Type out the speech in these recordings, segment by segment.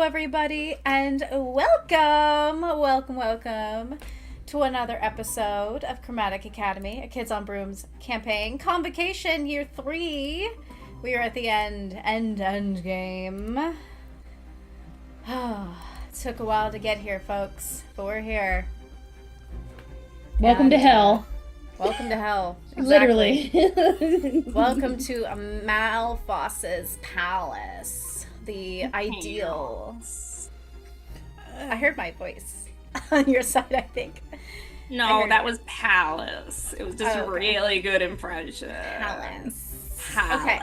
Hello, everybody, and welcome to another episode of Chromatic Academy, a Kids on Brooms campaign. Convocation Year 3. We are at the end game. It took a while to get here, folks, but we're here. Welcome to hell. Welcome to hell. Exactly. Literally. Welcome to Malfoss's palace. The ideal. I heard my voice on your side, I think. No, that was palace. It was just a really good impression. Palace. Okay.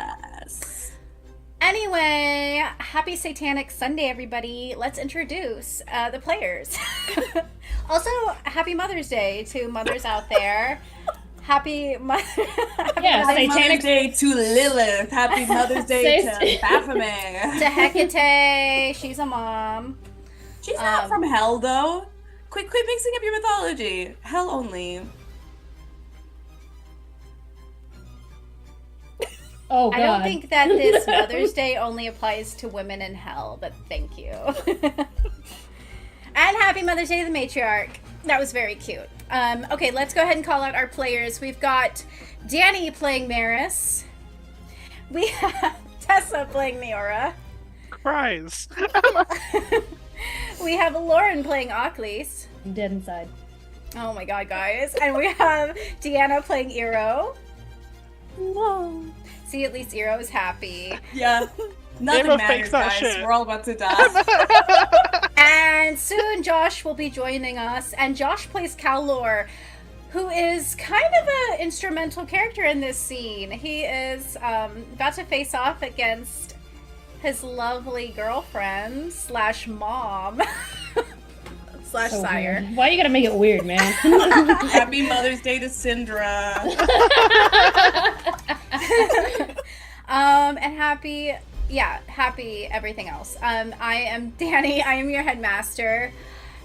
Anyway, happy Satanic Sunday, everybody. Let's introduce the players. Also, happy Mother's Day to mothers out there. Happy Mother's Day to Lilith. Happy Mother's Day to Baphomet. To Hecate. She's a mom. She's not from hell, though. Quit mixing up your mythology. Hell only. Oh, God. I don't think that this Mother's Day only applies to women in hell, but thank you. And happy Mother's Day to the matriarch. That was very cute. Okay, let's go ahead and call out our players. We've got Danny playing Maris. We have Tessa playing Neora. Cries. We have Lauren playing Achilles. I'm dead inside. Oh my god, guys. And we have Deanna playing Eero. Whoa. See, at least Eero is happy. Yeah. Nothing matters, guys. Shit. We're all about to die. And soon Josh will be joining us. And Josh plays Calor, who is kind of an instrumental character in this scene. He is about to face off against his lovely girlfriend slash mom slash sire. Weird. Why you gotta make it weird, man? Happy Mother's Day to Syndra. And happy everything else. I am Danny. I am your headmaster.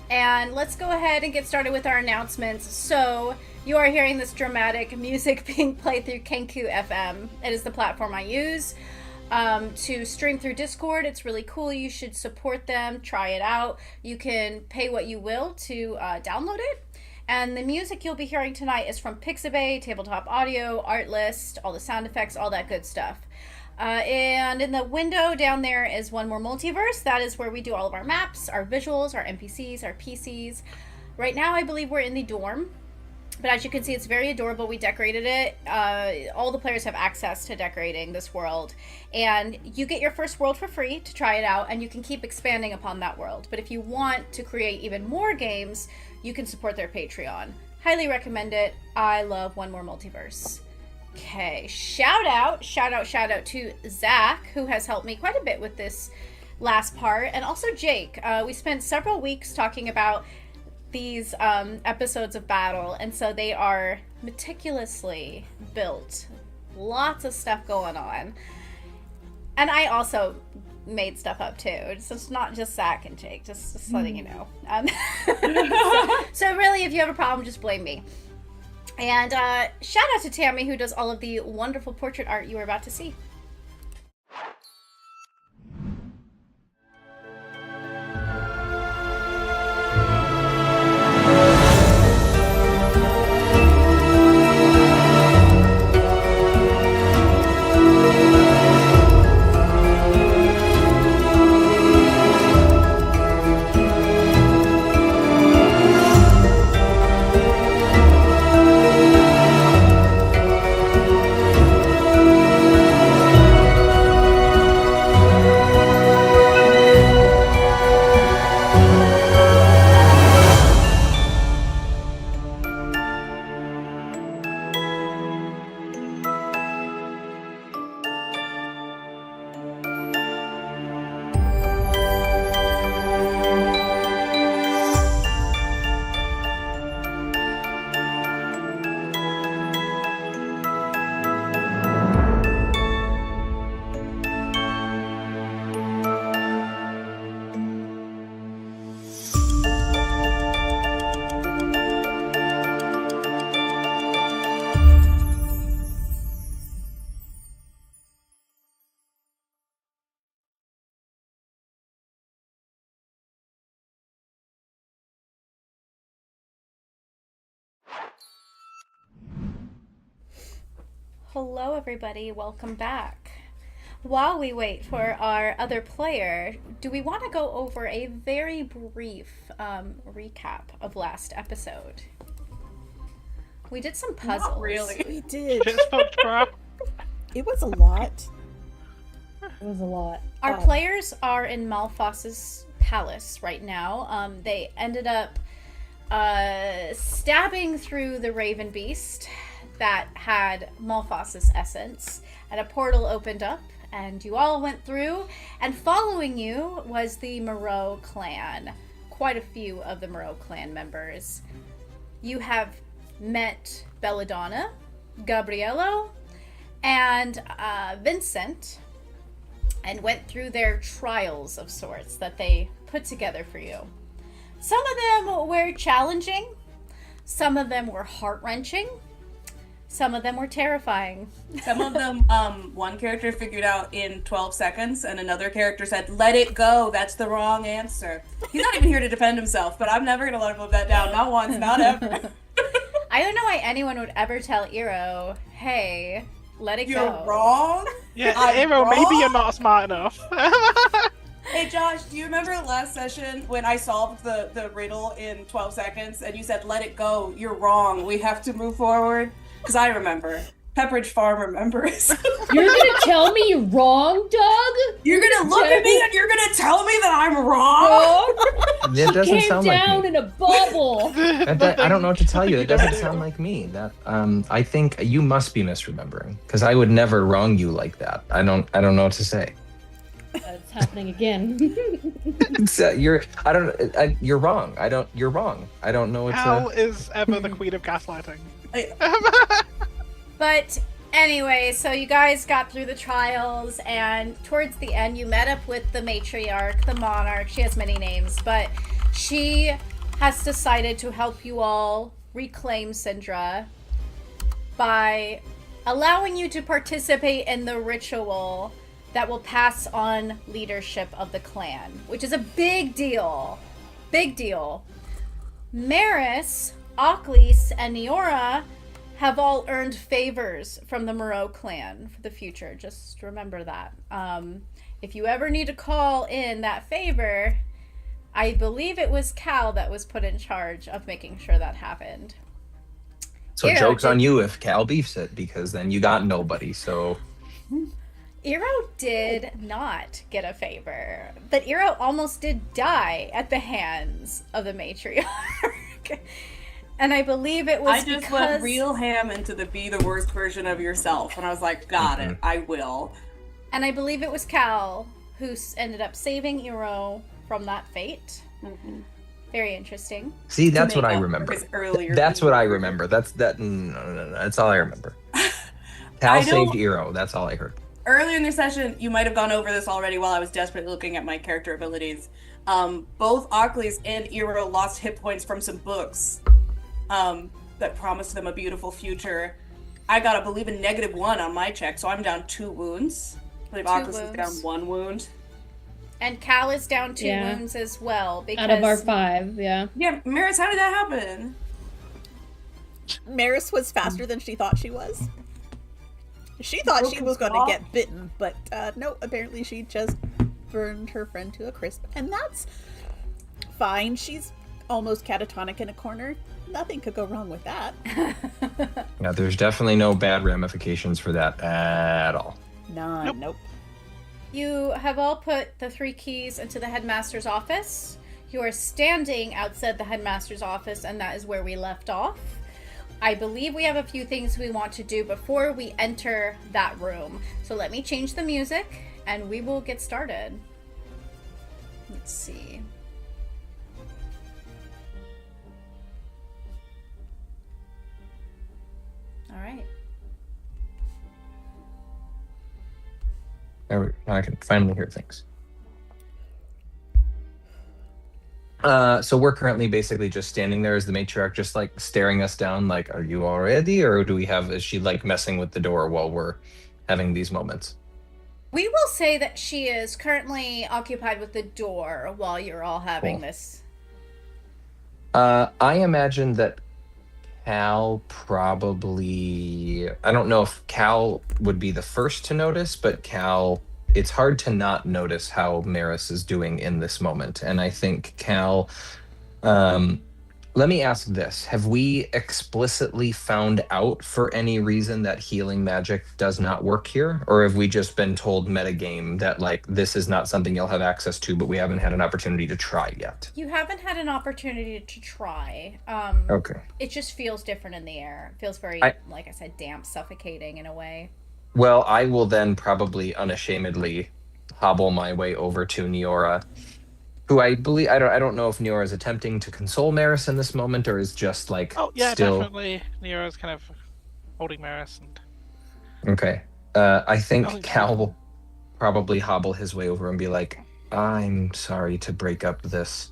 And let's go ahead and get started with our announcements. So, you are hearing this dramatic music being played through Kenku FM. It is the platform I use to stream through Discord. It's really cool. You should support them. Try it out. You can pay what you will to download it. And the music you'll be hearing tonight is from Pixabay, Tabletop Audio, Artlist, all the sound effects, all that good stuff. And in the window down there is One More Multiverse. That is where we do all of our maps, our visuals, our NPCs, our PCs. Right now, I believe we're in the dorm. But as you can see, it's very adorable. We decorated it. All the players have access to decorating this world. And you get your first world for free to try it out, and you can keep expanding upon that world. But if you want to create even more games, you can support their Patreon. Highly recommend it. I love One More Multiverse. Okay, shout out to Zach, who has helped me quite a bit with this last part, and also Jake. We spent several weeks talking about these episodes of battle, and so they are meticulously built. Lots of stuff going on. And I also made stuff up too. It's not just Zach and Jake, just letting you know. So really, if you have a problem, just blame me. And shout out to Tammy, who does all of the wonderful portrait art you are about to see. Hello, everybody. Welcome back. While we wait for our other player, do we want to go over a very brief recap of last episode? We did some puzzles. Not really. We did. Just felt crap. It was a lot. It was a lot. Our players are in Malphas's palace right now. They ended up stabbing through the Raven Beast that had Malphas's essence, and a portal opened up, and you all went through, and following you was the Moreau clan. Quite a few of the Moreau clan members. You have met Belladonna, Gabriello, and Vincent, and went through their trials of sorts that they put together for you. Some of them were challenging, some of them were heart-wrenching, some of them were terrifying. Some of them, one character figured out in 12 seconds, and another character said, "Let it go, that's the wrong answer." He's not even here to defend himself, but I'm never going to let him live that down. Not once, not ever. I don't know why anyone would ever tell Iro, hey, let it You're go. wrong? Yeah, I'm Aaron, maybe wrong? you're not smart enough. Hey Josh, do you remember last session when I solved the riddle in 12 seconds and you said, "Let it go, you're wrong, we have to move forward"? Because I remember. Pepperidge Farm remembers. You're gonna tell me you're wrong, Doug? You're gonna look at me and you're gonna tell me that I'm wrong? It doesn't Came sound down like me. in a bubble. I don't know what to tell you. It doesn't sound like me. That I think you must be misremembering because I would never wrong you like that. I don't know what to say. It's happening again. You're wrong. You're wrong. I don't know what Hal to. is ever the queen of gaslighting. But anyway, so you guys got through the trials, and towards the end you met up with the matriarch, the monarch. She has many names, but she has decided to help you all reclaim Syndra by allowing you to participate in the ritual that will pass on leadership of the clan, which is a big deal. Big deal. Maris, Aklis, and Neora have all earned favors from the Moreau clan for the future. Just remember that. If you ever need to call in that favor, I believe it was Cal that was put in charge of making sure that happened. So Iro, joke's on you if Cal beefs it because then you got nobody. So Iro did not get a favor, but Iro almost did die at the hands of the matriarch. And I believe it was I just because... went real ham into the be the worst version of yourself, and I was like, got it, I will. And I believe it was Cal who ended up saving Iro from that fate. Mm-hmm. Very interesting. see, that's To what make I up for remember. his earlier That's what I behavior. remember. No. That's all I remember. Cal I don't- saved Iro. That's all I heard. Earlier in the session, you might have gone over this already while I was desperately looking at my character abilities. Both Aklis and Iro lost hit points from some books that promised them a beautiful future. I got, I believe, a -1 on my check, so I'm down 2 wounds. I believe 2 Aklis is wounds. down 1 wound. And Cal is down 2 Yeah. wounds as well. Because Out of our 5, yeah. Yeah, Maris, how did that happen? Maris was faster than she thought she was. She thought she was going to get bitten, but no, apparently she just burned her friend to a crisp. And that's fine. She's almost catatonic in a corner. Nothing could go wrong with that. Yeah, there's definitely no bad ramifications for that at all. None. Nope. you have all put the 3 keys into the headmaster's office. You are standing outside the headmaster's office, and that is where we left off. I believe we have a few things we want to do before we enter that room. So let me change the music, and we will get started. Let's see. All right. Now I can finally hear things. So we're currently basically just standing there as the matriarch, just like staring us down, like, are you all ready? Or is she like messing with the door while we're having these moments? We will say that she is currently occupied with the door while you're all having Cool. this. I imagine that Cal probably. I don't know if Cal would be the first to notice, but Cal. It's hard to not notice how Maris is doing in this moment, and I think Cal. Um, Let me ask this. Have we explicitly found out for any reason that healing magic does not work here? Or have we just been told metagame that, like, this is not something you'll have access to, but we haven't had an opportunity to try yet? You haven't had an opportunity to try. Okay. It just feels different in the air. It feels very, I, like I said, damp, suffocating in a way. well, I will then probably unashamedly hobble my way over to Neora, who I believe I don't know if Neora is attempting to console Maris in this moment or is just like Oh yeah, still definitely. Nero's kind of holding Maris and okay. I think Oh, Cal will probably hobble his way over and be like, "I'm sorry to break up this.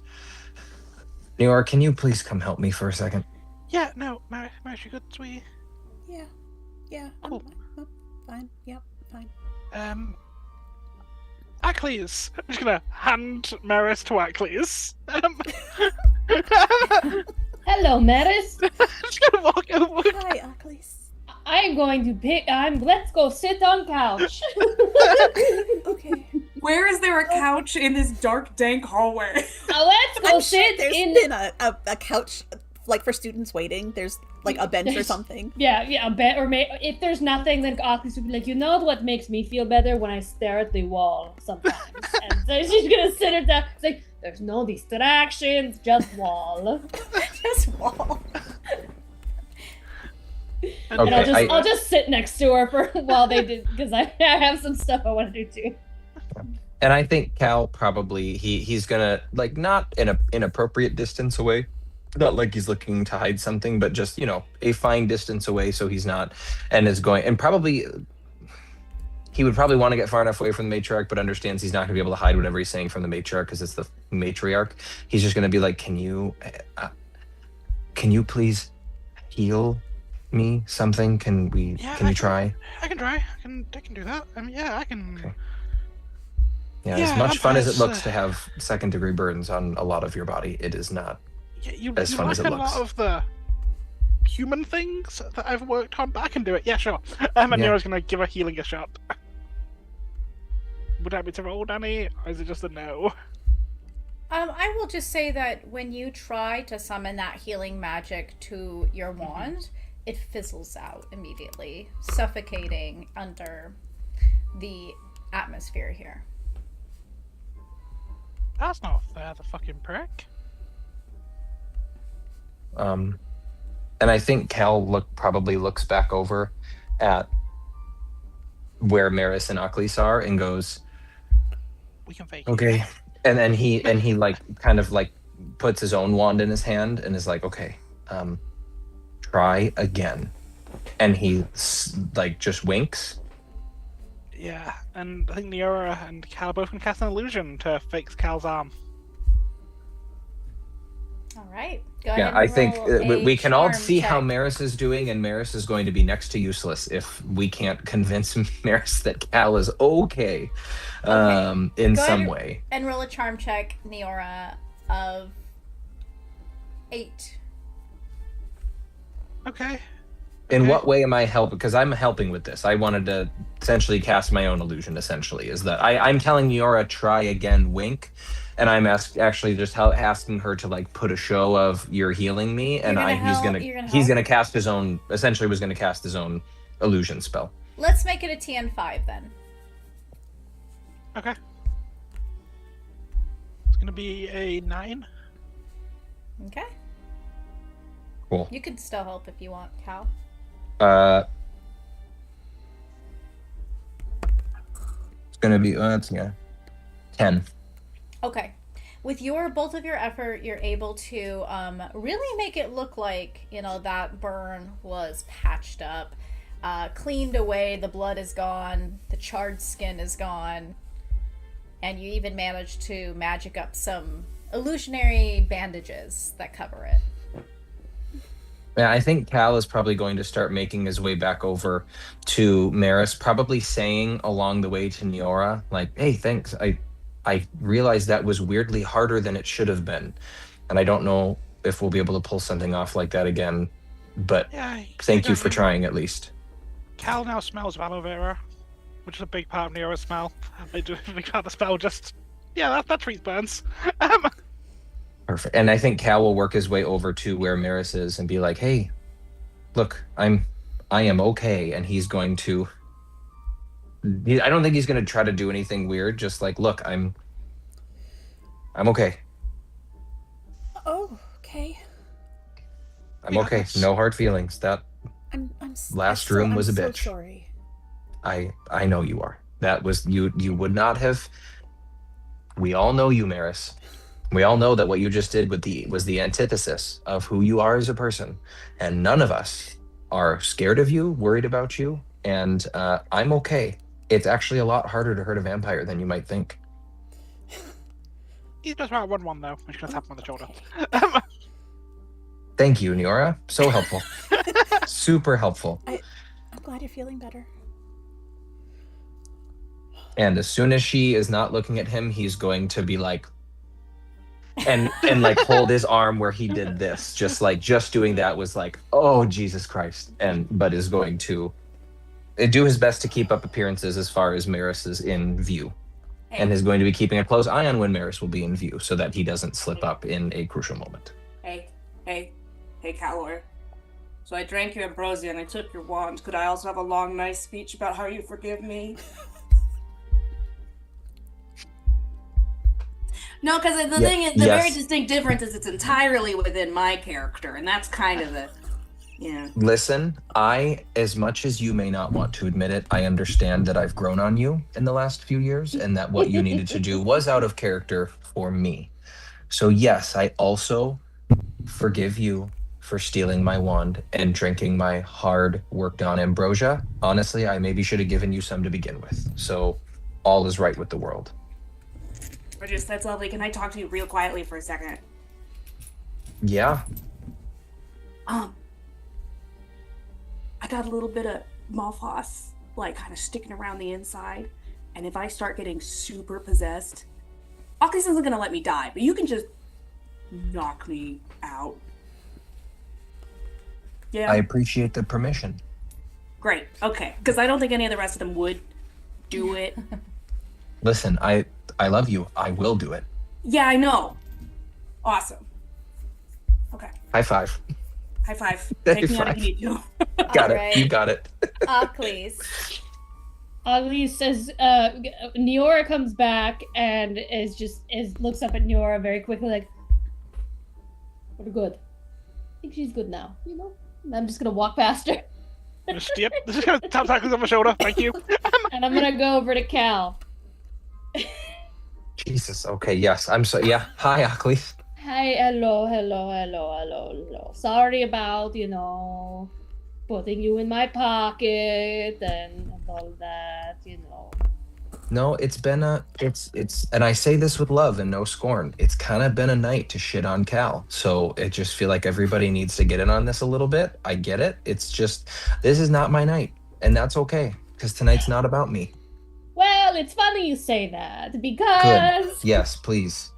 Neora, can you please come help me for a second?" yeah, no, Maris, you good, sweetie? Yeah. Yeah. Cool. I'm fine. Yep. Fine. Acles. I'm just gonna hand Maris to Acles. Hello, Maris. Just gonna walk over. Hi, Aklis. I'm going to pick. Let's go sit on couch. Okay. Where is there a couch in this dark, dank hallway? Let's go I'm sure sit there's in. been a couch like for students waiting. There's like a bench or something. Yeah, I bet. Or if there's nothing, then Oculus would be like, you know what makes me feel better when I stare at the wall sometimes. And so she's gonna sit her down. It's like, there's no distractions, just wall. Just wall. And Okay, I'll just sit next to her for while they do, because I have some stuff I want to do too. And I think Cal probably he's gonna, like, not in a inappropriate distance away, not like he's looking to hide something, but just, you know, a fine distance away, so he's not, and is going, and probably he would probably want to get far enough away from the matriarch, but understands he's not gonna be able to hide whatever he's saying from the matriarch because it's the matriarch. He's just gonna be like, can you please heal me something? Can we? Yeah, can you try? I can try. I can do that. I mean, yeah, I can. Okay. Yeah, Yeah, as much fun as it vampires, looks to have second-degree burns on a lot of your body, it is not. Yeah, you as fun like as it a looks. lot of the human things that I've worked on, but I can do it. Yeah, sure. And Yeah. Nero's gonna give her healing a shot. Would I like me to roll, Danny, or is it just a no? I will just say that when you try to summon that healing magic to your wand, it fizzles out immediately, suffocating under the atmosphere here. That's not fair, the fucking prick. And I think Cal probably looks back over at where Maris and Aklis are and goes, We can fake okay. it. And then he like kind of like puts his own wand in his hand and is like, okay, try again. And he like just winks. Yeah, and I think Neora and Cal both can cast an illusion to fix Cal's arm. All right. Go ahead Yeah, and I think roll we a can all charm see how check. Maris is doing, and Maris is going to be next to useless if we can't convince Maris that Cal is okay, in Go some ahead way. And roll a charm check, Neora, of 8. Okay. In Okay. what way am I helping? Because I'm helping with this. I wanted to essentially cast my own illusion. Essentially, is that I'm telling Neora try again, wink, and I'm asking her to like put a show of you're healing me, and he's gonna cast his own. Essentially, was gonna cast his own illusion spell. Let's make it a TN5 then. Okay. It's gonna be a 9. Okay. Cool. You can still help if you want, Cal. It's gonna be 10. Okay. With both of your effort, you're able to really make it look like, that burn was patched up, cleaned away, the blood is gone, the charred skin is gone, and you even managed to magic up some illusionary bandages that cover it. Yeah, I think Cal is probably going to start making his way back over to Maris, probably saying along the way to Neora, like, hey, thanks. I realized that was weirdly harder than it should have been. And I don't know if we'll be able to pull something off like that again but Yeah, thank you for trying at least. Cal now smells of aloe vera, which is a big part of Neora's smell. They do a big part of the spell. Just that treats burns. Perfect. And I think Cal will work his way over to where Maris is and be like, "Hey, look, I am okay." And he's going to. I don't think he's going to try to do anything weird. Just like, look, I'm okay. Oh, okay. I'm okay. No hard feelings. That last room was a bitch. I'm so sorry. I know you are. That was you. You would not have. We all know you, Maris. We all know that what you just did was the antithesis of who you are as a person, and none of us are scared of you, worried about you, and I'm okay. It's actually a lot harder to hurt a vampire than you might think. He's just about 1-1 though. I'm just gonna tap him on the shoulder. Thank you, Neora. So helpful. Super helpful. I'm glad you're feeling better. And as soon as she is not looking at him, he's going to be like, and like hold his arm where he did this, just doing that was like, oh Jesus Christ, but is going to do his best to keep up appearances as far as Maris is in view, and is going to be keeping a close eye on when Maris will be in view, so that he doesn't slip up in a crucial moment. Hey, Calor. So I drank your ambrosia and I took your wand. Could I also have a long, nice speech about how you forgive me? No, because the thing is, the very distinct difference is it's entirely within my character, and that's kind of the, Listen, as much as you may not want to admit it, I understand that I've grown on you in the last few years, and that what you needed to do was out of character for me. So yes, I also forgive you for stealing my wand and drinking my hard worked on ambrosia. Honestly, I maybe should have given you some to begin with. So all is right with the world. Regis, that's lovely. Can I talk to you real quietly for a second? Yeah. I got a little bit of Malphas, kind of sticking around the inside. And if I start getting super possessed, Oculus isn't gonna let me die, but you can just knock me out. Yeah. I appreciate the permission. Great. Okay. Because I don't think any of the rest of them would do it. Listen, I love you. I will do it. Yeah, I know. Awesome. Okay. High five. High five. Take me out if you need to. Got it. right. You got it. Oculus. Oculus says, Neora comes back and looks up at Neora very quickly, like, we're good. I think she's good now, I'm just gonna walk past her. Just gonna tap Oculus on my shoulder. Thank you. And I'm gonna go over to Cal. Jesus. Okay. Yes. I'm so. Yeah. Hi, Oculus. Hi. Hello. Sorry about, putting you in my pocket and all that, No, it's been and I say this with love and no scorn. It's kind of been a night to shit on Cal. So I just feel like everybody needs to get in on this a little bit. I get it. It's just, this is not my night, and that's okay, because tonight's not about me. Well, it's funny you say that, because Good. Yes, please.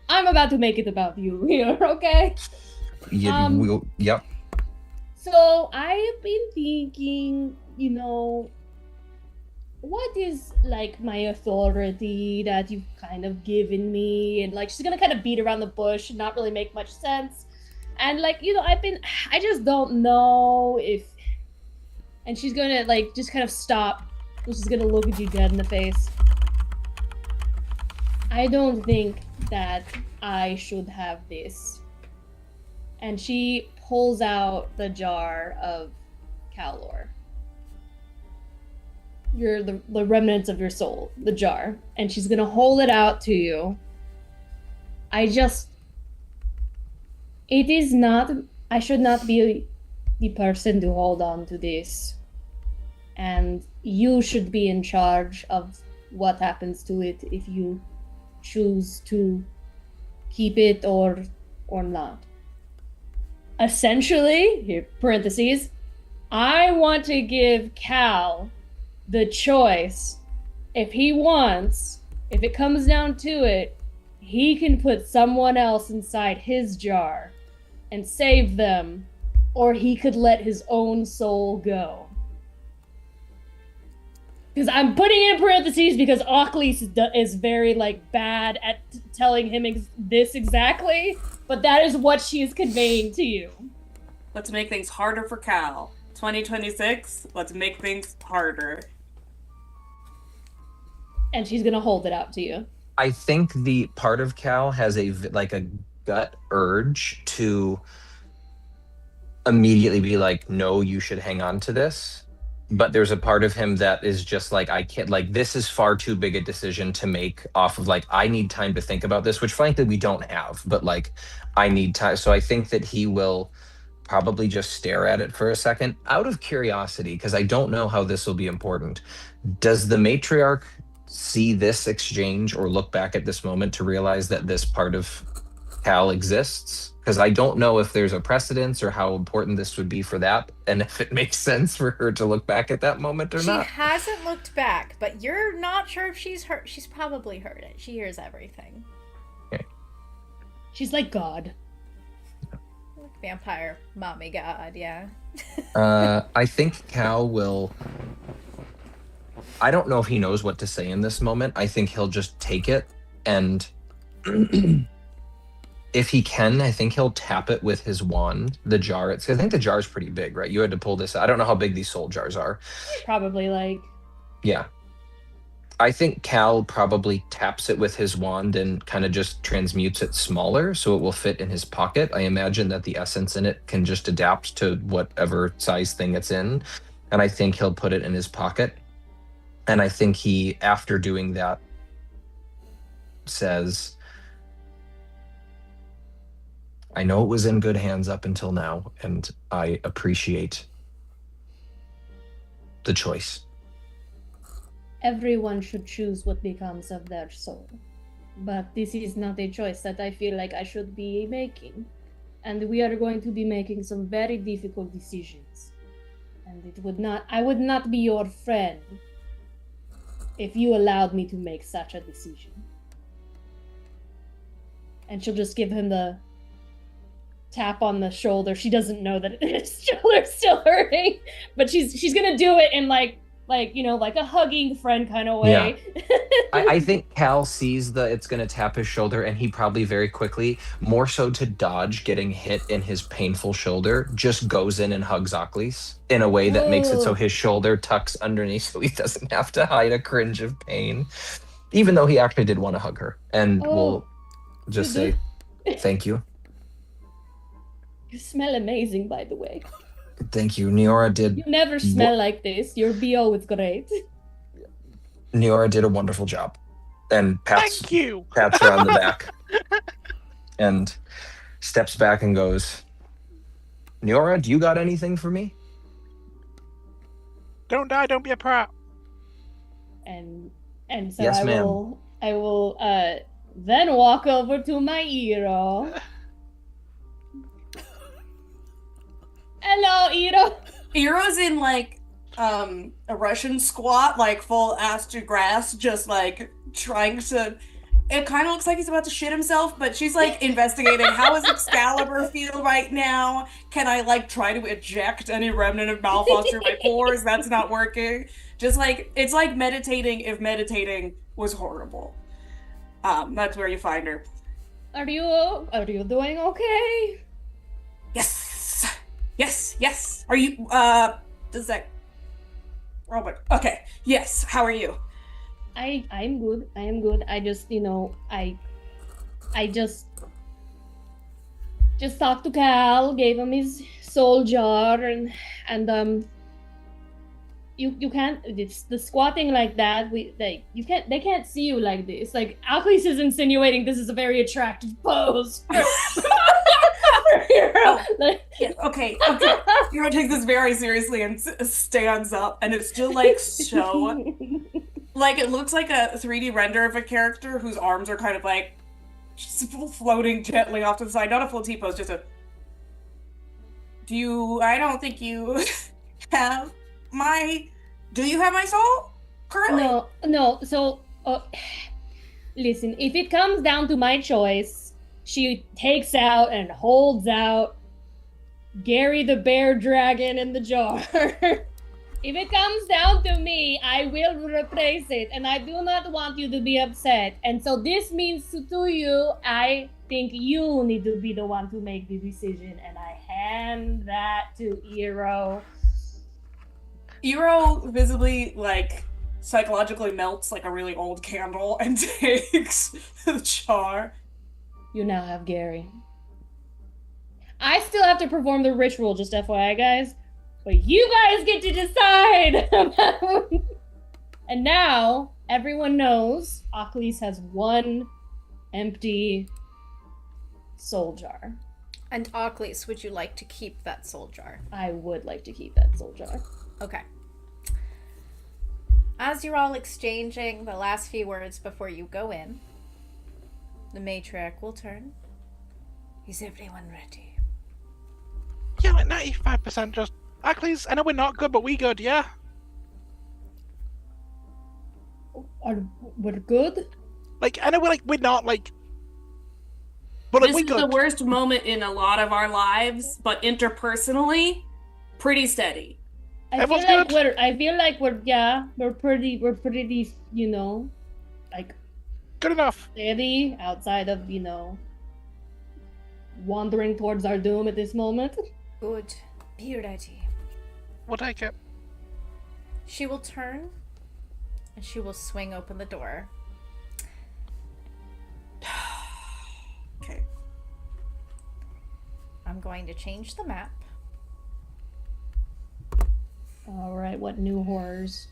I'm about to make it about you here, okay? Yep. So I have been thinking, what is my authority that you've kind of given me? And she's gonna kind of beat around the bush and not really make much sense. And I just don't know if, and she's gonna just kind of stop. She's gonna look at you dead in the face. I don't think that I should have this. And she pulls out the jar of Calor. The remnants of your soul, the jar. And she's gonna hold it out to you. I should not be the person to hold on to this. And you should be in charge of what happens to it if you choose to keep it or not. Essentially, here, parentheses, I want to give Cal the choice. If it comes down to it, he can put someone else inside his jar and save them, or he could let his own soul go. Because I'm putting in parentheses because Ockley is very like bad at telling him this exactly, but that is what she is conveying to you. Let's make things harder for Cal. 2026, let's make things harder. And she's gonna hold it out to you. I think the part of Cal has a gut urge to immediately be like, no, you should hang on to this. But there's a part of him that is just like, I can't, like, this is far too big a decision to make off of like, I need time to think about this, which frankly we don't have, but like, I need time. So I think that he will probably just stare at it for a second out of curiosity, because I don't know how this will be important. Does the matriarch see this exchange or look back at this moment to realize that this part of Cal exists? Because I don't know if there's a precedence or how important this would be for that, and if it makes sense for her to look back at that moment or not. She hasn't looked back, but you're not sure if she's heard. She's probably heard it. She hears everything. Okay. She's like God. Like vampire mommy god, yeah. I think Cal will... I don't know if he knows what to say in this moment. I think he'll just take it, and if he can, I think he'll tap it with his wand, the jar. I think the jar's pretty big, right? You had to pull this. I don't know how big these soul jars are. Probably like... Yeah. I think Cal probably taps it with his wand and kind of just transmutes it smaller so it will fit in his pocket. I imagine that the essence in it can just adapt to whatever size thing it's in. And I think he'll put it in his pocket. And I think he, after doing that, says, I know it was in good hands up until now, and I appreciate the choice. Everyone should choose what becomes of their soul. But this is not a choice that I feel like I should be making. And we are going to be making some very difficult decisions. And I would not be your friend if you allowed me to make such a decision. And she'll just give him the tap on the shoulder. She doesn't know that his shoulder's still hurting, but she's gonna do it in like a hugging friend kind of way. Yeah. I think Cal sees it's gonna tap his shoulder, and he probably very quickly, more so to dodge getting hit in his painful shoulder, just goes in and hugs Ockley's in a way that makes it so his shoulder tucks underneath so he doesn't have to hide a cringe of pain. Even though he actually did want to hug her. And we'll just say, thank you. You smell amazing, by the way. Thank you. Niora did... You never smell like this. Your BO is great. Niora did a wonderful job. And pats her on the back. And steps back and goes, Niora, do you got anything for me? Don't die, don't be a prat. And so yes, I will then walk over to my hero. Hello, Iro. Iro's in like a Russian squat, like full ass to grass, just like trying to. It kind of looks like he's about to shit himself, but she's like investigating how does Excalibur feel right now? Can I like try to eject any remnant of Malphos through my pores? That's not working. Just like it's like meditating if meditating was horrible. That's where you find her. Are you doing okay? Yes. Are you, does that... Robert. Okay. Yes. How are you? I'm good. I am good. I just, I just talked to Cal, gave him his soul jar, and you can't, it's the squatting like that, they can't see you like this. Like, Alclis is insinuating this is a very attractive pose. Okay. Hero takes this very seriously and stands up, and it's still like so, like it looks like a 3D render of a character whose arms are kind of like just floating gently off to the side. Not a full T pose, just a. I don't think you have my. Do you have my soul currently? No. So, listen. If it comes down to my choice, she takes out and holds out Gary the bear dragon in the jar. If it comes down to me, I will replace it, and I do not want you to be upset. And so this means to you, I think you need to be the one to make the decision, and I hand that to Eero. Eero visibly, like, psychologically melts like a really old candle and takes the jar. You now have Gary. I still have to perform the ritual, just FYI, guys. But you guys get to decide. And now everyone knows Achilles has one empty soul jar. And Achilles, would you like to keep that soul jar? I would like to keep that soul jar. Okay. As you're all exchanging the last few words before you go in, the matriarch will turn. Is everyone ready? Yeah, like 95% just. Achilles, I know we're not good, but we good, yeah? We're good? Like, I know we're not, like. But like, This we is good. the worst moment in a lot of our lives, but interpersonally, pretty steady. Everyone's I good? feel like we're pretty, you know, like Good enough. steady outside of, wandering towards our doom at this moment. Good. Be ready. We'll take it. She will turn and she will swing open the door. Okay. I'm going to change the map. All right, what new horrors?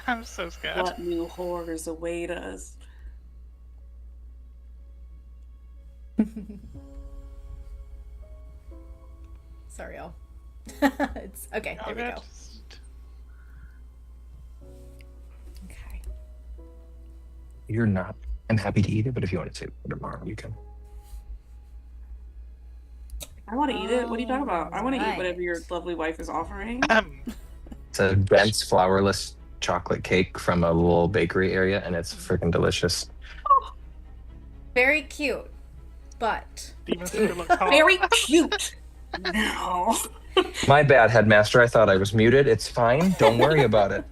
I'm so scared. What new horrors await us? Sorry, y'all. It's okay. There we go. Okay. You're not. I'm happy to eat it, but if you want to take it tomorrow, you can. I want to eat it. What are you talking about? I want to eat Alright. whatever your lovely wife is offering. It's a dense, flourless chocolate cake from a little bakery area, and it's freaking delicious. Very cute, but Demon Slayer looks hot. Very cute. No. My bad, headmaster. I thought I was muted. It's fine. Don't worry about it.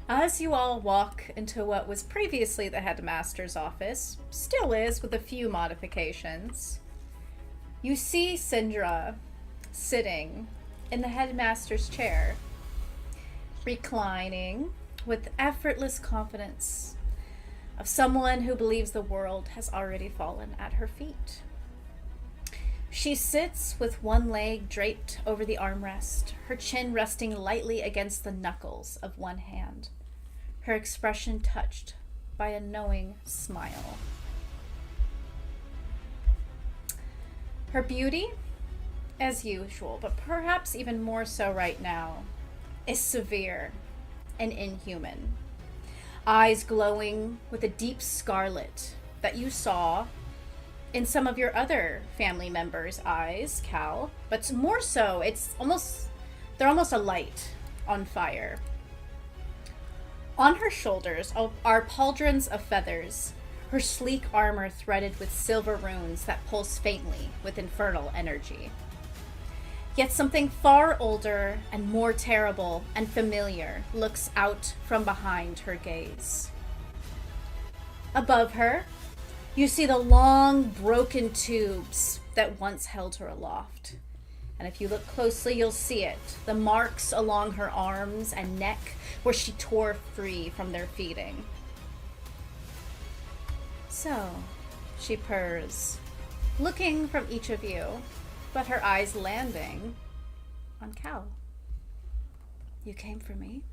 as you all walk into what was previously the headmaster's office, still is with a few modifications, you see Syndra sitting in the headmaster's chair, reclining with effortless confidence of someone who believes the world has already fallen at her feet. She sits with one leg draped over the armrest, her chin resting lightly against the knuckles of one hand, her expression touched by a knowing smile. Her beauty, as usual, but perhaps even more so right now, is severe and inhuman. Eyes glowing with a deep scarlet that you saw in some of your other family members' eyes, Cal, but more so, they're almost a light on fire. On her shoulders are pauldrons of feathers, her sleek armor threaded with silver runes that pulse faintly with infernal energy. Yet something far older and more terrible and familiar looks out from behind her gaze. Above her, you see the long, broken tubes that once held her aloft. And if you look closely, you'll see it. The marks along her arms and neck where she tore free from their feeding. So, she purrs, looking from each of you, but her eyes landing on Cal. You came for me?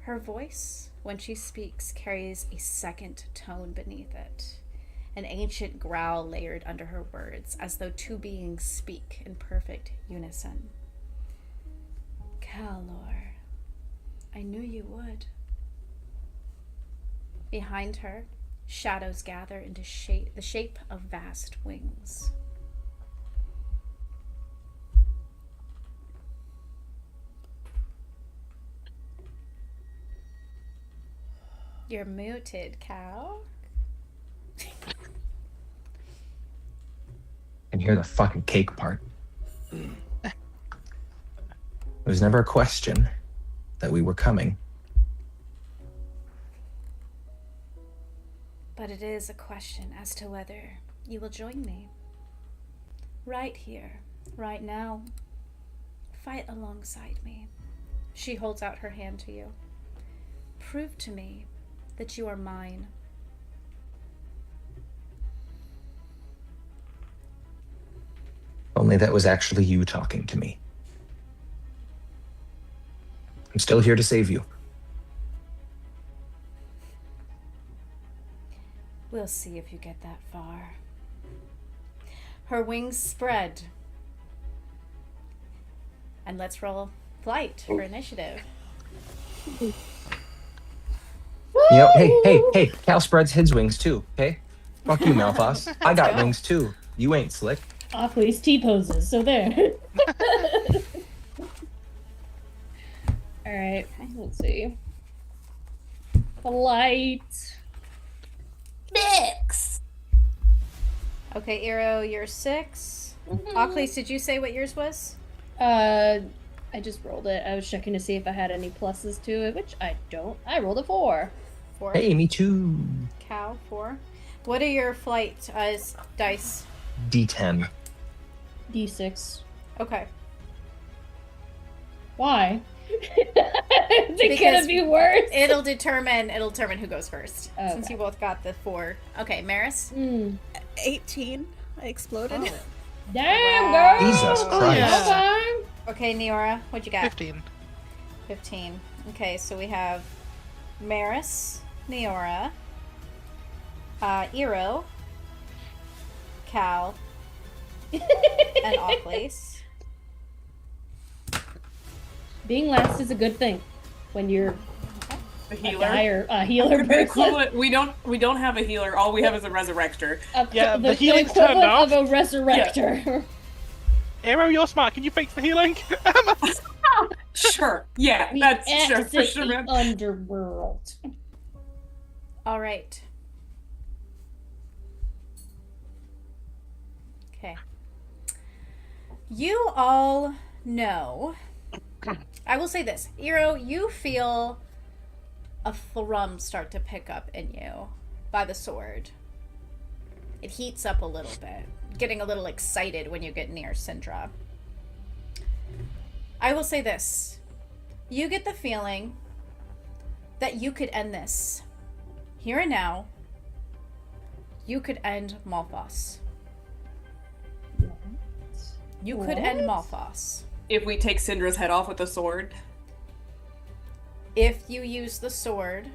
Her voice, when she speaks, carries a second tone beneath it, an ancient growl layered under her words, as though two beings speak in perfect unison. Calor, I knew you would. Behind her, shadows gather into the shape of vast wings. You're muted, Cal. hear the fucking cake part. It was never a question that we were coming. But it is a question as to whether you will join me. Right here, right now. Fight alongside me. She holds out her hand to you. Prove to me that you are mine. Only that was actually you talking to me. I'm still here to save you. We'll see if you get that far. Her wings spread. And let's roll flight for initiative. You know, hey, Cal spreads his wings too, okay? Fuck you, Malphas. I got go. wings too. You ain't slick. Oakley's T-poses, so there. Alright, let's see. Flight. Mix. Okay, Eero, you're 6. Ockley, did you say what yours was? I just rolled it. I was checking to see if I had any pluses to it, which I don't. I rolled a 4. 4. Hey, me too. Cal, 4. What are your flight dice? D10. D6. Okay. Why? Is it Because gonna be worse? It'll determine who goes first. Okay. Since you both got the 4. Okay, Maris? 18. I exploded. Oh. Damn, Wow. girl! Jesus Christ. Okay. Okay, Neora, what'd you got? 15. 15. Okay, so we have Maris, Neora, Eero, Cal, and Ockleys. Being last is a good thing when you're A a healer. guy or a healer The person. equivalent. We don't have a healer. All we have is a resurrector. Yeah, the the healing's equivalent turned of a resurrector. Arrow, you're smart. Can you fix the healing? Sure. Yeah, We that's sure for exit sure, the man. underworld. All right. Okay. You all know. I will say this. Eero, you feel a thrum start to pick up in you by the sword. It heats up a little bit, getting a little excited when you get near Syndra. I will say this. You get the feeling that you could end this. Here and now, you could end Malphas. You could end What? Malphas. If we take Syndra's head off with a sword, If you use the sword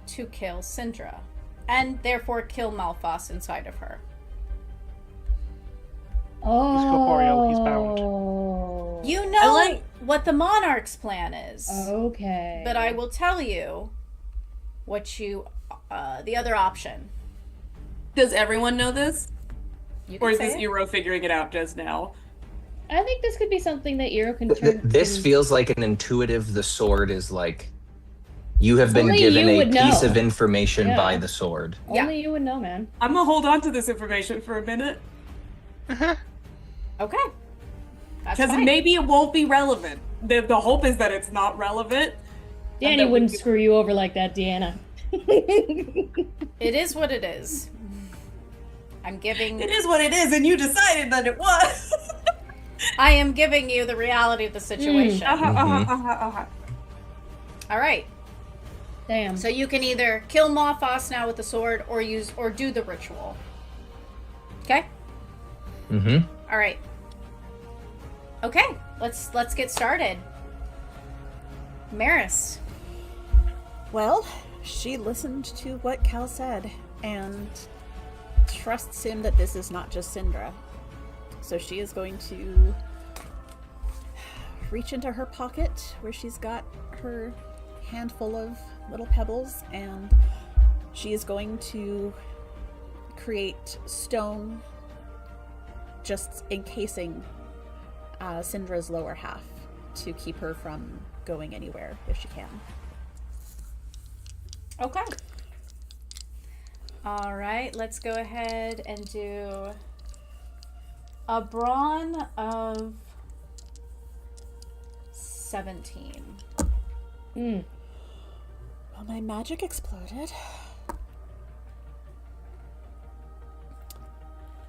to kill Syndra, and therefore kill Malphas inside of her. Oh. corporeal, he's bound. You know like- what the Monarch's plan is. Okay. But I will tell you what you, the other option. does everyone know this, You or can is say this it. Eero figuring it out just now? I think this could be something that Eero can turn. This to- feels like an intuitive. The sword is like you have been Only given you a would piece know. of information Yeah. by the sword. Yeah. Only you would know, man. I'm gonna hold on to this information for a minute Okay. That's because fine. maybe it won't be relevant. The hope is that it's not relevant. and Danny that we wouldn't can- screw you over like that, Deanna. It is what it is. I'm giving. It is what it is, and you decided that it was. I am giving you the reality of the situation. All right. Damn. So you can either kill Malphas now with the sword, or do the ritual. Okay. Mm-hmm. All right. Okay. Let's get started. Maris. Well, she listened to what Cal said and trusts him that this is not just Syndra. So she is going to reach into her pocket where she's got her handful of little pebbles, and she is going to create stone just encasing Syndra's lower half to keep her from going anywhere if she can. Okay. All right. Let's go ahead and do A brawn of 17. Mm. Well, my magic exploded.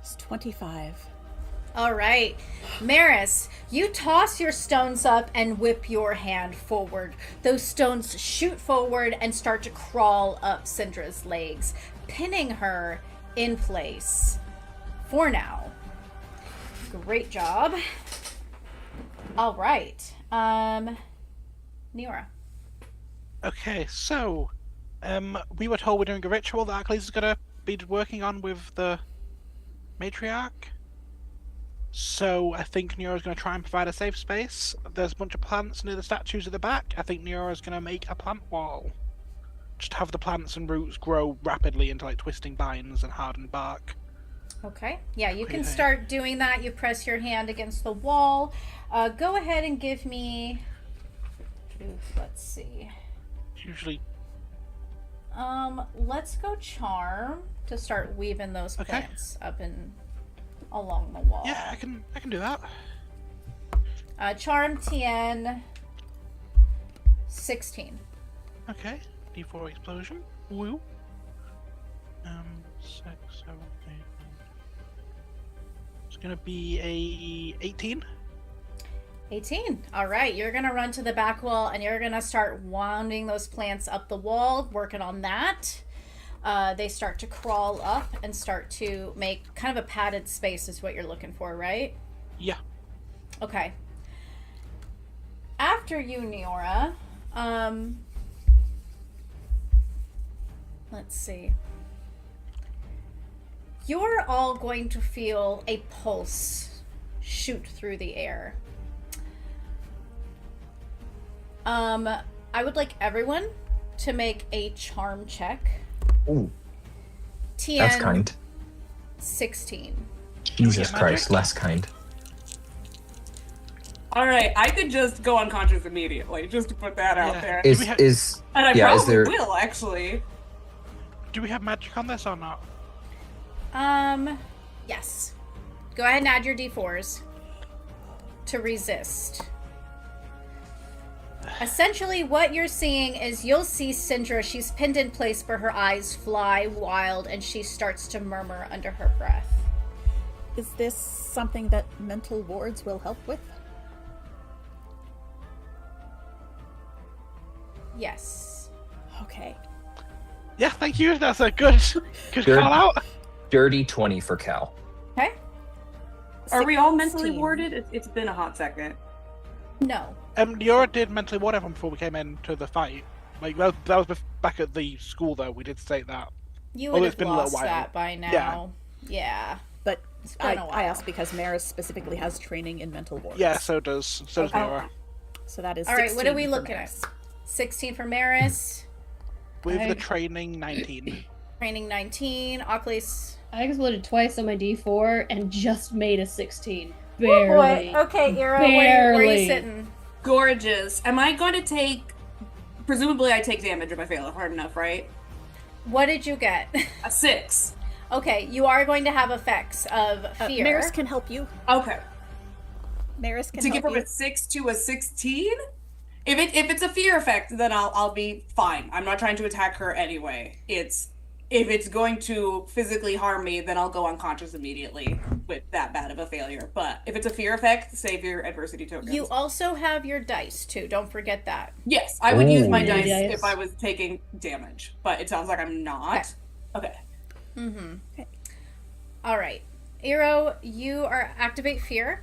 It's 25. All right. Maris, you toss your stones up and whip your hand forward. Those stones shoot forward and start to crawl up Syndra's legs, pinning her in place for now. Great job. All right. Nira. Okay, so we were told we're doing a ritual that Achilles is gonna be working on with the matriarch. So I think Neora's going to try and provide a safe space. There's a bunch of plants near the statues at the back. I think Neora's going to make a plant wall. Just have the plants and roots grow rapidly into like twisting vines and hardened bark. Okay. Yeah, you can Okay. start doing that. You press your hand against the wall. Go ahead and give me... Let's see. It's usually Let's go charm to start weaving those Okay. plants up and along the wall. yeah, I can do that. Charm TN 16. Okay, D4 explosion. Woo. 6, 7, 8. It's gonna be a 18. 18. All right, you're gonna run to the back wall and you're gonna start wounding those plants up the wall, working on that. They start to crawl up and start to make kind of a padded space is what you're looking for, right? Yeah. Okay. After you, Neora, let's see. You're all going to feel a pulse shoot through the air. I would like everyone to make a charm check. Ooh, TN that's kind. 16. Jesus Yeah, Christ, magic. less kind. All right, I could just go unconscious immediately, just to put that out Yeah. there. Is we ha- is And I yeah, is probably there- will, actually. Do we have magic on this or not? Yes. Go ahead and add your d4s to resist. Essentially, what you're seeing is you'll see Syndra. She's pinned in place, but her eyes fly wild, and she starts to murmur under her breath. Is this something that mental wards will help with? Yes. Okay. Yeah, thank you. That's a good Good. call out. Dirty 20 for Cal. Okay? Are we all mentally 16. warded? It's been a hot second. No. Neora did mentally ward everyone before we came into the fight. Like that was back at the school though. We did state that. You Oh, would it's have been a little lost while. that by now. Yeah. But It's I been a while. asked because Maris specifically has training in mental wards. Yeah, so does Neora. So that is All right, what are 16 we for looking Maris. at? 16 for Maris. With I- the training 19. Training 19. Achilles. I exploded twice on my D4 and just made a 16. Oh Barely. boy. Okay, Ira, where are Barely. you sitting? Gorgeous. Am I going to take... Presumably I take damage if I fail hard enough, right? What did you get? A 6. Okay, you are going to have effects of fear. Maris can help you. Okay. Maris can To help get from you. a 6 to a 16? If it's a fear effect, then I'll be fine. I'm not trying to attack her anyway. If it's going to physically harm me, then I'll go unconscious immediately with that bad of a failure. But if it's a fear effect, save your adversity tokens. You also have your dice too. Don't forget that. Yes, I would use my Ooh. dice Dice. if I was taking damage, but it sounds like I'm not. Okay. All right, Iro, you are activate fear.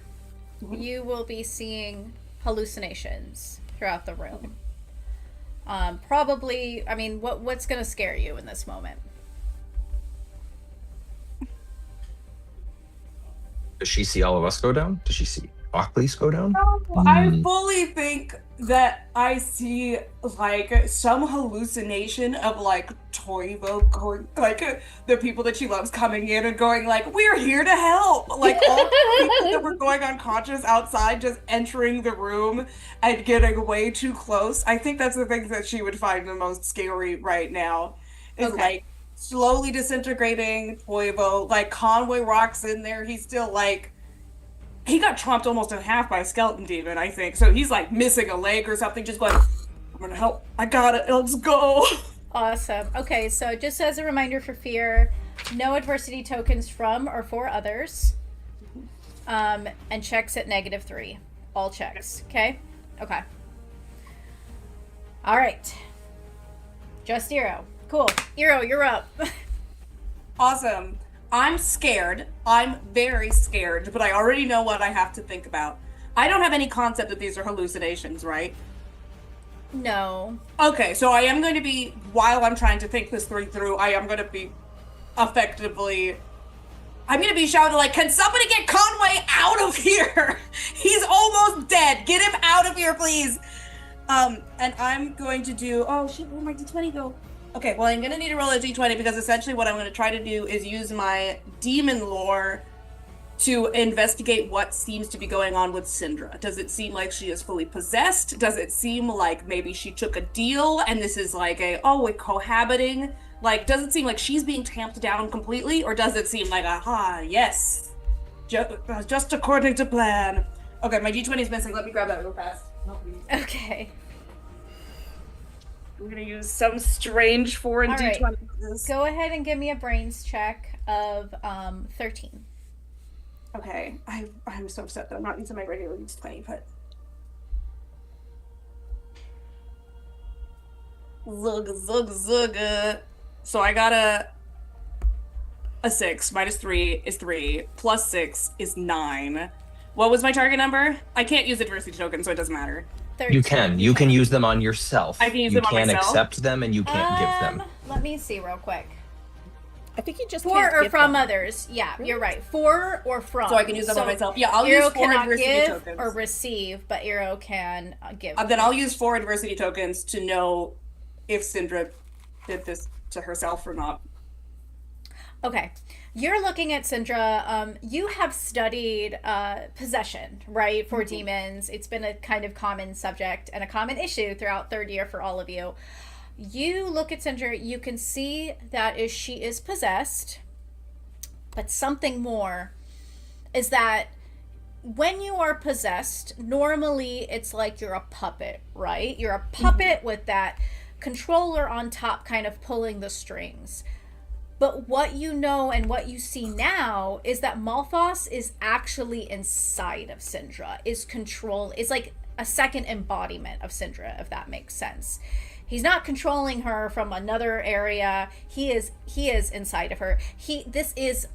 Mhm. You will be seeing hallucinations throughout the room. Probably. I mean, what's going to scare you in this moment? Does she see all of us go down? Does she see Achilles go down? I Hmm. fully think that I see like some hallucination of like Toivo going, like the people that she loves coming in and going like, "We're here to help!" Like all the people that were going unconscious outside just entering the room and getting way too close. I think that's the thing that she would find the most scary right now. Is Okay. like slowly disintegrating Toivo. Like Conway Rock's in there. He's still like he got chomped almost in half by a skeleton demon, I think. So he's like missing a leg or something, just going, I'm gonna help. I got it. Let's go. Awesome. Okay, so just as a reminder for fear, no adversity tokens from or for others. And checks at -3. All checks. Okay? Okay. All right. Just Eero. Cool. Eero, you're up. Awesome. I'm scared. I'm very scared, but I already know what I have to think about. I don't have any concept that these are hallucinations, right? No. Okay, so I am going to be, while I'm trying to think this through, I am going to be effectively, I'm going to be shouting like, can somebody get Conway out of here? He's almost dead. Get him out of here, please. And I'm going to do, oh shit, where'd my d20 go? Okay, well, I'm going to need to roll a d20 because essentially what I'm going to try to do is use my demon lore to investigate what seems to be going on with Syndra. Does it seem like she is fully possessed? Does it seem like maybe she took a deal and this is like we're cohabiting? Like, does it seem like she's being tamped down completely? Or does it seem like, aha, yes, just according to plan? Okay, my d20 is missing. Let me grab that real fast. Okay. We're gonna use some strange foreign All right. d20. Go ahead and give me a brains check of 13. Okay, I'm so upset that I'm not using my regular d20, but zug. So I got a 6 minus 3 is 3 plus 6 is 9. What was my target number? I can't use adversity tokens, so it doesn't matter. 13. You can use them on yourself. I can use you them on can myself? accept them and you can't give them. Let me see real quick. I think you just For can't or give from them. others. Yeah, you're right. For or from. So I can use them on myself. Yeah, I'll use Eero 4 cannot adversity give tokens. or receive, but Eero can give. Then I'll use 4 adversity tokens to know if Syndra did this to herself or not. Okay. You're looking at Syndra. You have studied possession, right, for demons. It's been a kind of common subject and a common issue throughout third year for all of you. You look at Syndra, you can see that she is possessed, but something more is that when you are possessed, normally it's like you're a puppet, right? You're a puppet with that controller on top kind of pulling the strings. But what you know and what you see now is that Malphas is actually inside of Syndra, is like a second embodiment of Syndra, if that makes sense. He's not controlling her from another area. He is inside of her. This is,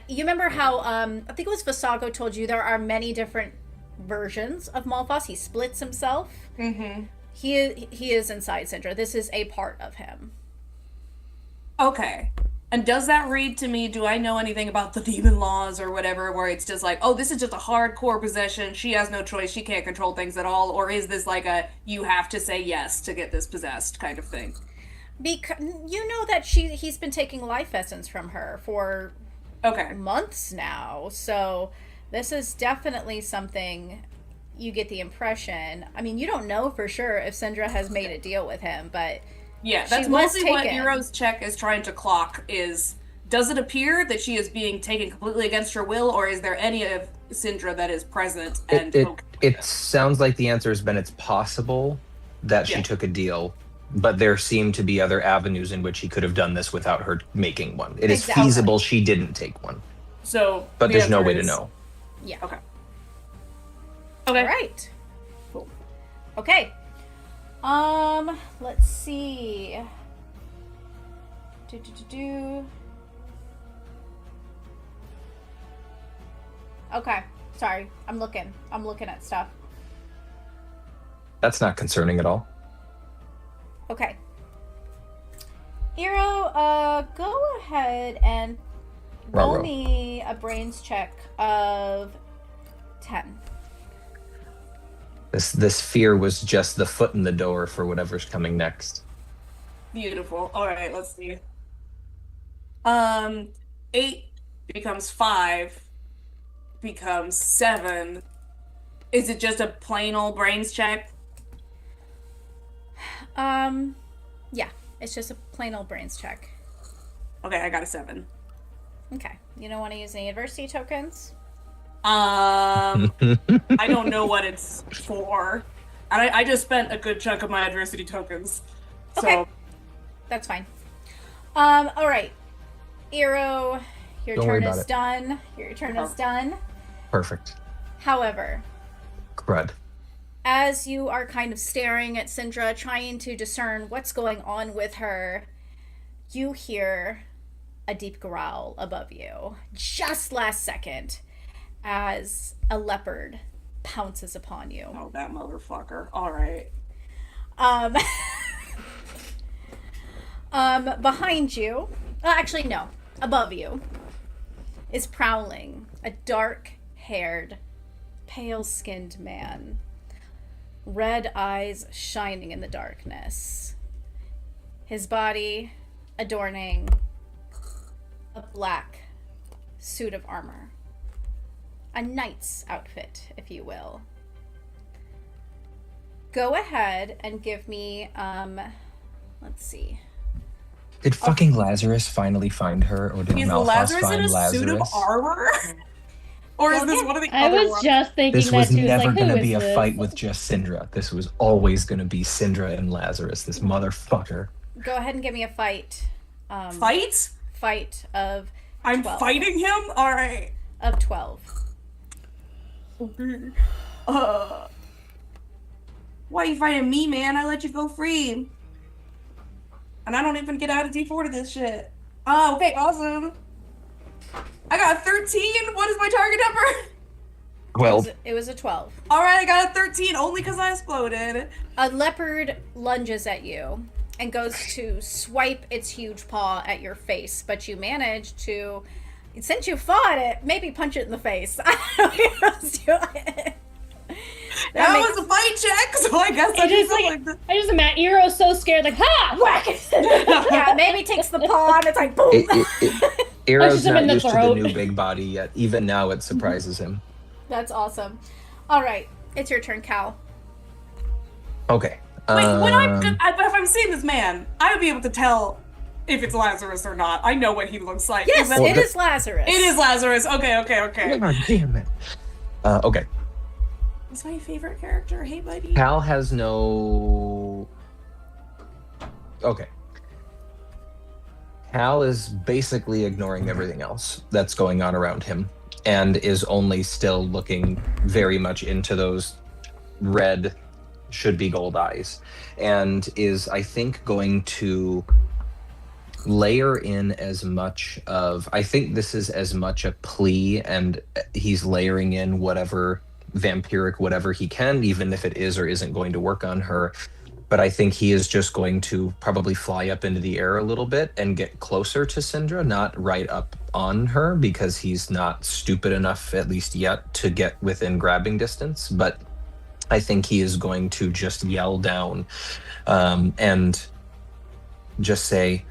you remember how, I think it was Visago told you there are many different versions of Malphas. He splits himself. Mm-hmm. He is inside Syndra. This is a part of him. Okay. And does that read to me, do I know anything about the demon laws or whatever, where it's just like, oh, this is just a hardcore possession, she has no choice, she can't control things at all, or is this like a, you have to say yes to get this possessed kind of thing? Because you know that he's been taking life essence from her for months now, so this is definitely something you get the impression. I mean, you don't know for sure if Syndra has made a deal with him, but yeah, that's mostly what Eero's check is trying to clock is, does it appear that she is being taken completely against her will, or is there any of Syndra that is present and it sounds like the answer has been it's possible that she took a deal, but there seem to be other avenues in which he could have done this without her making one. It is feasible she didn't take one. So, but there's no way to know. Yeah. Okay. All right. Cool. Okay. Let's see. Okay. Sorry. I'm looking at stuff. That's not concerning at all. Okay. Eero, go ahead and roll me a brains check of 10. This fear was just the foot in the door for whatever's coming next. Beautiful. All right, let's see. 8 becomes 5 becomes 7. Is it just a plain old brains check? Yeah, it's just a plain old brains check. Okay, I got a 7. Okay. You don't want to use any adversity tokens? I don't know what it's for. And I just spent a good chunk of my adversity tokens. So. Okay. That's fine. All right. Eero, your Don't worry turn about is it. done. Your turn is done. Perfect. However, Crud. as you are kind of staring at Syndra, trying to discern what's going on with her, you hear a deep growl above you. Just last second, as a leopard pounces upon you. Oh, that motherfucker. All right. Um, behind you, actually, no, above you, is prowling a dark-haired, pale-skinned man. Red eyes shining in the darkness. His body adorning a black suit of armor. A knight's outfit, if you will. Go ahead and give me, let's see. Did fucking Lazarus finally find her, or did Is Malphas Lazarus find in a Lazarus? suit of armor? Or is this one of the I other was ones? just thinking This that was too. It's never like, going who to be is a this? fight with just Syndra. This was always going to be Syndra and Lazarus, this motherfucker. Go ahead and give me a fight. Fight? Fight of I'm 12. fighting him? Alright. Of 12. Why are you fighting me, man? I let you go free. And I don't even get out of D4 to this shit. Oh, okay, awesome. I got a 13. What is my target number? Well, It was a 12. Alright, I got a 13 only because I exploded. A leopard lunges at you and goes to swipe its huge paw at your face, but you manage to, since you fought it, maybe punch it in the face. I don't know what else to do. That makes- was a fight check, so I guess I I did just something like, like I just imagine Eero's so scared, like, ha, whack it. Yeah, maybe takes the paw and it's like boom. Eero's Punches him not in the used to the throat. new big body yet. Even now, it surprises him. That's awesome. All right, it's your turn, Cal. Okay. Wait, but if I'm seeing this man, I would be able to tell if it's Lazarus or not. I know what he looks like. Yes, Is it that- is Lazarus. It is Lazarus. Okay. God damn it. Okay. He's my favorite character. Hey, buddy. Cal has no. Okay. Cal is basically ignoring everything else that's going on around him and is only still looking very much into those red, should be gold eyes, and is, I think, going to layer in as much of. I think this is as much a plea, and he's layering in whatever vampiric whatever he can, even if it is or isn't going to work on her. But I think he is just going to probably fly up into the air a little bit and get closer to Syndra, not right up on her, because he's not stupid enough, at least yet, to get within grabbing distance. But I think he is going to just yell down and just say,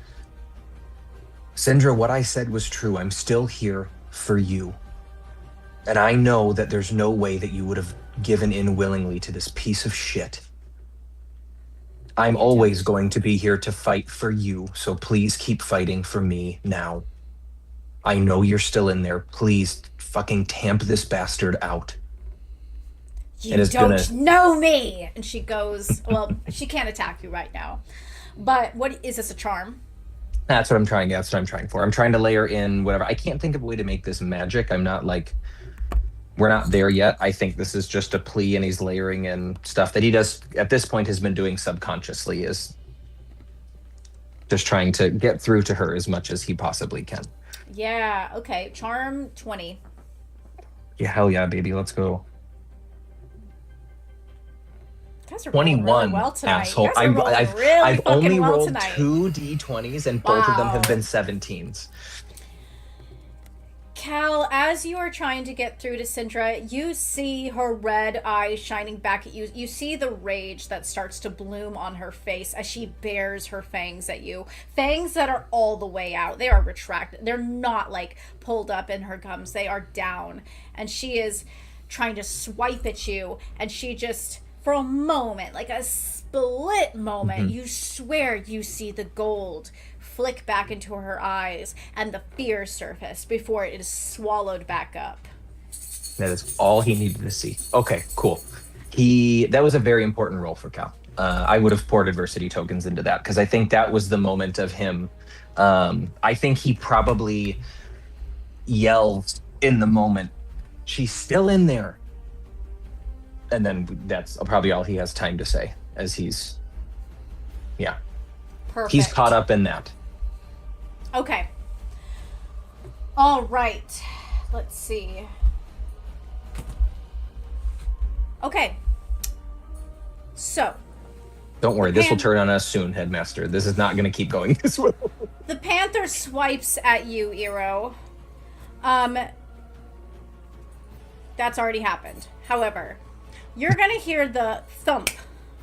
Syndra, what I said was true. I'm still here for you. And I know that there's no way that you would have given in willingly to this piece of shit. I'm always going to be here to fight for you, so please keep fighting for me now. I know you're still in there. Please fucking tamp this bastard out. You And it's don't know me. And she goes, well, she can't attack you right now. But what is this, a charm? That's what I'm trying. That's what I'm trying for. I'm trying to layer in whatever. I can't think of a way to make this magic. I'm not like, we're not there yet. I think this is just a plea, and he's layering in stuff that he does at this point has been doing subconsciously, is just trying to get through to her as much as he possibly can. Yeah, okay. Charm 20. Yeah, hell yeah, baby. Let's go. You guys are rolling 21, really well tonight. asshole. You guys are rolling I've really fucking only well rolled tonight. 2 d20s, and both of them have Wow. been 17s. Cal, as you are trying to get through to Syndra, you see her red eyes shining back at you. You see the rage that starts to bloom on her face as she bares her fangs at you. Fangs that are all the way out. They are retracted. They're not like pulled up in her gums. They are down. And she is trying to swipe at you. And she just, for a moment, like a split moment, you swear you see the gold flick back into her eyes and the fear surface before it is swallowed back up. That is all he needed to see. Okay, cool. That was a very important role for Cal. I would have poured adversity tokens into that because I think that was the moment of him. I think he probably yelled in the moment, "She's still in there." And then that's probably all he has time to say as he's Perfect. he's caught up in that. Okay. All right. Let's see. Okay. So. Don't worry, this will turn on us soon, Headmaster. This is not going to keep going this way. The panther swipes at you, Eero. That's already happened. However, you're going to hear the thump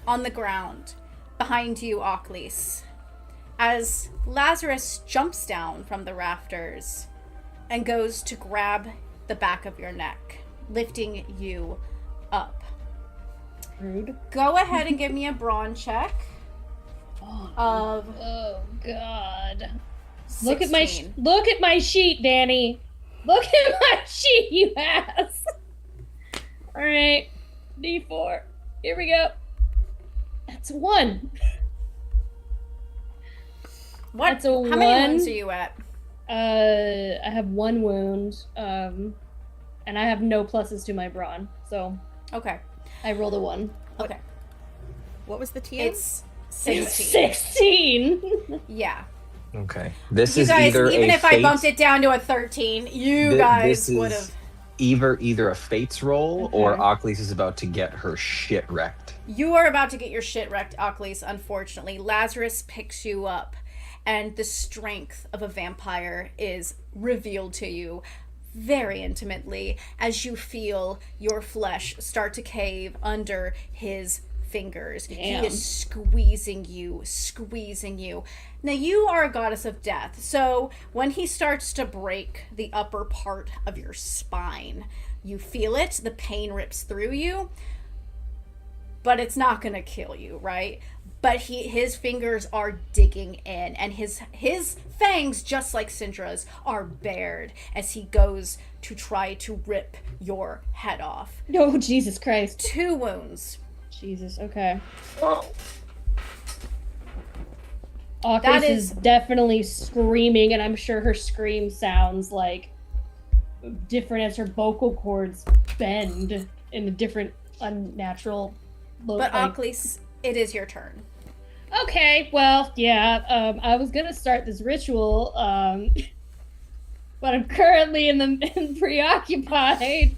on the ground behind you, Ocklys, as Lazarus jumps down from the rafters and goes to grab the back of your neck, lifting you up. Rude. Go ahead and give me a brawn check. Oh God! 16. Look at my sheet, Danny. Look at my sheet, you ass. All right, D4. Here we go. That's 1. What? That's a How 1. many wounds are you at? I have 1 wound, and I have no pluses to my brawn, so Okay. I rolled a 1. Okay. What was the TM? It's 16. 16. Yeah. Okay. This You is guys, either even a if I fate, bumped it down to a 13, you guys this would is have. either a fates roll or Okay. Ocklys is about to get her shit wrecked. You are about to get your shit wrecked, Ocklys, unfortunately. Lazarus picks you up, and the strength of a vampire is revealed to you very intimately as you feel your flesh start to cave under his fingers. Damn. He is squeezing you. Now, you are a goddess of death, so when he starts to break the upper part of your spine, you feel it, the pain rips through you, but it's not gonna kill you, right? But his fingers are digging in, and his fangs, just like Syndra's, are bared as he goes to try to rip your head off. Oh, Jesus Christ. 2 wounds. Jesus, okay. That Ocklys is- is definitely screaming, and I'm sure her scream sounds like different as her vocal cords bend in a different unnatural low. But Ocklys, it is your turn. Okay, well, yeah, I was gonna start this ritual, but I'm currently preoccupied.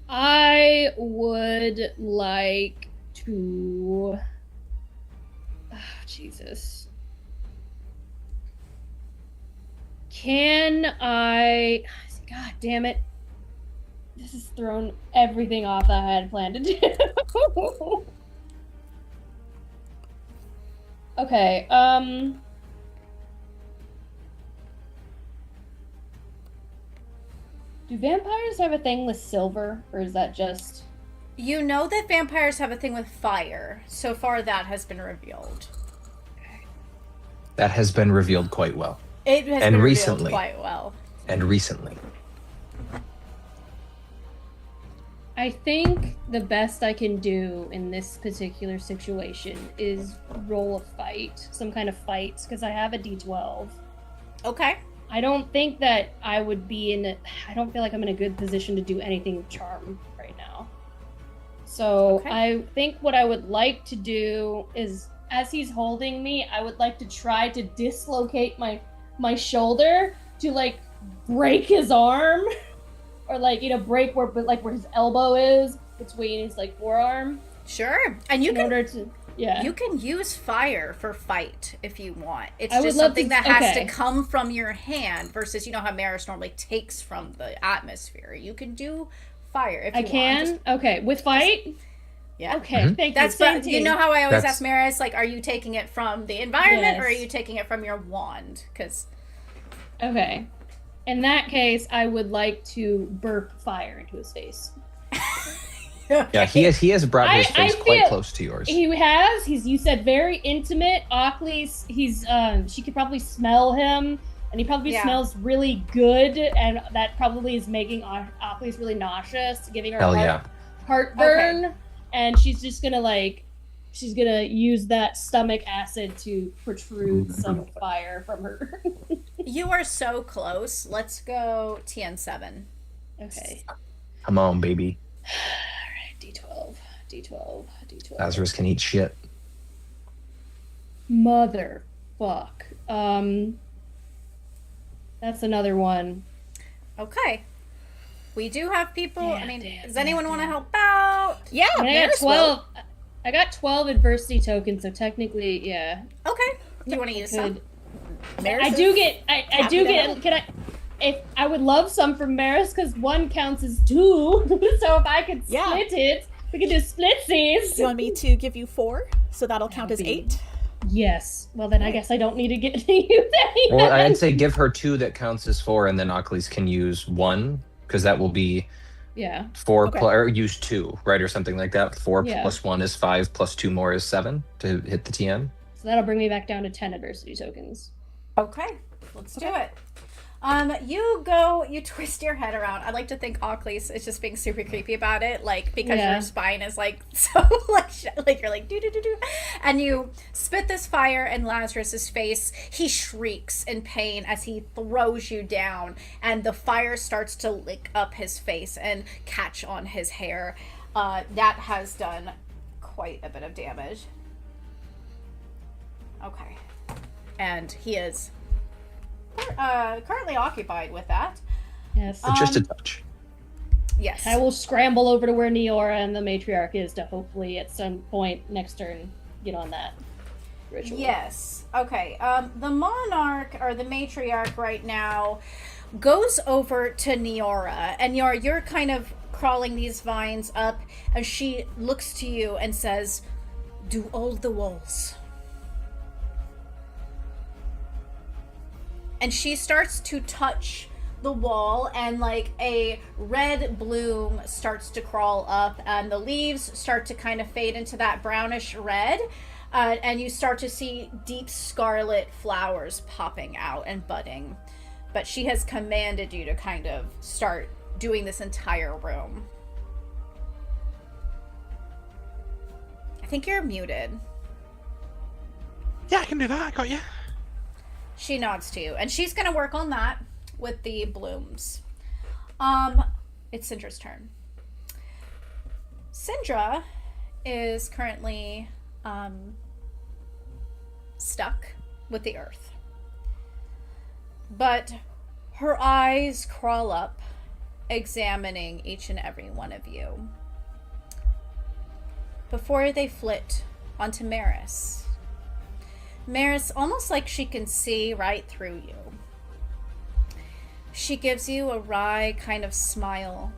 I would like to. Oh, Jesus. Can I? God damn it! This has thrown everything off that I had planned to do. Okay, do vampires have a thing with silver, or is that just... You know that vampires have a thing with fire. So far, that has been revealed. That has been revealed quite well. It has And been recently. revealed quite well. And recently. I think the best I can do in this particular situation is roll a fight, some kind of fight, because I have a D12. Okay. I don't think that I would be I don't feel like I'm in a good position to do anything with charm right now. So Okay. I think what I would like to do is, as he's holding me, I would like to try to dislocate my shoulder to like break his arm, or like, you know, break where his elbow is between his like forearm. Sure. And you in can order to, yeah. you can use fire for fight if you want. It's I would just love something to- that has okay. to come from your hand versus, you know, how Maris normally takes from the atmosphere. You can do fire if you I want. can. Just- Okay, with fight. yeah. Okay, Mhm. thank That's you. Same but you team. know how I always That's- ask Maris, like, are you taking it from the environment or are Yes. you taking it from your wand? Because Okay. In that case, I would like to burp fire into his face. Yeah, he has brought his I face quite feel- close to yours. He has. You said very intimate. Ocklys. She could probably smell him and he probably Yeah. smells really good, and that probably is making Oakley's really nauseous, giving her Hell yeah. heartburn, and she's just gonna use that stomach acid to protrude some fire from her. You are so close. Let's go TN7. Okay. Come on, baby. D12. Lazarus can eat shit. Motherfuck. That's another one. Okay. We do have people. I Damn, mean, damn, does anyone damn, want to damn. help out? Yeah, I got Maris will. 12. I got 12 adversity tokens, so technically, yeah. Okay. Do you want to use some? Maris I is do get. I happy do to get. help. Can I? If I would love some from Maris, because one counts as 2. So if I could Yeah. split it, we could do splitsies. Do you want me to give you 4? So that'll count as That'll be- 8? Yes. Well, then I guess I don't need to get to use any. Well, I'd say give her 2 that counts as 4, and then Oakley's can use 1, because that will be Yeah. 4 Okay. or use 2, right, or something like that. 4 Yeah. plus 1 is 5, plus 2 more is 7 to hit the TN. So that'll bring me back down to 10 adversity tokens. Okay. Let's do it. You twist your head around. I like to think Oakley's is just being super creepy about it, like because Yeah. your spine is like so like you're like do do do do, and you spit this fire in Lazarus's face. He shrieks in pain as he throws you down, and the fire starts to lick up his face and catch on his hair. That has done quite a bit of damage. Okay, and he is currently occupied with that. Yes. Just a touch. Yes. I will scramble over to where Neora and the matriarch is to hopefully at some point next turn get on that ritual. Yes. Okay. The monarch or the matriarch right now goes over to Neora, and you're kind of crawling these vines up, and she looks to you and says, "Do all the walls." And she starts to touch the wall, and like a red bloom starts to crawl up, and the leaves start to kind of fade into that brownish red, and you start to see deep scarlet flowers popping out and budding. But she has commanded you to kind of start doing this entire room. I think you're muted. Yeah, I can do that. I got you. She nods to you, and she's gonna work on that with the blooms. It's Syndra's turn. Syndra is currently stuck with the earth, but her eyes crawl up, examining each and every one of you before they flit onto Maris. Maris, almost like she can see right through you. She gives you a wry kind of smile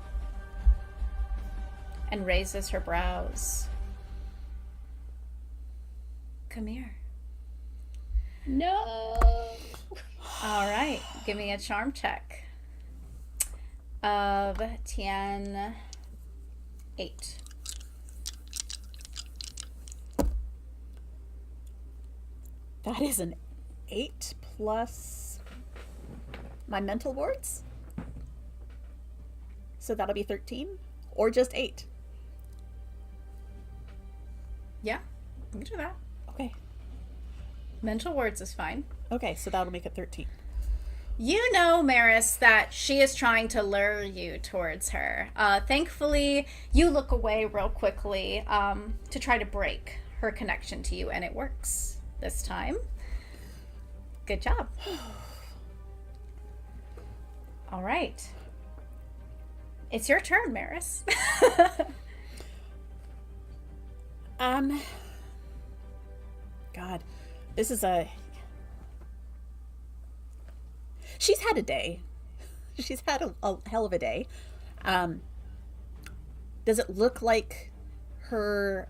and raises her brows. Come here. No. All right, give me a charm check of TN 8. That is an 8 plus my mental wards. So that'll be 13 or just 8. Yeah, we can do that. Okay. Mental words is fine. Okay, so that'll make it 13. You know, Maris, that she is trying to lure you towards her. Thankfully, you look away real quickly to try to break her connection to you, and it works this time. Good job. All right. It's your turn, Maris. God, this is a... She's had a day. She's had a hell of a day. Does it look like her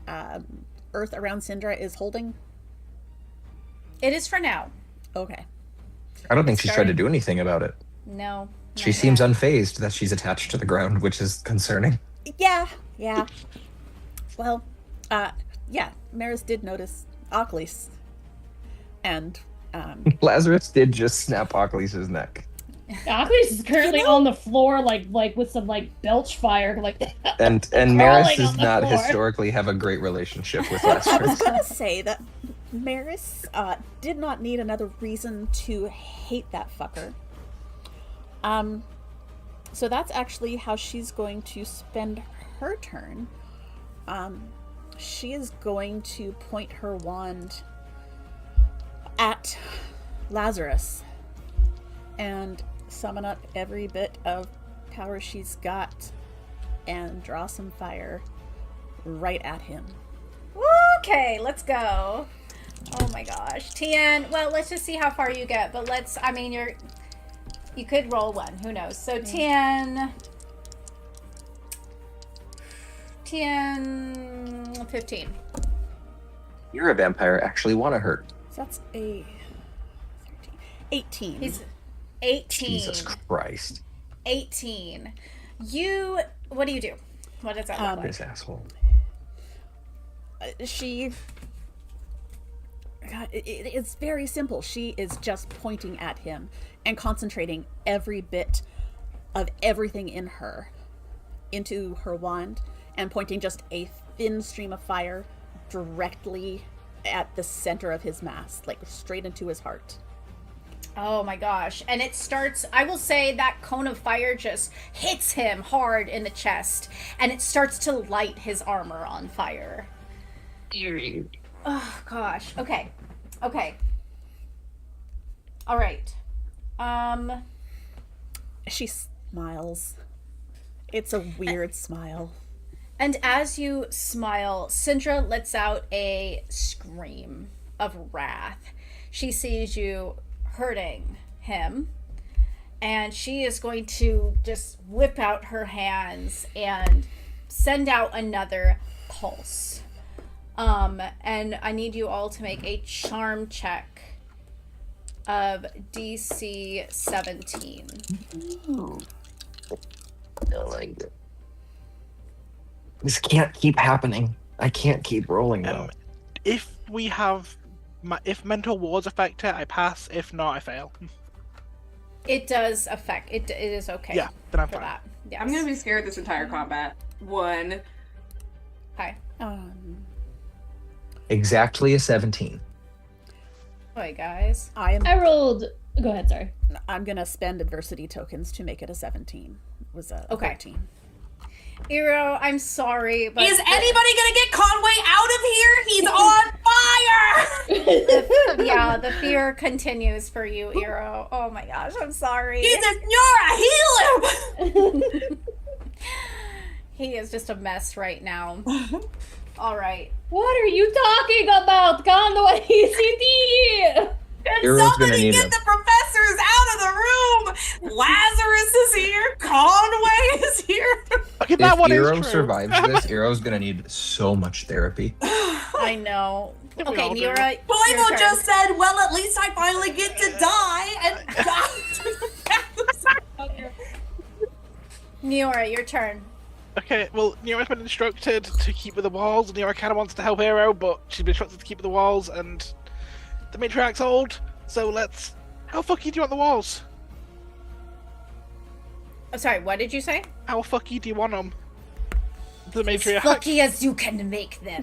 earth around Syndra is holding? It is for now. Okay. I don't think she's tried to do anything about it. No. She not seems yet. unfazed that she's attached to the ground, which is concerning. Yeah. Well, yeah, Maris did notice Oakley's. And Lazarus did just snap Ockley's neck. Ockley's is currently on the floor, like with some belch fire, And crawling Maris does on the not floor. historically have a great relationship with I was Lazarus. gonna say that Maris did not need another reason to hate that fucker. So that's actually how she's going to spend her turn. She is going to point her wand at Lazarus and summon up every bit of power she's got and draw some fire right at him. Okay, let's go. Oh my gosh. Tien, well, let's just see how far you get, but you could roll one, who knows. So Tien 15. You're a vampire. Actually want to hurt. So that's a 13, 18. He's 18. Jesus Christ. 18. What do you do? What does that look like? This asshole. It's very simple. She is just pointing at him and concentrating every bit of everything in her into her wand and pointing just a thin stream of fire directly at the center of his mass, like straight into his heart. Oh my gosh. And it starts, I will say that cone of fire just hits him hard in the chest and it starts to light his armor on fire. Oh gosh. Okay. All right. She smiles. It's a weird smile. And as you smile, Syndra lets out a scream of wrath. She sees you hurting him, and she is going to just whip out her hands and send out another pulse. And I need you all to make a charm check of DC 17. Ooh. I like it. This can't keep happening. I can't keep rolling though. If mental wards affect it, I pass. If not, I fail. It does affect it. It is okay. Yeah, then I'm for fine. that. Yes. I'm gonna be scared this entire combat. One. Okay. Exactly a 17. Boy, guys. I rolled. Go ahead. Sorry. I'm gonna spend adversity tokens to make it a 17. It was a 13. Eero, I'm sorry, but Is anybody gonna get Conway out of here? He's on fire! yeah, the fear continues for you, Eero. Oh my gosh, I'm sorry. Jesus, Nora, heal him! He is just a mess right now. All right. What are you talking about, Conway? CD? Can Eero's gonna somebody need get him. the professors out of the room? Lazarus is here. Conway is here. Okay, If that one is Eero true. survives this, Eero's gonna need so much therapy. I know. think we Okay, all do. Nira, your Poivo turn. just said, well, at least I finally get to die and die to the Niora, your turn. Okay, well, Neora's been instructed to keep with the walls, and Neora kind of wants to help Eero, but she's been instructed to keep with the walls, and the matriarch's old, so let's... How fucky do you want the walls? I'm sorry, what did you say? How fucky do you want them? The As matriarch. fucky as you can make them.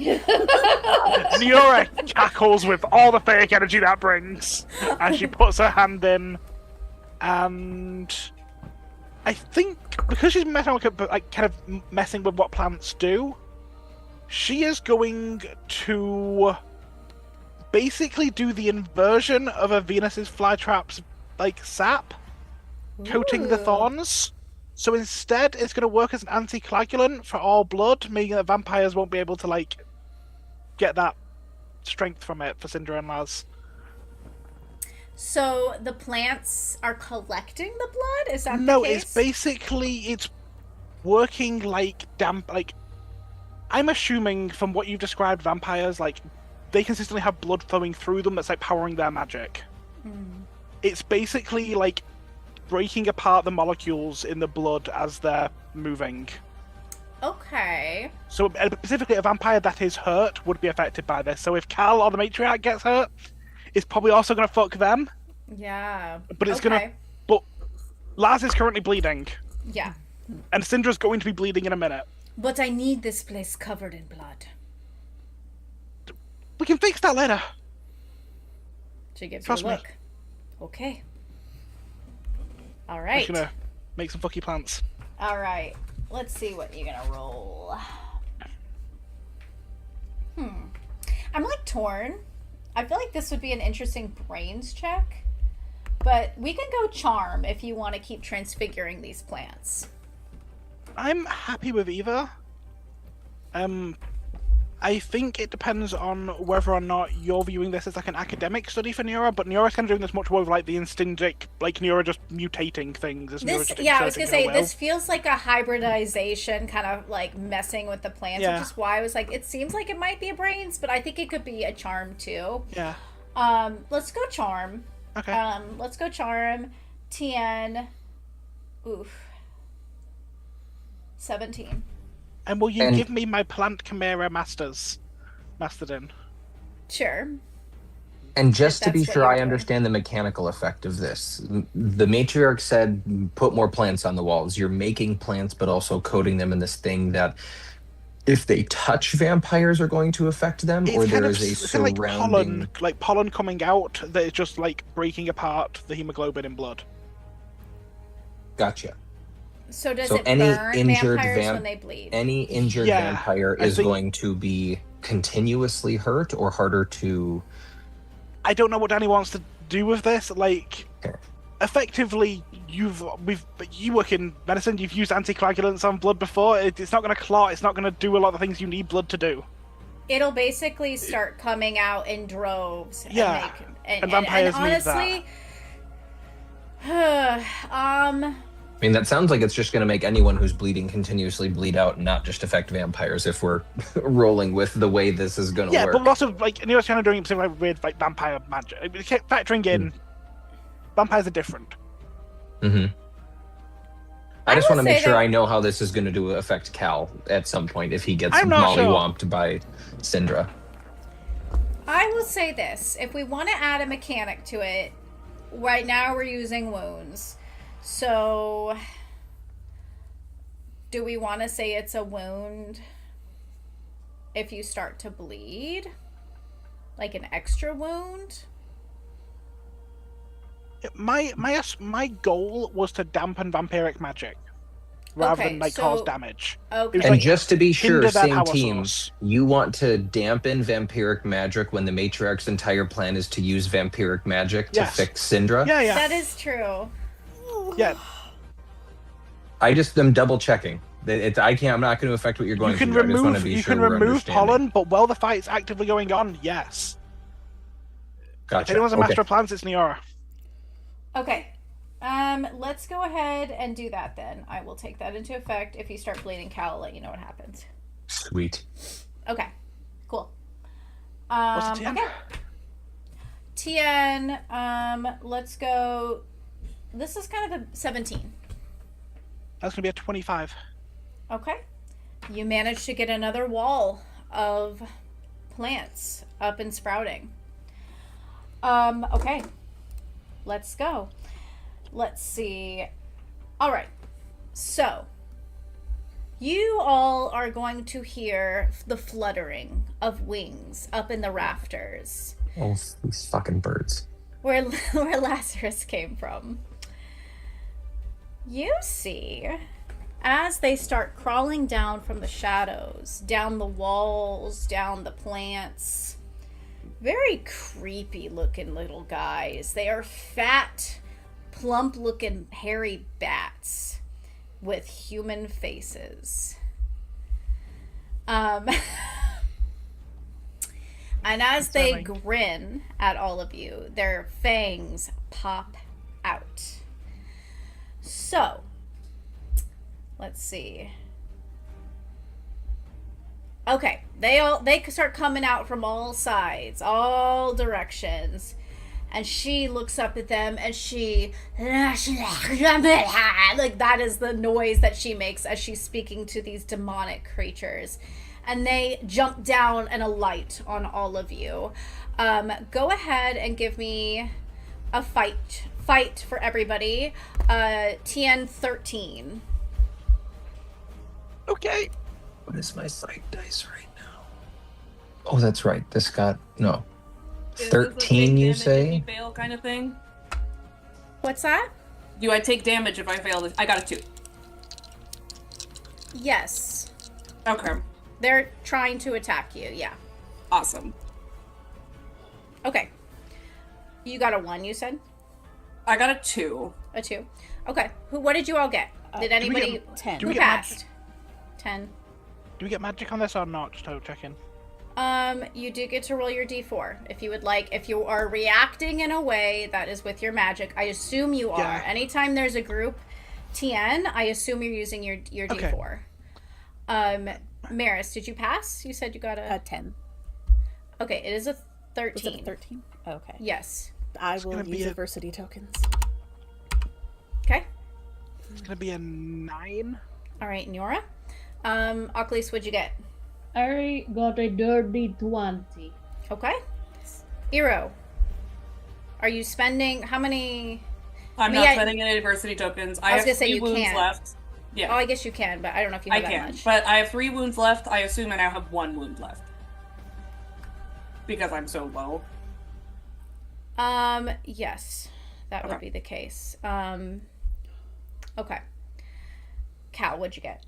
Neora cackles with all the fake energy that brings as she puts her hand in, and I think because she's messing with, kind of messing with what plants do, she is going to basically do the inversion of a Venus's flytrap's sap, coating the Ooh. thorns. So instead, it's going to work as an anticoagulant for all blood, meaning that vampires won't be able to get that strength from it for Syndra and Laz. So the plants are collecting the blood? Is that No, the case? it's basically working like damp. I'm assuming from what you've described, vampires they consistently have blood flowing through them that's powering their magic. It's basically breaking apart the molecules in the blood as they're moving. Okay. So specifically, a vampire that is hurt would be affected by this. So if Cal or the matriarch gets hurt, is probably also going to fuck them. Yeah. But it's okay. gonna. But Laz is currently bleeding, Yeah. and Syndra's going to be bleeding in a minute. But I need this place covered in blood. We can fix that later. She gives Trust you a me. look. Okay. All I'm right. just gonna make some fucky plants. All right. Let's see what you're gonna roll. I'm like torn. I feel like this would be an interesting brains check, but we can go charm if you want to keep transfiguring these plants. I'm happy with either. I think it depends on whether or not you're viewing this as like an academic study for Neura, but Neura's kind of doing this much more with like the instinctive, like Neura just mutating things. As Neura This, just yeah, I was gonna exerting say her this feels like a hybridization, kind of like messing with the plants, Yeah. which is why I was like, it seems like it might be a brains, but I think it could be a charm too. will. Yeah. Let's go charm. Okay. Let's go charm. Tien. Oof. 17. And will you And- give me my plant chimera mastered in? Sure. And just to That's be what sure you're I doing. understand the mechanical effect of this, the matriarch said put more plants on the walls. You're making plants, but also coating them in this thing that if they touch vampires are going to affect them, or there is a it's kind of surrounding... like pollen coming out that is just like breaking apart the hemoglobin in blood. Gotcha. So does So it any burn injured vampires vamp- when they bleed? Any injured Yeah, vampire I is think- going to be continuously hurt or harder to... I don't know what Danny wants to do with this. Like, Okay. effectively, you work in medicine. You've used anticoagulants on blood before. It's not going to clot. It's not going to do a lot of the things you need blood to do. It'll basically start coming out in droves. Yeah, And, and vampires need honestly, I mean, that sounds like it's just going to make anyone who's bleeding continuously bleed out and not just affect vampires if we're rolling with the way this is going to Yeah, work. but lots of like Neil's kind of doing something like weird like vampire magic. Factoring in, vampires are different. Mm-hmm. I I just will want to make say sure that- I know how this is going to affect Cal at some point if he gets I'm not sure. mollywomped by Syndra. I will say this. If we want to add a mechanic to it, right now we're using wounds. So, do we want to say it's a wound if you start to bleed? Like an extra wound? My goal was to dampen vampiric magic rather Okay, than like so- cause damage. Okay. It's And like, just to be sure, hinder that same power team, source. you want to dampen vampiric magic when the matriarch's entire plan is to use vampiric magic to Yes. fix Syndra? Yeah. That is true. Yeah. I just am double checking. I'm not going to affect what you're going You can to do. I just want to remove be you sure can we're remove understanding. pollen, but while the fight's actively going on, yes. If Gotcha. anyone's a Okay. master of plants, it's Niora. Okay. Let's go ahead and do that then. I will take that into effect. If you start bleeding, Cal, I'll let you know what happens. Sweet. Okay. Cool. What's the TN? Okay. Tien, let's go. This is kind of a 17. That's gonna be a 25. Okay. You managed to get another wall of plants up and sprouting. Okay. Let's go. Let's see. All right. So, you all are going to hear the fluttering of wings up in the rafters Oh, these fucking birds. where Lazarus came from. You see, as they start crawling down from the shadows, down the walls, down the plants, very creepy looking little guys. They are fat, plump looking hairy bats with human faces. And as they Unsettling. grin at all of you, their fangs pop out. So, let's see. Okay, they start coming out from all sides, all directions. And she looks up at them and she like that is the noise that she makes as she's speaking to these demonic creatures. And they jump down and alight on all of you. Go ahead and give me a fight for everybody. TN 13. Okay. What is my sight dice right now? Oh, that's right. This got no. Is this a 13, take you damage if say? you fail kind of thing? What's that? Do I take damage if I fail this? I got a 2. Yes. Okay. They're trying to attack you, yeah. Awesome. Okay. You got a 1, you said? I got a 2. A 2. Okay. What did you all get? Did anybody... 10. Do Who we get passed? 10. Do we get magic on this or not? Just to check in. You do get to roll your d4 if you would like. If you are reacting in a way that is with your magic, I assume you are. Yeah. Anytime there's a group TN, I assume you're using your d4. Maris, did you pass? You said you got a 10. Okay, it is a Was 13. it a 13? Okay. Yes. I will gonna be use a- adversity tokens. Okay. It's gonna be a 9. All right, Niora. Oclis, what'd you get? I got a dirty 20. Okay. Iro, are you spending how many? I'm not spending any adversity tokens. I was have gonna say 3 you wounds can't. left. Oh, Yeah, I guess you can, but I don't know if you I have that can. much. But I have 3 wounds left. I assume I now have 1 wound left. Because I'm so low. Yes, that would Okay. be the case. Okay. Cal, what'd you get?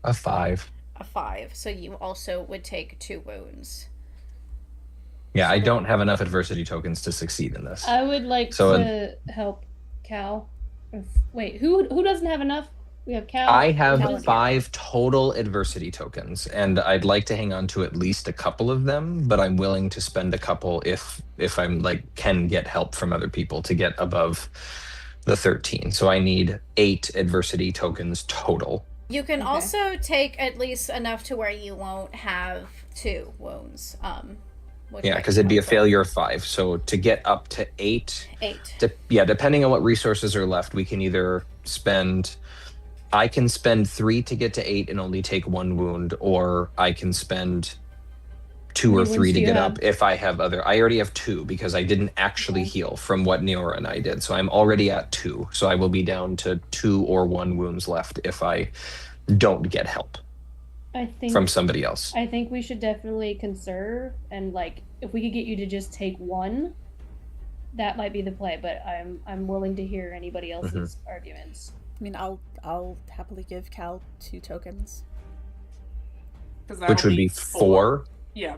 A 5. A 5. So you also would take 2 wounds. Yeah, I don't have enough adversity tokens to succeed in this. I would like So, to help Cal. Wait, who doesn't have enough? We have Cal. I have Cal is- 5 total adversity tokens, and I'd like to hang on to at least a couple of them, but I'm willing to spend a couple if I'm like can get help from other people to get above the 13. So I need 8 adversity tokens total. You can Okay. also take at least enough to where you won't have 2 wounds. Which Yeah, might because it'd be a helpful. failure of 5. So to get up to 8, 8. depending on what resources are left, we can either spend. I can spend 3 to get to 8 and only take 1 wound, or I can spend 2 or How many 3 wounds to do you get have? up if I have other. I already have 2 because I didn't actually Okay. heal from what Neora and I did. So I'm already at 2. So I will be down to 2 or 1 wounds left if I don't get help I think from somebody else. I think we should definitely conserve, and like if we could get you to just take 1, that might be the play. But I'm willing to hear anybody else's arguments. I mean, I'll happily give Cal 2 tokens. 'Cause Which that'll would be 4. Yeah.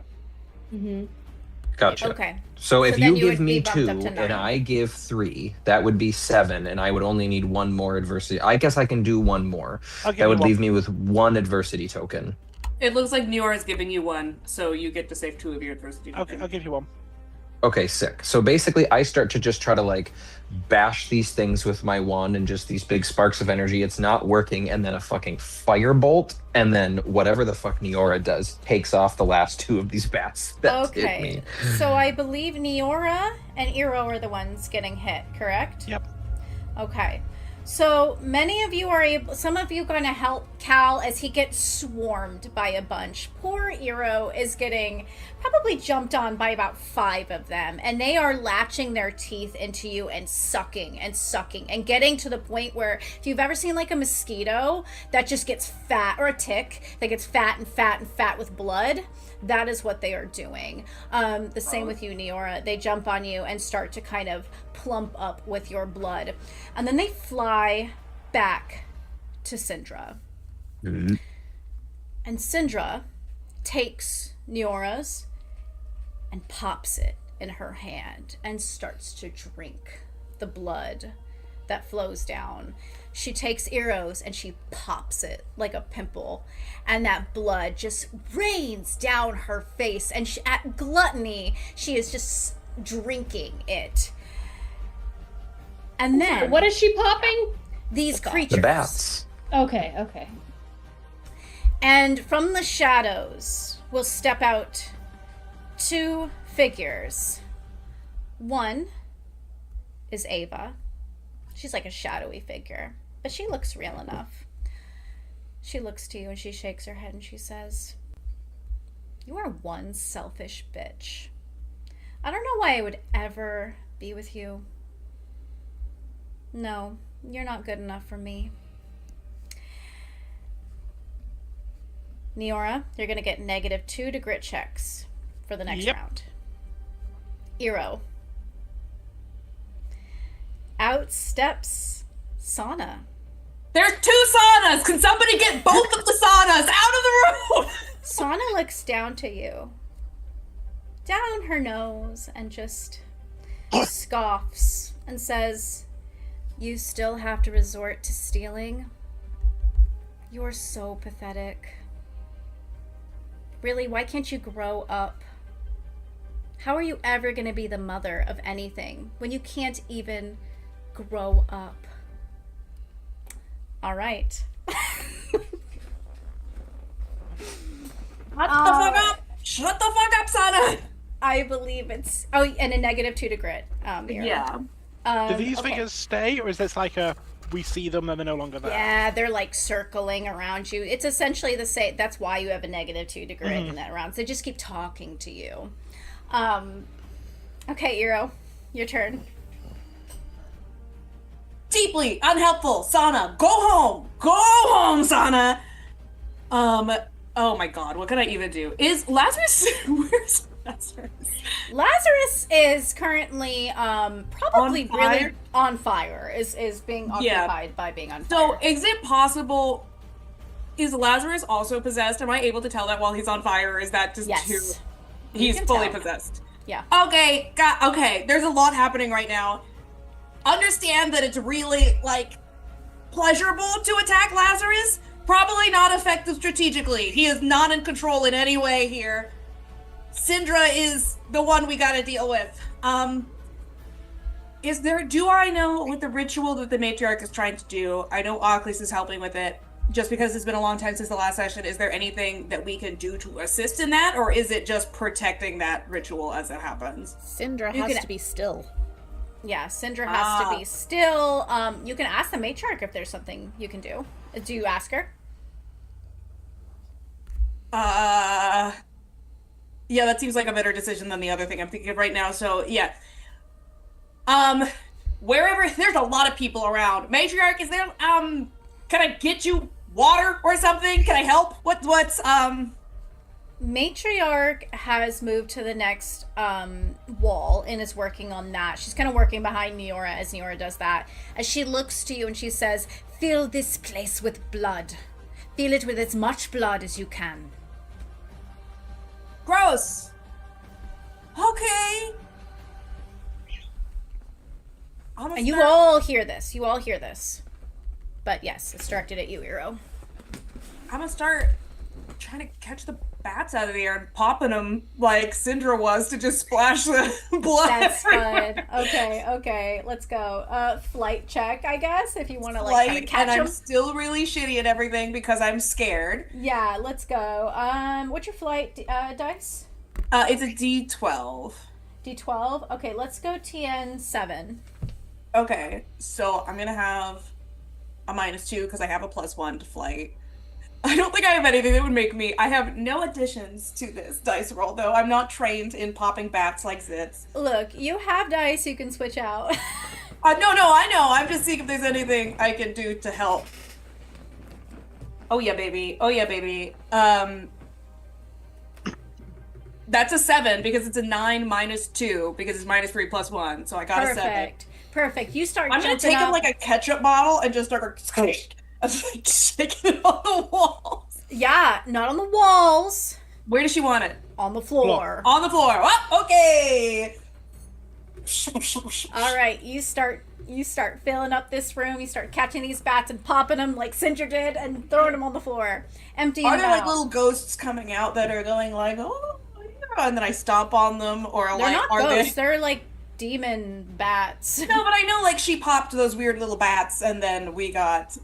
Mm-hmm. Gotcha. Okay. So if So then you you give would me be bumped 2 up to and 9. I give 3, that would be 7, and I would only need 1 more adversity. I guess I can do 1 more. I'll give That you would one. leave me with 1 adversity token. It looks like Neora is giving you 1, so you get to save 2 of your adversity tokens. I'll give you 1. Okay, sick. So basically, I start to just try to like bash these things with my wand and just these big sparks of energy. It's not working, and then a fucking firebolt, and then whatever the fuck Neora does takes off the last 2 of these bats that hit Okay. me. So I believe Neora and Iro are the ones getting hit, correct? Yep. Okay. So many of you are able, some of you going to help Cal as he gets swarmed by a bunch. Poor Iro is getting probably jumped on by about 5 of them, and they are latching their teeth into you and sucking and getting to the point where if you've ever seen like a mosquito that just gets fat, or a tick that gets fat and fat and fat with blood, that is what they are doing. The same with you, Neora. They jump on you and start to kind of plump up with your blood. And then they fly back to Syndra. Mhm. And Syndra takes Neora's and pops it in her hand and starts to drink the blood that flows down. She takes Eros and she pops it like a pimple, and that blood just rains down her face, and she, at gluttony, she is just drinking it. And then What is she popping? these The creatures, The bats. Okay. and from the shadows will step out 2 figures. One is Ava. She's like a shadowy figure, but she looks real enough. She looks to you and she shakes her head and she says, "You are one selfish bitch. I don't know why I would ever be with you. No, you're not good enough for me." Neora, you're going to get -2 to grit checks for the next round. Eero. Out steps Sana. There's 2 saunas! Can somebody get both of the saunas out of the room? Sana looks down to you. Down her nose and just scoffs and says, "You still have to resort to stealing? You're so pathetic. Really, why can't you grow up? How are you ever going to be the mother of anything when you can't even grow up?" All right. Shut the fuck up! Shut the fuck up, Sana! I believe it's... Oh, and a -2 to grit. Eero. Yeah. Do these okay. figures stay, or is this like a we see them and they're no longer there? Yeah, they're like circling around you. It's essentially the same. That's why you have a -2 to grit in that round. So they just keep talking to you. Okay, Eero, your turn. Deeply unhelpful, Sana. Go home. Go home, Sana. Oh my god, what can I even do? Is Lazarus... Where's Lazarus? Lazarus is currently probably On fire? really on fire. Is being occupied by being on fire. So, is it possible... Is Lazarus also possessed? Am I able to tell that while he's on fire, or is that just Yes. too... You He's can fully tell. possessed. Yeah. Okay, okay, there's a lot happening right now. Understand that it's really, like, pleasurable to attack Lazarus. Probably not effective strategically. He is not in control in any way here. Syndra is the one we gotta deal with. Do I know what the ritual that the matriarch is trying to do? I know Oclis is helping with it. Just because it's been a long time since the last session, is there anything that we can do to assist in that? Or is it just protecting that ritual as it happens? Syndra You has can- to be still. Yeah, Syndra has to be still. You can ask the matriarch if there's something you can do. Do you ask her? Yeah, that seems like a better decision than the other thing I'm thinking of right now. So, yeah. Wherever, there's a lot of people around. Matriarch, is there, can I get you water or something? Can I help? What's Matriarch has moved to the next wall and is working on that. She's kind of working behind Neora as Neora does that. As she looks to you and she says, "Fill this place with blood. Fill it with as much blood as you can." gross? Okay. And you all hear this. You all hear this. But yes, it's directed at you, Eero. I'm gonna start trying to catch the bats out of the air and popping them like Syndra was to just splash the blood. That's everywhere. fun. Okay, let's go. Flight check, I guess, if you want to like try to Like, catch and I'm them. still really shitty at everything because I'm scared. Yeah, let's go. What's your flight dice? It's a D12. D12. Okay, let's go TN7. Okay, so I'm gonna have a -2 because I have a +1 to flight. I don't think I have anything that would make me. I have no additions to this dice roll, though. I'm not trained in popping bats like Zitz. Look, you have dice you can switch out. No, I know. I'm just seeing if there's anything I can do to help. Oh yeah, baby. Oh yeah, baby. That's a 7 because it's a 9 -2 because it's -3 +1. So I got a 7. Perfect. You start I'm gonna jumping take up. him like a ketchup bottle and just start shaking it on the walls. Yeah, not on the walls. Where does she want it? On the floor. On the floor. Oh, okay. All right, you start filling up this room. You start catching these bats and popping them like Cinder did and throwing them on the floor. Emptying Are them there like out. little ghosts coming out that are going like, oh, yeah, and then I stomp on them, or They're like, not are ghosts. they? They're like demon bats. No, but I know like she popped those weird little bats, and then we got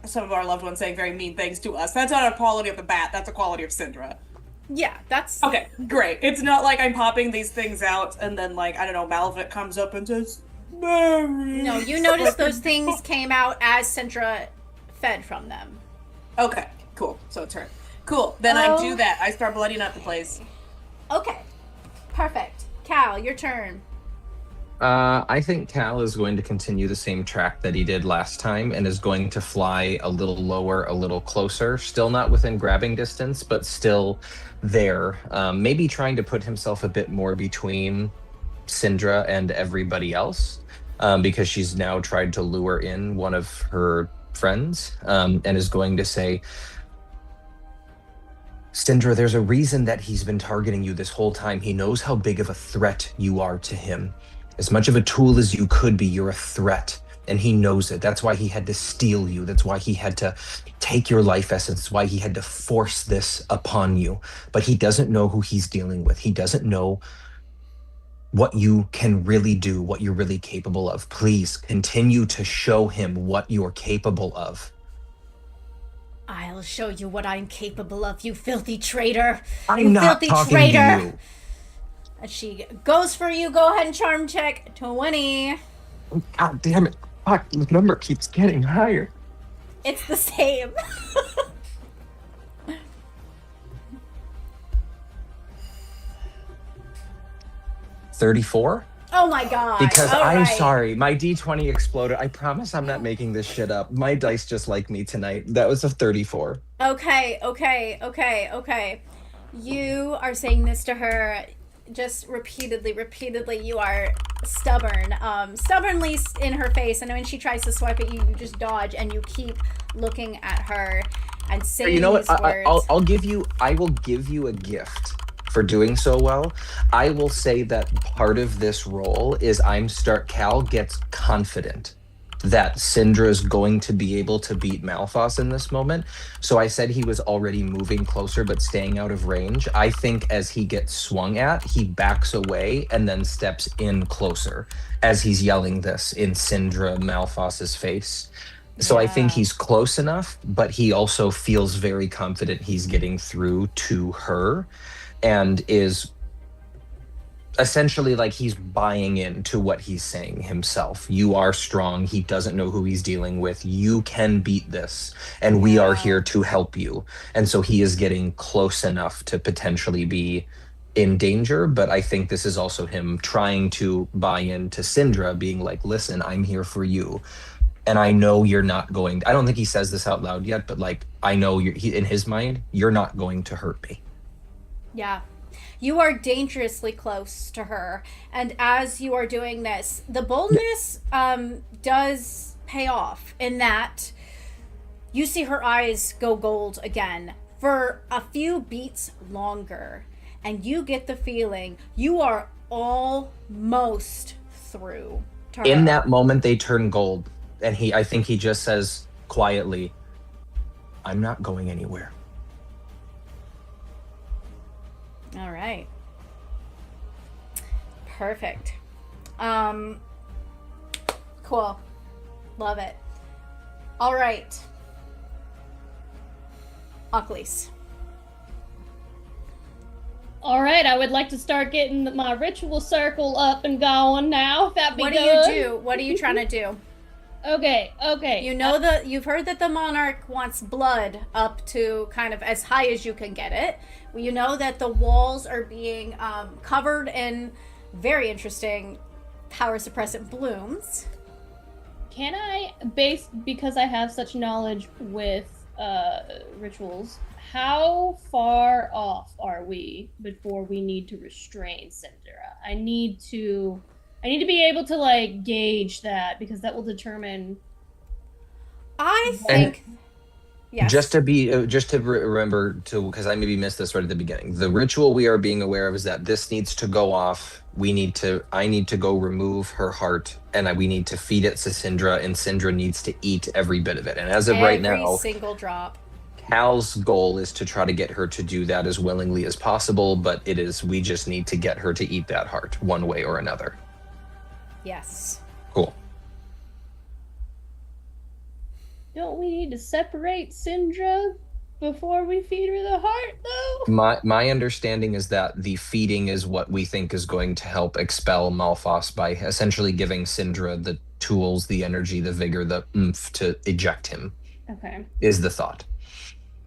some of our loved ones saying very mean things to us. That's not a quality of the bat. That's a quality of Syndra. Yeah, that's Okay, great. It's not like I'm popping these things out and then, like, I don't know, Malvik comes up and says, Mary. No, you notice those things came out as Syndra fed from them. Okay, cool. So it's her. Cool. Then I do that. I start bloodying up the place. Okay. Perfect. Cal, your turn. I think Cal is going to continue the same track that he did last time and is going to fly a little lower, a little closer. Still not within grabbing distance, but still there. Maybe trying to put himself a bit more between Syndra and everybody else, because she's now tried to lure in one of her friends, and is going to say, Syndra, there's a reason that he's been targeting you this whole time. He knows how big of a threat you are to him. As much of a tool as you could be, you're a threat. And he knows it. That's why he had to steal you. That's why he had to take your life essence. That's why he had to force this upon you. But he doesn't know who he's dealing with. He doesn't know what you can really do, what you're really capable of. Please continue to show him what you're capable of. I'll show you what I'm capable of, you filthy traitor. I'm you not filthy talking traitor. to you. And she goes for you. Go ahead and charm check. 20. God damn it. Fuck, the number keeps getting higher. It's the same. 34? Oh my god. Because All I'm right. sorry, my D20 exploded. I promise I'm not making this shit up. My dice just like me tonight. That was a 34. Okay. You are saying this to her just repeatedly. You are stubborn. Stubbornly in her face. And when she tries to swipe at you, you just dodge and you keep looking at her and saying You know what? these words. I will give you a gift for doing so well. I will say that part of this role is Cal gets confident that Syndra is going to be able to beat Malphas in this moment. So I said he was already moving closer but staying out of range. I think as he gets swung at, he backs away and then steps in closer as he's yelling this in Syndra Malphas's face. So I think he's close enough, but he also feels very confident he's getting through to her and is essentially like he's buying into what he's saying himself. You are strong. He doesn't know who he's dealing with. You can beat this, and we are here to help you. And so he is getting close enough to potentially be in danger, but I think this is also him trying to buy into Syndra, being like, listen, I'm here for you. And I know you're not going, I don't think he says this out loud yet, but like, I know in his mind, you're not going to hurt me. Yeah. You are dangerously close to her. And as you are doing this, the boldness does pay off in that you see her eyes go gold again for a few beats longer. And you get the feeling you are almost through to her. In that moment, they turn gold. And I think he just says quietly, I'm not going anywhere. All right. Perfect. Cool. Love it. All right. Achilles. All right, I would like to start getting my ritual circle up and going now. If that be What good. do you do? What are you trying to do? Okay. You've heard that the monarch wants blood up to kind of as high as you can get it. You know that the walls are being covered in very interesting power suppressant blooms. Can I, because I have such knowledge with rituals, how far off are we before we need to restrain Syndra? I need to be able to like gauge that, because that will determine. I think. Yes. Just to remember to, because I maybe missed this right at the beginning. The ritual we are being aware of is that this needs to go off. I need to go remove her heart, and we need to feed it to Syndra, and Syndra needs to eat every bit of it. And as of right now, every single drop. Cal's goal is to try to get her to do that as willingly as possible, but we just need to get her to eat that heart one way or another. Yes. Cool. Don't we need to separate Syndra before we feed her the heart, though? My understanding is that the feeding is what we think is going to help expel Malphas by essentially giving Syndra the tools, the energy, the vigor, the oomph to eject him. Okay. Is the thought.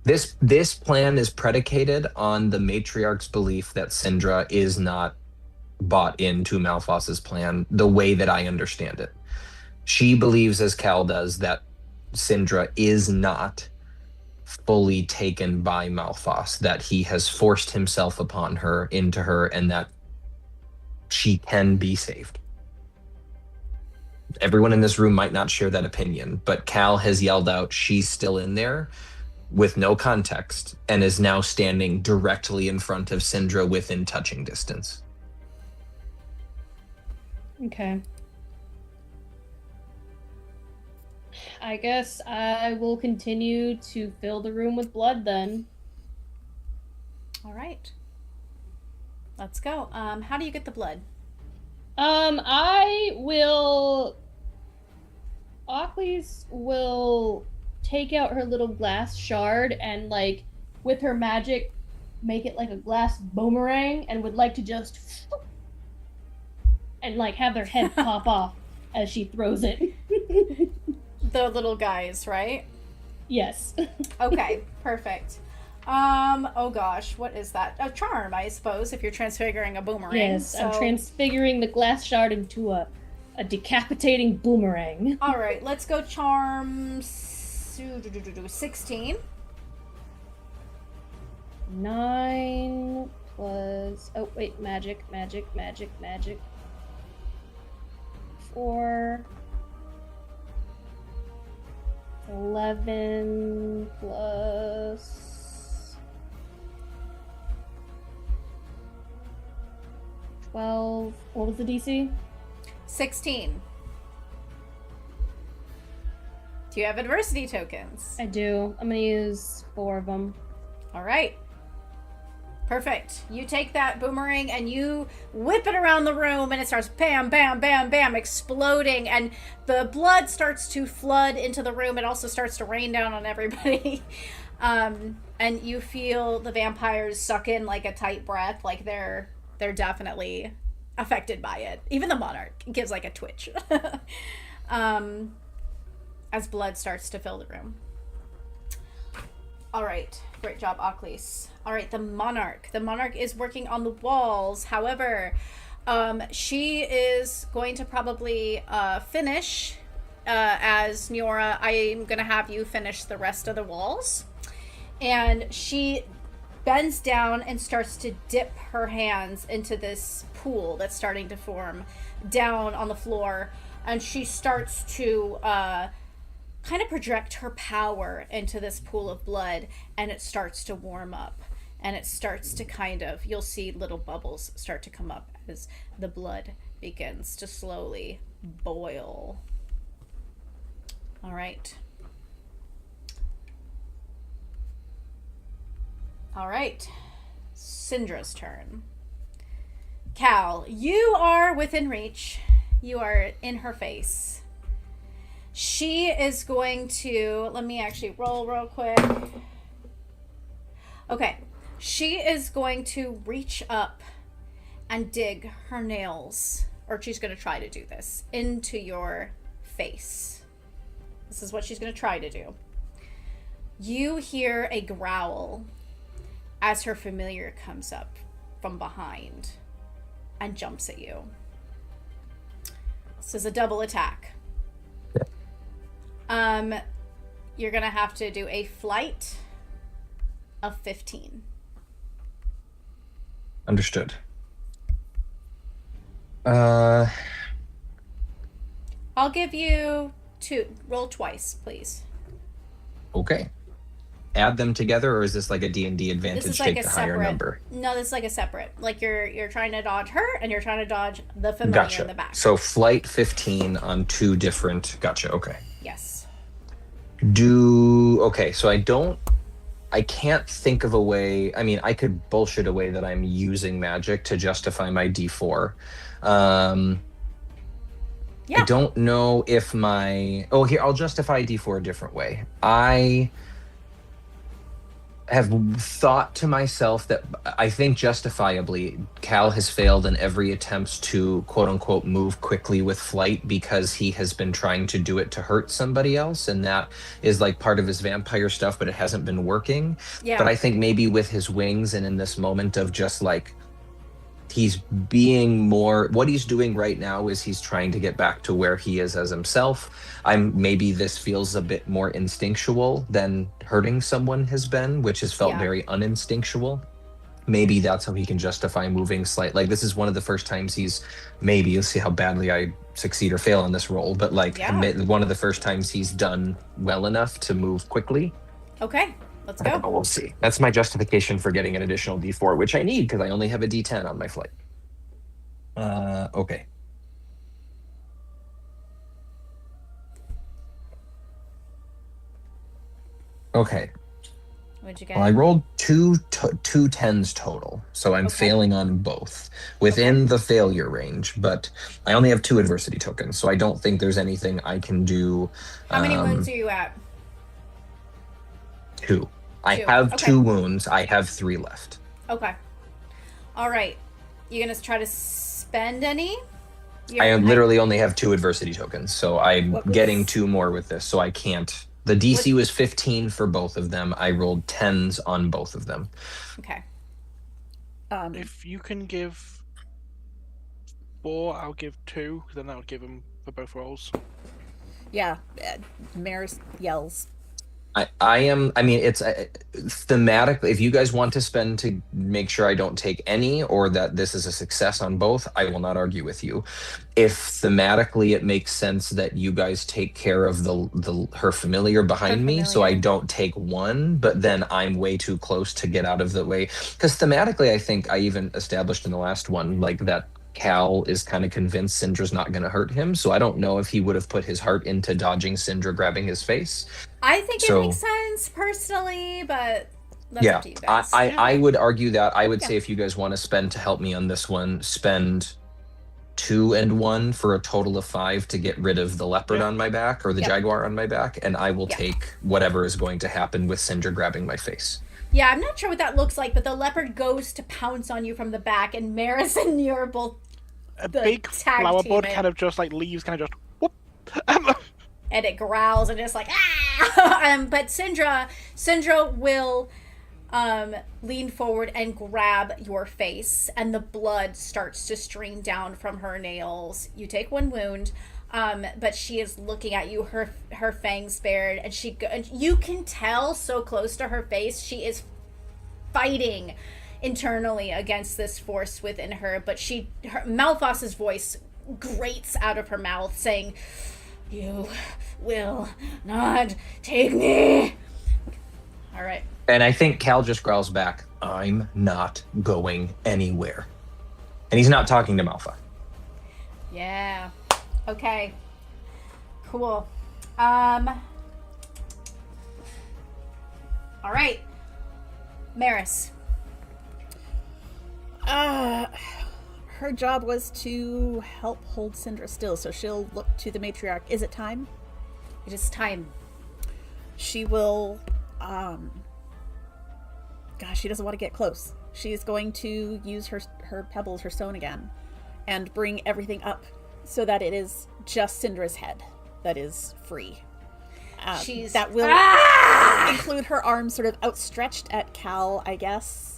This plan is predicated on the matriarch's belief that Syndra is not bought into Malphas's plan the way that I understand it. She believes, as Cal does, that Syndra is not fully taken by Malphas, that he has forced himself upon her, into her, and that she can be saved. Everyone in this room might not share that opinion, but Cal has yelled out, "She's still in there," with no context, and is now standing directly in front of Syndra within touching distance. Okay. I guess I will continue to fill the room with blood then. All right. Let's go. How do you get the blood? I will. Ockley's will take out her little glass shard and, like, with her magic, make it like a glass boomerang, and would like to just and, like, have their head pop off as she throws it. The little guys, right? Yes. Okay, perfect. Oh gosh, what is that? A charm, I suppose, if you're transfiguring a boomerang. Yes, I'm transfiguring the glass shard into a decapitating boomerang. All right, let's go charm 16. 9 plus... Oh, wait, magic. 4... 11 plus 12. What was the DC? 16. Do you have adversity tokens? I do. I'm gonna use 4 of them. All right. Perfect. You take that boomerang and you whip it around the room, and it starts bam, bam, bam, bam, exploding, and the blood starts to flood into the room. It also starts to rain down on everybody. And you feel the vampires suck in like a tight breath, like they're definitely affected by it. Even the monarch gives like a twitch. As blood starts to fill the room. All right. Great job, Ocklys. All right, the monarch. The monarch is working on the walls. However, she is going to probably finish as Niora. I'm going to have you finish the rest of the walls. And she bends down and starts to dip her hands into this pool that's starting to form down on the floor. And she starts to kind of project her power into this pool of blood, and it starts to warm up, and it starts to kind of, you'll see little bubbles start to come up as the blood begins to slowly boil. All right. All right. Syndra's turn. Cal, you are within reach. You are in her face. She is going to, let me actually roll real quick. Okay. She is going to reach up and dig her nails, or she's going to try to do this, into your face. This is what she's going to try to do. You hear a growl as her familiar comes up from behind and jumps at you. This is a double attack. You're gonna have to do a flight of 15. Understood. I'll give you 2. Roll twice, please. Okay. Add them together, or is this like a D&D advantage? This is like take a the higher separate number? No, this is like a separate. Like you're trying to dodge her, and you're trying to dodge the familiar Gotcha. in the back. So flight 15 on 2 different. Gotcha. Okay. Yes. Okay, so I can't think of a way. I mean, I could bullshit a way that I'm using magic to justify my D4. Yeah. I don't know if here, I'll justify D4 a different way. have thought to myself that I think justifiably Cal has failed in every attempt to quote unquote move quickly with flight because he has been trying to do it to hurt somebody else. And that is like part of his vampire stuff, but it hasn't been working. But Yeah. I think maybe with his wings and in this moment of just like, he's being more, what he's doing right now is he's trying to get back to where he is as himself. Maybe this feels a bit more instinctual than hurting someone has been, which has felt Yeah. very uninstinctual. Maybe that's how he can justify moving slightly. Like, this is one of the first times maybe you'll see how badly I succeed or fail on this role, but like one of the first times he's done well enough to move quickly. Okay, let's I don't go. know, we'll see. That's my justification for getting an additional D4, which I need because I only have a D10 on my flight. Okay. Okay. What'd you get? Well, I rolled two 10s total, so I'm failing on both within the failure range, but I only have 2 adversity tokens, so I don't think there's anything I can do. How many wounds are you at? 2. I 2. have Okay. 2 wounds. I have 3 left. Okay. All right. You gonna try to spend any? I literally only have 2 adversity tokens, so I'm What was- getting 2 more with this, so I can't. The DC was 15 for both of them. I rolled 10s on both of them. Okay. If you can give 4, I'll give 2. Then that would give them for both rolls. Yeah, Maris yells. It's thematic. If you guys want to spend to make sure I don't take any or that this is a success on both, I will not argue with you. If thematically it makes sense that you guys take care of her familiar behind me, so I don't take 1, but then I'm way too close to get out of the way. Because thematically, I think I even established in the last one, like that Cal is kind of convinced Syndra's not going to hurt him, so I don't know if he would have put his heart into dodging Syndra grabbing his face. I think it makes sense personally, but that's up to you guys. I would argue that. I would say if you guys want to spend to help me on this one, spend 2 and 1 for a total of 5 to get rid of the leopard on my back or the jaguar on my back, and I will take whatever is going to happen with Syndra grabbing my face. Yeah, I'm not sure what that looks like, but the leopard goes to pounce on you from the back, and Maris and you are both a big flower bud kind of just like leaves, kind of just whoop. And it growls and just like ah. But Syndra will lean forward and grab your face, and the blood starts to stream down from her nails. You take 1 wound, but she is looking at you, her fangs bared, and you can tell so close to her face she is fighting internally against this force within her. But Malphas's voice grates out of her mouth, saying, "You will not take me." All right. And I think Cal just growls back, "I'm not going anywhere." And he's not talking to Malpha. Yeah. Okay. Cool. All right. Maris. Her job was to help hold Syndra still, so she'll look to the matriarch. Is it time? It is time. She will, she doesn't want to get close. She is going to use her pebbles, her stone again, and bring everything up so that it is just Syndra's head that is free. That will include her arms sort of outstretched at Cal, I guess.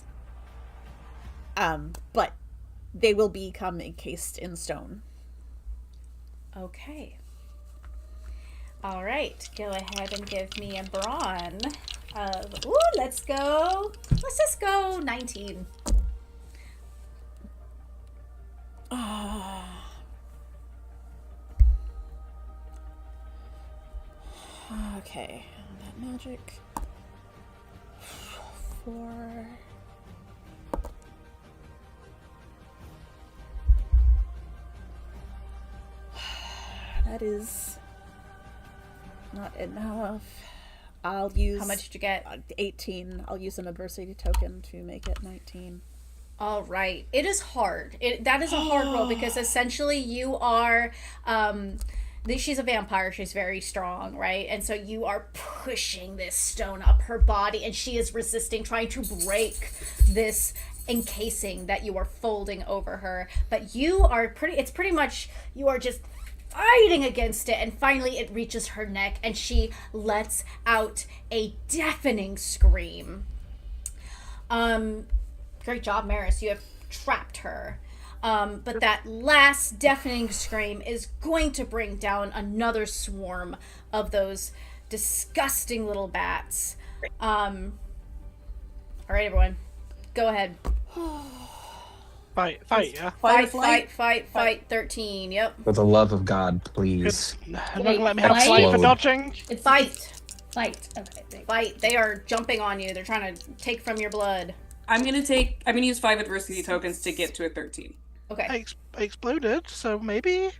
But they will become encased in stone. Okay. All right. Go ahead and give me a brawn of, let's just go 19. Okay. That magic. 4. That is not enough. I'll use... How much did you get? 18. I'll use an adversity token to make it 19. All right. It is hard. That is a hard roll because essentially you are she's a vampire, she's very strong, right? And so you are pushing this stone up her body, and she is resisting, trying to break this encasing that you are folding over her. But you are pretty much, you are just fighting against it, and finally it reaches her neck, and she lets out a deafening scream. Great job, Maris. You have trapped her. But that last deafening scream is going to bring down another swarm of those disgusting little bats. All right, everyone, go ahead. Fight, yeah. Fight. 13. Yep. For the love of God, please. You're not gonna let me have Fight? flight for Explode. dodging? It's Fight. Okay, thanks. Fight. They are jumping on you. They're trying to take from your blood. I'm gonna use 5 adversity tokens to get to a 13. Okay. I exploded, so maybe.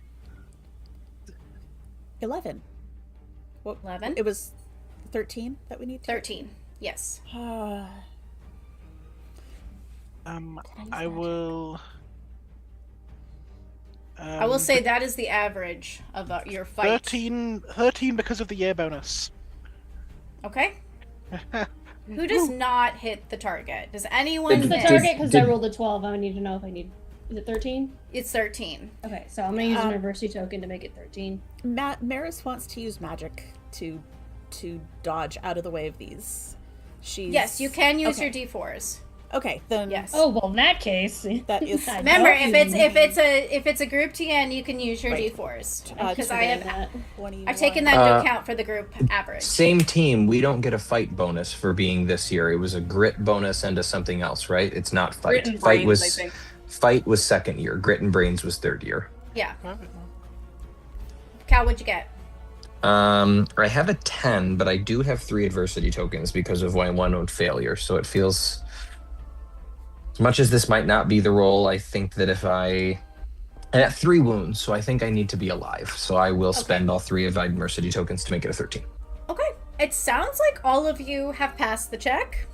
11. What? 11. It was 13 that we need to. 13. Yes. I will. I will say that is the average of your fight. 13 because of the year bonus. Okay. Who does not hit the target? Does anyone It's the miss? target because I rolled a 12. I need to know if I need. Is it 13? It's 13. Okay, so I'm gonna use an adversity token to make it 13. Maris wants to use magic to dodge out of the way of these. Yes, you can use okay. your D4s. Okay, then Yes. Oh well, in that case, that is Remember, if it's a group TN, you can use your Right. D4s just because for that. 21. I've taken that into account for the group average. Same team. We don't get a fight bonus for being this year. It was a grit bonus and a something else, right? It's not fight. Grit and Fight brains, I was think. fight was second year. Grit and brains was third year. Yeah. Cal, what'd you get? I have a 10, but I do have 3 adversity tokens because of my one failure. So it feels, as much as this might not be the roll, I think that if I have 3 wounds, so I think I need to be alive. So I will spend all 3 of adversity tokens to make it a 13. Okay. It sounds like all of you have passed the check,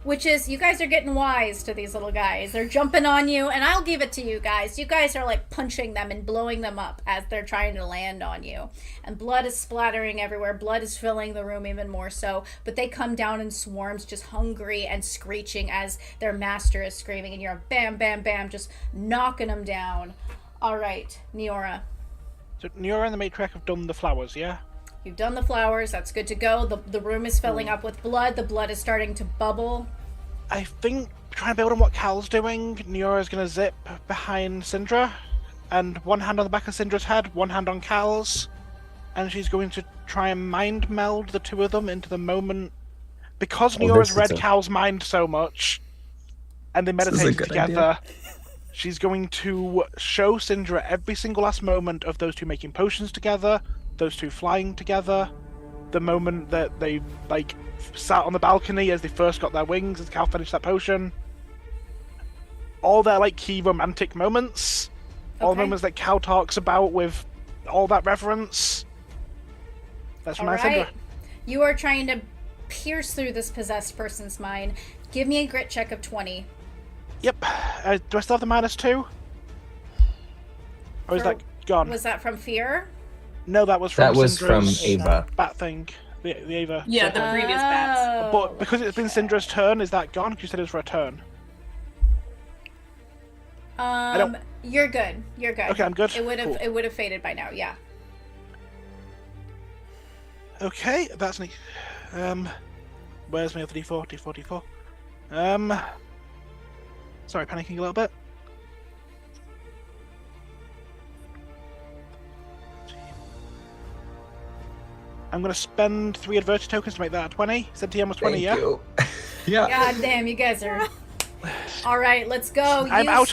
which is you guys are getting wise to these little guys. They're jumping on you, and I'll give it to you guys. You guys are like punching them and blowing them up as they're trying to land on you. And blood is splattering everywhere. Blood is filling the room even more so. But they come down in swarms, just hungry and screeching as their master is screaming. And you're bam, bam, bam, just knocking them down. All right, Neora. So Neora and the matriarch have done the flowers, yeah? You've done the flowers. That's good to go. The room is filling up with blood. The blood is starting to bubble. I think, trying to build on what Cal's doing, Neora's going to zip behind Syndra, and one hand on the back of Syndra's head, one hand on Cal's, and she's going to try and mind meld the two of them into the moment. Because Neora's read Cal's mind so much, and they meditated together, she's going to show Syndra every single last moment of those two making potions together, those two flying together, the moment that they, like, sat on the balcony as they first got their wings as Cal finished that potion. All their, like, key romantic moments. All the moments that Cal talks about with all that reverence. That's from my Syndra. You are trying to pierce through this possessed person's mind. Give me a grit check of 20. Yep. Do I still have the -2? Or is that gone? Was that from fear? No, that was from Syndra's Ava. bat thing. The Ava. Yeah, the previous bats. But because it's been Syndra's turn, is that gone? Because you said it was for a turn. You're good. You're good. Okay, I'm good. It would have Cool. it would have faded by now. Yeah. Okay, that's neat. Where's my other D4? D4. Sorry, panicking a little bit. I'm gonna spend 3 adversity tokens to make that a 20. Said TM was 20, Thank yeah? you. Yeah. God damn, you guys are. All right, let's go. I am out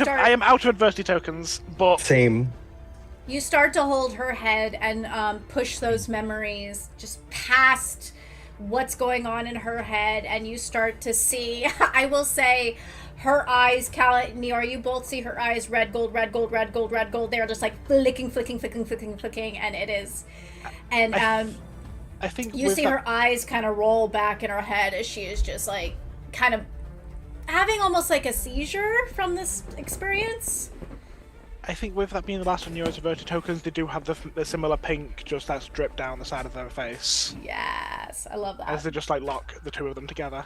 of adversity tokens, but Same. You start to hold her head and push those memories just past what's going on in her head, and you start to see, I will say, her eyes, Cal and Neora, you both see her eyes red gold. They're just like flicking, and it is. And I think you see her eyes kind of roll back in her head as she is just like kind of having almost like a seizure from this experience. I think with that being the last of Nero's averted tokens, they do have the similar pink just that's dripped down the side of their face. Yes, I love As that. they just like lock the two of them together.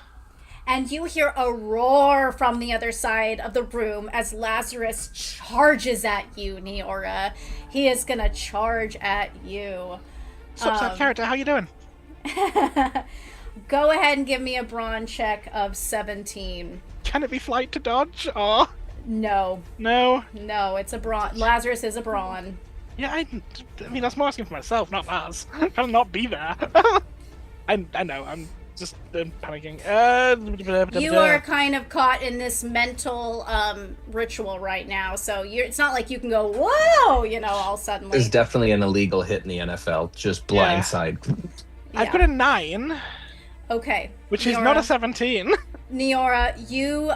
And you hear a roar from the other side of the room as Lazarus charges at you, Neora. He is gonna charge at you. Sup, side character, how you doing? Go ahead and give me a brawn check of 17. Can it be flight to dodge? Or No, no? it's a brawn. Lazarus is a brawn. Yeah, I mean that's more asking for myself, not Laz. Can not be there. I know. I'm just panicking. You are kind of caught in this mental ritual right now, so it's not like you can go, whoa, all suddenly. There's definitely an illegal hit in the NFL. Just blindside. I've got a 9. Okay. Which is not a 17. Neora, you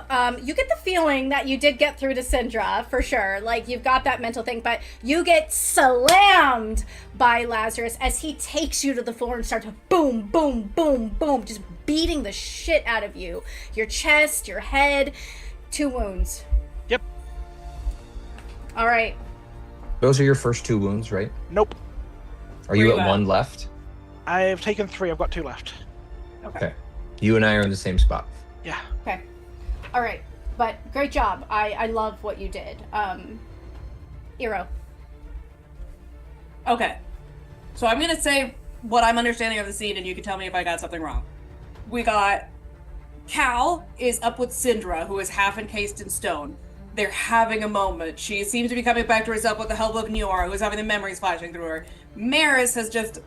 get the feeling that you did get through to Syndra, for sure. Like, you've got that mental thing, but you get slammed by Lazarus as he takes you to the floor and starts to boom, boom, boom, boom, just beating the shit out of you. Your chest, your head, 2 wounds. Yep. All right. Those are your first 2 wounds, right? Nope. Are you at 1 left? I've taken 3. I've got 2 left. Okay. You and I are in the same spot. Yeah. Okay. All right. But great job. I love what you did. Eero. Okay. So I'm gonna say what I'm understanding of the scene, and you can tell me if I got something wrong. We got Cal is up with Syndra, who is half encased in stone. They're having a moment. She seems to be coming back to herself with the help of Neora, who is having the memories flashing through her. Maris has just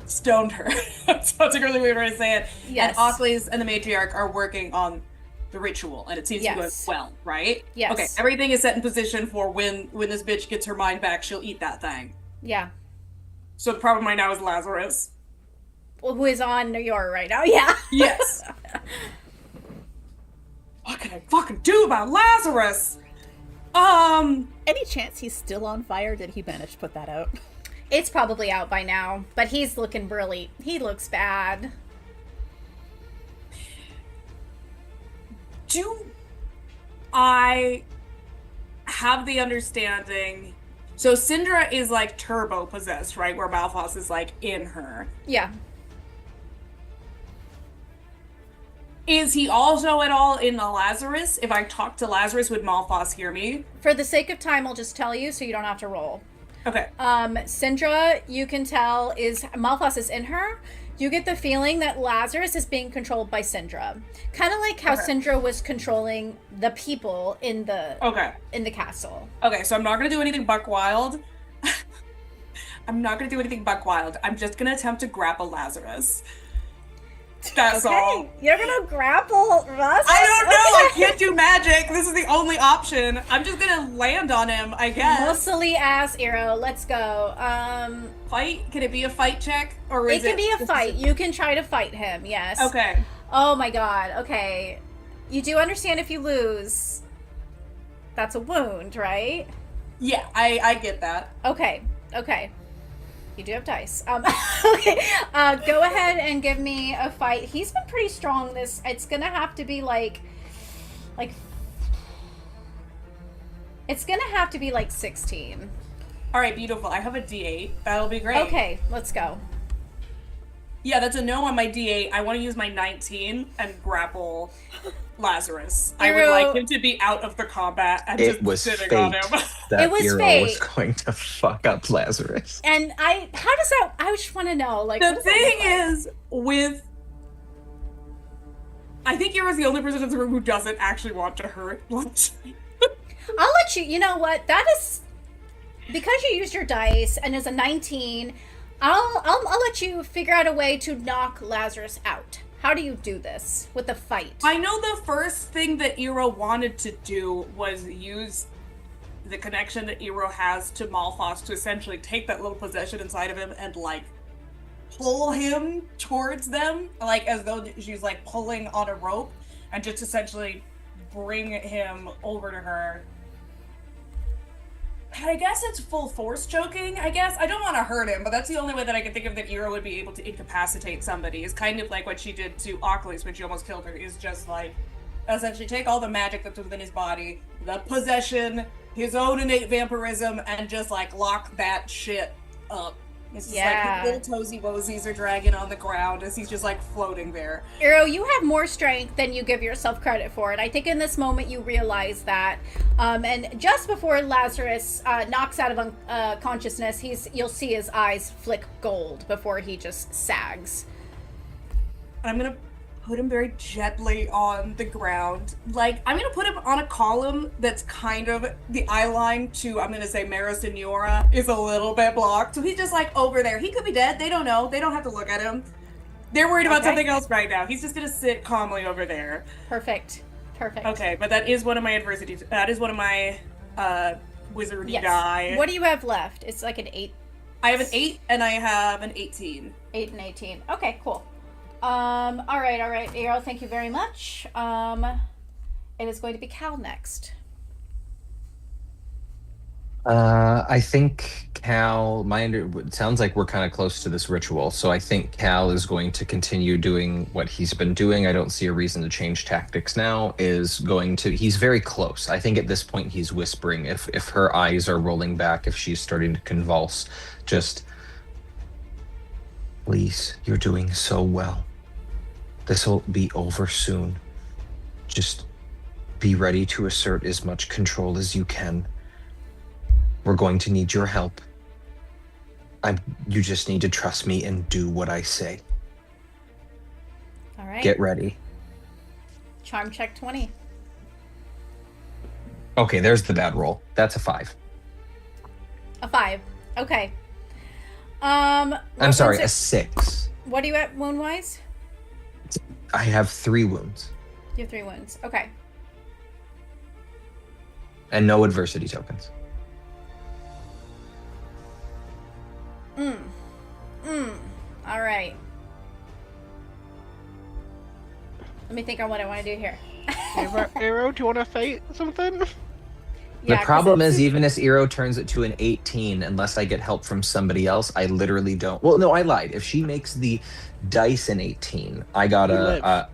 stoned her. That's a really weird way to say it. Yes. And Ocles and the matriarch are working on the ritual, and it seems to be going well, right? Yes. Okay, everything is set in position for when this bitch gets her mind back, she'll eat that thing. Yeah. So the problem right now is Lazarus. Well, who is on Neora right now? Yeah. Yes. What can I fucking do about Lazarus? Any chance he's still on fire? Did he manage to put that out? It's probably out by now, but he looks bad. Do I have the understanding? So Syndra is like turbo possessed, right? Where Malphas is like in her. Yeah. Is he also at all in the Lazarus? If I talk to Lazarus, would Malphas hear me? For the sake of time, I'll just tell you so you don't have to roll. Okay. Syndra, you can tell, Malphas is in her. You get the feeling that Lazarus is being controlled by Syndra. Kind of like how Syndra was controlling the people in the castle. Okay, so I'm not going to do anything buck wild. I'm just going to attempt to grapple Lazarus. That's all. You're gonna grapple Russ? I don't know. I can't do magic. This is the only option. I'm just gonna land on him, I guess. Muscly ass Eero. Let's go. Fight? Can it be a fight check, or is it can be a fight. You can try to fight him. Yes. Okay. Oh my god. Okay. You do understand if you lose, that's a wound, right? Yeah, I get that. Okay. You do have dice. Okay. Go ahead and give me a fight. He's been pretty strong. It's gonna have to be like it's gonna have to be like 16. All right, beautiful. I have a D8. That'll be great. Okay, let's go. Yeah, that's a no on my D8. I want to use my 19 and grapple Lazarus. I would like him to be out of the combat and just sitting on him. That it was Eero fate. was going to fuck up Lazarus. And I just want to know, like, the thing is, I think Eero's the only person in the room who doesn't actually want to hurt Lazarus. I'll let you know what, that is, because you used your dice and as a 19, I'll let you figure out a way to knock Lazarus out. How do you do this with the fight? I know the first thing that Eero wanted to do was use the connection that Eero has to Malphas to essentially take that little possession inside of him and, like, pull him towards them, like, as though she's, like, pulling on a rope, and just essentially bring him over to her. And I guess it's full force choking, I guess. I don't want to hurt him, but that's the only way that I can think of that Eero would be able to incapacitate somebody, is kind of like what she did to Ocles when she almost killed her, is just, like, essentially take all the magic that's within his body, the possession, his own innate vampirism and just like lock that shit up. It's just like his little toesy woesies are dragging on the ground as he's just like floating there. Eero, you have more strength than you give yourself credit for, and I think in this moment you realize that. And just before Lazarus knocks out of consciousness, you'll see his eyes flick gold before he just sags. I'm gonna put him very gently on the ground. Like, I'm gonna put him on a column that's kind of the eye line to, I'm gonna say, Mara Senora is a little bit blocked. So he's just like over there. He could be dead. They don't know. They don't have to look at him. They're worried about something else right now. He's just gonna sit calmly over there. Perfect. Okay, but that is one of my adversities. That is one of my wizardy die. What do you have left? It's like an 8. I have an 8 and I have an 18. 8 and 18. Okay, cool. All right, Eero, thank you very much. It is going to be Cal next. I think Cal, it sounds like we're kind of close to this ritual, so I think Cal is going to continue doing what he's been doing. I don't see a reason to change tactics now. He's very close. I think at this point he's whispering. If her eyes are rolling back, if she's starting to convulse, just, please, you're doing so well. This will be over soon. Just be ready to assert as much control as you can. We're going to need your help. You just need to trust me and do what I say. All right. Get ready. Charm check 20. Okay, there's the bad roll. That's a 5. A 5. Okay. I'm sorry, a 6. What are you at wound-wise? I have 3 wounds. You have 3 wounds. Okay. And no adversity tokens. All right. Let me think on what I want to do here. Eero, do you want to fight something? The problem is, even as Eero turns it to an 18, unless I get help from somebody else, I literally don't. Well, no, I lied. If she makes the dice an 18, I gotta.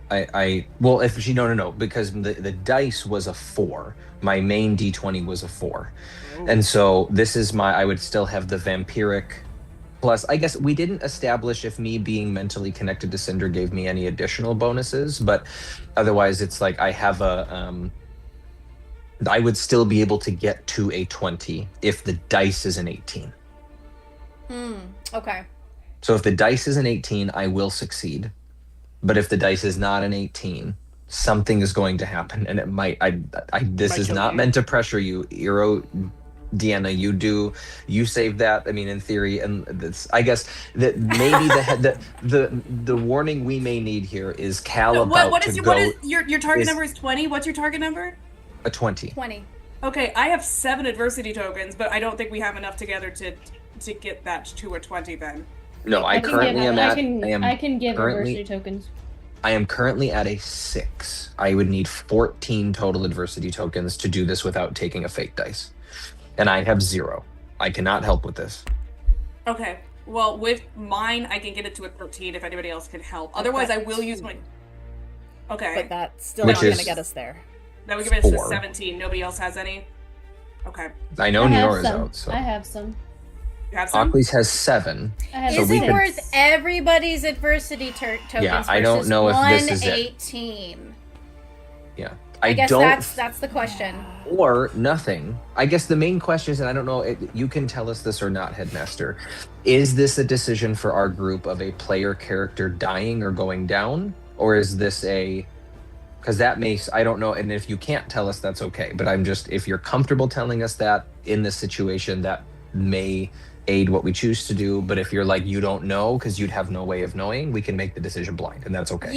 No, because the dice was a 4. My main D20 was a 4, and so this is I would still have the vampiric. Plus, I guess we didn't establish if me being mentally connected to Cinder gave me any additional bonuses, but otherwise, it's like I have I would still be able to get to a 20 if the dice is an 18. Okay. So if the dice is an 18, I will succeed. But if the dice is not an 18, something is going to happen, and it might. This is not meant to pressure you, Eero. Deanna, you saved that. I mean, in theory, and I guess that maybe the warning we may need here is Cal your target number is 20? What's your target number? A 20. 20. Okay, I have 7 adversity tokens, but I don't think we have enough together to get that to a 20 then. No, I can give adversity tokens. I am currently at a 6. I would need 14 total adversity tokens to do this without taking a fake dice. And I have 0. I cannot help with this. Okay. Well, with mine, I can get it to a 13 if anybody else can help. Otherwise, I will use my... Okay. But that's still not going to get us there. That would give us to 17. Nobody else has any? Okay. I know Neora's out, so... I have some. You have some? Ockley's has 7. Is it worth everybody's adversity tokens? Yeah, I don't know if this is it. 118. Yeah. I guess that's the question. Or nothing. I guess the main question is, and I don't know, you can tell us this or not, Headmaster. Is this a decision for our group of a player character dying or going down? Or is this because that makes, I don't know, and if you can't tell us, that's okay. But if you're comfortable telling us that in this situation, that may aid what we choose to do. But if you're like, you don't know, because you'd have no way of knowing, we can make the decision blind, and that's okay.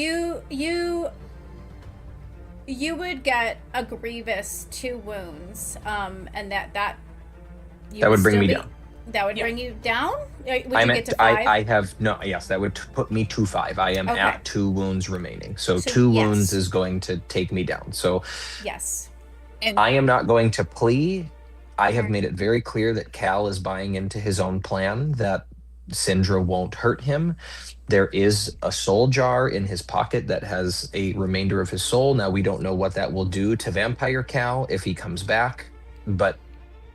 You would get a grievous 2 wounds, and that would bring me down. That would bring you down? Would you get to 5? That would put me to 5. I am at 2 wounds remaining. So 2 wounds is going to take me down. So yes. And I am not going to plea. I have made it very clear that Cal is buying into his own plan, that Syndra won't hurt him. There is a soul jar in his pocket that has a remainder of his soul. Now, we don't know what that will do to Vampire Cal if he comes back, but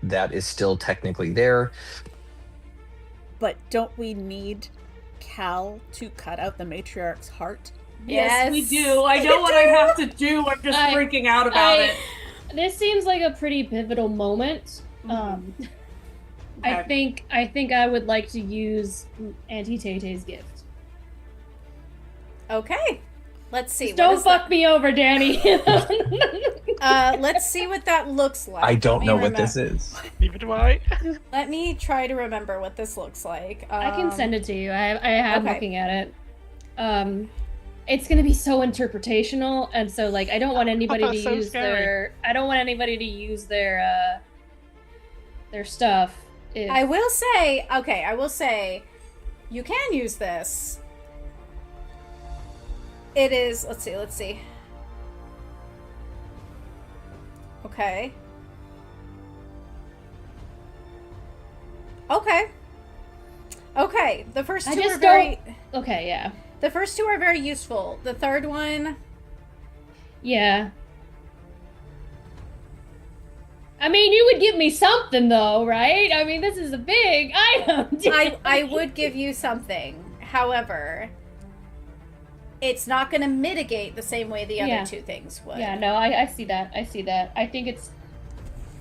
that is still technically there. But don't we need Cal to cut out the matriarch's heart? Yes, we Yes. do. I know what I have to do. I'm just freaking out about it. This seems like a pretty pivotal moment. I think I would like to use Auntie Tay-Tay's gift. Okay. Let's see. Just don't fuck me over, Danny. Let's see what that looks like. I don't Let me know what this remem- is. Neither do I. Let me try to remember what this looks like. I can send it to you. I have okay. looking at it. It's gonna be so interpretational, and so like I don't want anybody that's to so use scary. their stuff. If... I will say, you can use this. It is, let's see. Okay. Okay, the first two are very... Okay, yeah. The first two are very useful. The third one... Yeah. I mean, you would give me something, though, right? I mean, this is a big item. I would give you something. However, it's not going to mitigate the same way the other two things would. Yeah, no, I see that. I think it's...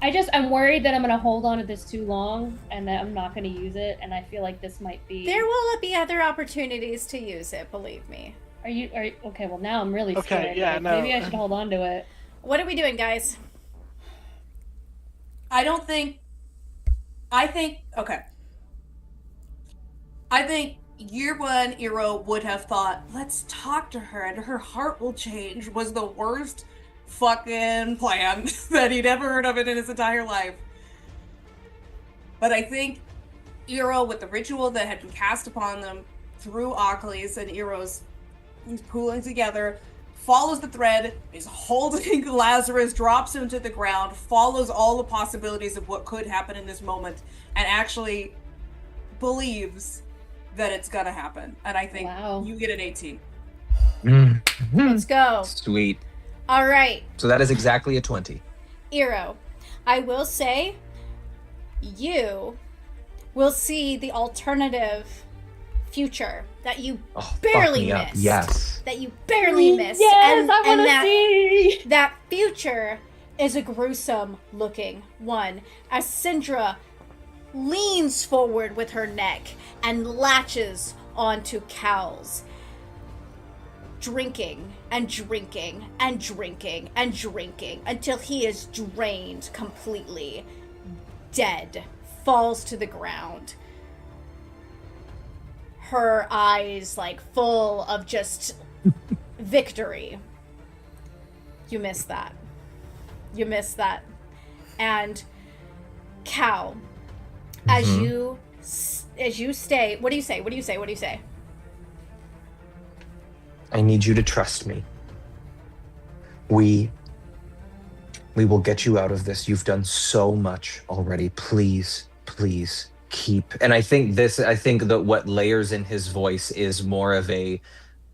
I'm worried that I'm going to hold on to this too long and that I'm not going to use it, and I feel like this might be... There will be other opportunities to use it, believe me. Are you okay, well, now I'm really Okay, scared. yeah, Like, no. Maybe I should hold on to it. What are we doing, guys? Okay. I think year one, Eero would have thought, let's talk to her and her heart will change, was the worst fucking plan that he'd ever heard of it in his entire life. But I think Eero, with the ritual that had been cast upon them through Achilles and Eero's pooling together, follows the thread, is holding Lazarus, drops him to the ground, follows all the possibilities of what could happen in this moment, and actually believes that it's gonna happen. And I think you get an 18. Let's go. Sweet. All right. So that is exactly a 20. Eero, I will say you will see the alternative future that you barely missed. Yes. That you barely missed. Yes, I want to see! That future is a gruesome looking one. As Syndra leans forward with her neck and latches onto Cal's, drinking and drinking and drinking and drinking until he is drained completely, dead, falls to the ground. Her eyes like full of just victory. You missed that. And Cal, as you stay, what do you say? I need you to trust me. We will get you out of this. You've done so much already. Please keep. And I think that what layers in his voice is more of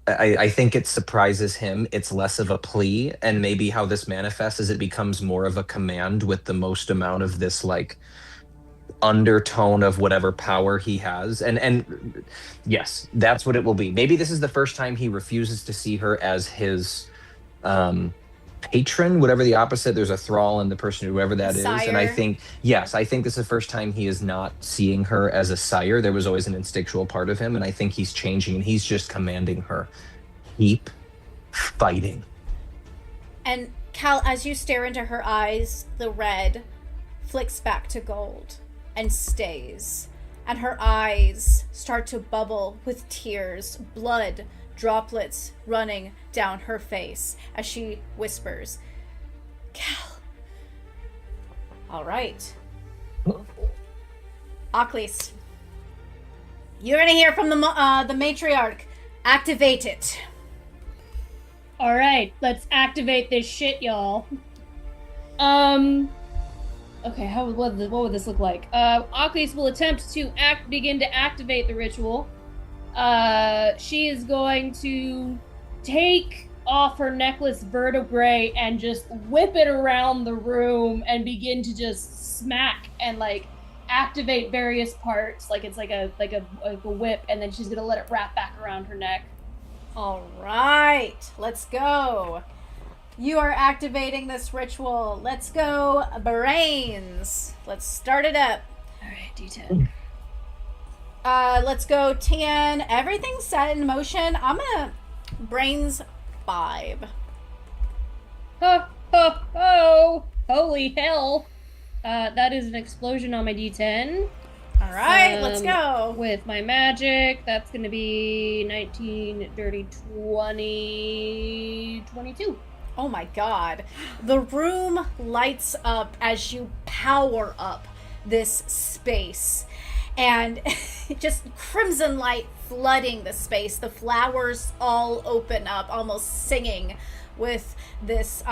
I think it surprises him. It's less of a plea, and maybe how this manifests is it becomes more of a command with the most amount of this like undertone of whatever power he has. And yes, that's what it will be. Maybe this is the first time he refuses to see her as his patron, whatever the opposite. There's a thrall in the person, whoever that is. And I think, yes, I think this is the first time he is not seeing her as a sire. There was always an instinctual part of him, and I think he's changing, and he's just commanding her, keep fighting. And Cal, as you stare into her eyes, the red flicks back to gold and stays. And her eyes start to bubble with tears, blood droplets running down her face as she whispers, Cal. All right. Achilles, you're gonna hear from the matriarch. Activate it. All right, let's activate this shit, y'all. Okay, what would this look like? Achilles will attempt to begin to activate the ritual. She is going to take off her necklace vertebrae and just whip it around the room and begin to just smack and like activate various parts, like it's like a whip, and then she's gonna let it wrap back around her neck. All right, let's go. You are activating this ritual. Let's go, brains. Let's start it up. All right, D10. Let's go, 10. Everything's set in motion. I'm gonna brains 5. Ho, ho, ho! Holy hell! That is an explosion on my D10. All right, let's go. With my magic, that's gonna be 19, dirty 20, 22. Oh my god. The room lights up as you power up this space. And just crimson light flooding the space. The flowers all open up, almost singing with this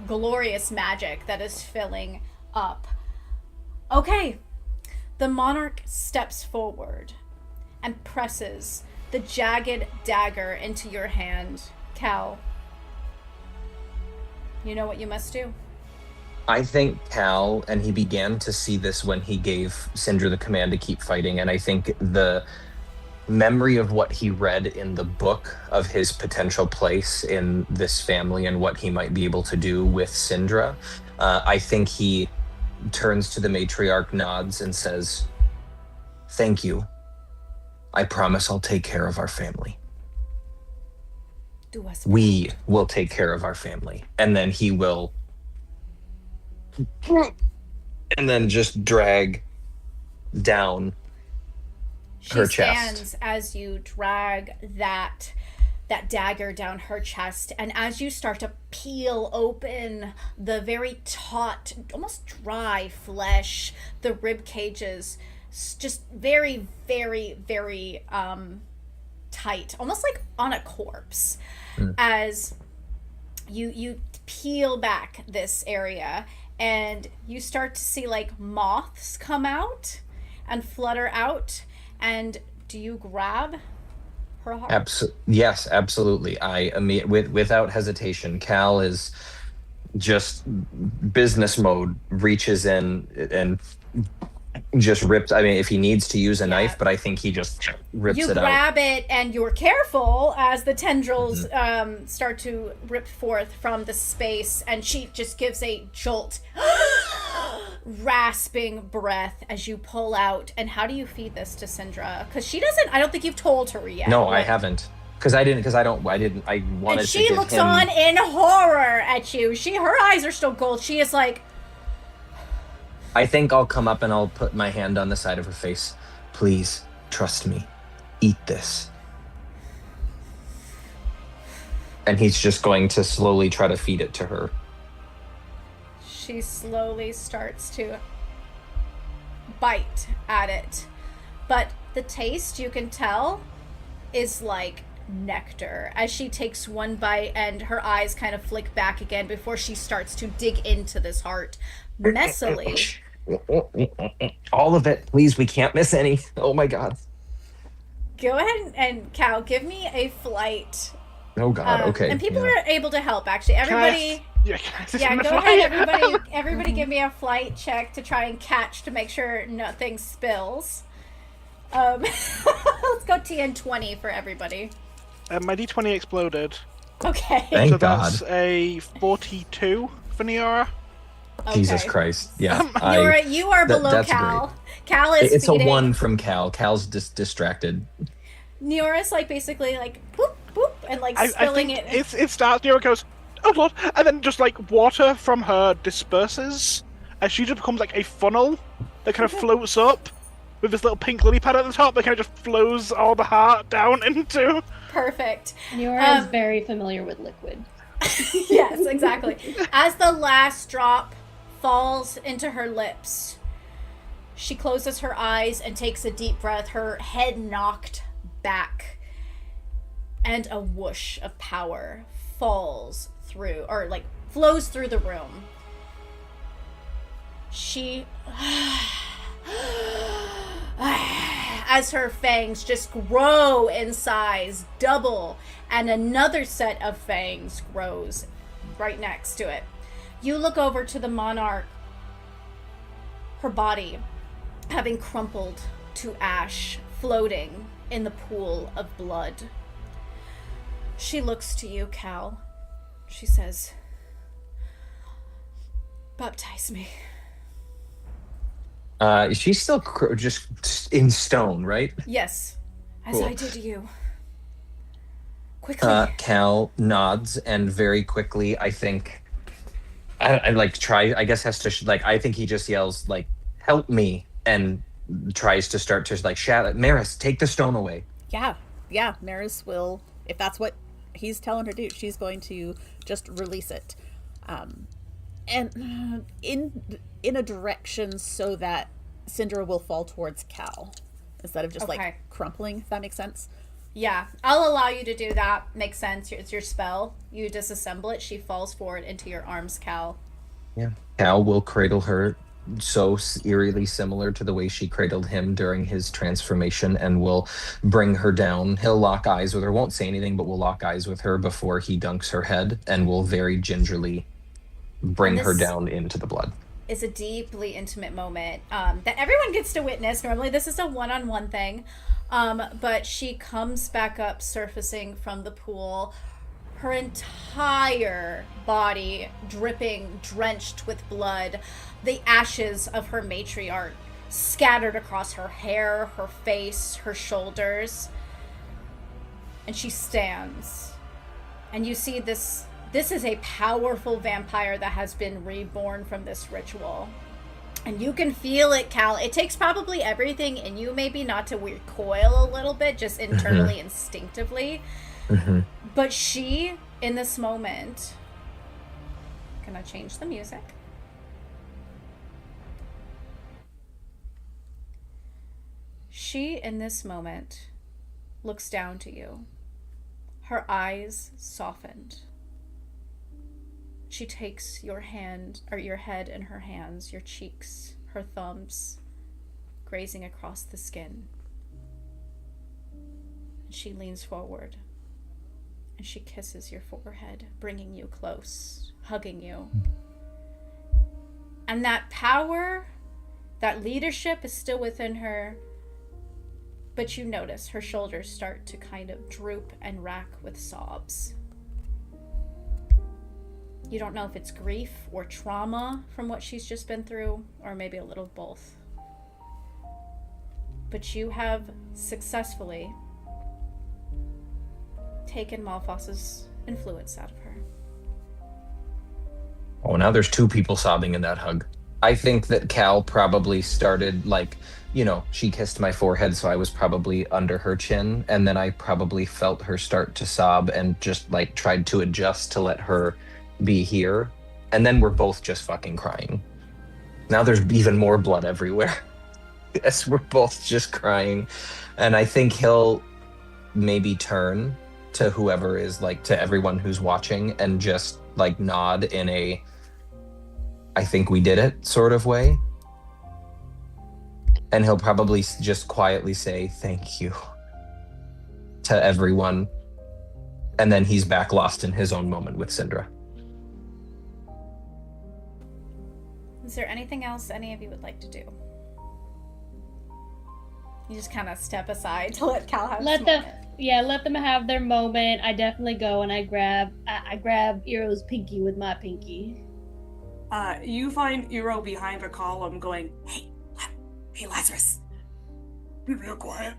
glorious magic that is filling up. Okay. The monarch steps forward and presses the jagged dagger into your hand. Cal, you know what you must do? I think Cal, and he began to see this when he gave Sindra the command to keep fighting, and I think the memory of what he read in the book of his potential place in this family and what he might be able to do with Sindra, I think he turns to the matriarch, nods, and says, "Thank you. I promise I'll take care of our family. Do us. We will take care of our family." And then he will, and then just drag down her chest. She stands as you drag that dagger down her chest, and as you start to peel open the very taut, almost dry flesh, the rib cages, just very, very, very tight, almost like on a corpse. As you peel back this area, and you start to see like moths come out and flutter out. And do you grab her heart? Yes, absolutely. Without hesitation, Cal is just business mode, reaches in and just rips. I mean, if he needs to use a knife, but I think he just rips it out. You grab it, and you're careful as the tendrils start to rip forth from the space, and she just gives a jolt, rasping breath as you pull out. And how do you feed this to Sindra? Because she doesn't. I don't think you've told her yet. No, I haven't. I wanted and she to give looks him... on in horror at you. Her eyes are still gold. She is like, I think I'll come up and I'll put my hand on the side of her face. Please, trust me. Eat this. And he's just going to slowly try to feed it to her. she slowly starts to bite at it. But the taste, you can tell, is like nectar as she takes one bite, and her eyes kind of flick back again before she starts to dig into this heart messily. All of it, please. We can't miss any. Oh my god. Go ahead and Cal, give me a flight. Oh god. Okay. And people are able to help. Actually, everybody. Go ahead. Everybody, give me a flight check to try and catch to make sure nothing spills. Let's go TN20 for everybody. My D20 exploded. Okay. Thank so God. That's a 42 for Neora. Okay. Jesus Christ. Yeah. You are below Cal. Great. Cal is It's feeding. a 1 from Cal. Cal's distracted. Neora's like basically like boop boop and like spilling I think it. It starts. Neora goes, "Oh Lord," and then just like water from her disperses, and she just becomes like a funnel that kind of floats up with this little pink lily pad at the top that kind of just flows all the heart down into. Perfect. Neora is very familiar with liquid. Yes, exactly. As the last drop falls into her lips, she closes her eyes and takes a deep breath, her head knocked back, and a whoosh of power falls through, or like flows through the room. She as her fangs just grow in size, double, and another set of fangs grows right next to it. You look over to the monarch, her body having crumpled to ash, floating in the pool of blood. She looks to you, Cal. She says, "Baptize me." She's still just in stone, right? Yes, as Cool. I did you. Quickly. Cal nods and very quickly, I think, I like try. I guess has to like. I think he just yells like, "Help me!" and tries to start to like shout, "Maris, take the stone away." Yeah, Maris will, if that's what he's telling her to do, she's going to just release it. And in a direction so that Syndra will fall towards Cal instead of just like crumpling, if that makes sense. Yeah, I'll allow you to do that. Makes sense. It's your spell. You disassemble it. She falls forward into your arms, Cal. Yeah. Cal will cradle her so eerily similar to the way she cradled him during his transformation and will bring her down. He'll lock eyes with her, won't say anything, but will lock eyes with her before he dunks her head and will very gingerly bring her down into the blood. Is a deeply intimate moment that everyone gets to witness. Normally this is a one-on-one thing, but she comes back up surfacing from the pool, her entire body dripping, drenched with blood, the ashes of her matriarch scattered across her hair, her face, her shoulders. And she stands, and you see this is a powerful vampire that has been reborn from this ritual. And you can feel it, Cal. It takes probably everything in you maybe not to recoil a little bit, just internally, instinctively. But she, in this moment, gonna change the music. She, in this moment, looks down to you. Her eyes softened. She takes your hand, or your head in her hands, your cheeks, her thumbs, grazing across the skin. And she leans forward, and she kisses your forehead, bringing you close, hugging you. And that power, that leadership is still within her, but you notice her shoulders start to kind of droop and rack with sobs. You don't know if it's grief or trauma from what she's just been through, or maybe a little of both. But you have successfully taken Malphas's influence out of her. Oh, now there's two people sobbing in that hug. I think that Cal probably started like, she kissed my forehead, so I was probably under her chin, and then I probably felt her start to sob and just like tried to adjust to let her be here, and then we're both just fucking crying. Now there's even more blood everywhere. Yes, we're both just crying, and I think he'll maybe turn to whoever is like, to everyone who's watching, and just like nod in a "I think we did it" sort of way, and he'll probably just quietly say "thank you" to everyone, and then he's back lost in his own moment with Syndra. Is there anything else any of you would like to do? You just kind of step aside to let Cal have his moment. Let them have their moment. I definitely go and I grab Eero's pinky with my pinky. You find Eero behind a column going, hey Lazarus, be real quiet.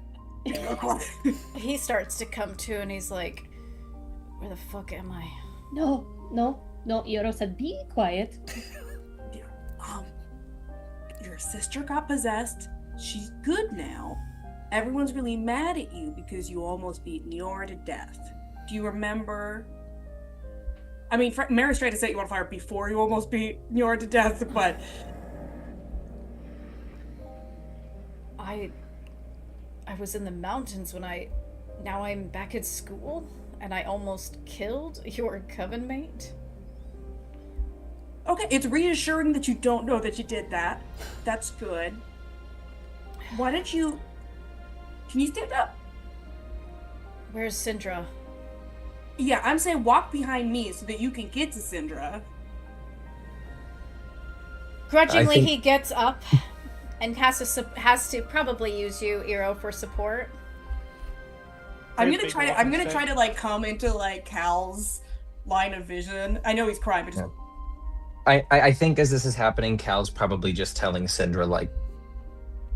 Be real quiet. He starts to come to, and he's like, "Where the fuck am I?" No, Eero said, be quiet. Your sister got possessed. She's good now. Everyone's really mad at you because you almost beat Niora to death. Do you remember? I mean, Maris tried to set you on fire before you almost beat Niora to death, but... I was in the mountains when now I'm back at school, and I almost killed your coven mate. Okay, it's reassuring that you don't know that you did that. That's good. Why don't you Can you stand up? Where's Syndra? Yeah, I'm saying walk behind me so that you can get to Syndra. Grudgingly, think- he gets up and has to probably use you, Eero, for support. I'm Very gonna big try to. walking I'm gonna stick. try to like come into like Cal's line of vision. I know he's crying, but just I think as this is happening, Cal's probably just telling Syndra, like,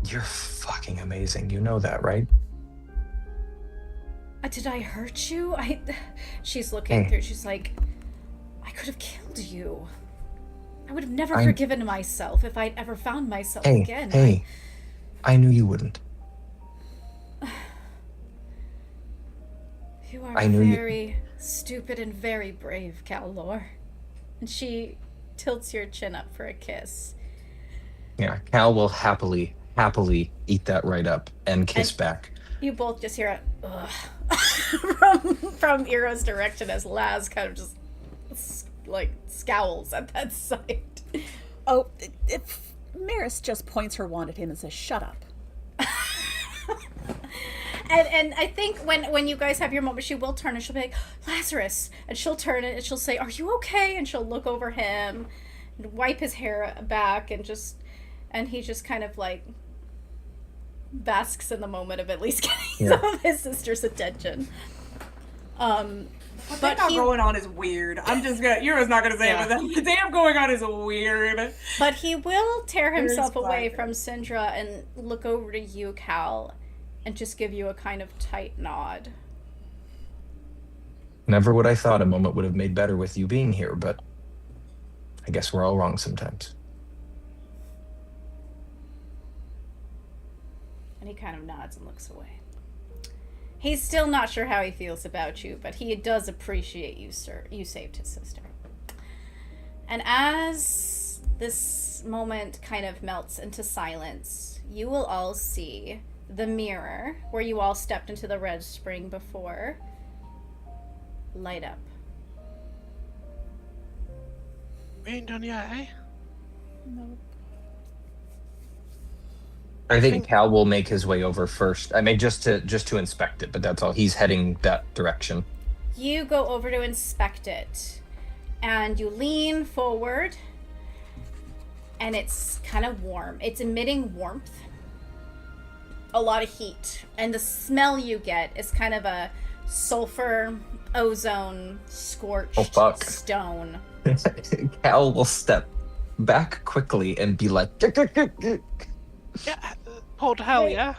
you're fucking amazing. You know that, right? Did I hurt you? She's looking Hey. through. She's like, I could have killed you. I would have never I- forgiven myself if I'd ever found myself Hey, again. hey. I knew you wouldn't. You are I knew you- very stupid and very brave, Calor. And she tilts your chin up for a kiss. Yeah, Cal will happily eat that right up and kiss back. You both just hear a ugh from Eero's direction as Laz kind of just like scowls at that sight. Oh, if Maris just points her wand at him and says, "Shut up." And I think when you guys have your moment, she will turn and she'll be like, Lazarus, and she'll turn and she'll say, "Are you okay?" And she'll look over him and wipe his hair back and he just kind of like basks in the moment of at least getting some of his sister's attention. what they got going on is weird. I'm just gonna. Euro's not gonna say it, but what they have going on is weird. But he will tear himself Very away inspiring. from Syndra and look over to you, Cal, and just give you a kind of tight nod. Never would I thought a moment would have made better with you being here, but I guess we're all wrong sometimes. And he kind of nods and looks away. He's still not sure how he feels about you, but he does appreciate you, sir. You saved his sister. And as this moment kind of melts into silence, you will all see the mirror where you all stepped into the red spring before light up. We ain't done yet, eh? No. I think Cal will make his way over first. I mean, just to inspect it, but that's all. He's heading that direction. You go over to inspect it, and you lean forward, and it's kind of warm. It's emitting warmth, a lot of heat, and the smell you get is kind of a sulfur, ozone, scorched Oh, fuck. stone. Cal will step back quickly and be like, Yeah, pull to hell, Wait. yeah?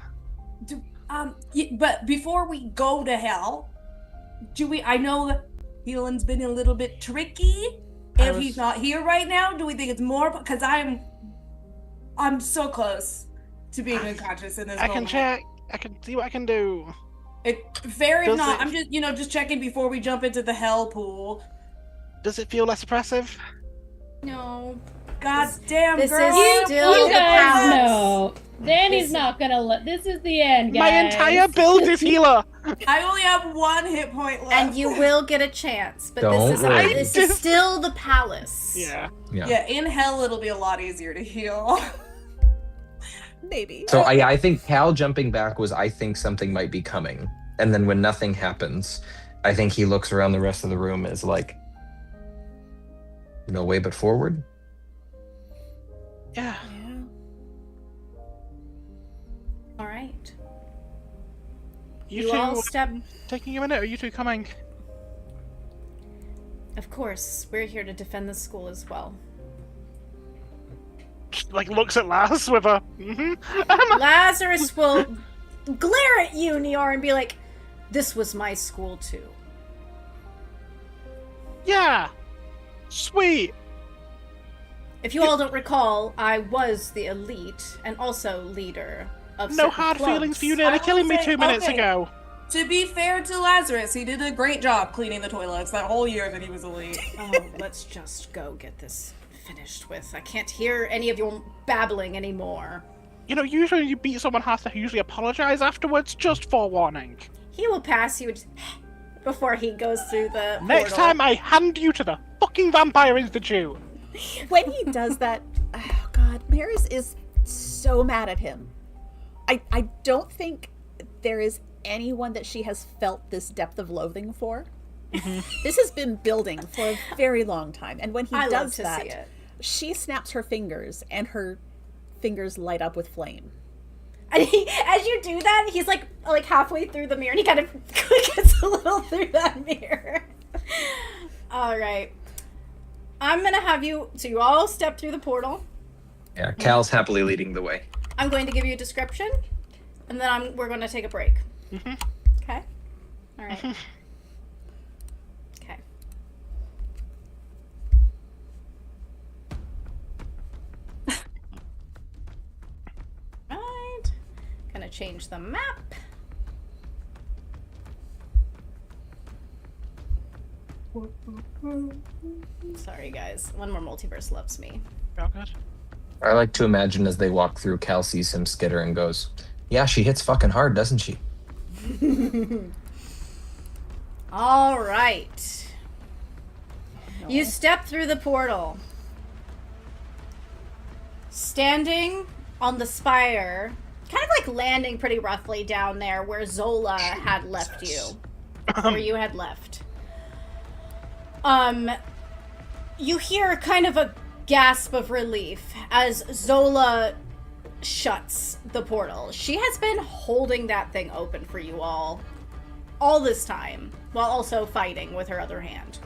But before we go to hell, I know that healing's been a little bit tricky. If he's not here right now, do we think it's more? Because I'm so close to being unconscious in this I can moment. check. I can see what I can do. Fair if Does not, it- I'm just checking before we jump into the hell pool. Does it feel less oppressive? No. God damn, this girl. is still You the guys palace. know. Danny's This- not gonna let. This is the end, guys. My entire build is healer! I only have 1 hit point left. And you will get a chance, but Don't worry. this is still the palace. Yeah. Yeah, in hell it'll be a lot easier to heal. Maybe. So I think Cal jumping back was, I think something might be coming. And then when nothing happens, I think he looks around the rest of the room as like, no way but forward. Yeah. Yeah. All right. You, You two all step. taking a minute, or are you two coming? Of course, we're here to defend the school as well. Just, like, looks at Laz with a, Lazarus will glare at you, Nior, and be like, "This was my school too." Yeah! Sweet! If you all don't recall, I was the elite and also leader of No certain hard clubs. feelings for you I nearly will killing me say- 2 minutes okay. ago. To be fair to Lazarus, he did a great job cleaning the toilets that whole year that he was elite. Oh, let's just go get this finished with. I can't hear any of your babbling anymore. You know, usually when you beat someone has to usually apologize afterwards, just forewarning. He will pass you before he goes through the Next portal. time I hand you to the fucking Vampire Institute. When he does that, oh god, Maris is so mad at him. I don't think there is anyone that she has felt this depth of loathing for, this has been building for a very long time. And when he I love does to that, see it. she snaps her fingers and her fingers light up with flame. And as you do that, he's like halfway through the mirror, and he kind of gets a little through that mirror. All right, I'm gonna have you. So you all step through the portal. Yeah, Cal's happily leading the way. I'm going to give you a description, and then we're going to take a break. Okay. All right. Okay. Right. Gonna change the map. Sorry, guys. One More Multiverse loves me. Oh, good. I like to imagine as they walk through, Cal sees him skitter and goes, "Yeah, she hits fucking hard, doesn't she?" All right. You step through the portal. Standing on the spire, kind of like landing pretty roughly down there where Zola had left you. Where you had left. You hear kind of a gasp of relief as Zola shuts the portal. She has been holding that thing open for you all this time, while also fighting with her other hand.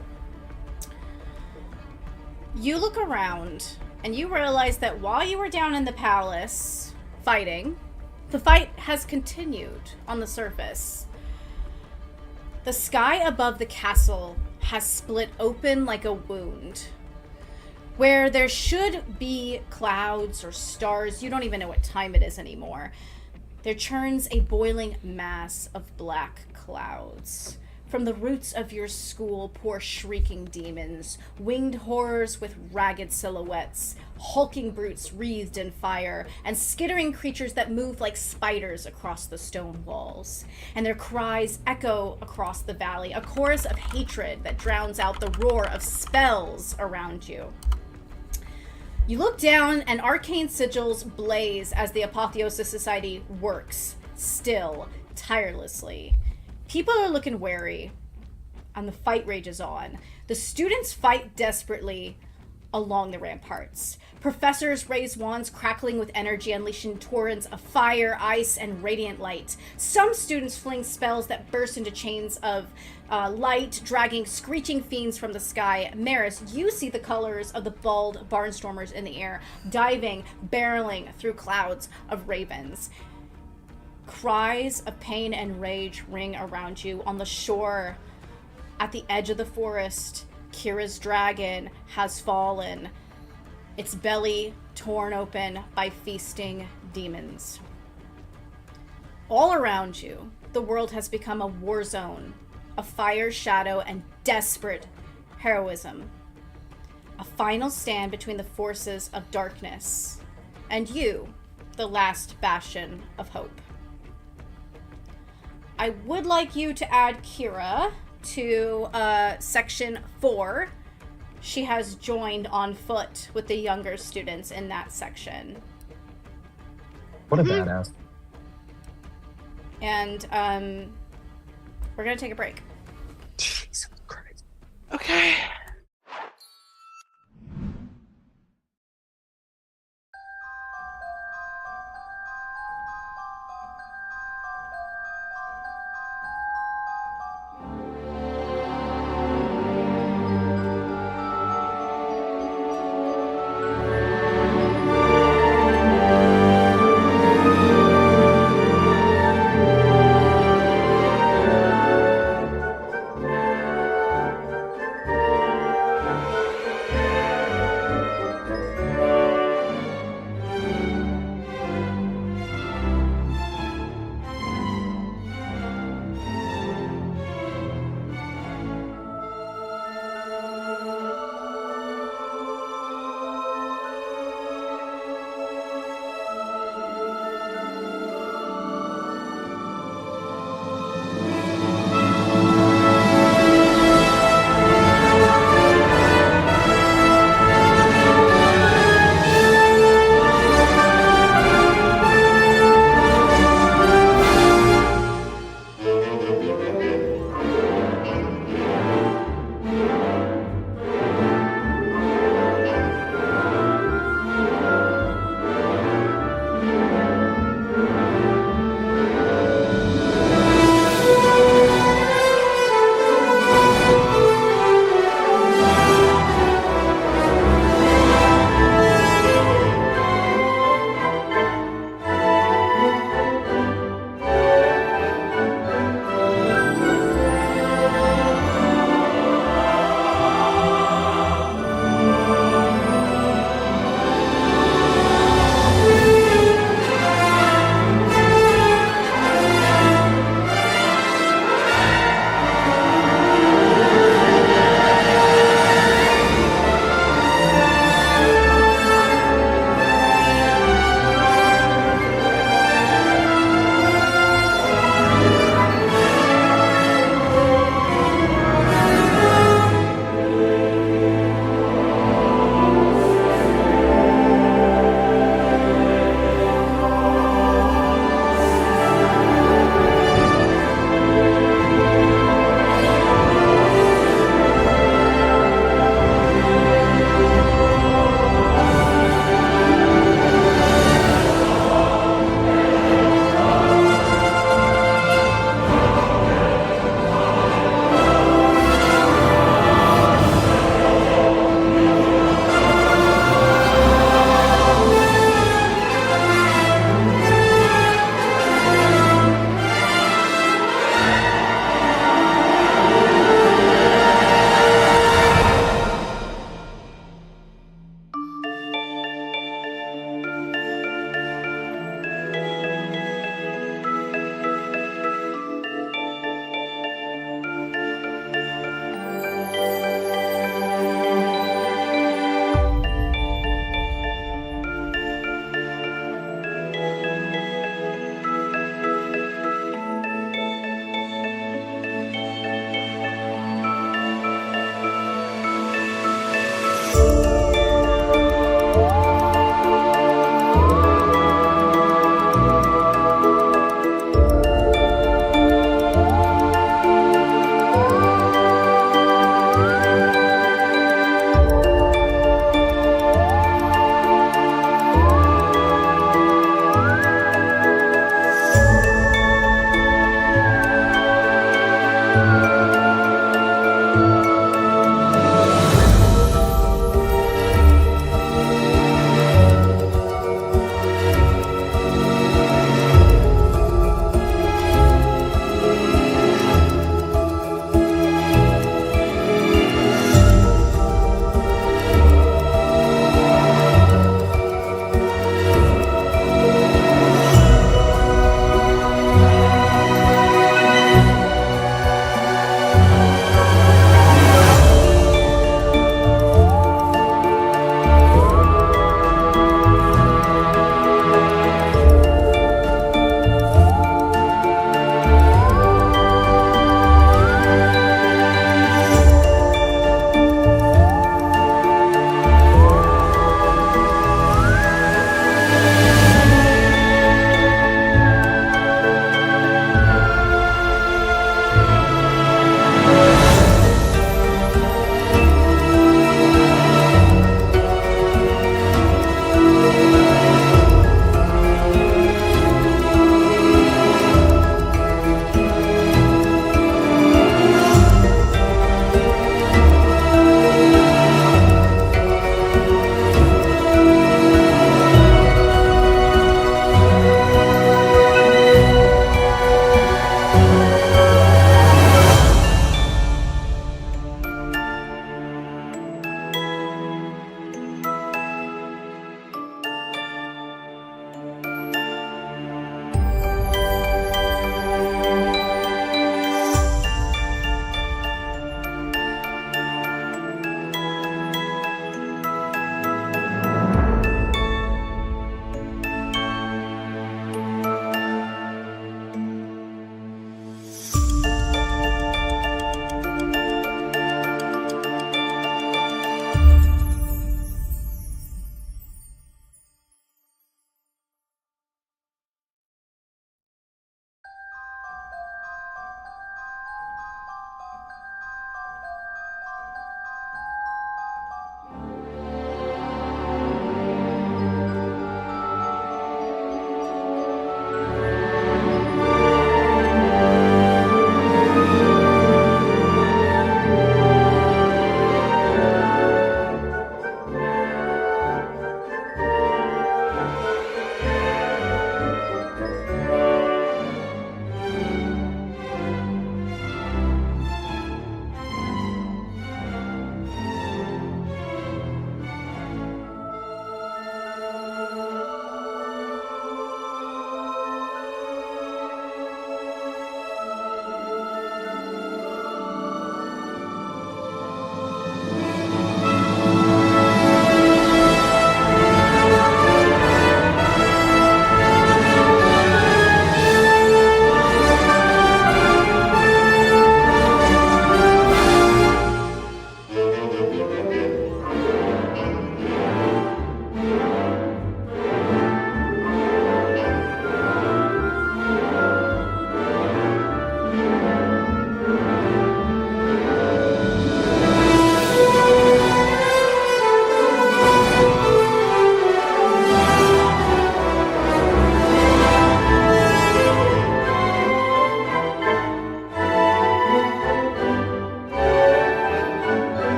You look around, and you realize that while you were down in the palace fighting, the fight has continued on the surface. The sky above the castle has split open like a wound. Where there should be clouds or stars, you don't even know what time it is anymore. There churns a boiling mass of black clouds. From the roots of your school pour shrieking demons, winged horrors with ragged silhouettes, hulking brutes wreathed in fire, and skittering creatures that move like spiders across the stone walls. And their cries echo across the valley, a chorus of hatred that drowns out the roar of spells around you. You look down, and arcane sigils blaze as the Apotheosis Society works, still, tirelessly. People are looking wary, and the fight rages on. The students fight desperately along the ramparts. Professors raise wands crackling with energy, unleashing torrents of fire, ice, and radiant light. Some students fling spells that burst into chains of light, dragging screeching fiends from the sky. Maris, you see the colors of the bald barnstormers in the air, diving, barreling through clouds of ravens. Cries of pain and rage ring around you. On the shore, at the edge of the forest, Kira's dragon has fallen, its belly torn open by feasting demons. All around you, the world has become a war zone of fire, shadow, and desperate heroism. A final stand between the forces of darkness and you, the last bastion of hope. I would like you to add Kira to section 4. She has joined on foot with the younger students in that section. What a badass. And we're gonna take a break. Jesus Christ. Okay.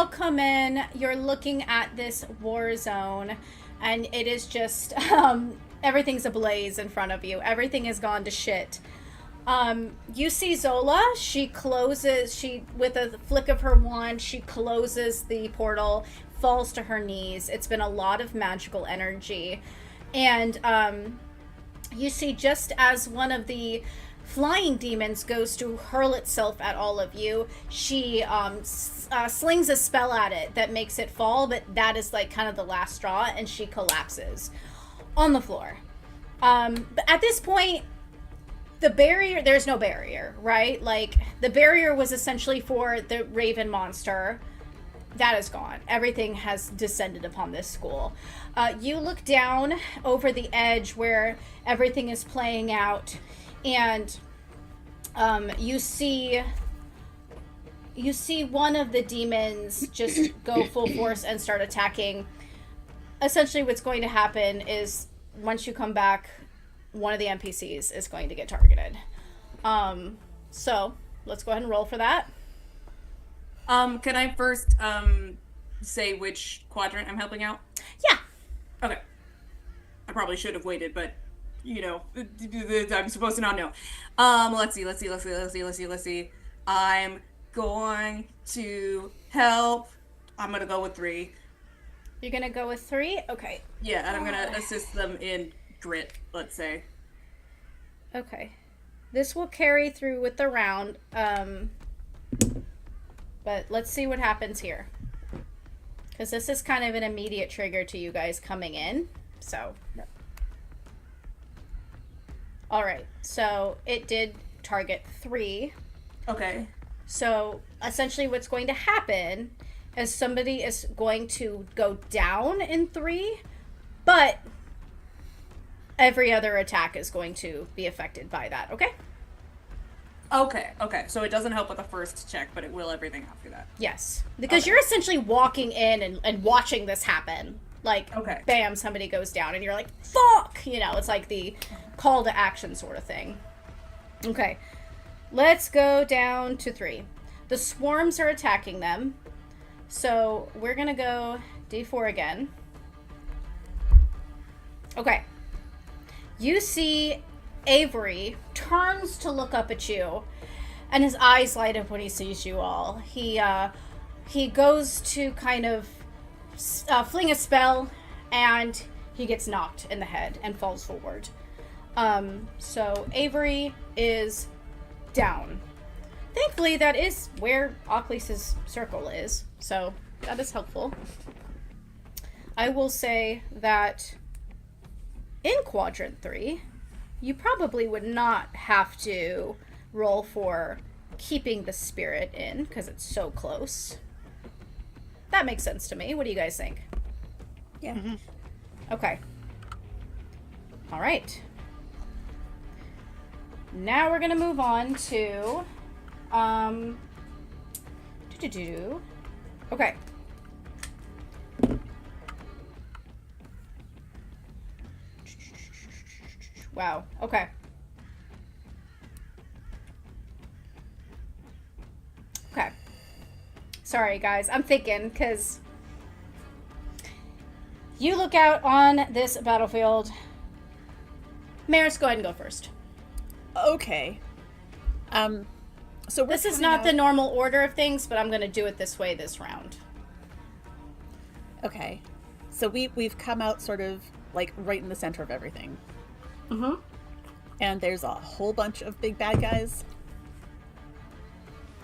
all come in. You're looking at this war zone, and it is just everything's ablaze in front of you. Everything has gone to shit. You see Zola. She with a flick of her wand, she closes the portal, falls to her knees. It's been a lot of magical energy. And you see, just as one of the flying demons goes to hurl itself at all of you, she slings a spell at it that makes it fall, but that is like kind of the last straw, and she collapses on the floor. But at this point, the barrier, there's no barrier, right? Like, the barrier was essentially for the Raven monster. That is gone. Everything has descended upon this school. You look down over the edge where everything is playing out, and you see one of the demons just go full force and start attacking. Essentially, what's going to happen is once you come back, one of the NPCs is going to get targeted. So let's go ahead and roll for that. Can I first say which quadrant I'm helping out? Yeah. Okay. I probably should have waited, but you know, I'm supposed to not know. Let's see. I'm going to help. I'm gonna go with 3. You're gonna go with 3? Okay. Yeah, and I'm gonna assist them in grit, let's say. Okay. This will carry through with the round. But let's see what happens here. Because this is kind of an immediate trigger to you guys coming in. So. Alright. So it did target 3. Okay. So essentially what's going to happen is somebody is going to go down in 3. But every other attack is going to be affected by that. Okay? Okay. So it doesn't help with the first check, but it will everything after that. Yes. Because you're essentially walking in and watching this happen. Like, bam, somebody goes down, and you're like, fuck! You know, it's like the call to action sort of thing. Okay. Let's go down to 3. The swarms are attacking them. So we're going to go D4 again. Okay. You see Avery turns to look up at you, and his eyes light up when he sees you all. He goes to kind of fling a spell, and he gets knocked in the head and falls forward. So Avery is down. Thankfully, that is where Oclis's circle is, so that is helpful. I will say that in Quadrant 3, you probably would not have to roll for keeping the spirit in, because it's so close. That makes sense to me. What do you guys think? Yeah. Mm-hmm. Okay. All right. Now we're going to move on to... Okay. Wow. Okay. Okay. Sorry, guys. I'm thinking, because you look out on this battlefield. Maris, go ahead and go first. Okay. So this is not the normal order of things, but I'm going to do it this way this round. Okay. So we've come out sort of like right in the center of everything. Mm-hmm. And there's a whole bunch of big bad guys.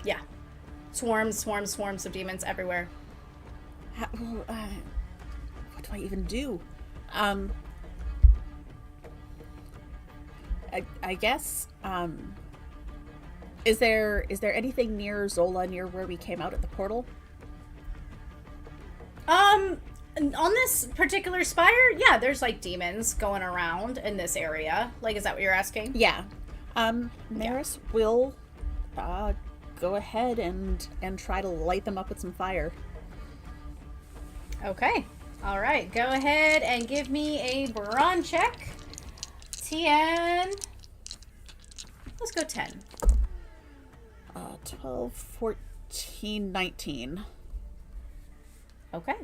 Yeah. Swarms of demons everywhere. What do I even do? I guess, is there anything near Zola, near where we came out at the portal? On this particular spire, yeah, there's like demons going around in this area. Like, is that what you're asking? Yeah. Maris will go ahead and try to light them up with some fire. Okay. All right. Go ahead and give me a brawn check. 10. Let's go 10. 12, 14, 19. Okay.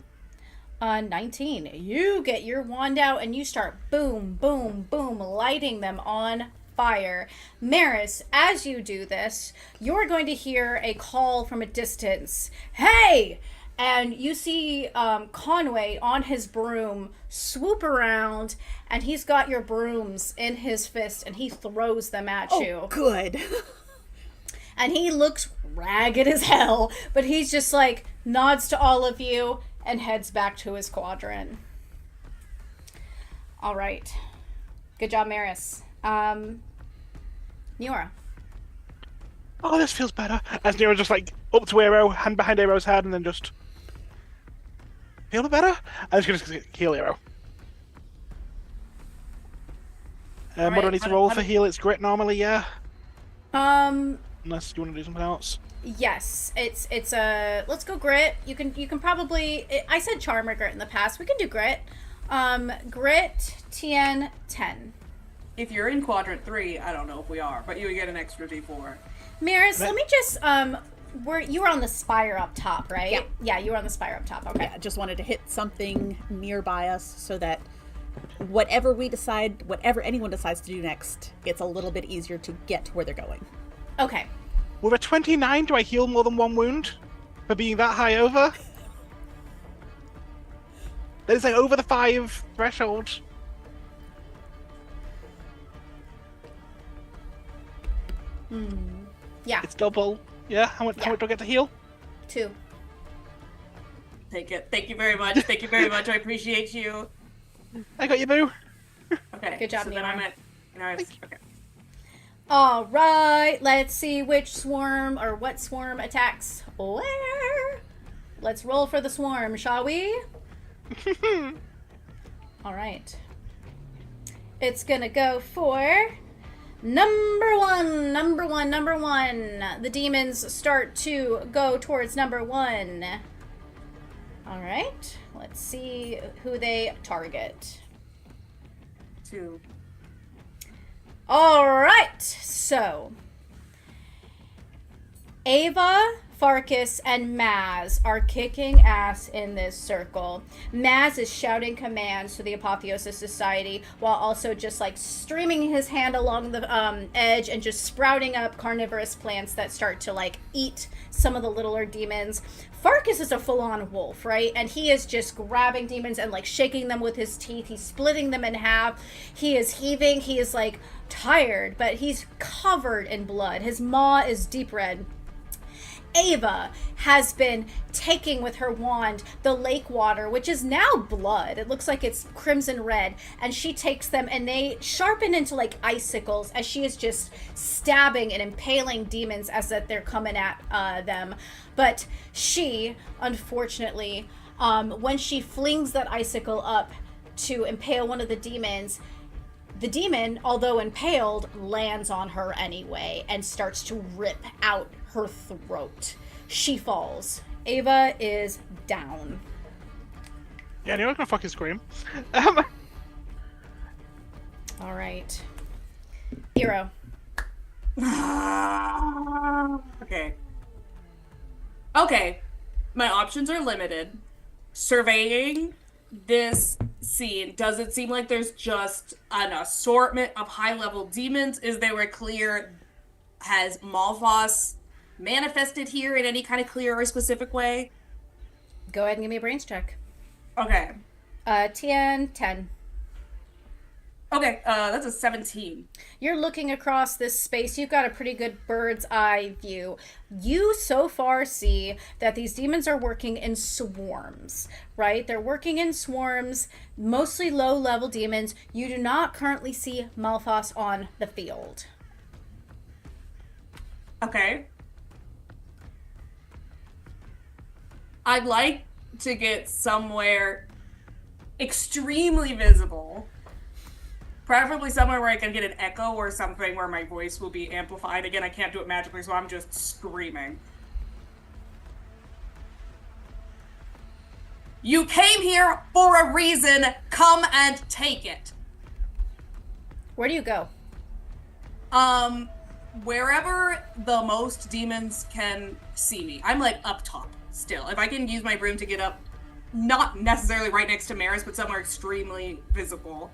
19. You get your wand out and you start boom, boom, boom, lighting them on fire. Maris, as you do this, you're going to hear a call from a distance. Hey! And you see Conway on his broom swoop around, and he's got your brooms in his fist, and he throws them at you. Oh, good. And he looks ragged as hell, but he's just like nods to all of you and heads back to his quadrant. All right. Good job, Maris. Neora. Oh, this feels better. As Nero just like up to Aero, hand behind Aero's head, and then just feel a bit better. I'm just gonna heal Aero. What do I need to roll for heal? It's grit normally, yeah. Unless you want to do something else. Yes, it's a let's go grit. You can probably I said charm or grit in the past. We can do grit. Grit TN 10. If you're in quadrant 3, I don't know if we are, but you would get an extra D4. Maris, let me just you were on the spire up top, right? Yeah. Yeah, you were on the spire up top. Okay. Yeah, just wanted to hit something nearby us so that whatever anyone decides to do next, it's a little bit easier to get to where they're going. Okay. With a 29, do I heal more than one wound for being that high over? That is like over the 5 threshold. Yeah. It's double. Yeah, how much do I get to heal? 2. Take it. Thank you very much. Thank you very much. I appreciate you. I got you, boo. Okay. Good job, so then Nina. I'm at... Okay. All right. Let's see which swarm or what swarm attacks where. Let's roll for the swarm, shall we? All right. It's gonna go for number one. The demons start to go towards number 1. All right. Let's see who they target. 2. All right. So, Ava, Farkas, and Maz are kicking ass in this circle. Maz is shouting commands to the Apotheosis Society while also just like streaming his hand along the edge and just sprouting up carnivorous plants that start to like eat some of the littler demons. Farkas is a full-on wolf, right? And he is just grabbing demons and like shaking them with his teeth. He's splitting them in half. He is heaving. He is like tired, but he's covered in blood. His maw is deep red. Ava has been taking with her wand the lake water, which is now blood. It looks like it's crimson red, and she takes them and they sharpen into like icicles as she is just stabbing and impaling demons as that they're coming at them. But she, unfortunately, when she flings that icicle up to impale one of the demon, although impaled, lands on her anyway and starts to rip out her throat. She falls. Ava is down. Yeah, Nero's gonna fucking scream. All right. Hero. Okay. My options are limited. Surveying this scene, does it seem like there's just an assortment of high-level demons? Is there a clear... Has Malphas manifested here in any kind of clear or specific way? Go ahead and give me a brains check. Okay. TN 10. Okay, that's a 17. You're looking across this space. You've got a pretty good bird's eye view. You so far see that these demons are working in swarms, right? They're working in swarms, mostly low-level demons. You do not currently see Malphas on the field. Okay. I'd like to get somewhere extremely visible. Preferably somewhere where I can get an echo or something where my voice will be amplified. Again, I can't do it magically, so I'm just screaming. You came here for a reason. Come and take it. Where do you go? Wherever the most demons can see me. I'm like up top still. If I can use my broom to get up not necessarily right next to Maris, but somewhere extremely visible.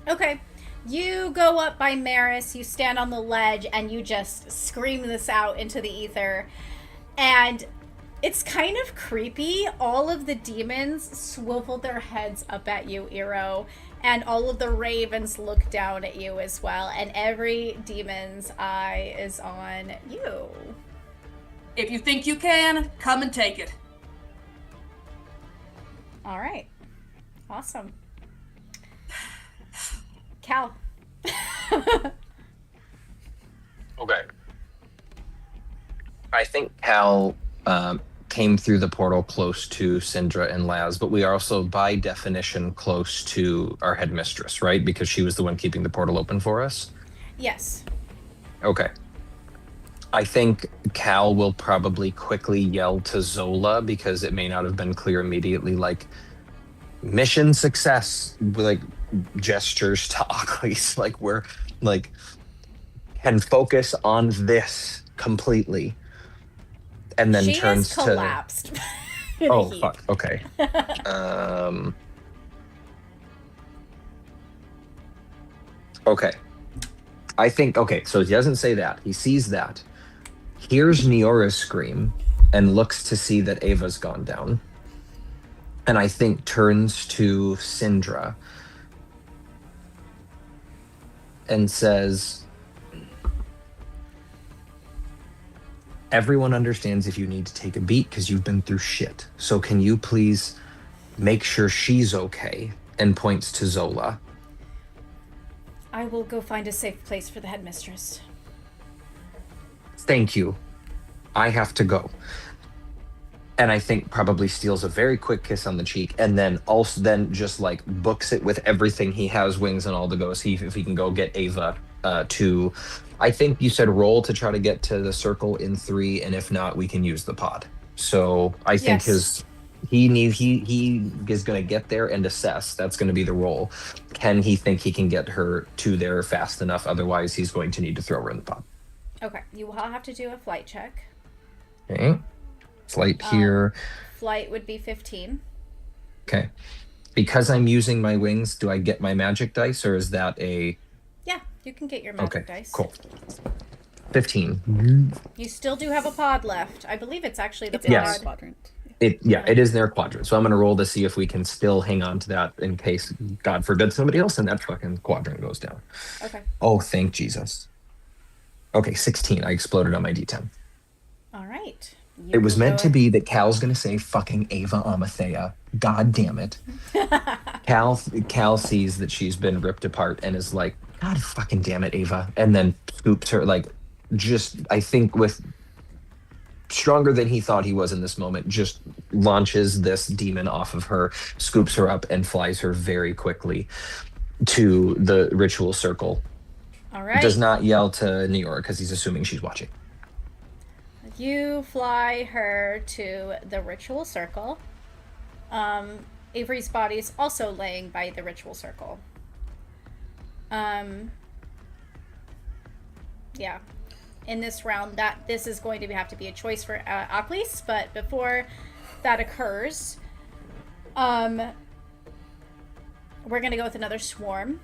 Okay. You go up by Maris, you stand on the ledge, and you just scream this out into the ether. And it's kind of creepy. All of the demons swivel their heads up at you, Eero, and all of the ravens look down at you as well, and every demon's eye is on you. If you think you can, come and take it. All right. Awesome. Cal. Okay. I think Cal came through the portal close to Syndra and Laz, but we are also, by definition, close to our headmistress, right? Because she was the one keeping the portal open for us? Yes. Okay. I think Cal will probably quickly yell to Zola, because it may not have been clear immediately, like, mission success, like, gestures to Achilles, like, we're, like, can focus on this completely. And then she turns has collapsed. to oh fuck, okay. Okay, I think, okay, so he doesn't say that, he sees that, hears Neora's scream and looks to see that Ava's gone down, and I think turns to Syndra and says, everyone understands if you need to take a beat because you've been through shit. So can you please make sure she's okay? And points to Zola. I will go find a safe place for the headmistress. Thank you. I have to go. And I think probably steals a very quick kiss on the cheek, and then also then just like books it with everything he has, wings and all to go see if he can go get Ava to, I think you said roll to try to get to the circle in 3, and if not, we can use the pod. So I think Yes. he is going to get there and assess. That's going to be the roll. Can he think he can get her to there fast enough? Otherwise, he's going to need to throw her in the pod. Okay, you will have to do a flight check. Okay. Flight here. Flight would be 15. Okay. Because I'm using my wings, do I get my magic dice, or is that a... Yeah, you can get your magic Okay, dice. cool. 15. You still do have a pod left. I believe it's actually the It's in pod. our Yes. quadrant. It is their quadrant. So I'm going to roll to see if we can still hang on to that in case, God forbid, somebody else in that fucking quadrant goes down. Okay. Oh, thank Jesus. Okay, 16. I exploded on my D10. All right. It was meant to be that Cal's going to say fucking Ava Amathea. God damn it. Cal sees that she's been ripped apart and is like, God fucking damn it, Ava. And then scoops her, like, just, I think with stronger than he thought he was in this moment, just launches this demon off of her, scoops her up, and flies her very quickly to the ritual circle. All right. Does not yell to Neora because he's assuming she's watching. You fly her to the ritual circle. Avery's body is also laying by the ritual circle. Yeah. In this round, this is going to have to be a choice for Achilles, but before that occurs, we're gonna go with another swarm.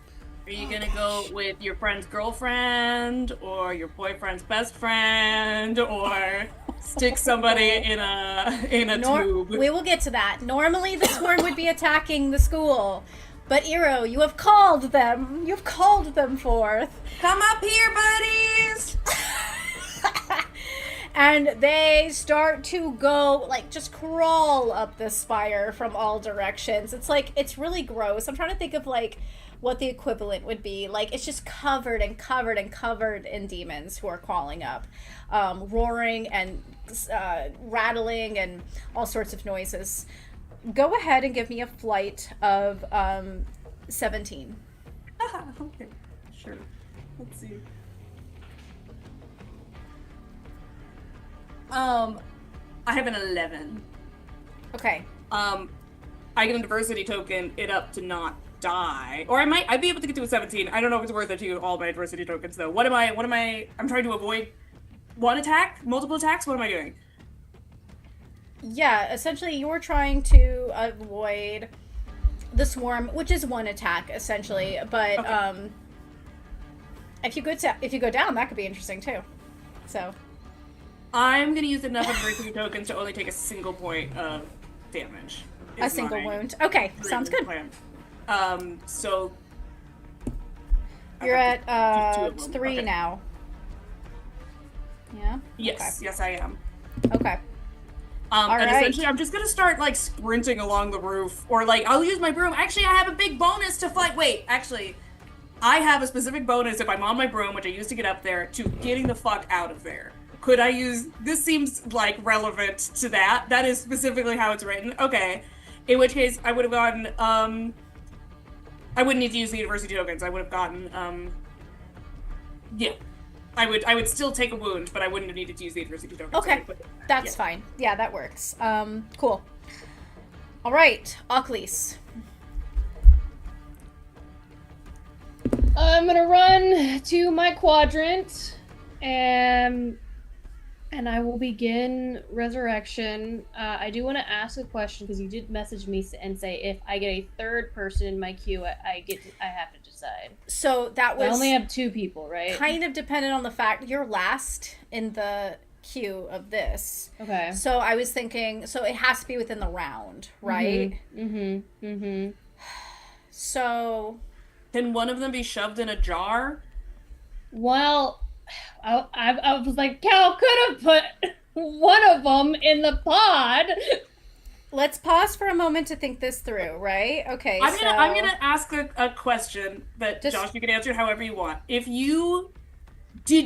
Are you gonna go with your friend's girlfriend, or your boyfriend's best friend, or stick somebody in a tube? We will get to that. Normally, the swarm would be attacking the school, but Eero, you have called them. You've called them forth. Come up here, buddies! And they start to go, like, just crawl up the spire from all directions. It's like, it's really gross. I'm trying to think of, like, what the equivalent would be. Like, it's just covered and covered and covered in demons who are crawling up, roaring and rattling and all sorts of noises. Go ahead and give me a flight of 17. Okay, sure. Let's see. I have an 11. Okay. I get a diversity token it up to not die. Or I'd be able to get to a 17. I don't know if it's worth it to you, all my adversity tokens though. I'm trying to avoid one attack? Multiple attacks? What am I doing? yeah, essentially you're trying to avoid the swarm, which is one attack essentially, but Okay. if you go down, that could be interesting too. So I'm gonna use enough adversity tokens to only take a single point of damage. a is single my wound. Okay, sounds good. plan. So You're I have to do at two of them. 3 Okay. now. Yeah. Yes, yes, I am. Okay. And right. essentially, I'm just gonna start like sprinting along the roof, or like I'll use my broom. Actually, I have a big bonus to fly. Wait, actually, I have a specific bonus if I'm on my broom, which I use to get up there, to getting the fuck out of there. Could I use? This seems like relevant to that. That is specifically how it's written. Okay. In which case, I would have gotten. I wouldn't need to use the university tokens. I would have gotten. Yeah. I would still take a wound, but I wouldn't have needed to use the adversity token. Okay, that's fine. Yeah, that works. Cool. All right, Occlese. I'm gonna run to my quadrant, and I will begin resurrection. I do want to ask a question because you did message me and say if I get a third person in my queue, I have to decide. So that was I only have 2 people, right? kind of dependent on the fact you're last in the queue of this. Okay. So I was thinking, so it has to be within the round, right? So Can one of them be shoved in a jar? Well, I was like, Cal could have put one of them in the pod. let's pause for a moment to think this through, right? Okay, I'm so gonna ask a question that Just- Josh, you can answer however you want. Did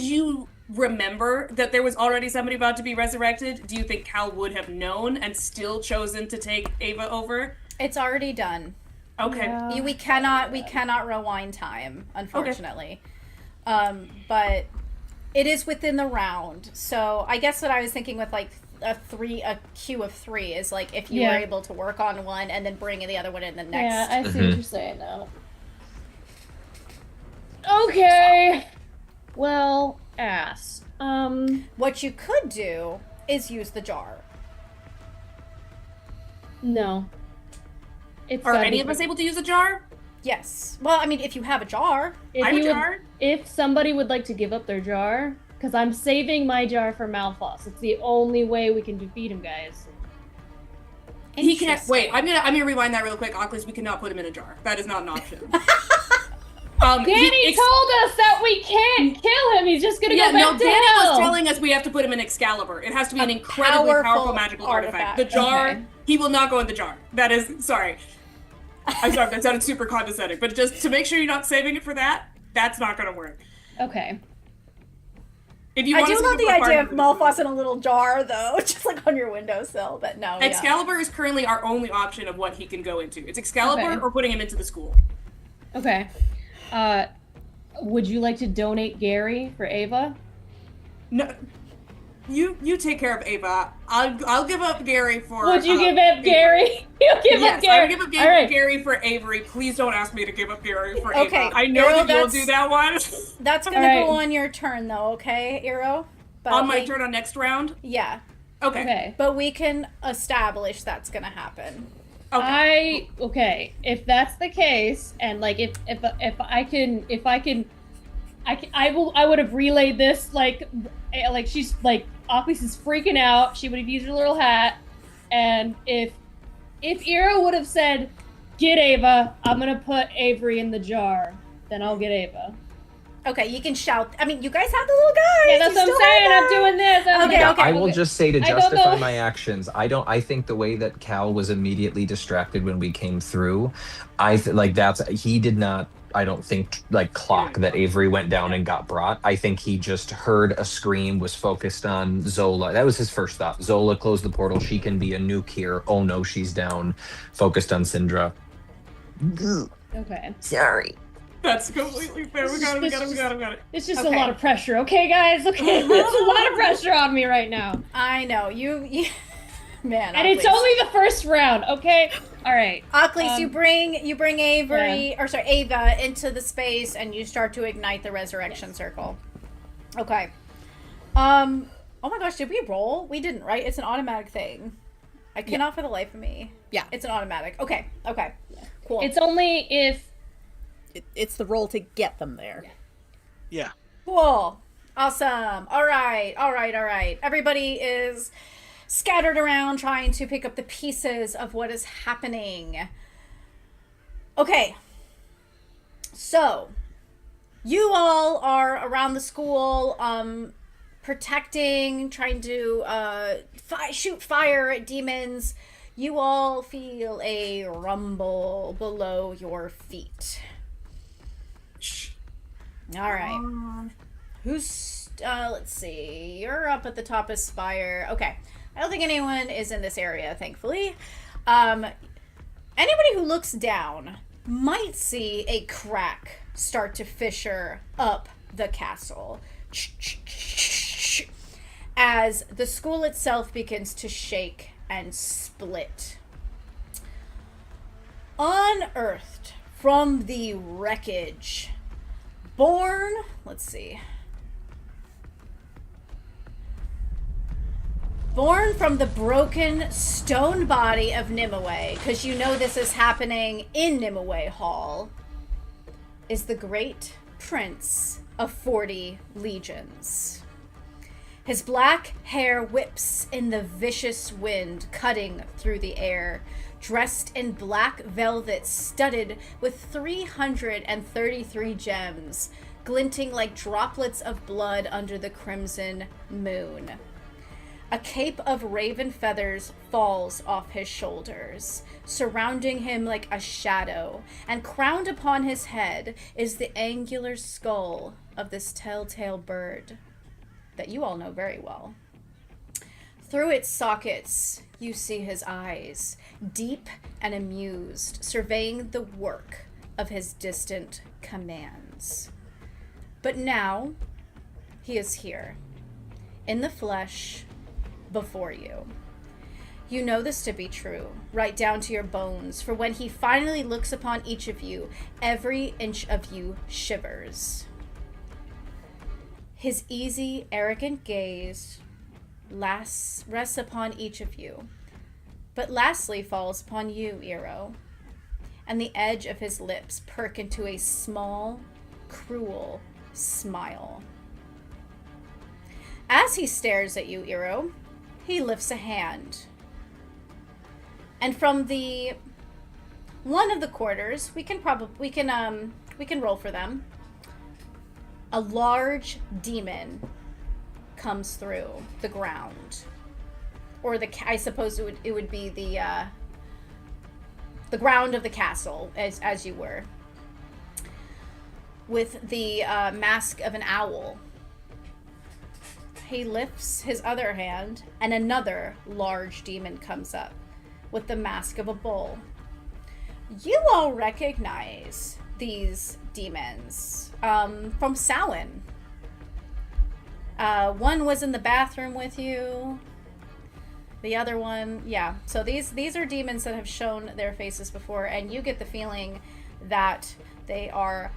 you remember that there was already somebody about to be resurrected? Do you think Cal would have known and still chosen to take Ava over? it's already done. Okay. Yeah. We cannot rewind time, unfortunately. But it is within the round. So I guess what I was thinking with like a queue of 3 is like if you were Yeah. able to work on one and then bring the other one in the next. Yeah, I see what you're saying now. Okay. Well, ass. What you could do is use the jar. No. It's Are gotta any be- of us able to use a jar? Yes. Well, I mean, if you have a jar. If I have a you would- jar? If somebody would like to give up their jar, because I'm saving my jar for Malphos. It's the only way we can defeat him, guys. He can't. Interesting. Wait, I'm gonna rewind that real quick. Oculus, we cannot put him in a jar. That is not an option. Danny told us that we can't kill him. He's just gonna Yeah, go back no, to Danny hell. was telling us we have to put him in Excalibur. It has to be an A incredibly powerful powerful magical artifact. artifact. The jar, Okay. he will not go in the jar. That is, sorry. I'm sorry, that sounded super condescending. But just to make sure you're not saving it for that, that's not gonna work. Okay. If you I want do us to love the put idea of part- Malphos in a little jar, though, just like on your windowsill. But no, yeah. Excalibur is currently our only option of what he can go into. It's Excalibur Okay. or putting him into the school. Okay. Would you like to donate Gary for Ava? No, you take care of Ava. I'll give up Gary for. Would you give up Avery. Gary? You'll give Yes, up Gary. I would give up All right. Gary for Avery. Please don't ask me to give up Gary for Okay, Ava. I know Earl, that you'll that's- do that one. That's gonna Alright. go on your turn, though. Okay, Eero. But On my we- turn on next round. Yeah, Okay. Okay. but we can establish that's gonna happen. Okay. If that's the case, and like if I would have relayed this like she's like Oculus is freaking out. She would have used her little hat, and if Eero would have said, "Get Ava," I'm gonna put Avery in the jar. Then I'll get Ava. Okay, you can shout. I mean, you guys have the little guys. Yeah, that's You what I'm still have saying. I'm them. doing this. Okay, okay. I will just say to I don't justify know. my actions. I think the way that Cal was immediately distracted when we came through, he did not. I don't think like clock that Avery went down and got brought. I think he just heard a scream, was focused on Zola. That was his first thought. Zola closed the portal. She can be a nuke here. Oh no, she's down. Focused on Syndra. Okay. Sorry. That's completely fair. We got it. It's just Okay. a lot of pressure, okay, guys? Okay, there's a lot of pressure on me right now. I know you man. And it's Oculus. only the first round, okay? All right. Oculus, you um, bring Ava into the space, and you start to ignite the resurrection circle. Okay. Oh my gosh, did we roll? We didn't, right? It's an automatic thing. I cannot for the life of me. Yeah. It's an automatic. Okay. Cool. It's only if It's the roll to get them there. Yeah. Cool. Awesome. All right. Everybody is scattered around trying to pick up the pieces of what is happening. Okay. So, you all are around the school, protecting, trying to shoot fire at demons. You all feel a rumble below your feet. All right. Who's, let's see. You're up at the top of Spire. Okay. I don't think anyone is in this area, thankfully. Anybody who looks down might see a crack start to fissure up the castle as the school itself begins to shake and split. Unearthed from the wreckage, born, let's see. Born from the broken stone body of Nimue, because you know this is happening in Nimue Hall, is the great prince of 40 legions. His black hair whips in the vicious wind, cutting through the air, dressed in black velvet studded with 333 gems, glinting like droplets of blood under the crimson moon. A cape of raven feathers falls off his shoulders, surrounding him like a shadow, and crowned upon his head is the angular skull of this telltale bird that you all know very well. Through its sockets, you see his eyes, deep and amused, surveying the work of his distant commands. But now, he is here, in the flesh, before you. You know this to be true, right down to your bones, for when he finally looks upon each of you, every inch of you shivers. His easy, arrogant gaze rests upon each of you, but lastly falls upon you, Eero, and the edge of his lips perk into a small, cruel smile. As he stares at you, Eero, he lifts a hand. And from the one of the quarters, we can roll for them. A large demon comes through the ground, or I suppose it would be the ground of the castle, as you were, with the mask of an owl. He lifts his other hand, and another large demon comes up with the mask of a bull. You all recognize these demons from Samhain. One was in the bathroom with you. The other one, yeah. So these are demons that have shown their faces before, and you get the feeling that they are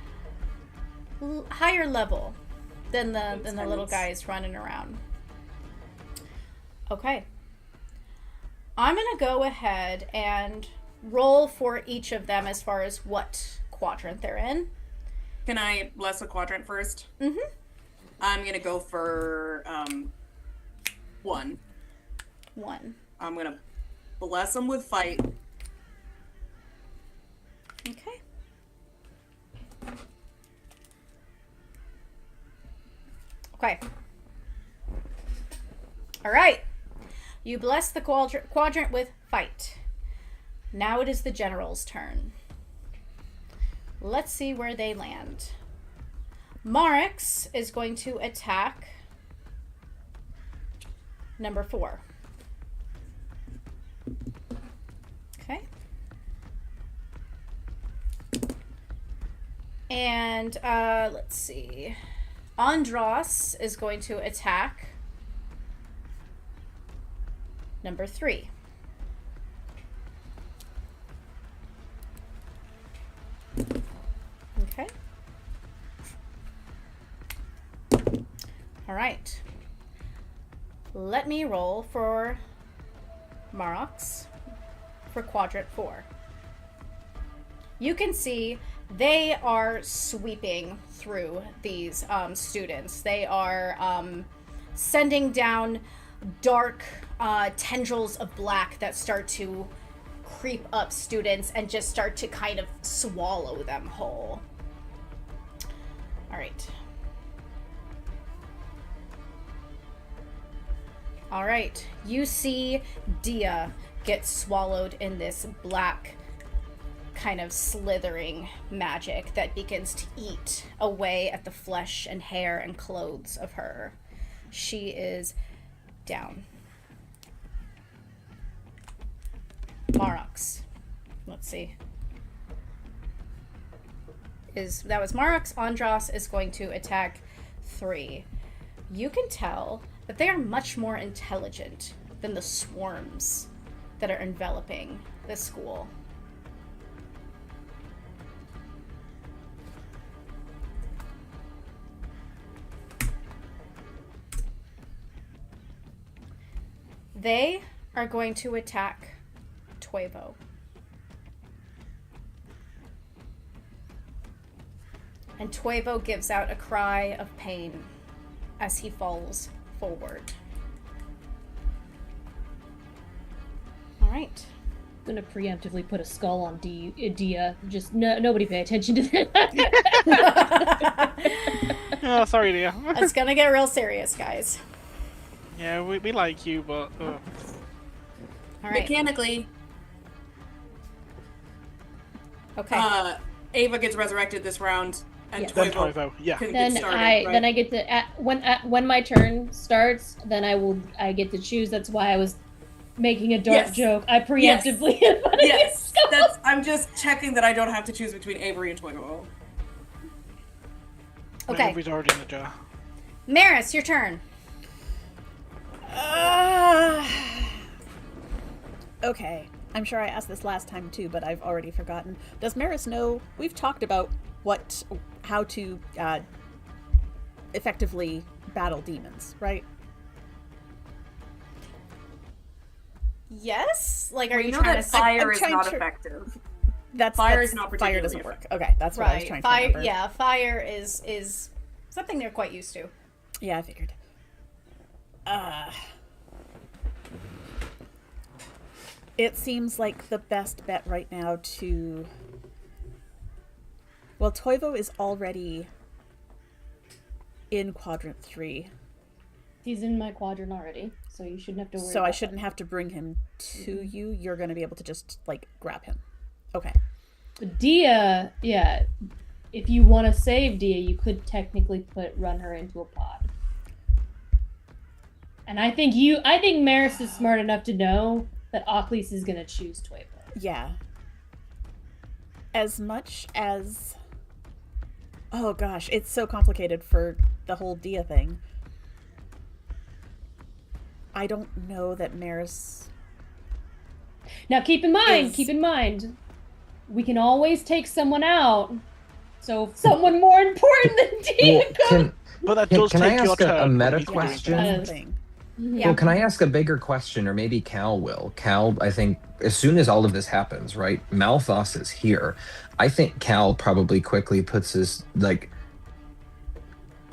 higher level than the little guys running around. Okay. I'm going to go ahead and roll for each of them as far as what quadrant they're in. Can I bless a quadrant first? Mm-hmm. I'm going to go for 1. 1. I'm going to bless them with fight. Okay. Okay. All right. You bless the quadrant with fight. Now it is the general's turn. Let's see where they land. Marix is going to attack number 4. Okay. And let's see. Andros is going to attack number 3. Okay. All right. Let me roll for Marox for quadrant 4. You can see they are sweeping through these students. They are sending down dark tendrils of black that start to creep up students and just start to kind of swallow them whole. All right. All right. You see Dia get swallowed in this black kind of slithering magic that begins to eat away at the flesh and hair and clothes of her. She is down. Marox. Let's see. That was Marox. Andros is going to attack 3. You can tell that they are much more intelligent than the swarms that are enveloping the school. They are going to attack Toivo. And Toivo gives out a cry of pain as he falls forward. All right. I'm gonna preemptively put a skull on Dia. Just nobody pay attention to that. Oh, sorry, dear. It's gonna get real serious, guys. Yeah, we like you, but... All right. Mechanically, Okay. Ava gets resurrected this round, and Yes. Then Toivo Toivo, yeah. can then get started, right? then I get to when my turn starts, then I get to choose. That's why I was making a dark Yes. joke. I preemptively put Yes, I'm just checking that I don't have to choose between Avery and Toivo. Okay. Avery's already in the jar. Maris, your turn. Okay. I'm sure I asked this last time too, but I've already forgotten. Does Maris know? We've talked about how to effectively battle demons, right? Yes? Like, are Well, you know trying that to... fire I'm is trying not to- effective. Fire is not fire particularly doesn't work. effective. Okay, that's what I was Right. trying Fire, to remember. yeah, fire is something they're quite used to. Yeah, I figured. It seems like the best bet right now to... Well, Toivo is already in quadrant 3, He's in my quadrant already, so you shouldn't have to worry. so I about shouldn't have to bring him to you. You're going to be able to just, like, grab him. Okay. But Dia, yeah. If you want to save Dia, you could technically run her into a pod. And I think Maris is smart enough to know that Ocklys is gonna choose Toivo. Yeah. As much as... Oh gosh, it's so complicated for the whole Dia thing. I don't know that Maris... Now keep in mind, we can always take someone out. So if someone more important than Dia Well, But that can, does can I take your ask a turn. meta He's doing question? that. That's the thing. Yeah. Well, can I ask a bigger question, or maybe Cal will? Cal, I think, as soon as all of this happens, right? Malthus is here. I think Cal probably quickly puts his, like,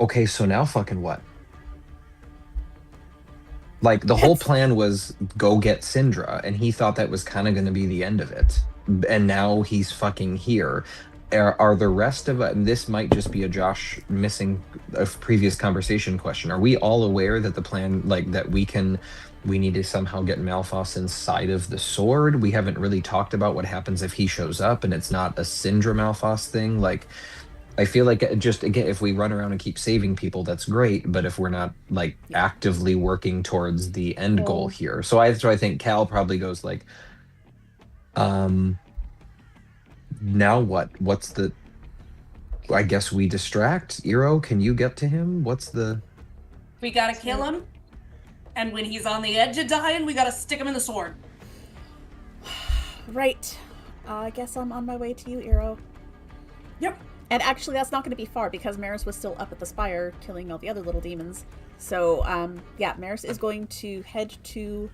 okay, so now fucking what? Like, the whole plan was go get Syndra, and he thought that was kind of going to be the end of it. And now he's fucking here. Are the rest of and this might just be a Josh missing a previous conversation question. Are we all aware that the plan, like, that we need to somehow get Malphos inside of the sword? We haven't really talked about what happens if he shows up and it's not a Syndra Malphos thing. Like, I feel like, just again, if we run around and keep saving people, that's great. But if we're not, like, actively working towards the end goal here, so I think Cal probably goes like, now what? What's the... I guess we distract? Eero, can you get to him? What's the... We gotta kill him, and when he's on the edge of dying, we gotta stick him in the sword. Right. I guess I'm on my way to you, Eero. Yep. And actually, that's not going to be far, because Maris was still up at the spire killing all the other little demons. So, yeah, Maris is going to head to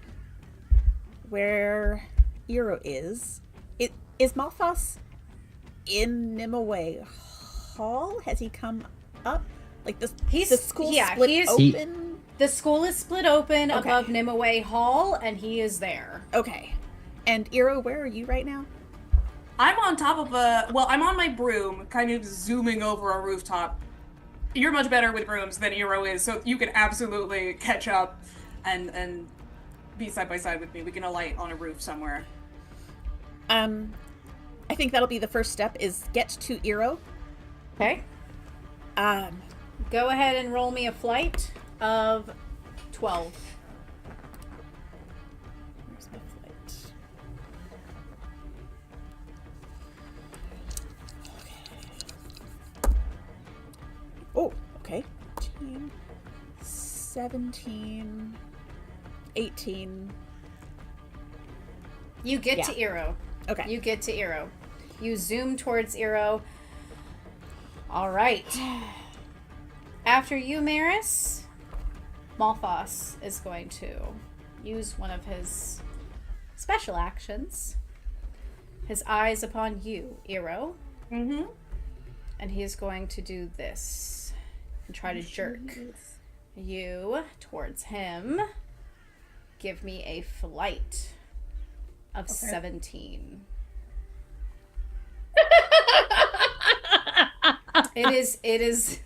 where Iro is. Is Malphas in Nimue Hall? Has he come up? Like the school split open? The school is split open Okay. above Nimue Hall, and he is there. Okay. And Iro, where are you right now? I'm on top of I'm on my broom, kind of zooming over a rooftop. You're much better with brooms than Iro is, so you can absolutely catch up and be side by side with me. We can alight on a roof somewhere. I think that'll be the first step, is get to Iro. Okay. Go ahead and roll me a flight of 12. Where's my flight? Okay. Oh, okay. 18, 17, 18. You get Yeah. to Iro. Okay. You get to Iro. You zoom towards Iro. All right. After you, Maris, Malphas is going to use one of his special actions. His eyes upon you, Iro. Mm-hmm. And he is going to do this and try to jerk you towards him. Give me a flight of 17. It is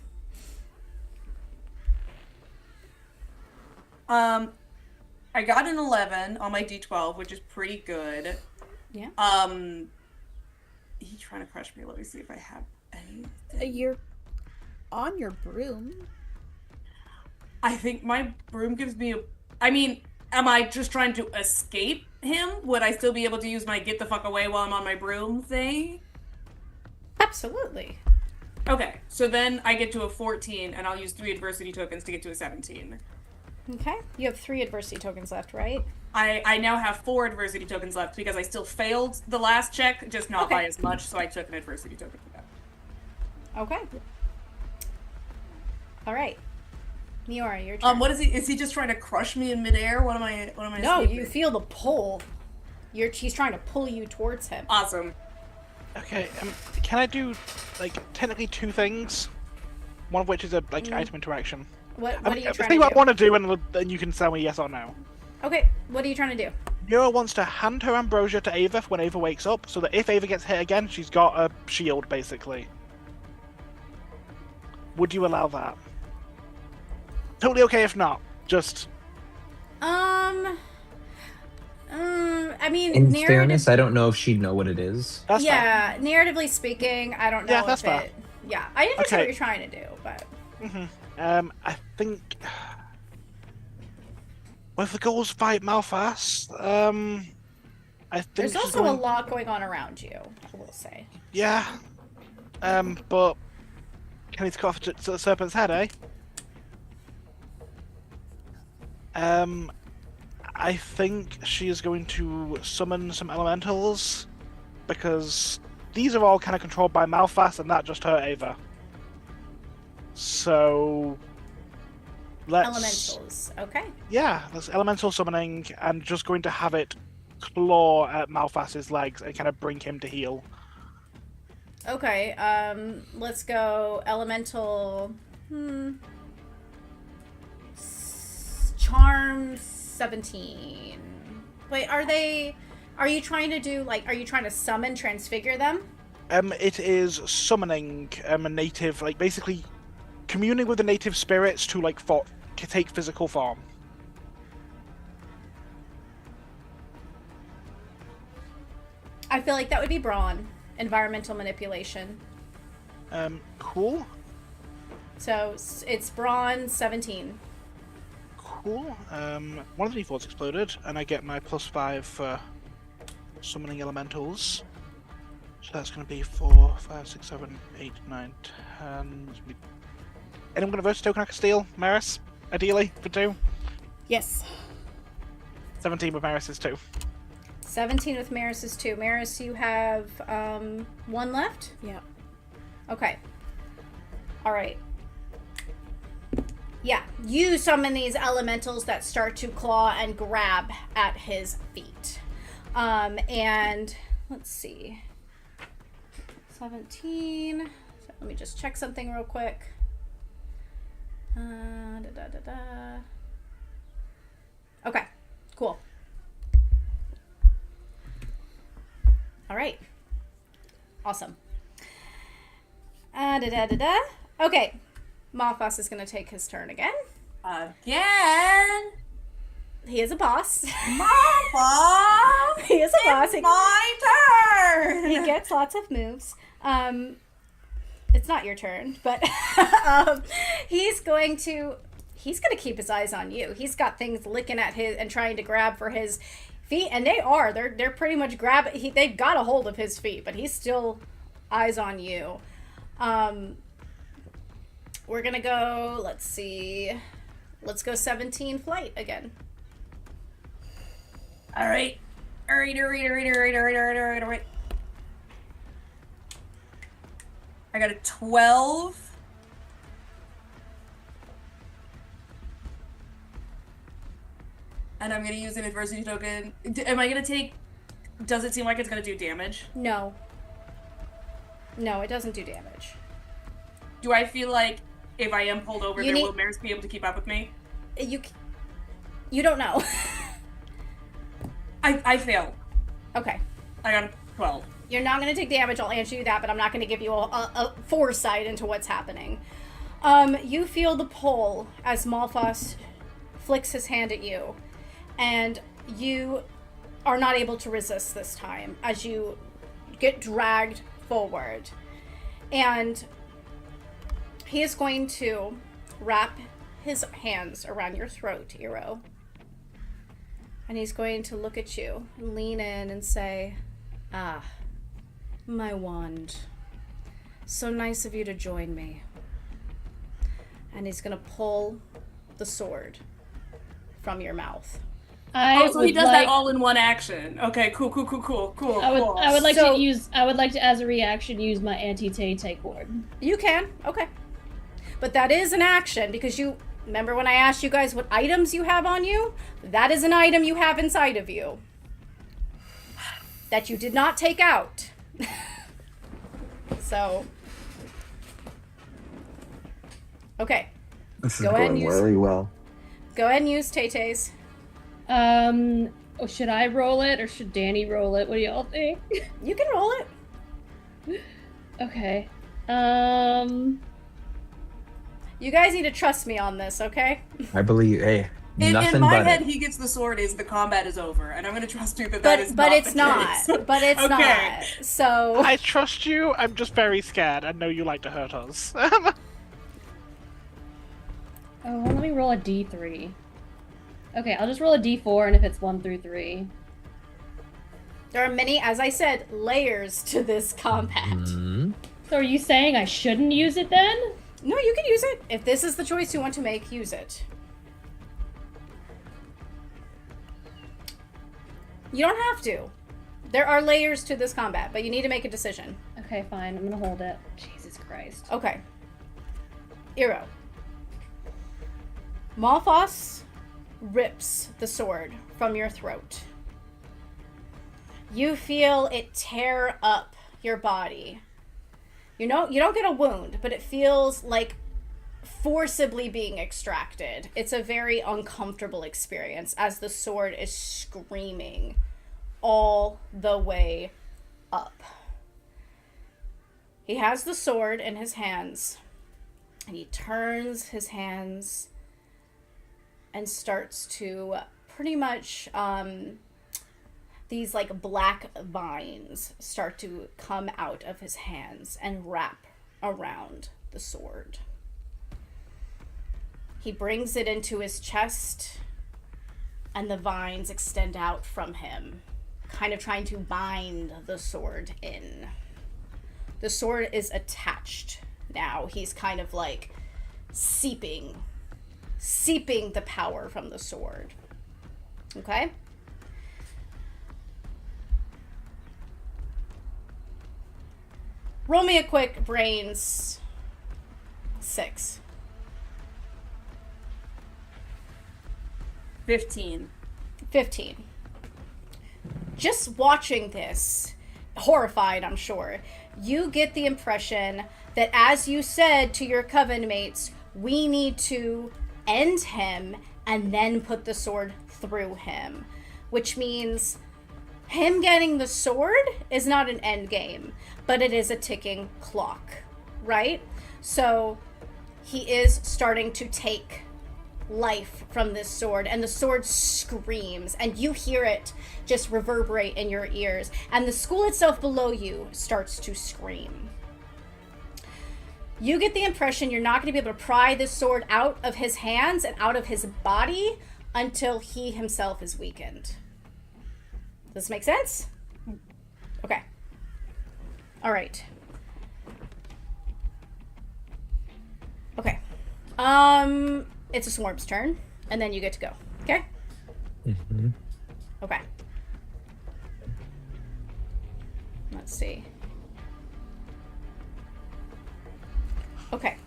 I got an 11 on my D12, which is pretty good. Yeah. He's trying to crush me. Let me see if I have any. You're on your broom. I think my broom gives me I mean, am I just trying to escape him? Would I still be able to use my get the fuck away while I'm on my broom thing? Absolutely. Okay, so then I get to a 14, and I'll use 3 adversity tokens to get to a 17. Okay. You have 3 adversity tokens left, right? I now have 4 adversity tokens left because I still failed the last check, just not by as much, so I took an adversity token for that. Okay. All right. Miora, your turn. What is he? Is he just trying to crush me in midair? What am I? No, escaping? you feel the pull. He's trying to pull you towards him. Awesome. Okay, can I do, like, technically 2 things? One of which is a, like, item interaction. What are you trying Think to what do? I want to do, and then you can tell me yes or no. Okay, what are you trying to do? Nura wants to hand her ambrosia to Ava when Ava wakes up, so that if Ava gets hit again, she's got a shield, basically. Would you allow that? Totally okay if not. Just... I mean, In fairness, I don't know if she'd know what it is. That's yeah, narratively speaking, I don't know Yeah, that's if fair. it... Yeah, I understand Okay. what you're trying to do, but... I think... Well, if the goals fight Malphas, I think There's she's also going... a lot going on around you, I will say. Yeah. But... Can he cut off the serpent's head, eh? I think she is going to summon some elementals, because these are all kind of controlled by Malphas, and that just hurt Ava. So... Let's... Elementals, okay. Yeah, that's elemental summoning, and just going to have it claw at Malphas's legs and kind of bring him to heal. Okay, let's go elemental... Charm 17. Wait, are you trying to do, like, are you trying to summon, transfigure them? It is summoning a native, like, basically communing with the native spirits to, like, take physical form. I feel like that would be brawn. Environmental manipulation. Cool. So, it's brawn 17. Cool. One of the d4s exploded, and I get my +5 for summoning elementals. So that's going to be 4, 5, 6, 7, 8, 9, 10. Anyone got a verse token I can steal? Maris, ideally, for 2. Yes. 17 with Maris's 2. 17 with Maris's 2. Maris, you have 1 left? Yeah. Okay. Alright. Yeah, you summon these elementals that start to claw and grab at his feet. And let's see. 17. So let me just check something real quick. Okay, cool. All right. Awesome. Okay. Malphas is going to take his turn again. Again? He is a boss. Mama! He is a boss. It's my turn! He gets lots of moves. It's not your turn, but he's going to keep his eyes on you. He's got things licking at his and trying to grab for his feet, and they're pretty much they've got a hold of his feet, but he's still eyes on you. We're gonna go, let's see, let's go 17 flight again. All right. I got a 12. And I'm going to use an adversity token. Am I going to take... Does it seem like it's going to do damage? No. No, it doesn't do damage. Do I feel like if I am pulled over, will Maris be able to keep up with me? You don't know. I fail. Okay. I got a 12. You're not going to take damage, I'll answer you that, but I'm not going to give you a foresight into what's happening. You feel the pull as Malphas flicks his hand at you, and you are not able to resist this time as you get dragged forward. And he is going to wrap his hands around your throat, Eero. And he's going to look at you and lean in and say, "Ah, my wand. So nice of you to join me." And he's going to pull the sword from your mouth. So he does that all in one action. Okay, cool. I would like to, as a reaction, use my anti-Tay cord. You can, okay. But that is an action because remember when I asked you guys what items you have on you? That is an item you have inside of you that you did not take out. So, okay. This is going very well. Go ahead and use Tay-Tay's. Should I roll it or should Danny roll it? What do y'all think? You can roll it. Okay. You guys need to trust me on this, okay? I believe, hey, nothing in my but head, it. he gets the sword the combat is over, and I'm going to trust you that But is but not it's the not. case. But it's Okay. not. So I trust you. I'm just very scared. I know you like to hurt us. Oh, let me roll a d3. Okay, I'll just roll a d4, and if it's 1 through 3. there are many, as I said, layers to this combat. Mhm. So are you saying I shouldn't use it then? No, you can use it. If this is the choice you want to make, use it. You don't have to. There are layers to this combat, but you need to make a decision. Okay, fine. I'm gonna hold it. Jesus Christ. Okay. Eero. Malphas rips the sword from your throat. You feel it tear up your body. You don't get a wound, but it feels like forcibly being extracted. It's a very uncomfortable experience as the sword is screaming all the way up. He has the sword in his hands, and he turns his hands and starts to pretty much these like black vines start to come out of his hands and wrap around the sword. He brings it into his chest, and the vines extend out from him, kind of trying to bind the sword in. The sword is attached now. He's kind of like seeping the power from the sword. Okay? Roll me a quick brains 6. 15. 15. Just watching this, horrified, I'm sure, you get the impression that, as you said to your coven mates, we need to end him and then put the sword through him, which means him getting the sword is not an end game, but it is a ticking clock, right? So he is starting to take life from this sword, and the sword screams, and you hear it just reverberate in your ears, and the school itself below you starts to scream. You get the impression you're not going to be able to pry this sword out of his hands and out of his body until he himself is weakened. Does this make sense? Okay. All right. Okay. It's a swarm's turn, and then you get to go. Okay? Mm-hmm. Okay. Let's see. Okay.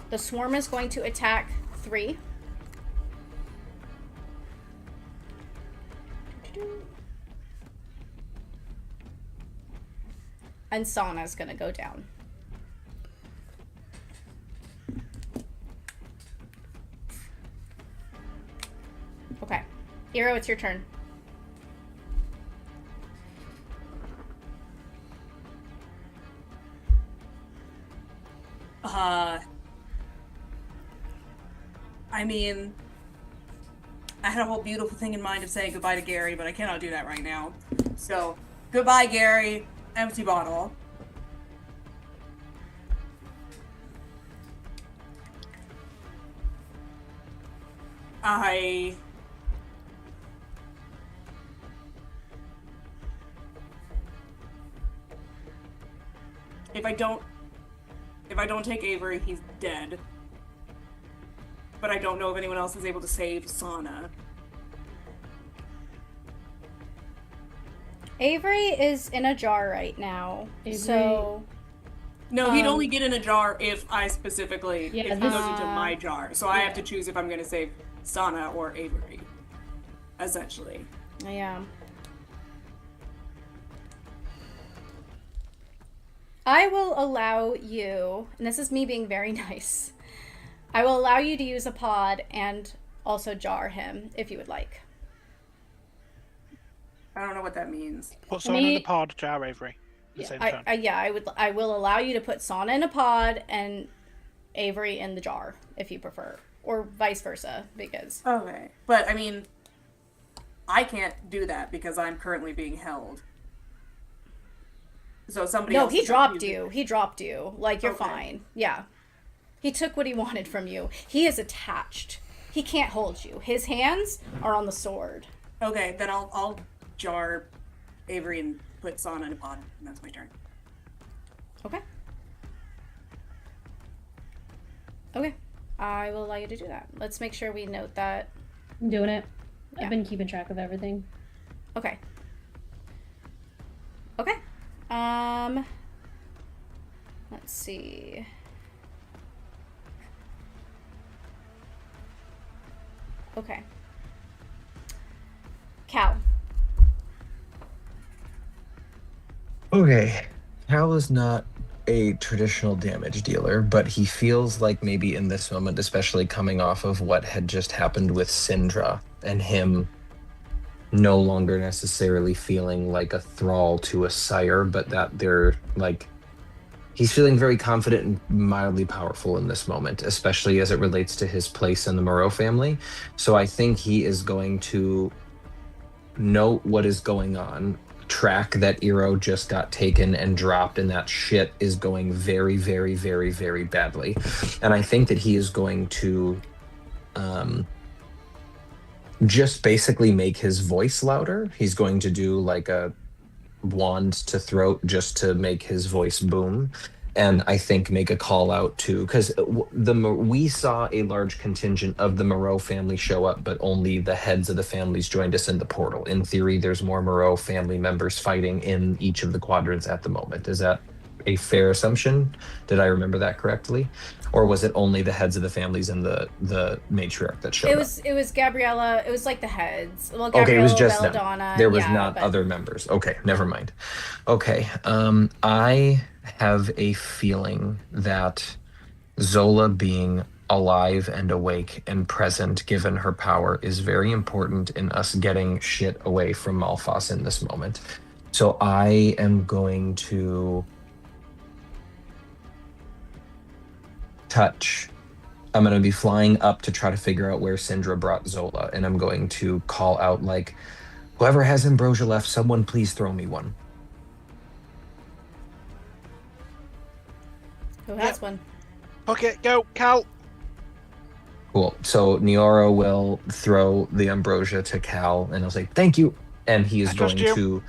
The swarm is going to attack 3. And Sana's gonna go down. Okay. Iro, it's your turn. I mean, I had a whole beautiful thing in mind of saying goodbye to Gary, but I cannot do that right now. So, goodbye, Gary. Empty bottle. If I don't take Avery, he's dead. But I don't know if anyone else is able to save Sana. Avery is in a jar right now. Avery- So No, he'd only get in a jar if I specifically, Yeah, if he this- goes into my jar. So I have to choose if I'm going to save Sana or Avery, essentially. yeah. I will allow you, and this is me being very nice, I will allow you to use a pod and also jar him if you would like. I don't know what that means. Put someone in the Me- pod, jar Avery. At the same time. I will allow you to put Sana in a pod and Avery in the jar if you prefer, or vice versa, because Okay. But, I mean, I can't do that because I'm currently being held. So somebody no, else he is dropped using you. it. He dropped you. Like, you're Okay. fine. Yeah. He took what he wanted from you. He is attached. He can't hold you. His hands are on the sword. Okay, then I'll jar Avery and put Sana in a pod, and that's my turn. Okay. Okay. I will allow you to do that. Let's make sure we note that. I'm doing it. Yeah. I've been keeping track of everything. Okay. Okay. Let's see. Okay. Cal. Okay. Cal is not a traditional damage dealer, but he feels like maybe in this moment, especially coming off of what had just happened with Syndra and him no longer necessarily feeling like a thrall to a sire, but that they're like, he's feeling very confident and mildly powerful in this moment, especially as it relates to his place in the Moreau family. So I think he is going to note what is going on, track that Iro just got taken and dropped, and that shit is going very, very, very, very badly. And I think that he is going to just basically make his voice louder. He's going to do like a wand to throat just to make his voice boom. And I think make a call out to, because we saw a large contingent of the Moreau family show up, but only the heads of the families joined us in the portal. In theory, there's more Moreau family members fighting in each of the quadrants at the moment. Is that a fair assumption? Did I remember that correctly? Or was it only the heads of the families and the matriarch that showed up? It was Gabriella. It was like the heads. Well, Okay, it was Gabriella, just them. Belladonna. There was Yeah, not but other members. Okay, never mind. Okay, I have a feeling that Zola being alive and awake and present, given her power, is very important in us getting shit away from Malphas in this moment. So I am going to touch. I'm going to be flying up to try to figure out where Syndra brought Zola, and I'm going to call out, like, whoever has ambrosia left, someone please throw me one. who has one? Okay, go, Cal. Cool. So Niora will throw the ambrosia to Cal, and he'll say, thank you. And he is I trust going you. to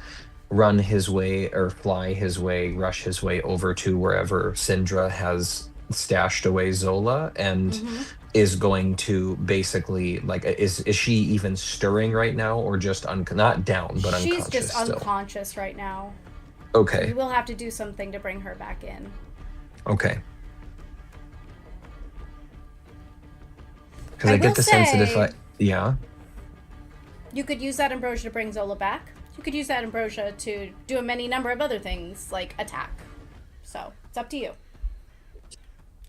run his way or fly his way, rush his way over to wherever Syndra has stashed away Zola, and is going to basically, like, is she even stirring right now, or just not down but She's unconscious just still? unconscious right now. Okay. We will have to do something to bring her back in. Okay. Because I I get will the sense that if say- I, yeah. You could use that ambrosia to bring Zola back. You could use that ambrosia to do a many number of other things, like attack. So, it's up to you.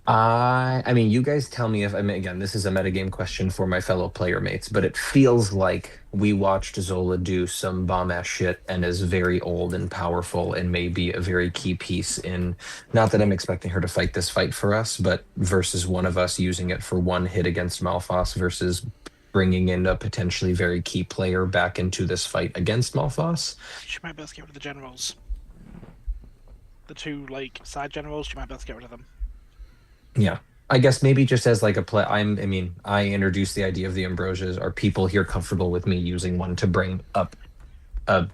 I mean, you guys tell me if, I mean, again, this is a metagame question for my fellow player mates, but it feels like we watched Zola do some bomb-ass shit and is very old and powerful and may be a very key piece in, not that I'm expecting her to fight this fight for us, but versus one of us using it for one hit against Malphas versus bringing in a potentially very key player back into this fight against Malphas. She might be able to get rid of the generals. The two, like, side generals, she might be able to get rid of them. Yeah. I guess maybe just as like a play, I mean, I introduced the idea of the ambrosias. Are people here comfortable with me using one to bring up a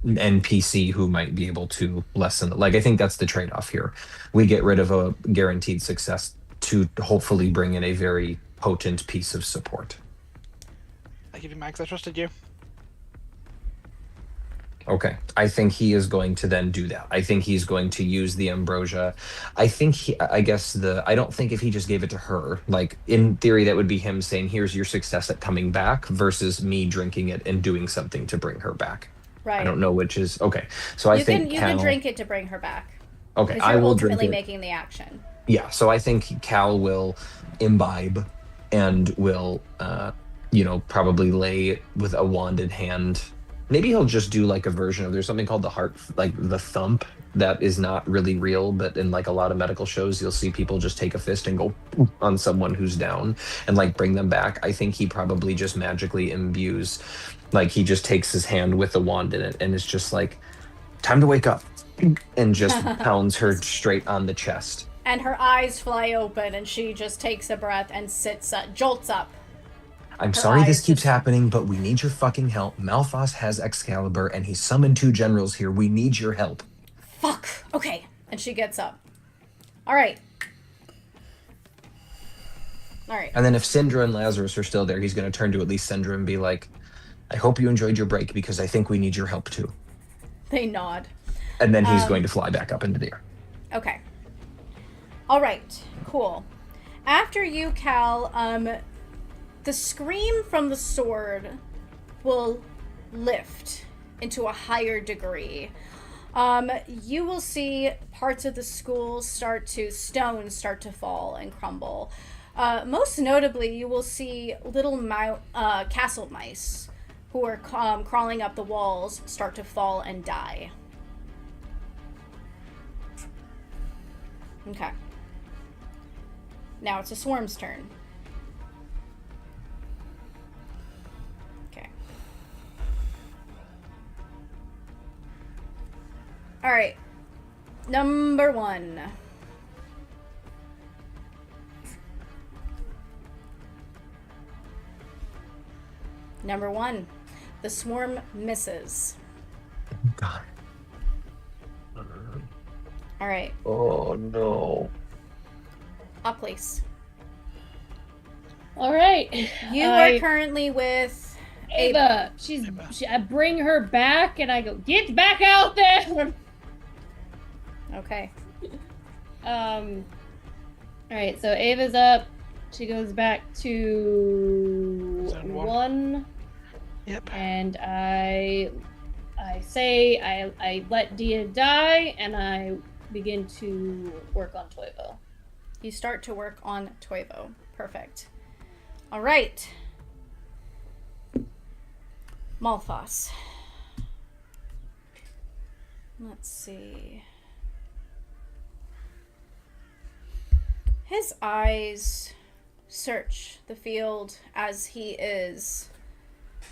NPC who might be able to lessen, like, I think that's the trade-off here. We get rid of a guaranteed success to hopefully bring in a very potent piece of support. I give you Max, I trusted you. Okay. I think he is going to then do that. I think he's going to use the ambrosia. I don't think if he just gave it to her, like, in theory, that would be him saying, here's your success at coming back, versus me drinking it and doing something to bring her back. Right. I don't know which is, okay. So I think you can drink it to bring her back. Okay, Because I you're will drink ultimately it. making the action. Yeah, so I think Cal will imbibe and will, probably lay with a wand in hand. Maybe he'll just do like a version of, there's something called the heart, like the thump, that is not really real, but in like a lot of medical shows, you'll see people just take a fist and go on someone who's down and like bring them back. I think he probably just magically imbues, like he just takes his hand with the wand in it and it's just like, time to wake up, and just pounds her straight on the chest. And her eyes fly open and she just takes a breath and jolts up. I'm Her sorry this eyes keeps just- happening, but we need your fucking help. Malphas has Excalibur, and he's summoned 2 generals here. We need your help. Fuck. Okay. And she gets up. All right. And then if Syndra and Lazarus are still there, he's going to turn to at least Syndra and be like, I hope you enjoyed your break, because I think we need your help too. They nod. And then he's going to fly back up into the air. Okay. All right. Cool. After you, Cal, the scream from the sword will lift into a higher degree. You will see parts of the school stones start to fall and crumble. Most notably, you will see little castle mice who are crawling up the walls start to fall and die. Okay. Now it's a swarm's turn. Okay. Alright. Number 1. Number 1. The swarm misses. God. Alright. Oh, no. Up, please. All right. You are currently with Ava. I bring her back and I go, get back out there. Okay. Alright, so Ava's up. She goes back to Zone 1. Yep. And I say I let Dia die, and I begin to work on Toivo. You start to work on Toivo. Perfect. All right. Malphas. Let's see. His eyes search the field as he is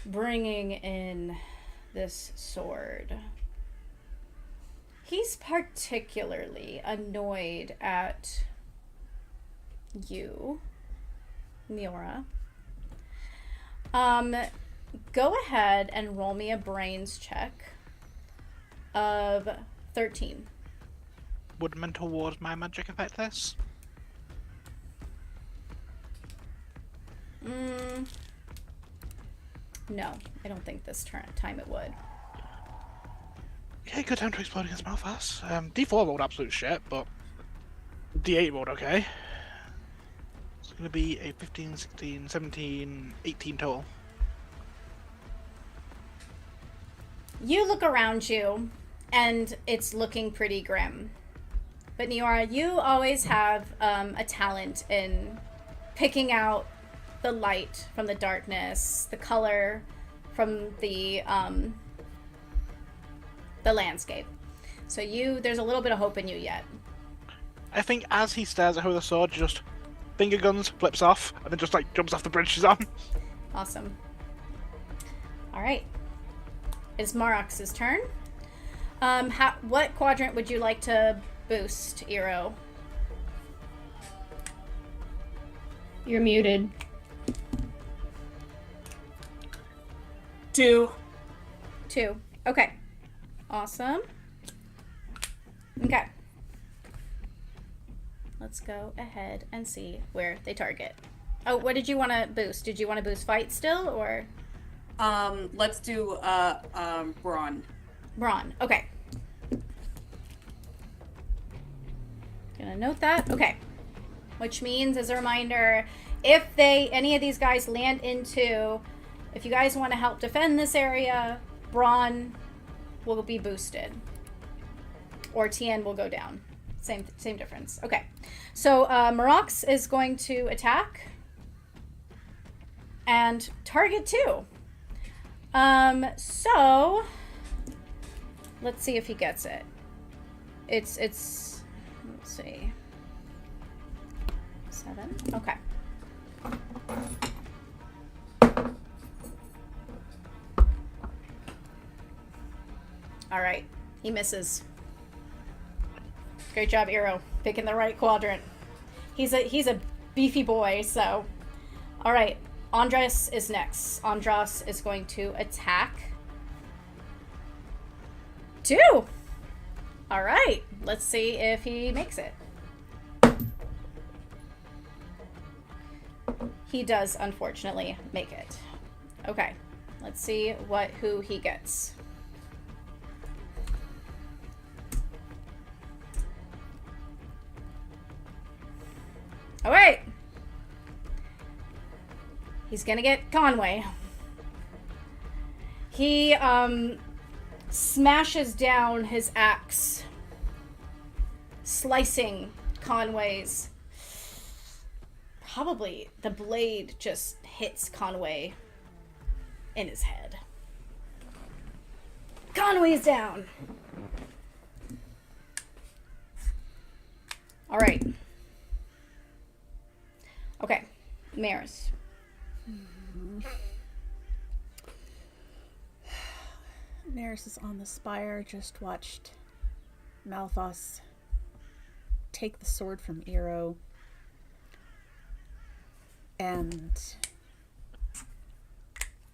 bringing in this sword. He's particularly annoyed at you, Miora. Go ahead and roll me a brains check of 13. Would mental ward my magic affect this? No, I don't think this time it would. Okay, good time to explode against Malphas. D4 rolled absolute shit, but D8 rolled okay. It's going to be a 15, 16, 17, 18 total. You look around you, and it's looking pretty grim. But Niora, you always have a talent in picking out the light from the darkness, the color from the landscape. So there's a little bit of hope in you yet. I think as he stares at her with the sword, just finger guns, flips off, and then just like jumps off the bridge she's on. Awesome. All right. It's Marox's turn. What quadrant would you like to boost, Eero? You're muted. 2. 2. Okay. Awesome. Okay. Let's go ahead and see where they target. Oh, what did you want to boost? Did you want to boost fight still, or? Let's do brawn. Brawn. Okay. Gonna note that. Okay. Which means, as a reminder, if any of these guys land into, if you guys want to help defend this area, brawn will be boosted, or TN will go down. Same difference. Okay. So Marox is going to attack and target 2. So let's see if he gets it. It's let's see. 7. Okay. All right. He misses. Great job, Eero, picking the right quadrant. He's a beefy boy, so. All right. Andras is next. Andras is going to attack 2. All right. Let's see if he makes it. He does, unfortunately, make it. Okay. Let's see who he gets. All right. He's gonna get Conway. He smashes down his axe, slicing Conway's. Probably the blade just hits Conway in his head. Conway's down. All right. Okay, Maris. Maris is on the spire, just watched Malphas take the sword from Eero. And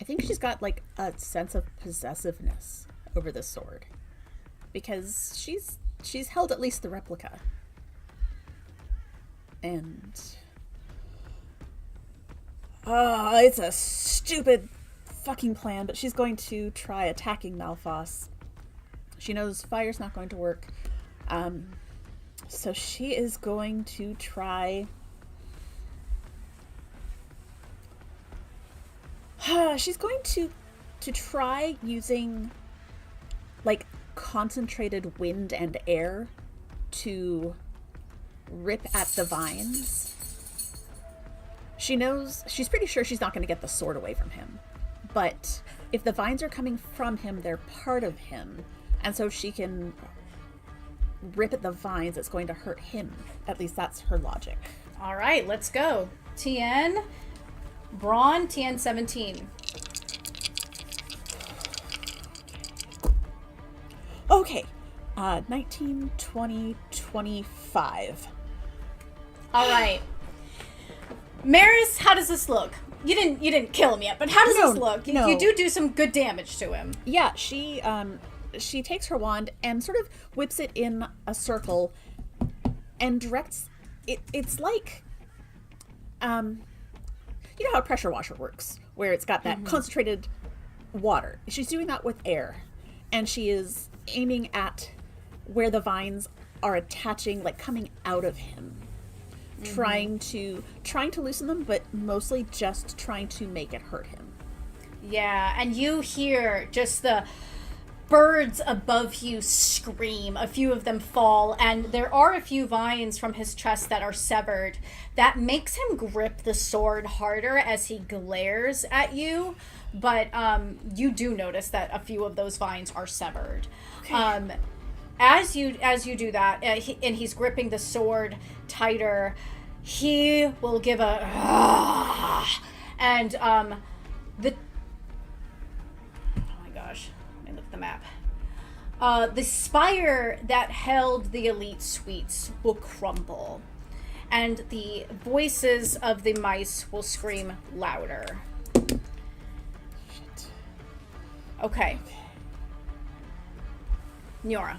I think she's got like a sense of possessiveness over the sword. Because she's held at least the replica. And it's a stupid fucking plan, but she's going to try attacking Malphas. She knows fire's not going to work. So she is going to try... she's going to try using, like, concentrated wind and air to rip at the vines. She's pretty sure she's not going to get the sword away from him. But if the vines are coming from him, they're part of him. And so if she can rip at the vines, it's going to hurt him. At least that's her logic. All right, let's go. TN, Braun, TN 17. Okay. 19, 20, 25. All right. Maris, how does this look? You didn't kill him yet, but how does this look? No. You do some good damage to him. Yeah, she takes her wand and sort of whips it in a circle and directs it. It's like, you know how a pressure washer works, where it's got that concentrated water. She's doing that with air, and she is aiming at where the vines are attaching, like coming out of him. Trying to loosen them, but mostly just trying to make it hurt him. Yeah, and you hear just the birds above you scream. A few of them fall, and there are a few vines from his chest that are severed. That makes him grip the sword harder as he glares at you, but you do notice that a few of those vines are severed. Okay. As you do that, and he's gripping the sword tighter, he will give a and oh my gosh, let me look at the map. The spire that held the elite suites will crumble, and the voices of the mice will scream louder. Shit. Okay. Niora.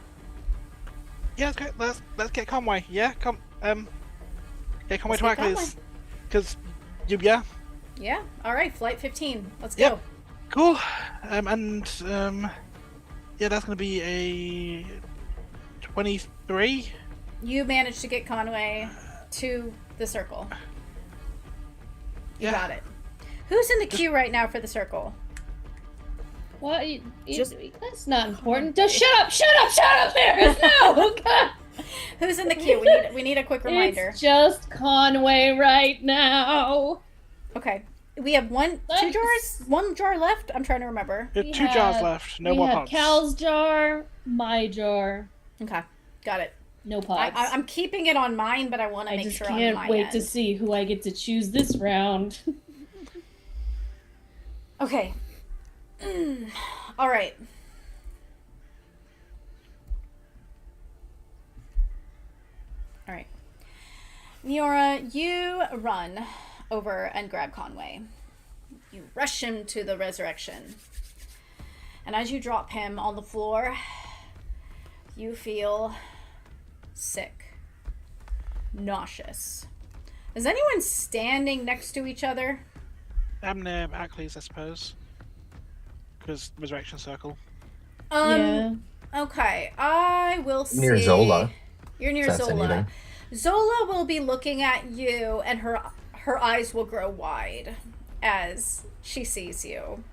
Yeah, okay, let's get Conway. Yeah, get Conway to Ackley's. Because, yeah. Yeah, alright, flight 15. Let's go. Yep. Cool. Yeah, that's going to be a 23. You managed to get Conway to the circle. You got it. Who's in the queue right now for the circle? What? That's not important. Just shut up, Maris! No! God. Who's in the queue? We need a quick reminder. It's just Conway right now. Okay. We have one jar left? I'm trying to remember. We have 2 jars left. No more pots. We have Cal's jar, my jar. Okay. Got it. No pots. I'm keeping it on mine, but I want to make sure on my I just can't wait end. to see who I get to choose this round. Okay. All right. All right. Niora, you run over and grab Conway. You rush him to the resurrection. And as you drop him on the floor, you feel sick, nauseous. Is anyone standing next to each other? I'm near Ackley's, I suppose. Because Resurrection Circle. Yeah. Okay, I will see. Near Zola. You're near That's Zola. anything. Zola will be looking at you, and her eyes will grow wide as she sees you.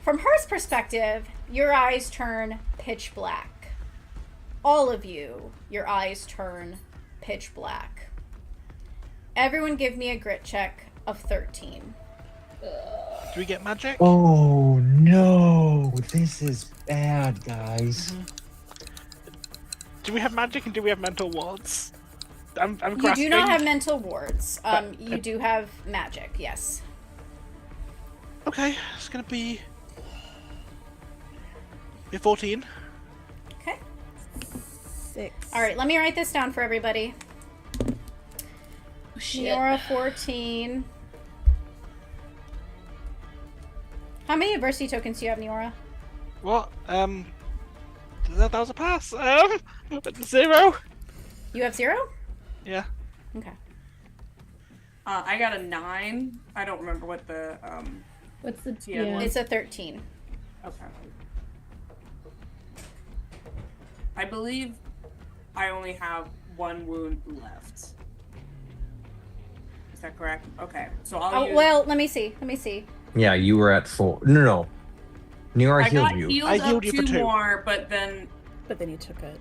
From her perspective, your eyes turn pitch black. All of you, your eyes turn pitch black. Everyone give me a grit check of 13. Do we get magic? Oh no, this is bad, guys. Do we have magic and do we have mental wards? I'm You grasping. do not have mental wards. You do have magic, yes. Okay, it's gonna be 14. Okay. 6. All right, let me write this down for everybody. Oh, shit. Niora 14. How many adversity tokens do you have, Niora? What? That was a pass. 0. You have 0? Yeah. Okay. I got a 9. I don't remember what the What's the Yeah. It's a 13. Okay. I believe I only have 1 wound left. Is that correct? Okay, so I'll use... well, let me see. Yeah, you were at 4. No. Niora I healed got you. healed I up healed you for 2 2. more, but then... But then you took a.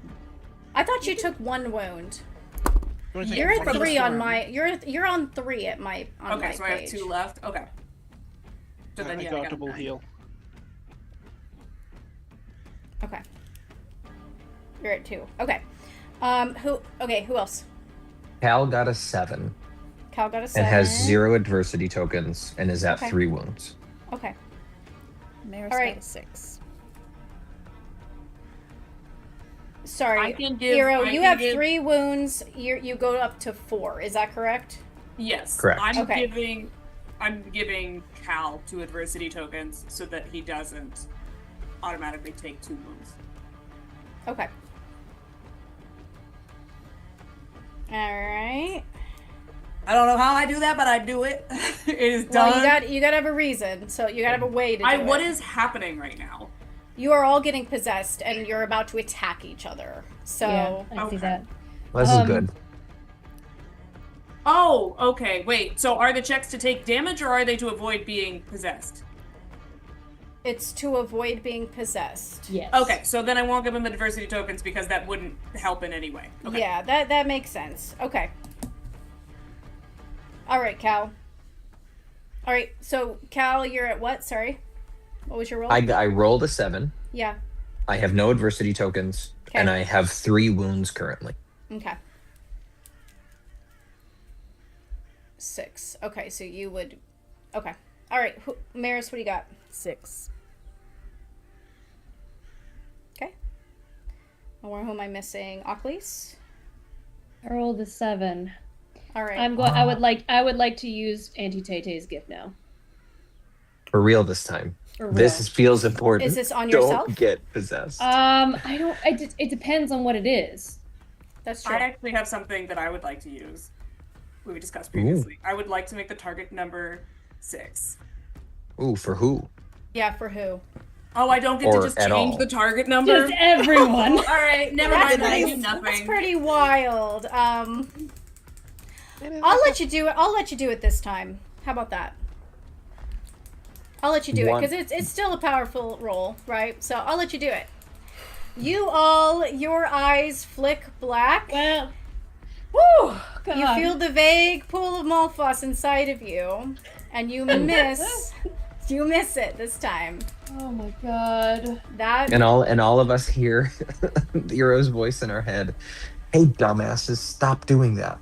I thought you took 1 wound. You wanna take You're one at from the 3 on storm? my. You're on 3 at my. On Okay, my so I have page. 2 left. Okay. So then, I yeah, got a got double 9. heal. Okay. You're at 2. Okay. Who else? Cal got a 7 Cal got a 7. and has 0 adversity tokens and is at Okay. 3 wounds. Okay. Maris All right. got a 6. Sorry. I can give- Hero, I you can have give- 3 wounds. You go up to 4. Is that correct? Yes. Correct. Okay. I'm giving Cal 2 adversity tokens so that he doesn't automatically take 2 wounds. Okay. Alright. I don't know how I do that, but I do it. It is done. Well, you gotta have a reason. So you gotta have a way to do it. What is happening right now? You are all getting possessed, and you're about to attack each other. So Yeah, I see Okay. that. This is good. Oh, okay. Wait. So are the checks to take damage, or are they to avoid being possessed? it's to avoid being possessed. Yes. Okay. So then I won't give him adversity tokens because that wouldn't help in any way. Okay. Yeah, that makes sense. Okay. All right, Cal. All right, so Cal, you're at what? Sorry, what was your roll? I rolled a 7. Yeah. I have no adversity tokens, Okay. and I have 3 wounds currently. Okay. 6. Okay, so you would. Okay. All right, Maris, what do you got? 6. Okay. Or who am I missing? Achilles. I rolled a 7. All right. I would like to use Auntie Tay-Tay's gift now. For real this time. For This real. feels important. Is this on Don't yourself? get possessed. I don't. It depends on what it is. That's true. I actually have something that I would like to use. We discussed previously. I would like to make the target number 6. Ooh, for who? Yeah, for who? Oh, I don't get to Or just at change all. the target number. Just everyone. All right, never mind. I do That's nothing. pretty wild. I'll let you do it. I'll let you do it this time. How about that? I'll let you do it One- because it's still a powerful roll, right? So I'll let you do it. Your eyes flick black. Well, woo! God. You feel the vague pool of Malphos inside of you, and you miss. You miss it this time. Oh my god. That And all of us hear Hero's voice in our head. Hey, dumbasses, stop doing that.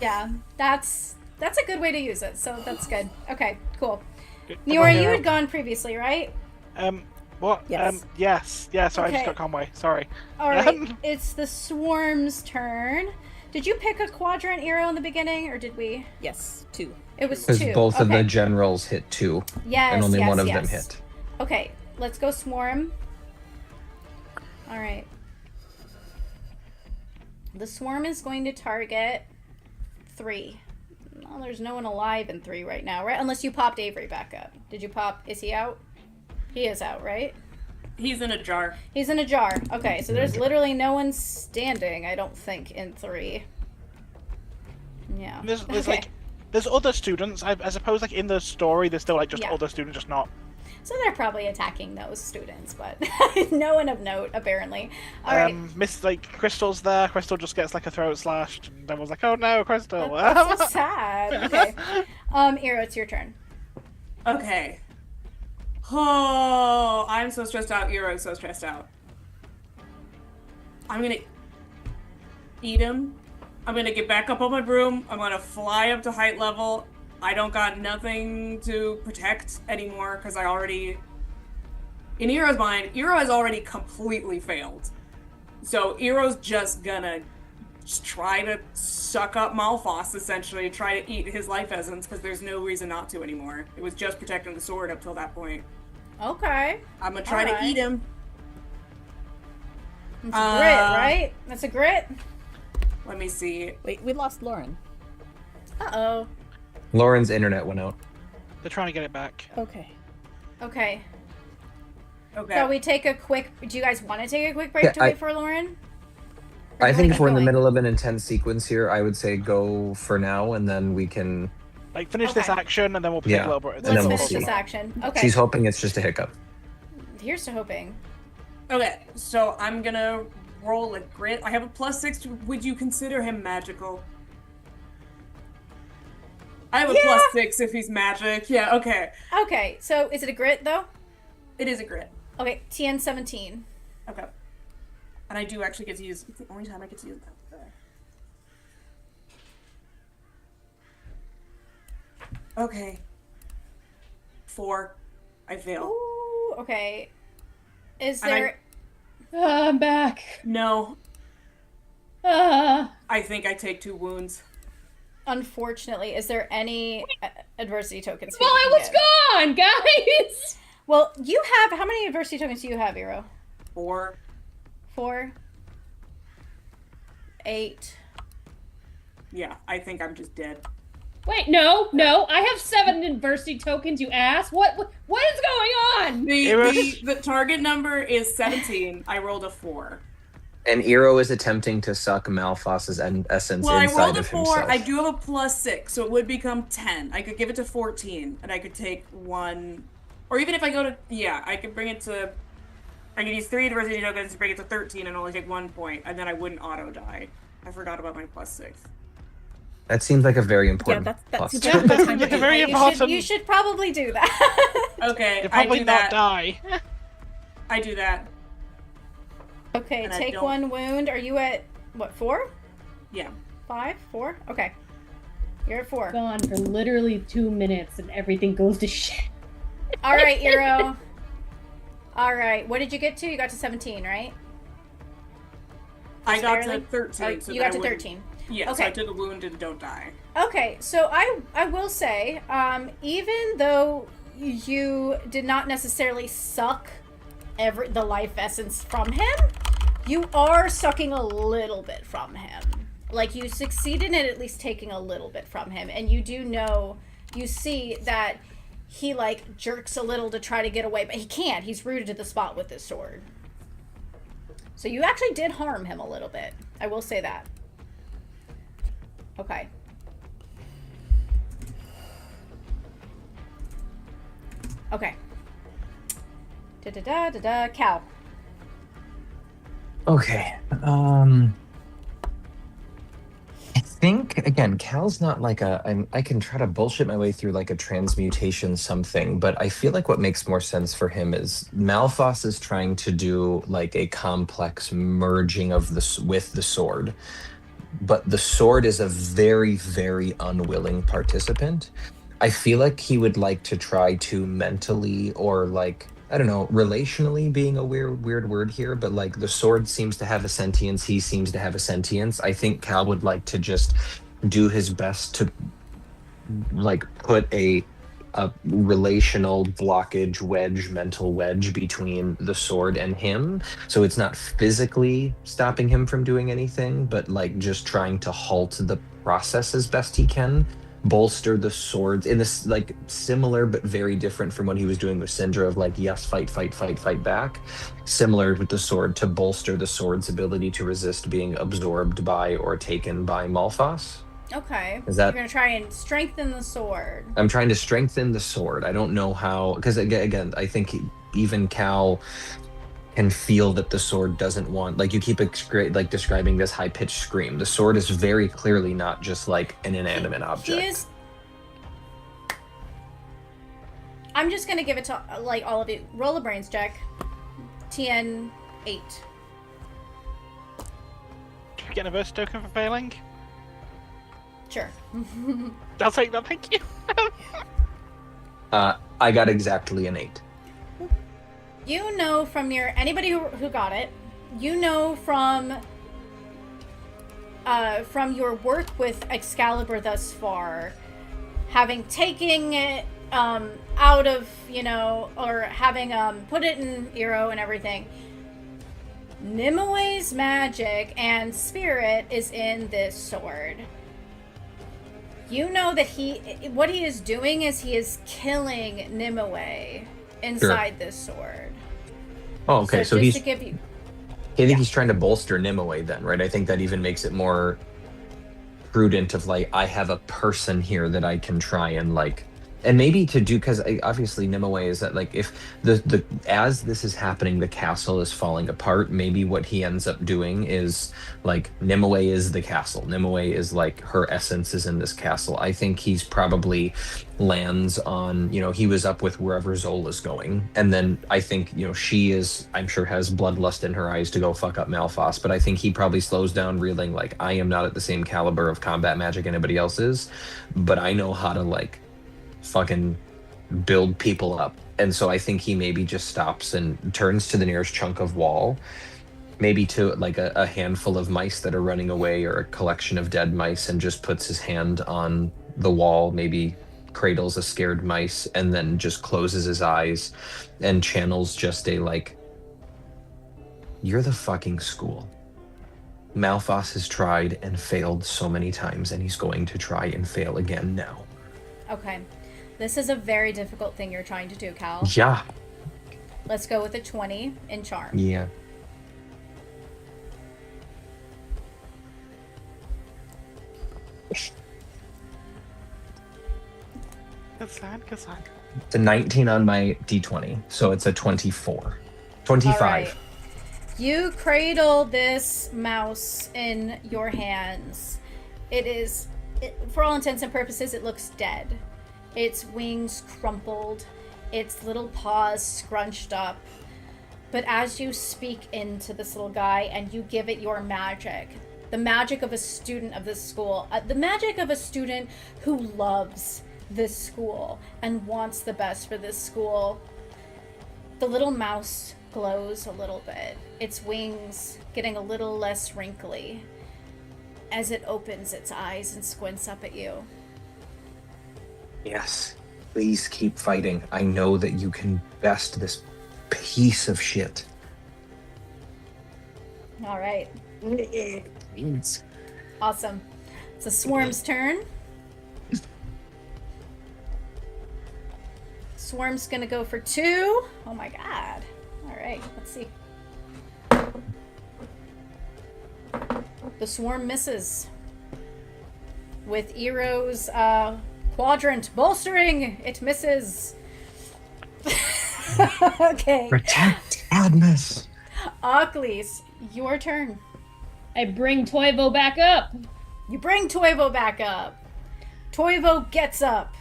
yeah, that's a good way to use it. So that's good. Okay, cool. Good. Neora, you Hero. had gone previously, right? What? Yes. Yes. Yeah, sorry, I Okay. just got Conway. Sorry. All right, it's the swarm's turn. Did you pick a quadrant arrow in the beginning, or did we? Yes, 2. It was Because 2. both of Okay. the generals hit 2, Yes, and only yes, one of yes. them hit. Okay, let's go swarm. All right. The swarm is going to target 3. Well, there's no one alive in 3 right now, right? Unless you popped Avery back up. Did you pop? Is he out? He is out, right? He's in a jar. He's in a jar. Okay, so there's literally no one standing, I don't think, in 3. Yeah. There's Okay. like, there's other students. I suppose like in the story, there's still like just Yeah. other students, just not. So they're probably attacking those students, but no one of note, apparently. All right. Miss like Crystal's there. Crystal just gets like a throat slashed, and everyone's like, "Oh no, Crystal!" That's so sad. Okay. Iro, it's your turn. Okay. Oh, I'm so stressed out. Euro's so stressed out. I'm gonna eat him. I'm gonna get back up on my broom. I'm gonna fly up to height level. I don't got nothing to protect anymore because I already... In Eero's mind, Eero has already completely failed. So Eero's just gonna try to suck up Malphos, essentially, try to eat his life essence because there's no reason not to anymore. It was just protecting the sword up till that point. Okay. I'm gonna try Alright. to eat him. It's a grit, right? That's a grit? Let me see. Wait, we lost Lauren. Uh-oh. Lauren's internet went out. They're trying to get it back. Okay. Okay. Okay. So we take a quick... Do you guys want to take a quick break Yeah, to wait for Lauren? Or I do you think wanna if keep we're in the going? middle of an intense sequence here, I would say go for now, and then we can. Like, finish this Okay. action, and then we'll pick Yeah. a little bit. And Let's then we'll finish see. this action. Okay. She's hoping it's just a hiccup. Here's to hoping. Okay, so I'm gonna roll a grit. I have a +6. Would you consider him magical? I have a +6 if he's magic. Yeah, okay. Okay, so is it a grit though? It is a grit. Okay, TN 17. Okay. And I do actually get to use, it's the only time I get to use that. Okay. 4. I fail. Ooh, okay. Is And I- there I'm back. No, Ah. I think I take 2 wounds. unfortunately, is there any adversity tokens? Well, I people was can get? gone, guys. Well, you have how many adversity tokens do you have, Eero? 4. 4, 8. Yeah, I think I'm just dead. Wait, no. I have 7 adversity tokens. You ass. What is going on? The target number is 17. I rolled a 4. And Eero is attempting to suck Malphas's essence Well, I inside rolled a of 4. himself. I do have a +6, so it would become 10. I could give it to 14, and I could take 1. Or even if I go to, yeah, I could bring it to, I could use 3 adversity tokens to bring it to 13 and only take 1 point, and then I wouldn't auto die. I forgot about my +6. That seems like a very Yeah, important. that's plus. that's Yeah, that seems like a very You important. you should probably do that. Okay, You'll I probably do not that. die. I do that. Okay, And I take don't- 1 wound. Are you at, what, 4? Yeah. 5? 4? Okay. You're at 4. Gone for literally 2 minutes, and everything goes to shit. All right, Eero. All right, what did you get to? You got to 17, right? I got barely? to 13. Or so you that got to I wouldn't- 13. Yeah, so Okay. I took a wound and don't die. Okay, so I will say, even though you did not necessarily suck the life essence from him, you are sucking a little bit from him. Like, you succeeded in at least taking a little bit from him, and you do know, you see that he like jerks a little to try to get away, but he can't. He's rooted to the spot with his sword. So you actually did harm him a little bit. I will say that. Okay. Okay. Da-da-da-da-da. Cal. Okay. I think again, Cal's not like I can try to bullshit my way through like a transmutation something, but I feel like what makes more sense for him is Malphas is trying to do like a complex merging of with the sword. But the sword is a very, very unwilling participant. I feel like he would like to try to mentally or like, I don't know, relationally being a weird word here, but like the sword seems to have a sentience, he seems to have a sentience. I think Cal would like to just do his best to like put a relational blockage mental wedge between the sword and him, so it's not physically stopping him from doing anything, but like just trying to halt the process as best he can, bolster the swords in this like similar but very different from what he was doing with Syndra of like, yes, fight back, similar with the sword to bolster the sword's ability to resist being absorbed by or taken by Malphas. Okay. Is that- You're gonna try and strengthen the sword. I'm trying to strengthen the sword. I don't know how, because again, I think even Cal can feel that the sword doesn't want, like you keep like describing this high-pitched scream. The sword is very clearly not just like an inanimate object. He is. I'm just gonna give it to like all of you. Roll a brains check. TN 8. Do we get an adversity token for failing? Sure. I'll take that, thank you. I got exactly an 8. You know from anybody who got it, you know from your work with Excalibur thus far, having taken it out of, or having put it in Eero and everything, Nimue's magic and spirit is in this sword. You know that what he is doing is he is killing Nimue inside this sword. Oh, okay. So just he's to give you. I think he's trying to bolster Nimue then, right? I think that even makes it more prudent of like, I have a person here that I can try and like, and maybe to do, because obviously Nimue is that like, if the as this is happening, the castle is falling apart, maybe what he ends up doing is like, Nimue is the castle. Nimue is like, her essence is in this castle. I think he's probably lands on, he was up with wherever Zola's going. And then I think, she is, I'm sure, has bloodlust in her eyes to go fuck up Malphas. But I think he probably slows down, reeling like, I am not at the same caliber of combat magic anybody else is, but I know how to like fucking build people up. And so I think he maybe just stops and turns to the nearest chunk of wall, maybe to like a handful of mice that are running away, or a collection of dead mice, and just puts his hand on the wall, maybe cradles a scared mice, and then just closes his eyes and channels just a like, you're the fucking school. Malphas has tried and failed so many times, and he's going to try and fail again now. Okay. This is a very difficult thing you're trying to do, Cal. Yeah. Let's go with a 20 in charm. Yeah. Good sign. It's a 19 on my d20, so it's a 24. 25. All right. You cradle this mouse in your hands. For all intents and purposes, it looks dead. Its wings crumpled, its little paws scrunched up. But as you speak into this little guy and you give it your magic, the magic of a student of this school, the magic of a student who loves this school and wants the best for this school, the little mouse glows a little bit, its wings getting a little less wrinkly as it opens its eyes and squints up at you. Yes, please keep fighting. I know that you can best this piece of shit. All right. Please. Awesome. It's a swarm's turn. Swarm's gonna go for 2. Oh my god. All right, let's see. The swarm misses. With Eero's quadrant bolstering, it misses. Okay. Protect Cadmus. Ocles, your turn. I bring Toivo back up. You bring Toivo back up. Toivo gets up.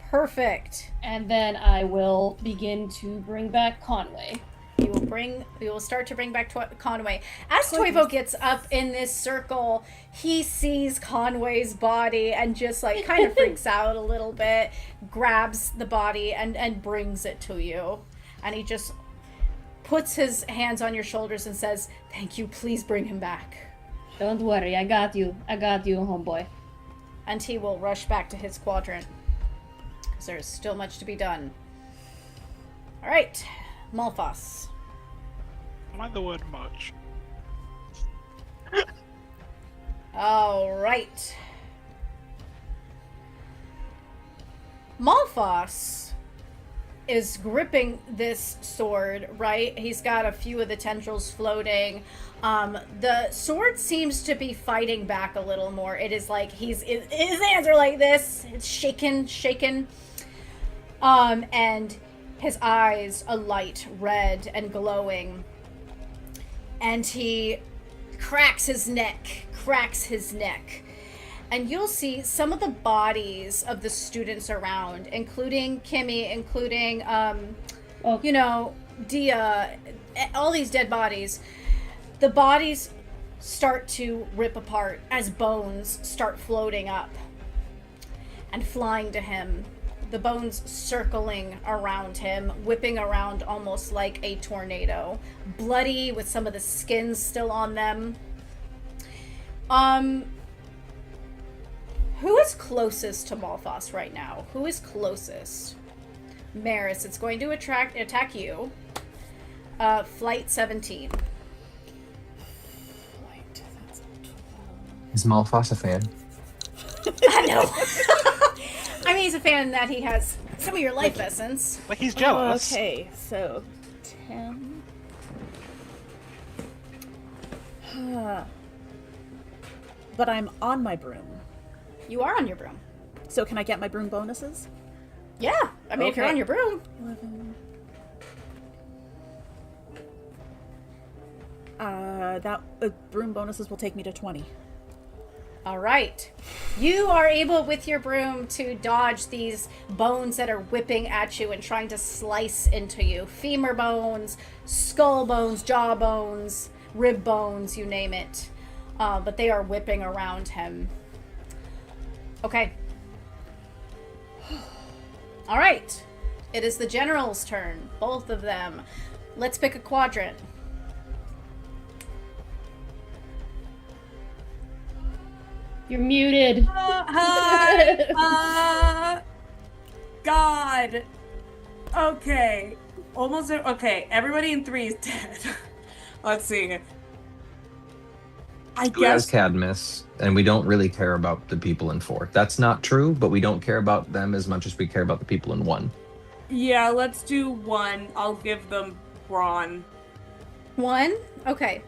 Perfect. And then I will begin to bring back Conway. We will start to bring back Conway. As Toivo gets up in this circle, he sees Conway's body and just like kind of freaks out a little bit, grabs the body and brings it to you. And he just puts his hands on your shoulders and says, "Thank you, please bring him back." Don't worry, I got you, homeboy. And he will rush back to his quadrant, because there's still much to be done. Alright, Malphas. I like the word much. Alright. Malphas is gripping this sword, right? He's got a few of the tendrils floating. The sword seems to be fighting back a little more. It is like his hands are like this. It's shaken. And his eyes alight red and glowing. And he cracks his neck. And you'll see some of the bodies of the students around, including Kimmy, including, Dia, all these dead bodies. The bodies start to rip apart as bones start floating up and flying to him. The bones circling around him, whipping around almost like a tornado. Bloody, with some of the skin still on them. Who is closest to Malphas right now? Who is closest? Maris, it's going to attack you. Flight 17. Is Malphas a fan? I know. I mean, he's a fan that he has some of your life essence. Like he's jealous. Okay, so 10, But I'm on my broom. You are on your broom. So can I get my broom bonuses? Yeah. I mean, if you're Okay. on your broom. 11. That broom bonuses will take me to 20. All right. You are able with your broom to dodge these bones that are whipping at you and trying to slice into you. Femur bones, skull bones, jaw bones, rib bones, you name it. But they are whipping around him. Okay. All right. It is the general's turn. Both of them. Let's pick a quadrant. You're muted. God. Okay. Almost. Okay. Everybody in 3 is dead. Let's see. I Who has guess. Cadmus, and we don't really care about the people in 4. That's not true, but we don't care about them as much as we care about the people in 1. Yeah, let's do 1. I'll give them Brawn. 1? Okay.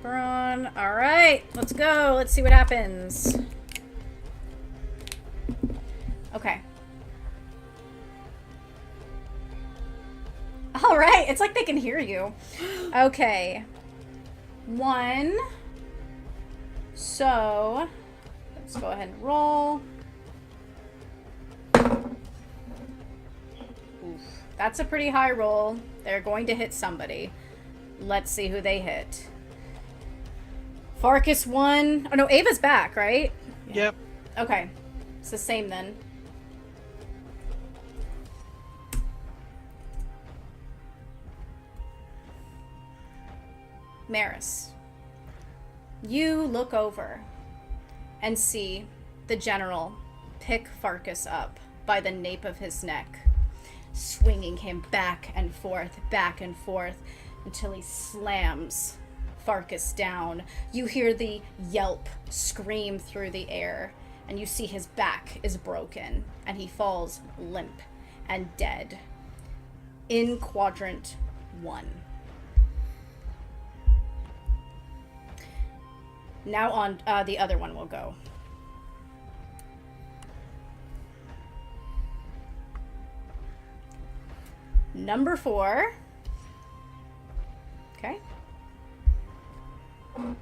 Brawn. All right. Let's go. Let's see what happens. Okay. All right. It's like they can hear you. Okay. 1. So, let's go ahead and roll. Oof. That's a pretty high roll. They're going to hit somebody. Let's see who they hit. Farkas 1. Oh no, Ava's back, right? Yep. Okay. It's the same then. Maris, you look over and see the general pick Farkas up by the nape of his neck, swinging him back and forth, until he slams Farkas down. You hear the yelp scream through the air, and you see his back is broken, and he falls limp and dead in quadrant 1. Now on the other one will go. Number 4. Okay. All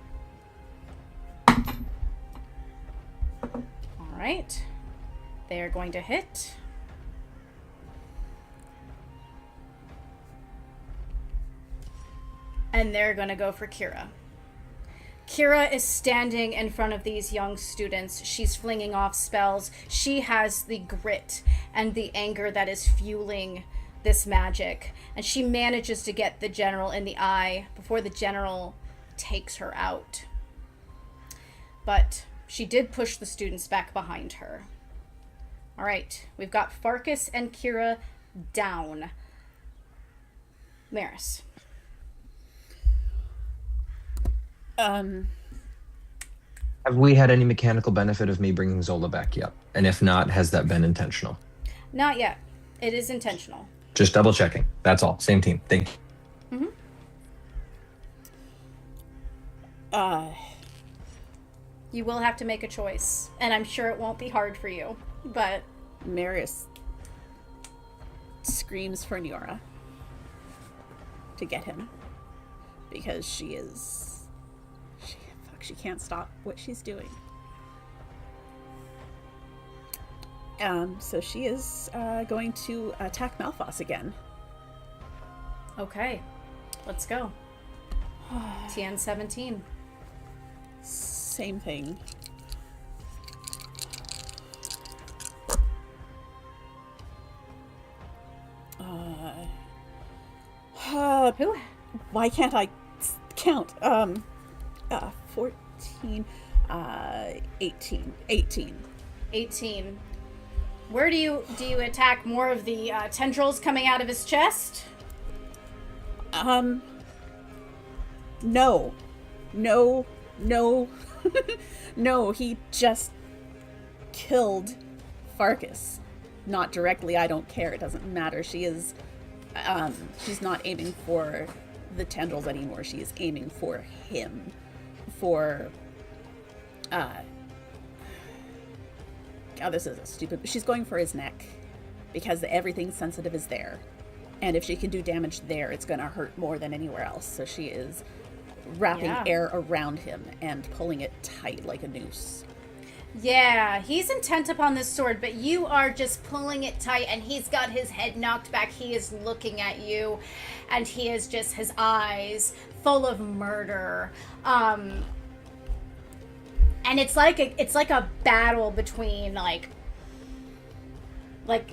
right. They are going to hit. And they're going to go for Kira. Kira is standing in front of these young students. She's flinging off spells. She has the grit and the anger that is fueling this magic. And she manages to get the general in the eye before the general takes her out. But she did push the students back behind her. All right, we've got Farkas and Kira down. Maris. Have we had any mechanical benefit of me bringing Zola back yet? And if not, has that been intentional? Not yet. It is intentional. Just double checking. That's all. Same team. Thank you. You will have to make a choice, and I'm sure it won't be hard for you, but... Marius screams for Niora to get him because she can't stop what she's doing. So she is going to attack Malphas again. Okay. Let's go. TN 17. Same thing. Who? Why can't I count? 14, 18. 18. Where do you attack? More of the tendrils coming out of his chest? No. No, he just killed Farkas. Not directly, I don't care, it doesn't matter. She's not aiming for the tendrils anymore. She is aiming for him, for this is a stupid. She's going for his neck because everything sensitive is there, and if she can do damage there, it's going to hurt more than anywhere else. So she is wrapping air around him and pulling it tight like a noose. Yeah, he's intent upon this sword, but you are just pulling it tight, and he's got his head knocked back. He is looking at you, and he is just, his eyes full of murder. And it's like a battle between like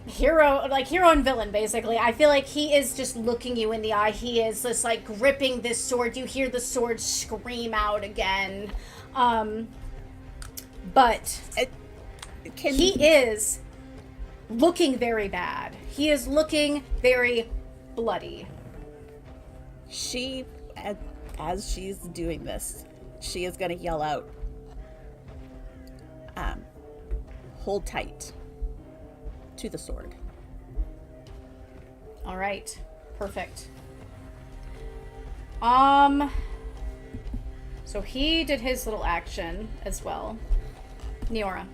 hero and villain, basically. I feel like he is just looking you in the eye. He is just like gripping this sword. You hear the sword scream out again. But he is looking very bad. He is looking very bloody. She, as she's doing this, she is going to yell out, hold tight to the sword. All right. Perfect. So he did his little action as well. Neora.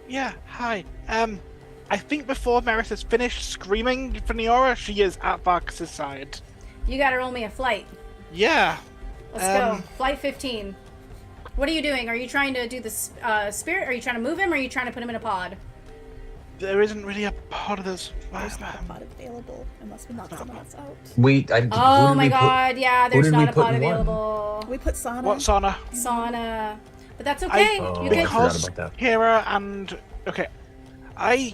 Yeah, hi. I think before Maris has finished screaming for Neora, she is at Varkus's side. You gotta roll me a flight. Yeah. Let's go. Flight 15. What are you doing? Are you trying to do the spirit? Are you trying to move him, or are you trying to put him in a pod? There isn't really a pod of this. There's not a pod available unless we knock someone else out. Oh my god, yeah, there's not a pod available. We put sauna. What sauna? Sauna. But that's okay. Because Kira and... Okay. I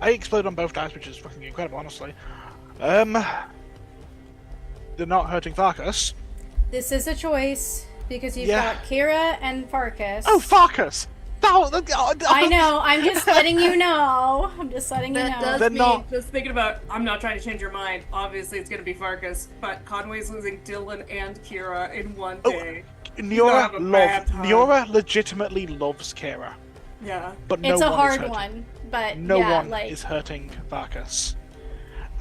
explode on both dice, which is fucking incredible, honestly. They're not hurting Varkus. This is a choice, because you've got Kira and Farkas. Oh, Farkas! I know, I'm just letting you know. I'm just letting you know. That's me just thinking about, I'm not trying to change your mind. Obviously, it's going to be Farkas, but Conway's losing Dylan and Kira in one day. Neora legitimately loves Kira. Yeah. But no it's a one hard is hurting. one, but no one is hurting Varkus.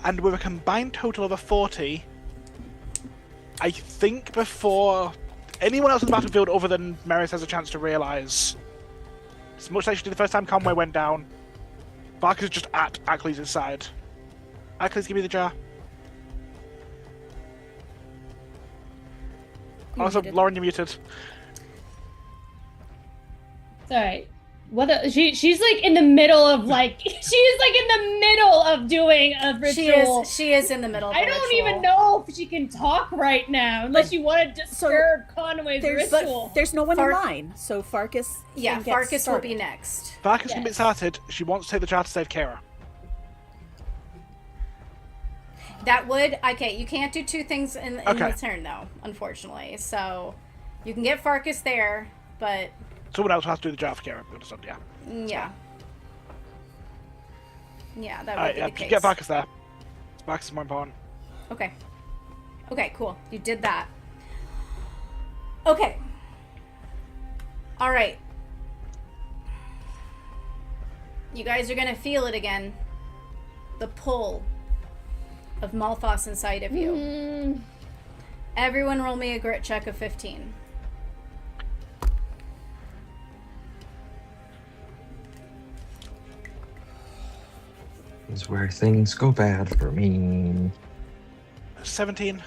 And with a combined total of a 40, I think before anyone else on the battlefield other than Maris has a chance to realise, as much like she did the first time Conway went down, Varkus is just at Achilles' side. Achilles, give me the jar. Also, Lauren, you're muted. Sorry. She's like in the middle of like she is like in the middle of doing a ritual. She is in the middle of I don't even know if she can talk right now unless you want to disturb Conway's ritual. There's no one in line, so Farkas Farkas will be next. Farkas can get started. She wants to take the jar to save Kara. That would... Okay, you can't do two things in the turn, though, unfortunately. So, you can get Farkas there, but... Someone else has to do the jar for Kara. Yeah. Yeah. Yeah, that would be the case. Get Farkas there. Farkas is more important. Okay. Okay, cool. You did that. Okay. Alright. You guys are gonna feel it again. The pull of Malphas inside of you. Everyone roll me a grit check of 15. This is where things go bad for me. 17.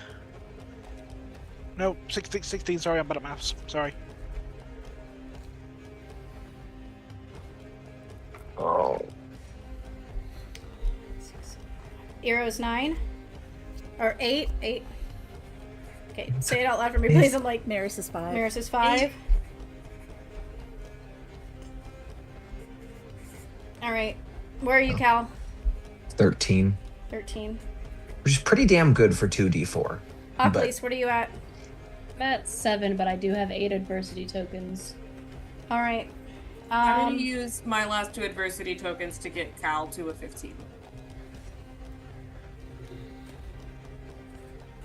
No, 16. Sorry, I'm bad at maths. Sorry. Oh. Ero's 9? Or 8? 8. Okay, say it out loud for me, please. I'm like... Maris is 5. Maris is 5. Alright. Where are you, Cal? 13. 13. Which is pretty damn good for 2d4. Achilles, what are you at? I'm at 7, but I do have 8 adversity tokens. Alright. I'm going to use my last 2 adversity tokens to get Cal to a 15.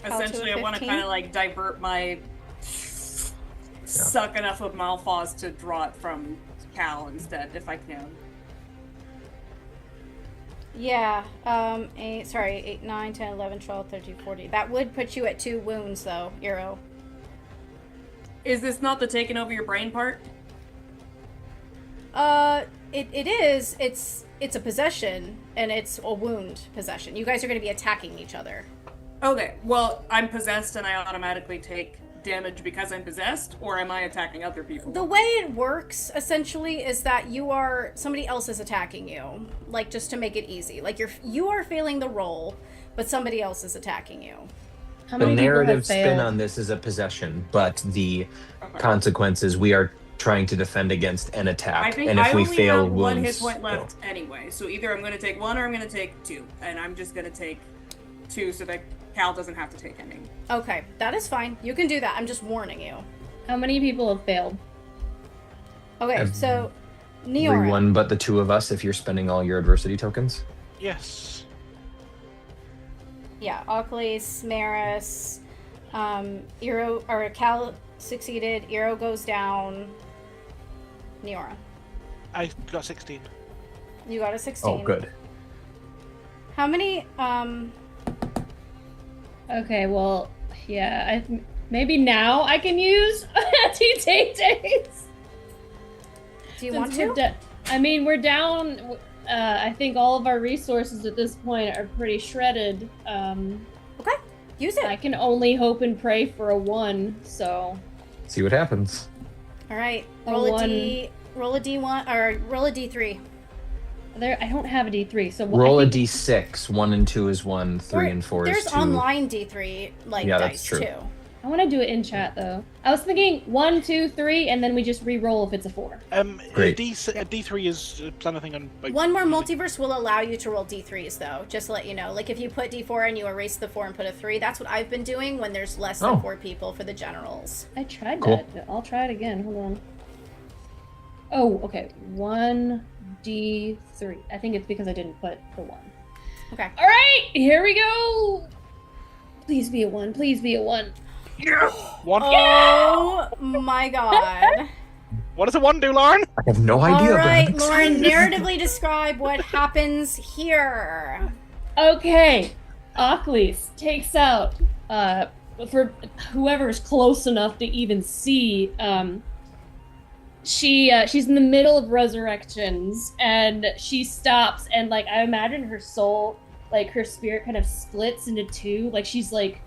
Essentially, I want to kind of like divert my suck enough of Malphas to draw it from Cal instead, if I can. Yeah, 8, 9, 10, 11, 12, 13, 14. That would put you at 2 wounds, though, Eero. Is this not the taking over your brain part? It is. It's a possession, and it's a wound possession. You guys are going to be attacking each other. Okay, well, I'm possessed and I automatically take damage because I'm possessed, or am I attacking other people? The way it works, essentially, is that somebody else is attacking you. Like, just to make it easy. Like, you are failing the roll, but somebody else is attacking you. How The many people have narrative spin failed? on this is a possession, but the consequences, we are trying to defend against an attack. I think and if I we only fail have wounds, one hit point left anyway, so either I'm going to take 1 or I'm going to take 2, and I'm just going to take 2 so that Cal doesn't have to take any. Okay, that is fine. You can do that. I'm just warning you. How many people have failed? Okay, so Neora. everyone but the 2 of us if you're spending all your adversity tokens. Yes. Yeah, Oculus, Maris, Eero, or Cal succeeded. Eero goes down. Neora, I got 16. you got a 16. Oh, good. How many? Okay, well, yeah, maybe now I can use anti-take days. Do you want Since to? I mean, we're down. I think all of our resources at this point are pretty shredded. Okay, use it. I can only hope and pray for a 1. So See what happens. All right, A roll a 1. roll a D1 or roll a D3. I don't have a D3. So Roll I a think- D6. 1 and 2 is 1. 3 and 4 is 2. There's online D3 Yeah, dice that's true. too. I want to do it in chat though. I was thinking 1, 2, 3, and then we just re-roll if it's a 4. Great. A D3 is something on. Like, One more multiverse will allow you to roll D3s though, just to let you know. Like if you put D4 and you erase the 4 and put a 3, that's what I've been doing when there's less than Oh. 4 people for the generals. I tried Cool. that. I'll try it again. Hold on. Oh, okay. 1D3. I think it's because I didn't put the 1. Okay. All right, here we go. Please be a 1. Please be a 1. One. Oh my god. What does a 1 do, Lauren? I have no All idea. but I'm right, excited. Lauren, narratively describe what happens here. Okay. Oculus takes out for whoever's close enough to even see. She's in the middle of resurrections and she stops and like I imagine her soul, like her spirit kind of splits into 2, like she's like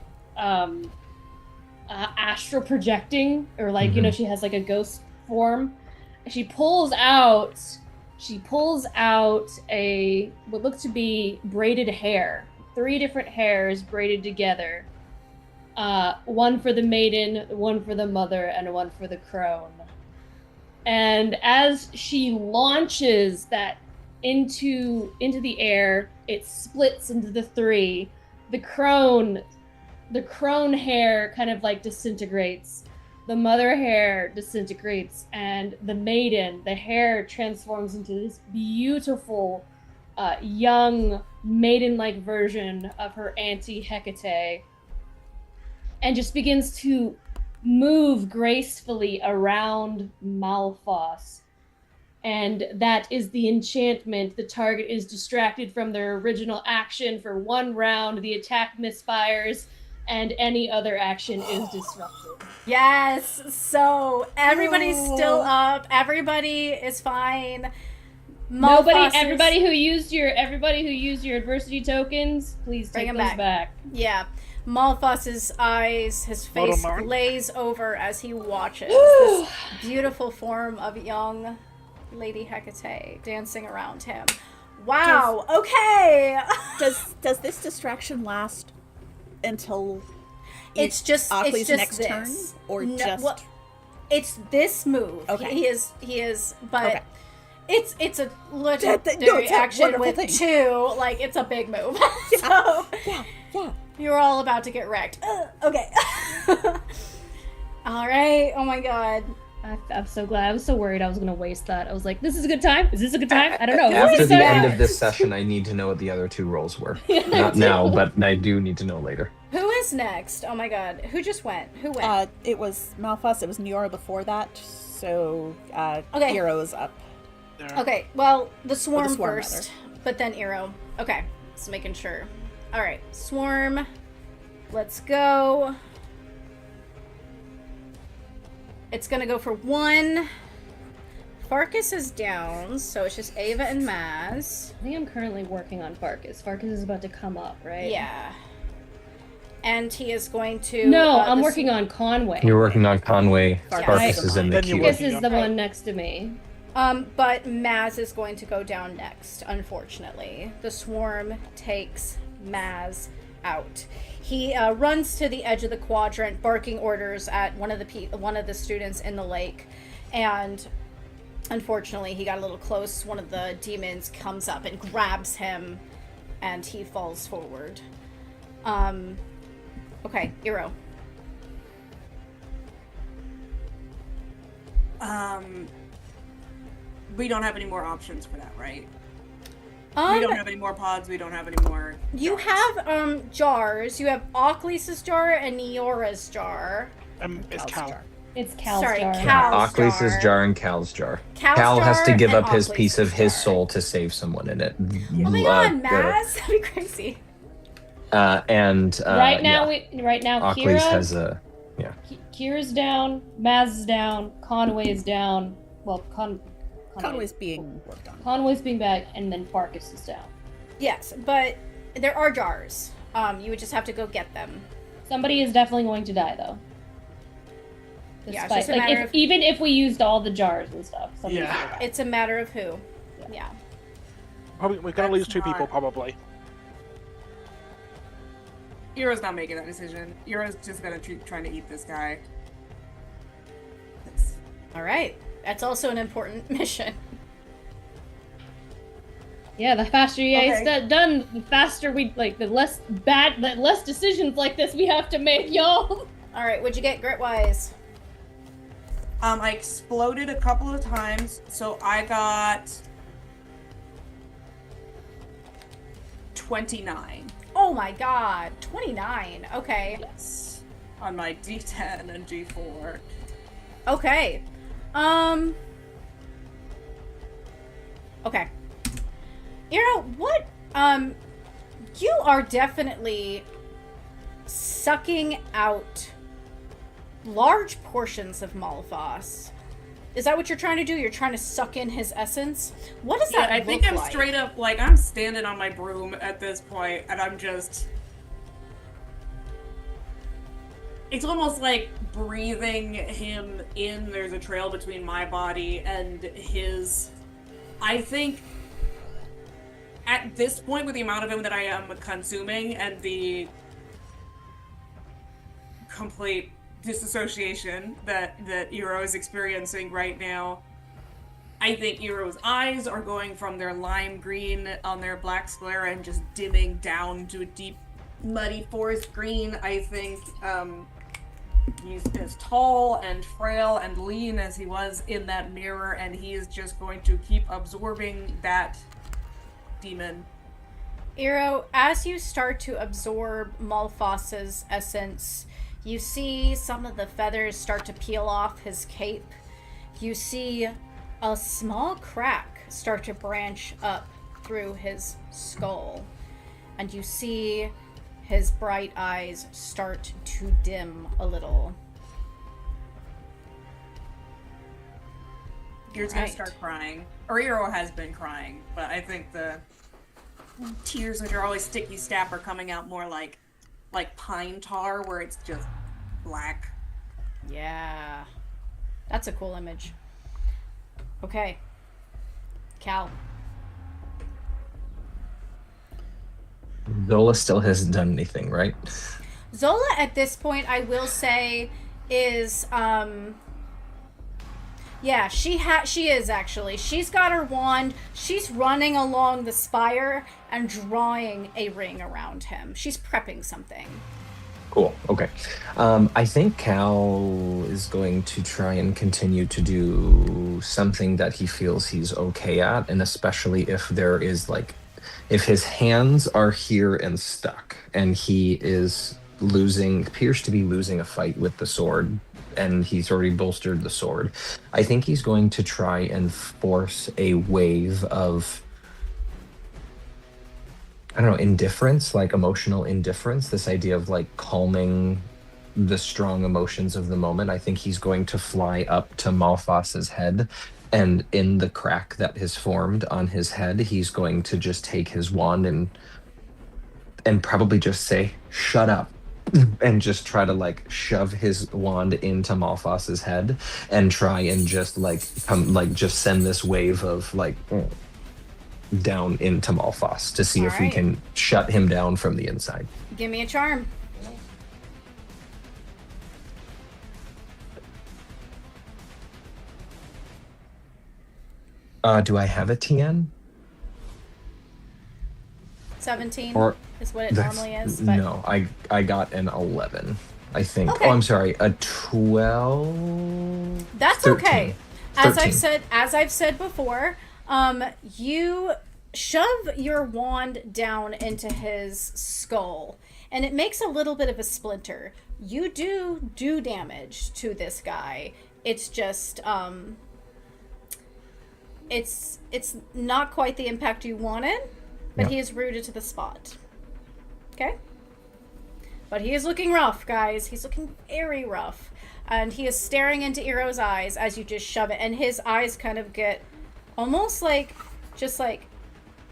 astral projecting, or like you know, she has like a ghost form. She pulls out a what looks to be braided hair, 3 different hairs braided together, 1 for the maiden, 1 for the mother, and 1 for the crone. And as she launches that into the air, it splits into the 3. The crone hair kind of like disintegrates. The mother hair disintegrates, and the maiden, the hair transforms into this beautiful, young maiden-like version of her auntie Hecate, and just begins to move gracefully around Malphas. And that is the enchantment. The target is distracted from their original action for 1 round. The attack misfires, and any other action is disrupted. Yes. So everybody's still up. Everybody is fine. Everybody who used your adversity tokens, please Bring take them those back. Yeah. Malphas's eyes, his Hold on, face Lauren. glaze over as he watches this beautiful form of young Lady Hecate dancing around him. Wow. Okay. Does this distraction last until It's just Oakley's next next turn, this. or No, just well, it's this move. Okay. He is, but Okay. it's a legendary it's a action wonderful with thing. 2. Like it's a big move. So yeah. you're all about to get wrecked. Okay. All right. Oh my god. I'm so glad. I was so worried I was going to waste that. I was like, this is a good time? Is this a good time? I don't know. Is After this a the good end time? of this session, I need to know what the other 2 rolls were. Not now, but I do need to know later. Who is next? Oh my god. Who just went? Who went? It was Malphas. It was Neora before that. So Okay. Hero's up. There. Okay, well, the swarm swarm, first. but then Eero. Okay, just making sure. All right, Swarm. Let's go. It's gonna go for 1. Farkas is down, so it's just Ava and Maz. I think I'm currently working on Farkas. Farkas is about to come up, right? Yeah. And he is going to... No, I'm working on Conway. You're working on Conway. Farkas Farkas is is in the Then you're queue. Farkas working is on the Conway. one next to me. But Maz is going to go down next, unfortunately. The swarm takes Maz out. He runs to the edge of the quadrant, barking orders at one of the students in the lake, and unfortunately he got a little close. One of the demons comes up and grabs him, and he falls forward. Okay, Eero. We don't have any more options for that, right? We Um, don't have any more pods. We don't have any more. you jars. have jars. You have Oclis's jar and Neora's jar. It's Cal's Cal. jar. It's Cal's Sorry, jar. Cal's Oclis's jar. jar and Cal's jar. Cal's Cal has to jar give and up his Oclis's piece of his jar. soul to save someone in it. Oh my god, Maz! That'd be crazy. And Right now, yeah. Kira, Oclis has a Kira's down, Maz is down, Conway is down. Well, Conway's being worked on. Conway's being back, and then Farkas is down. Yes, but there are jars. You would just have to go get them. Somebody is definitely going to die, though. Yeah, it's Despite, just a like, matter of- even if we used all the jars and stuff, somebody's Yeah. gonna die. It's a matter of who. Yeah. Probably we're gonna That's lose 2 people not- probably. Eero's not making that decision. Eero's just gonna trying to eat this guy. It's- All right. That's also an important mission. Yeah, the faster you Okay. guys get done, the faster the less decisions like this we have to make, y'all. All right. What'd you get, grit-wise? I exploded a couple of times, so I got 29. Oh my god. 29. Okay. Yes. On my D10 and D4. Okay. Okay. Eero, what? You are definitely sucking out large portions of Malphas. Is that what you're trying to do? You're trying to suck in his essence? What does that I look think I'm like? straight up, like, I'm standing on my broom at this point, and I'm just... It's almost like breathing him in. There's a trail between my body and his. I think at this point, with the amount of him that I am consuming and the complete disassociation that Eero is experiencing right now, I think Eero's eyes are going from their lime green on their black sclera and just dimming down to a deep, muddy forest green. I think he's as tall and frail and lean as he was in that mirror, and he is just going to keep absorbing that demon. Eero, as you start to absorb Malphas's essence, you see some of the feathers start to peel off his cape. You see a small crack start to branch up through his skull. And you see his bright eyes start to dim a little. Eero's gonna Right. start crying. Or Eero has been crying, but I think the tears, which are always sticky stap, are coming out more like pine tar, where it's just black. Yeah. That's a cool image. Okay. Cal. Zola still hasn't done anything, right? Zola at this point, I will say, is yeah, she is actually. She's got her wand. She's running along the spire and drawing a ring around him. She's prepping something. Cool. Okay. I think Cal is going to try and continue to do something that he feels he's okay at, and especially if there is if his hands are here and stuck, and he appears to be losing a fight with the sword, and he's already bolstered the sword. I think he's going to try and force a wave of I don't know, indifference, like emotional indifference, this idea of like calming the strong emotions of the moment. I think he's going to fly up to Malphas's head, and in the crack that has formed on his head, he's going to just take his wand and probably just say, "Shut up." And just try to like shove his wand into Malphas's head and try and just like come like just send this wave of like down into Malphas to see All if we right. can shut him down from the inside. Give me a charm. Do I have a TN? 17 Or is what it that's, normally is. But no, I got an 11, I think. Okay. Oh, I'm sorry, a 12. that's 13. okay. As 13. I've said before, you shove your wand down into his skull, and it makes a little bit of a splinter. You do damage to this guy. It's just it's not quite the impact you wanted, but Yeah. he is rooted to the spot. Okay? But he is looking rough, guys. He's looking very rough. And he is staring into Eero's eyes as you just shove it. And his eyes kind of get almost like, just like,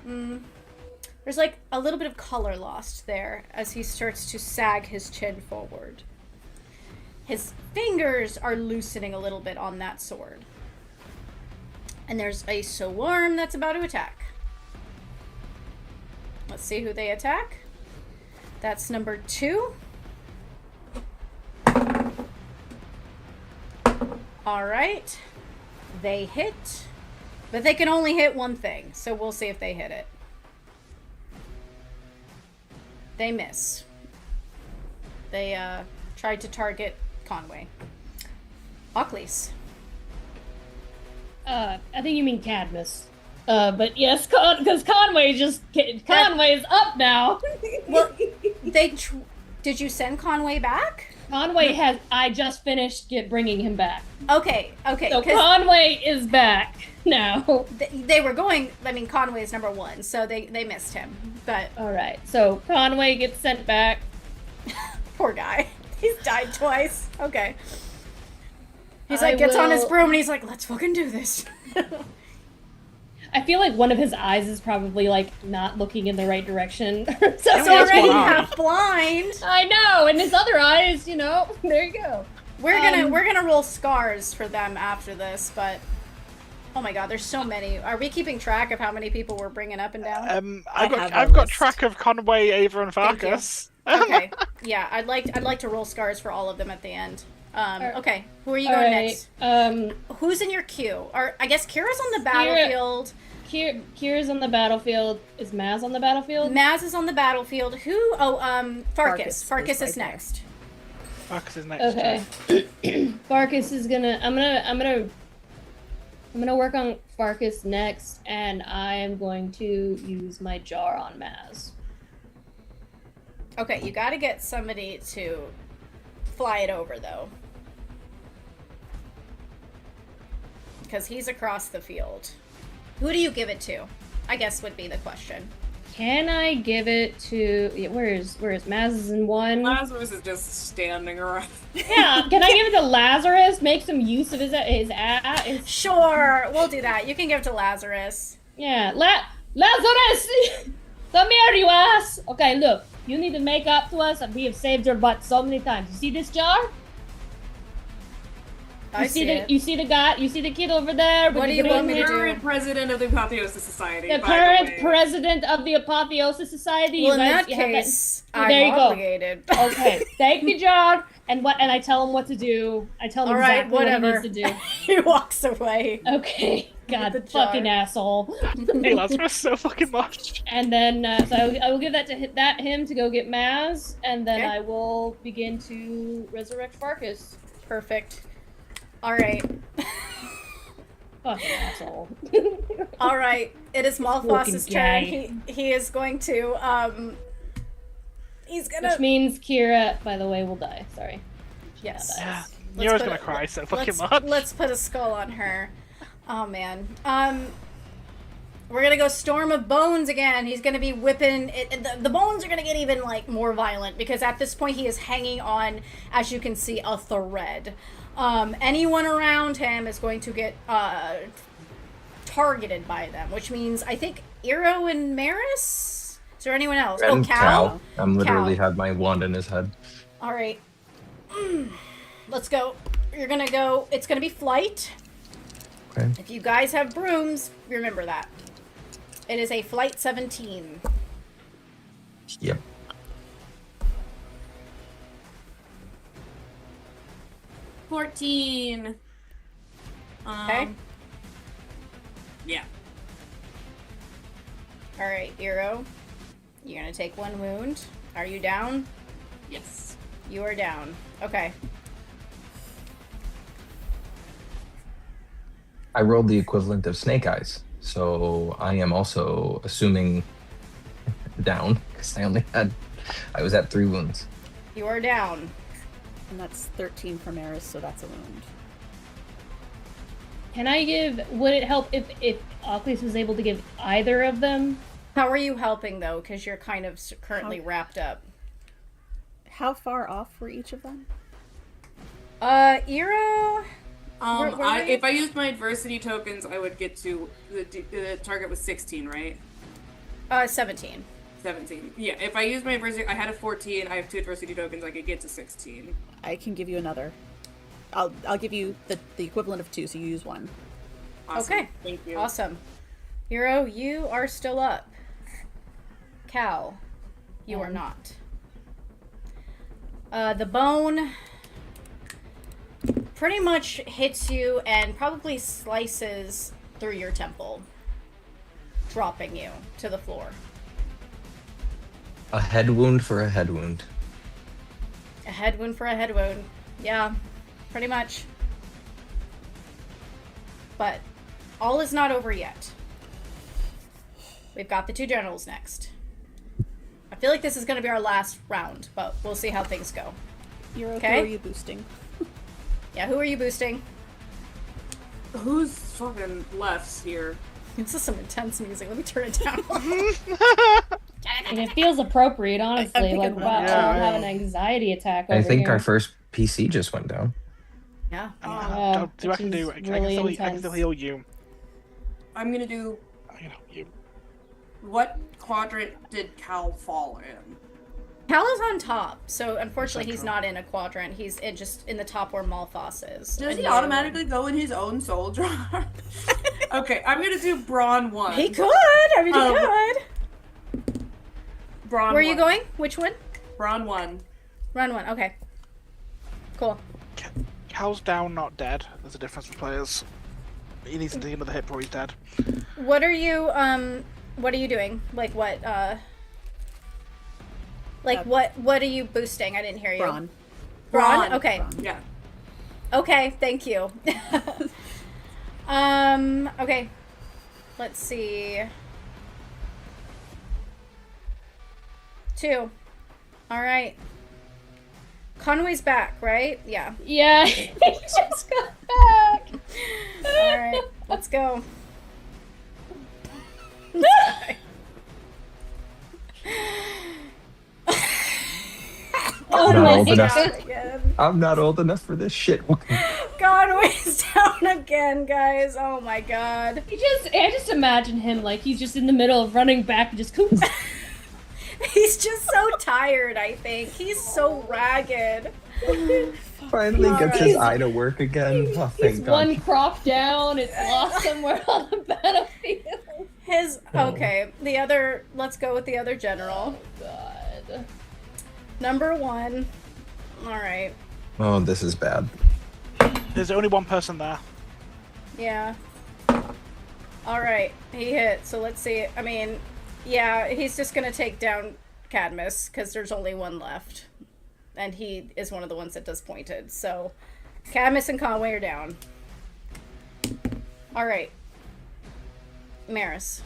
there's like a little bit of color lost there as he starts to sag his chin forward. His fingers are loosening a little bit on that sword. And there's a swarm that's about to attack. Let's see who they attack. That's number 2. All right. They hit. But they can only hit one thing, so we'll see if they hit it. They miss. They tried to target Conway. Ocklys. I think you mean Cadmus. But yes, because Conway's up now. Well, did you send Conway back? Conway has. I just finished bringing him back. Okay. So 'Cause Conway is back now. they were going. I mean, Conway is number 1, so they missed him. But All right. So Conway gets sent back. poor guy, he's died twice. Okay. He's I like gets on his will- broom and he's like, "Let's fucking do this." I feel like one of his eyes is probably like not looking in the right direction. So He's that's already one eye. half blind. I know, and his other eyes, you know. There you go. We're gonna roll scars for them after this, but oh my god, there's so many. Are we keeping track of how many people we're bringing up and down? I've have a got list. track of Conway, Ava, and Thank you. Farkas. Okay, yeah, I'd like to roll scars for all of them at the end. Okay, who are you All going right. next? Who's in your queue? Or I guess Kira's on the battlefield. Kira's on the battlefield. Is Maz on the battlefield? Maz is on the battlefield. Who? Oh, Farkas. Farkas Farkas is is right next. Farkas is next. Okay. Farkas is gonna. I'm gonna work on Farkas next, and I am going to use my jar on Maz. Okay, you got to get somebody to fly it over though, because he's across the field. Who do you give it to? I guess would be the question. Can I give it to? Yeah, where is Maz? Is in one. Lazarus is just standing around. Yeah. Can I give it to Lazarus? Make some use of his Sure, we'll do that. You can give it to Lazarus. Yeah. Lazarus, come here, you ass. Okay, look. You need to make up to us, and we have saved your butt so many times. You see this jar? I see it. You see the guy? You see the kid over there? with What the do you want green me to hair? do? Current president of the Apotheosis Society. The by current way. president of the Apotheosis Society. Well, in you guys, that you have case, There I'm you go. obligated. Okay, take the jar, and I tell him what to do. I tell him All right, exactly whatever. what he needs to He walks away. do. Okay, The God, jar. fucking asshole. Hey, Lazarus, so fucking much. And then, so I will give that to him to go get Maz, and then Okay. I will begin to resurrect Farkas. Perfect. All right. Fucking asshole. All right. It is Malphas's Fucking turn. guy. He is going to he's gonna Which means Kira, by the way, will die. Sorry. yes. Yeah, Let's Nero's put gonna it- cry so fucking let's, much. Let's put a skull on her. Oh man. We're gonna go Storm of Bones again. He's gonna be whipping it. The bones are gonna get even like more violent because at this point he is hanging on, as you can see, a thread. Anyone around him is going to get targeted by them, which means I think Eero and Maris. Is there anyone else? And Cal. I'm literally Cal. had my wand in his head. All right. Let's go. You're gonna go. It's gonna be flight. Okay. If you guys have brooms, remember that. It is a flight 17. Yep. $14. Okay. Yeah. All right, Eero. You're gonna take 1 wound. Are you down? Yes. You are down. Okay. I rolled the equivalent of snake eyes, so I am also assuming down because I was at 3 wounds. You are down. And that's 13 for Maris, so that's a wound. Can I give? Would it help if Oculus was able to give either of them? How are you helping though? Because you're kind of currently wrapped up. How far off were each of them? Eero. Where If I used my adversity tokens, I would get to the target was 16, right? 17. 17. Yeah, if I used my adversity, I had a 14. I have 2 adversity tokens. I could get to 16. I can give you another. I'll give you the equivalent of 2, so you use 1. Awesome. Okay. Thank you. Awesome. Eero, you are still up. Cal, you are not. The bone pretty much hits you and probably slices through your temple, dropping you to the floor. A head wound for a head wound. A head wound for a head wound. Yeah, pretty much. But all is not over yet. We've got the 2 generals next. I feel like this is going to be our last round, but we'll see how things go. Eero, Okay. who are you boosting? Yeah, who are you boosting? Who's fucking left here? This is some intense music. Let me turn it down. And it feels appropriate, honestly. thinking Like, about wow, it. I'll have an anxiety attack over I think here. our first PC just went down. Yeah. Yeah, See what I can which do. is I can really still intense. heal you. I'm gonna do. I can help you. What quadrant did Cal fall in? Cal is on top, so unfortunately he's not in a quadrant. He's just in the top where Malphos is. Does And he you're- automatically go in his own soul jar? Okay, I'm gonna do Brawn 1. He could. I mean, he could. Brawn Where are you 1. going? Which one? Brawn 1. Run 1. Okay. Cool. Cal's down, not dead. There's a difference for players. He needs to take another hit before he's dead. What are you doing? Like what? What are you boosting? I didn't hear you. Brawn. Brawn? Okay. Brawn. Yeah. Okay, thank you. Okay. Let's see. 2. Alright. Conway's back, right? Yeah. Yeah, he just got back. Alright, let's go. Oh Not my old enough. god. Again. I'm not old enough for this shit. Conway's down again, guys. Oh my god. I just imagine him like he's just in the middle of running back and just coops. He's just so tired, I think. He's so ragged. Finally gets his Alright. eye to work again. Oh, He's thank God. one crop down, it's lost somewhere on the battlefield. Okay, let's go with the other general. God. Number 1. Alright. Oh, this is bad. There's only one person there. Yeah. Alright, he hit. So let's see. I mean, yeah, he's just gonna take down Cadmus, because there's only one left. And he is one of the ones that does pointed. So, Cadmus and Conway are down. Alright. Maris.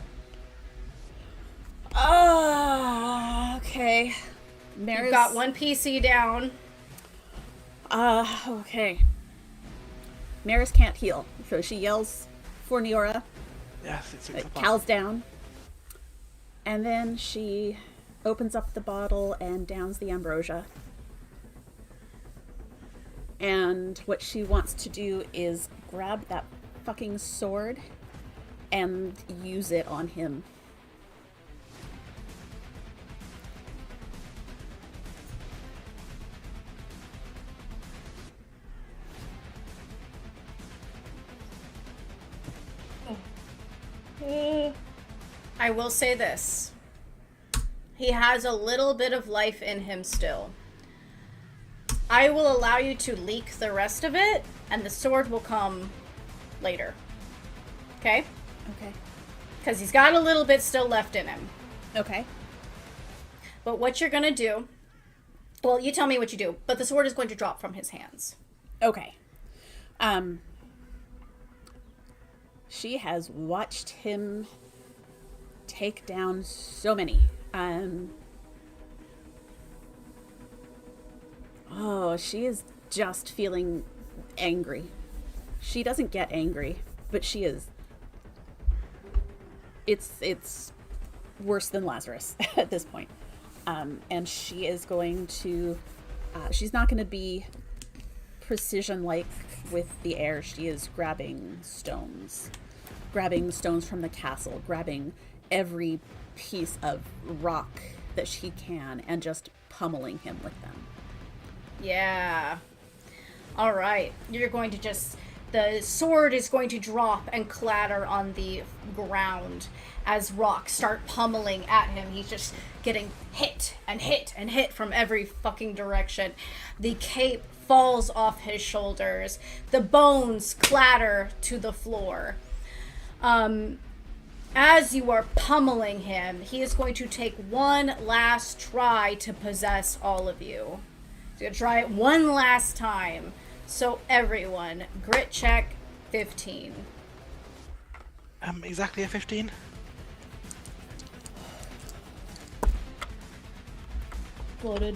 Okay. Maris. You've got 1 PC down. Okay. Maris can't heal, so she yells for Neora. Yes, it seems like a plan. Cal's down. And then she opens up the bottle and downs the ambrosia. And what she wants to do is grab that fucking sword and use it on him. I will say this. He has a little bit of life in him still. I will allow you to leak the rest of it, and the sword will come later. Okay? Okay. Because he's got a little bit still left in him. Okay. But what you're going to do... Well, you tell me what you do, but the sword is going to drop from his hands. Okay. She has watched him take down so many. She is just feeling angry. She doesn't get angry, but she is. It's worse than Lazarus at this point. And she is going to. She's not going to be precision-like with the air. She is grabbing stones from the castle, grabbing every piece of rock that she can, and just pummeling him with them. Yeah. All right. You're going to just... The sword is going to drop and clatter on the ground as rocks start pummeling at him. He's just getting hit and hit and hit from every fucking direction. The cape falls off his shoulders. The bones clatter to the floor. As you are pummeling him, he is going to take one last try to possess all of you. He's going to try it one last time. So everyone, grit check 15. Exactly a 15. Loaded.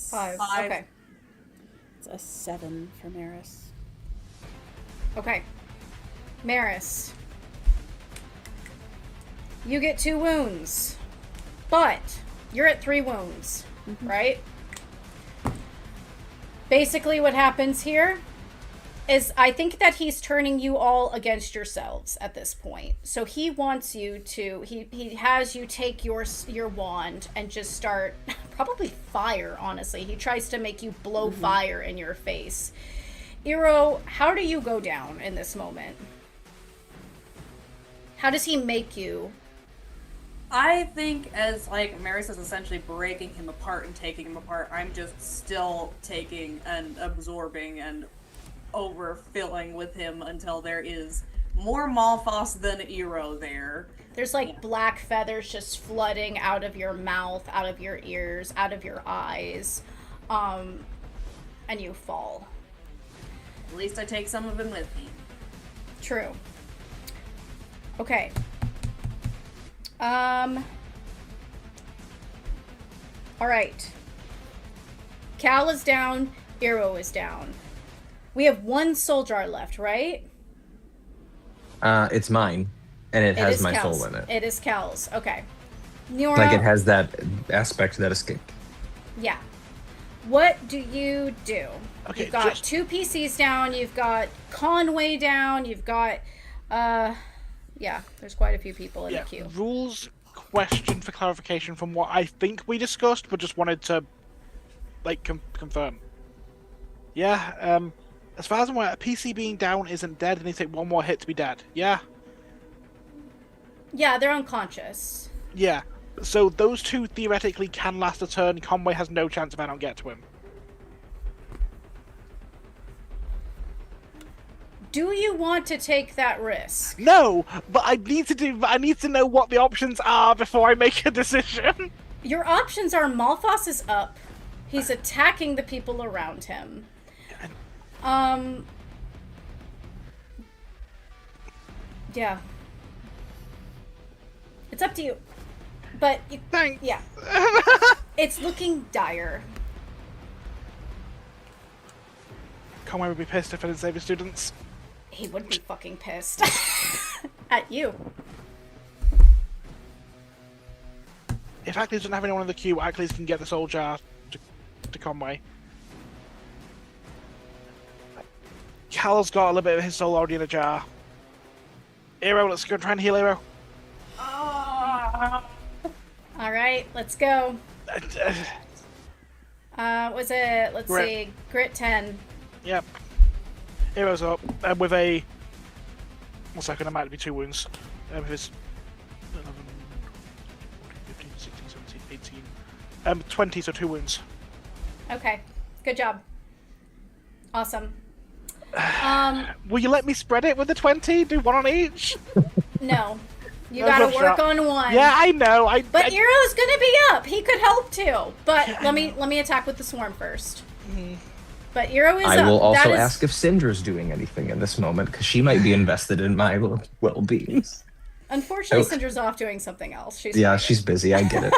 Five. Okay. It's a 7 for Maris. Okay. Maris. You get 2 wounds. But you're at 3 wounds, right? Basically what happens here is I think that he's turning you all against yourselves at this point. So he wants you to he has you take your wand and just start probably fire, honestly. He tries to make you blow fire in your face. Iro, how do you go down in this moment? How does he make you? I think as, like, Maris is essentially breaking him apart and taking him apart, I'm just still taking and absorbing and overfilling with him until there is more Malphas than Iro there. There's like black feathers just flooding out of your mouth, out of your ears, out of your eyes. And you fall. At least I take some of him with me. True. Okay. Alright. Cal is down, Iro is down. We have 1 soul jar left, right? It's mine, and it has is my Cal's. soul in it. It is Cal's. Okay. Neora, Like it has that aspect that escaped. yeah. What do you do? Okay, You've got just- 2 PCs down, you've got Conway down, you've got, yeah, there's quite a few people in Yeah, the queue. rules question for clarification from what I think we discussed, but just wanted to, like, confirm. Yeah, as far as I'm aware, a PC being down isn't dead, and they take 1 more hit to be dead. Yeah? Yeah, they're unconscious. Yeah. So those 2 theoretically can last a turn. Conway has no chance if I don't get to him. Do you want to take that risk? No, but I need to know what the options are before I make a decision. Your options are Malphas is up. He's attacking the people around him. Yeah. It's up to you. But you, Thanks. yeah. It's looking dire. Conway would be pissed if I didn't save his students. He would be fucking pissed. At you. If Ackley doesn't have anyone in the queue, Ackley can get the soul jar to Conway. Cal's got a little bit of his soul already in a jar. Hero, let's go try and heal Hero. Alright, let's go. Was it, let's Grit. see, Grit 10. Yep. Hero's up with a. 1 second, it might be 2 wounds. With his 11, 14, 15, 16, 17, 18. 20, so 2 wounds. Okay, good job. Awesome. Will you let me spread it with the 20? Do 1 on each? No. You No, gotta good work shot. on 1. Yeah, I know. But Eero's gonna be up. He could help too. But let me attack with the swarm first. But Eero is up. I will also That is- ask if Syndra's doing anything in this moment, because she might be invested in my well-being. Unfortunately, Oh. Syndra's off doing something else. She's Yeah, fighting. she's busy. I get it.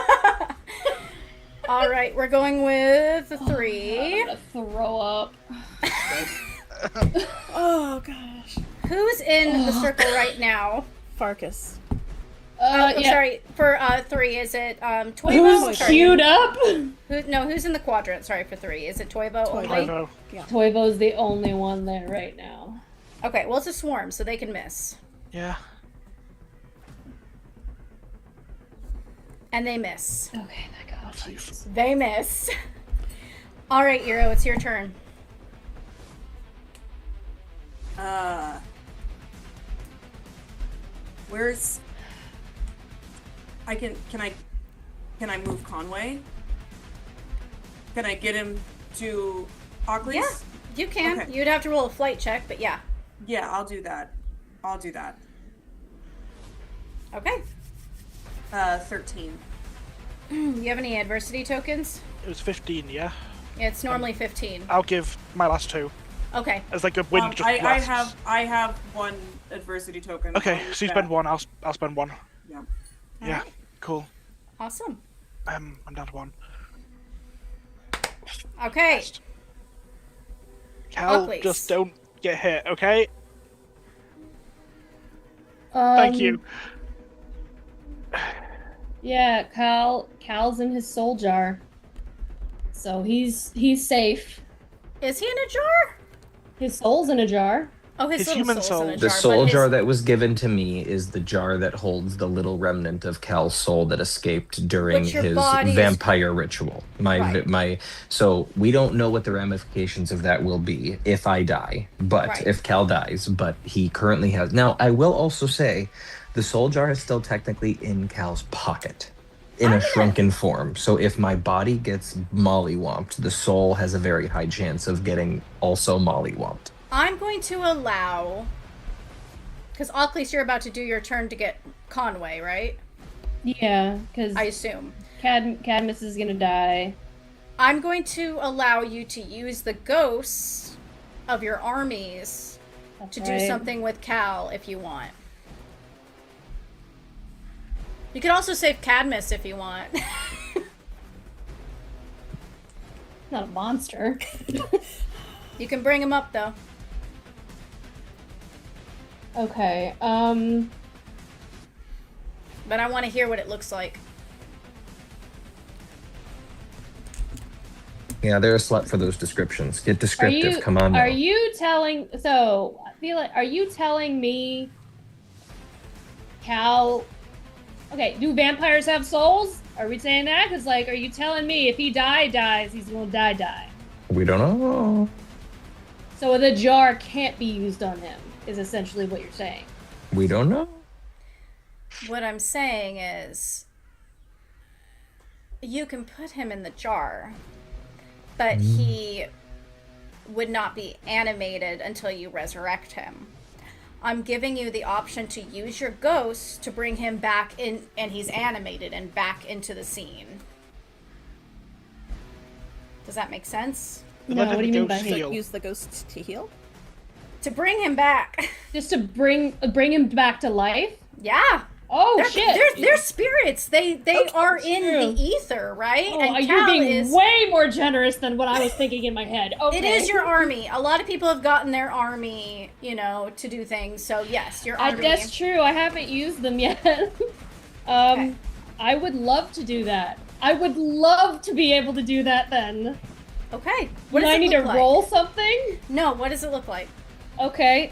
All right, we're going with I'm 3. gonna throw up. Oh gosh. Who's in the circle right now? Farkas. I'm Yeah. sorry. For 3, is it Toivo? Who's Sorry. queued up? Who's in the quadrant? Sorry, for 3. Is it Toivo only? Toivo. Toivo's the only one there right now. Okay, well it's a swarm, so they can miss. Yeah. And they miss. Okay, thank God. Jesus. They miss. All right, Eero, it's your turn. Where's... Can I move Conway? Can I get him to Ockley's? Yeah, you can. Okay. You'd have to roll a flight check, but yeah. Yeah, I'll do that. Okay. 13. You have any adversity tokens? It was 15, yeah? Yeah, it's normally 15. I'll give my last 2. Okay. As like a wind just I blasts. have 1 adversity token. Okay, I'll use so you that. spend 1, I'll spend 1. Yeah. Yeah, cool. Awesome. I'm down to 1. Okay. Cal, Ockley's. just don't get hit, okay? Thank you. Yeah, Cal's in his soul jar. So he's safe. Is he in a jar? His soul's in a jar. Oh, his His little human soul's in a soul. The jar. soul but jar his... that was given to me is the jar that holds the little remnant of Cal's soul that escaped during But your his body is- vampire ritual. Right. So we don't know what the ramifications of that will be if I die, but Right. if Cal dies, but he currently has. Now, I will also say the soul jar is still technically in Cal's pocket in a shrunken form. So if my body gets mollywomped, the soul has a very high chance of getting also mollywomped. I'm going to allow... Because, Ockley's, you're about to do your turn to get Conway, right? Yeah, because I assume. Cadmus is gonna die. I'm going to allow you to use the ghosts of your armies That's to do right. something with Cal if you want. You could also save Cadmus if you want. Not a monster. You can bring him up, though. Okay. But I want to hear what it looks like. Yeah, they're a slut for those descriptions. Get Are descriptive. you Come on now. Are you telling? So I feel like. Are you telling me, Cal? Okay. Do vampires have souls? Are we saying that? Because like, are you telling me if he dies, he's gonna die? We don't know. So the jar can't be used on him. Is essentially what you're saying. We don't know. What I'm saying is, you can put him in the jar, but he would not be animated until you resurrect him. I'm giving you the option to use your ghost to bring him back in, and he's animated and back into the scene. Does that make sense? But No, let what do him you mean go by heal. Use the ghosts to heal. To bring him back. Just to bring him back to life? Yeah. Oh shit! They're spirits. They are in true. the ether, right? Oh, and you're Cal being is way more generous than what I was thinking in my head. Okay. It is your army. A lot of people have gotten their army, to do things. So yes, your army. That's true. I haven't used them yet. Okay. I would love to do that. I would love to be able to do that then. Okay. What Do does I it need look to like? roll something? No. What does it look like? Okay,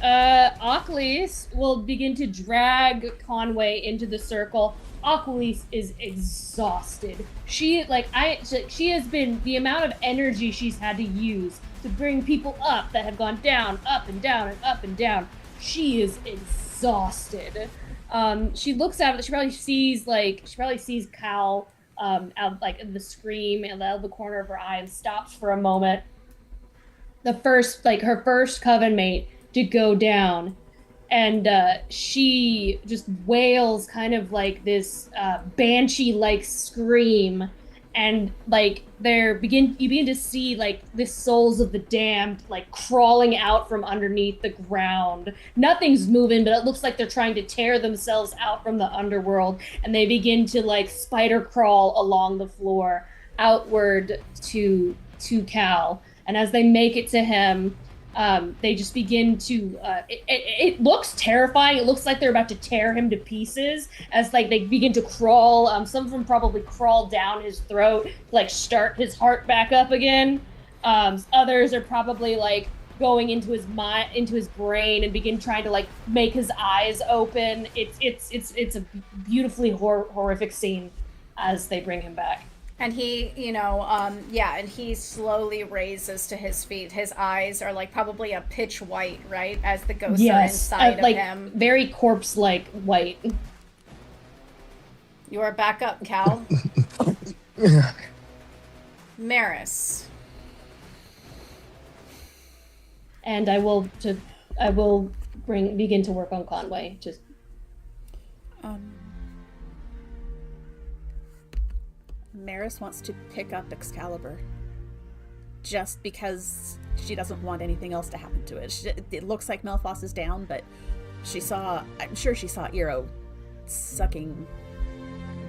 Achilles will begin to drag Conway into the circle. Achilles is exhausted. She has been, the amount of energy she's had to use to bring people up that have gone down, up and down and up and down. She is exhausted. She looks at it, she probably sees Cal out like in the scream and out of the corner of her eye and stops for a moment. Her first coven mate to go down, and she just wails kind of like this banshee-like scream, and like you begin to see like the souls of the damned like crawling out from underneath the ground. Nothing's moving, but it looks like they're trying to tear themselves out from the underworld, and they begin to like spider crawl along the floor outward to Cal. And as they make it to him, they just begin to, it looks terrifying. It looks like they're about to tear him to pieces as like they begin to crawl. Some of them probably crawl down his throat, like start his heart back up again. Others are probably like going into his mind, into his brain, and begin trying to like make his eyes open. It's a beautifully horrific scene as they bring him back. And he, and he slowly raises to his feet. His eyes are like probably a pitch white, right? As the ghosts are inside of him. Very corpse-like white. You are back up, Cal. Maris. And I will begin to work on Conway. Just Maris wants to pick up Excalibur just because she doesn't want anything else to happen to it. It looks like Melphos is down, but I'm sure she saw Eero sucking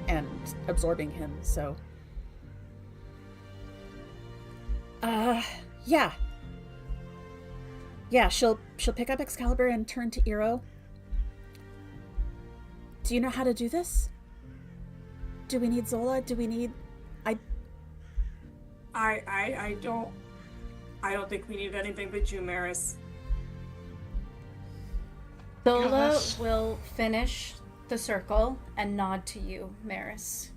and absorbing him, so yeah, she'll pick up Excalibur and turn to Eero. Do you know how to do this? Do we need Zola? Do we need... I don't think we need anything but you, Maris. Zola will finish the circle and nod to you, Maris.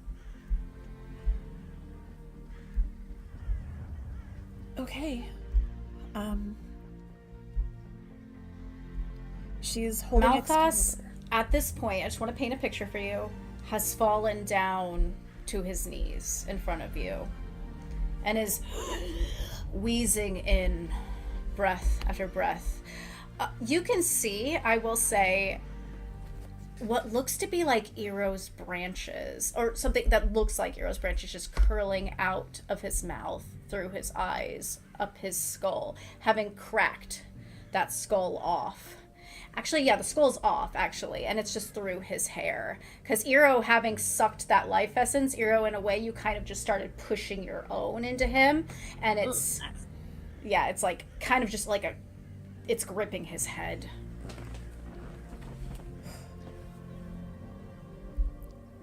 Okay. She's holding Malthus, Excalibur. at this point, I just want to paint a picture for you, has fallen down to his knees in front of you and is wheezing in breath after breath. You can see, I will say, what looks to be like Eero's branches, or something that looks like Eero's branches, just curling out of his mouth, through his eyes, up his skull, having cracked that skull off. Actually, yeah, the skull's off, actually, and it's just through his hair. Because Eero, having sucked that life essence, Eero, in a way, you kind of just started pushing your own into him, and it's, yeah, it's like, kind of just like it's gripping his head.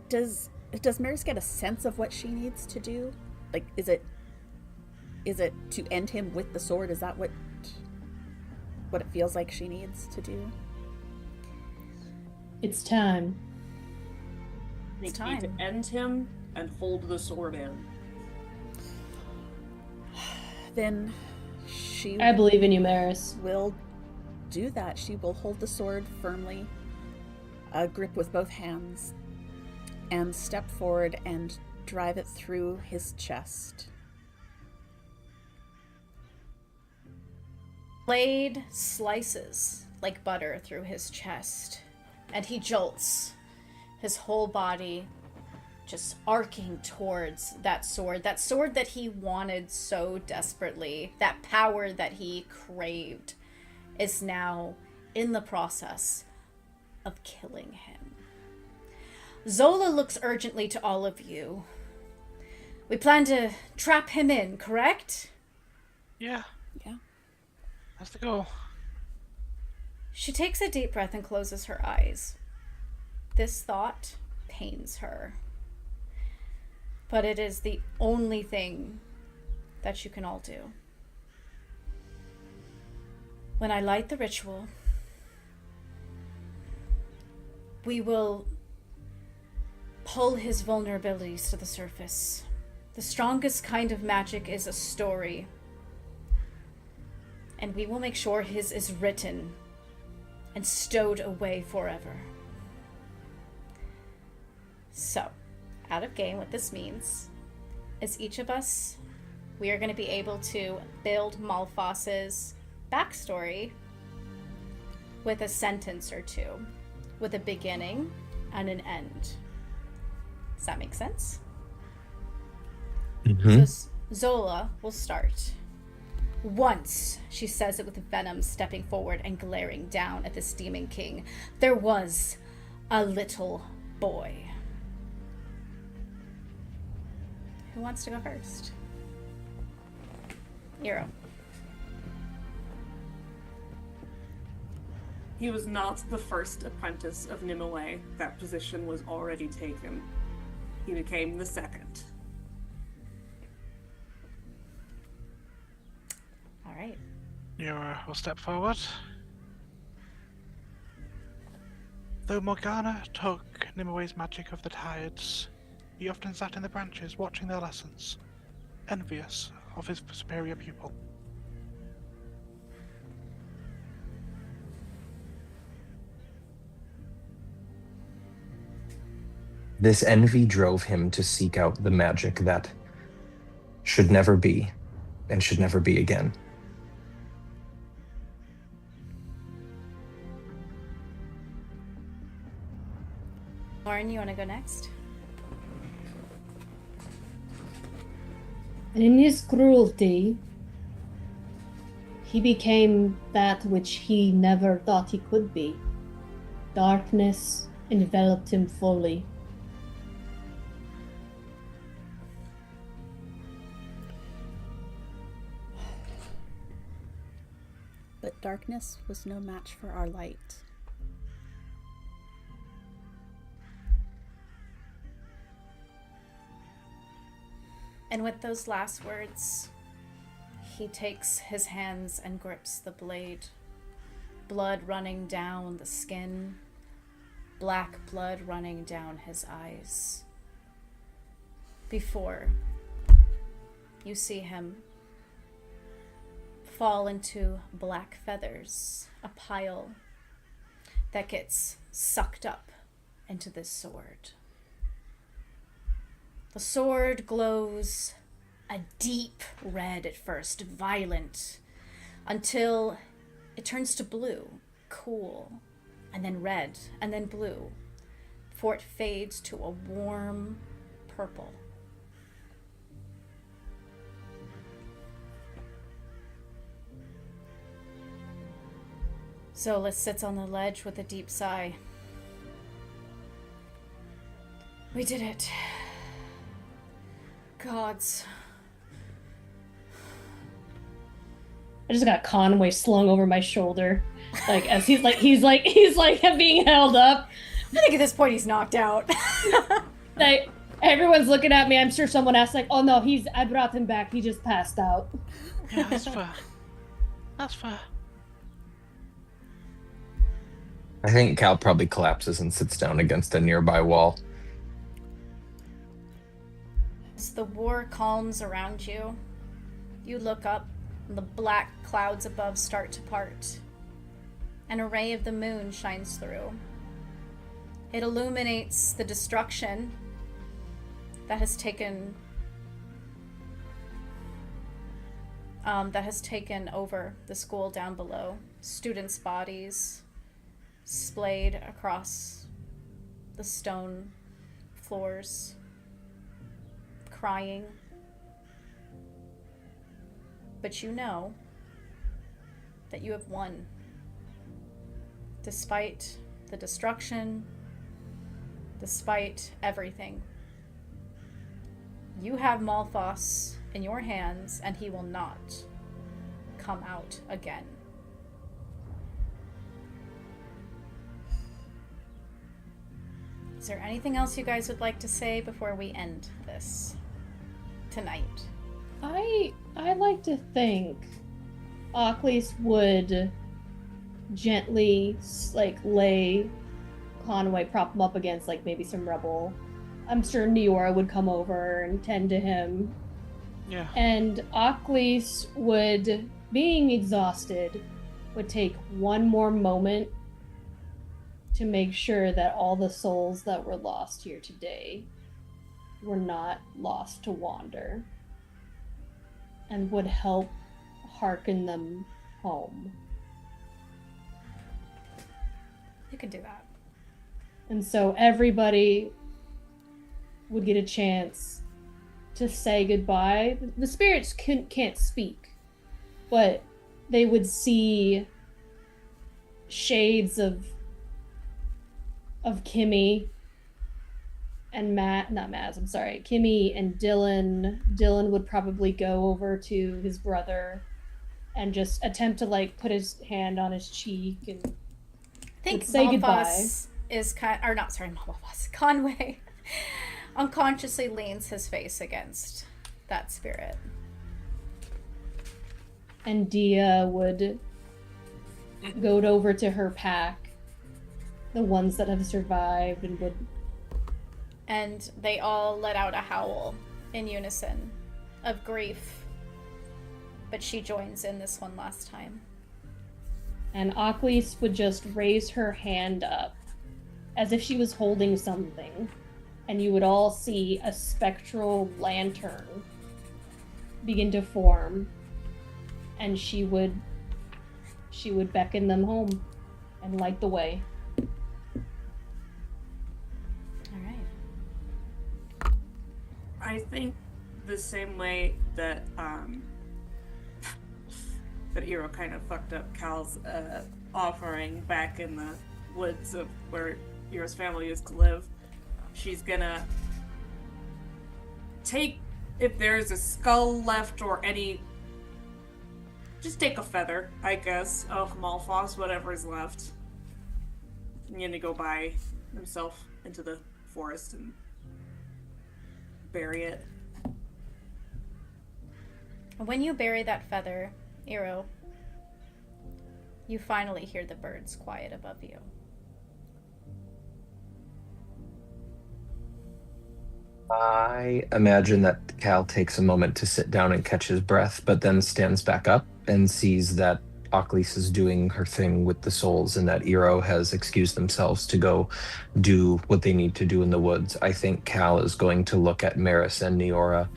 Does Maris get a sense of what she needs to do? Like, is it to end him with the sword? Is that what it feels like she needs to do? It's time. We need to end him and hold the sword in. Then I believe in you, Maris. Will do that. She will hold the sword firmly, grip with both hands, and step forward and drive it through his chest. Blade slices like butter through his chest, and he jolts, his whole body just arcing towards that sword that he wanted so desperately, that power that he craved, is now in the process of killing him. Zola looks urgently to all of you. We plan to trap him in, correct? Yeah, Yeah. that's the goal. She takes a deep breath and closes her eyes. This thought pains her. But it is the only thing that you can all do. When I light the ritual, we will pull his vulnerabilities to the surface. The strongest kind of magic is a story. And we will make sure his is written and stowed away forever. So, out of game, what this means is each of us, we are going to be able to build Malphas's backstory with a sentence or two, with a beginning and an end. Does that make sense? Mhm. So Zola will start. Once, she says it with venom, stepping forward and glaring down at the steaming king, there was a little boy. Who wants to go first? Hero. He was not the first apprentice of Nimue. That position was already taken. He became the second. All right. Nero will step forward. Though Morgana took Nimue's magic of the tides, he often sat in the branches watching their lessons, envious of his superior pupil. This envy drove him to seek out the magic that should never be and should never be again. Lauren, you want to go next? And in his cruelty, he became that which he never thought he could be. Darkness enveloped him fully. But darkness was no match for our light. And with those last words, he takes his hands and grips the blade. Blood running down the skin, black blood running down his eyes. Before you see him fall into black feathers, a pile that gets sucked up into this sword. The sword glows a deep red at first, violent, until it turns to blue, cool, and then red, and then blue, before it fades to a warm purple. Zola sits on the ledge with a deep sigh. We did it. Gods. I just got Conway slung over my shoulder, like as he's being held up. I think at this point he's knocked out. Like everyone's looking at me. I'm sure someone asked, like, "Oh no, I brought him back. He just passed out." Yeah, that's fair. That's fair. I think Cal probably collapses and sits down against a nearby wall. As the war calms around you, you look up and the black clouds above start to part. An ray of the moon shines through. It illuminates the destruction that has taken over the school down below. Students' bodies splayed across the stone floors, crying. But you know that you have won. Despite the destruction, the despite everything. You have Malphos in your hands, and he will not come out again. Is there anything else you guys would like to say before we end this tonight? I like to think Ocklys would gently lay Conway, prop him up against maybe some rubble. I'm sure Neora would come over and tend to him. Yeah. And Ocklys would, being exhausted, would take one more moment to make sure that all the souls that were lost here today were not lost to wander, and would help hearken them home. You can do that. And so everybody would get a chance to say goodbye. The spirits can't speak, but they would see shades of Kimmy and Kimmy and Dylan. Dylan would probably go over to his brother and just attempt to put his hand on his cheek and I think say goodbye. Malphos is Conway unconsciously leans his face against that spirit. And Dia would go over to her pack, the ones that have survived, And they all let out a howl in unison of grief. But she joins in this one last time. And Ocklys would just raise her hand up as if she was holding something, and you would all see a spectral lantern begin to form, and she would beckon them home and light the way. All right. I think the same way that that Iro kind of fucked up Cal's offering back in the woods of where Iro's family used to live, she's gonna take, if there's a skull left or any, just take a feather, I guess, of Malphos, whatever is left. And gonna go by himself into the forest and bury it. When you bury that feather, Iro, you finally hear the birds quiet above you. I imagine that Cal takes a moment to sit down and catch his breath, but then stands back up and sees that Ocklys is doing her thing with the souls and that Iro has excused themselves to go do what they need to do in the woods. I think Cal is going to look at Maris and Neora,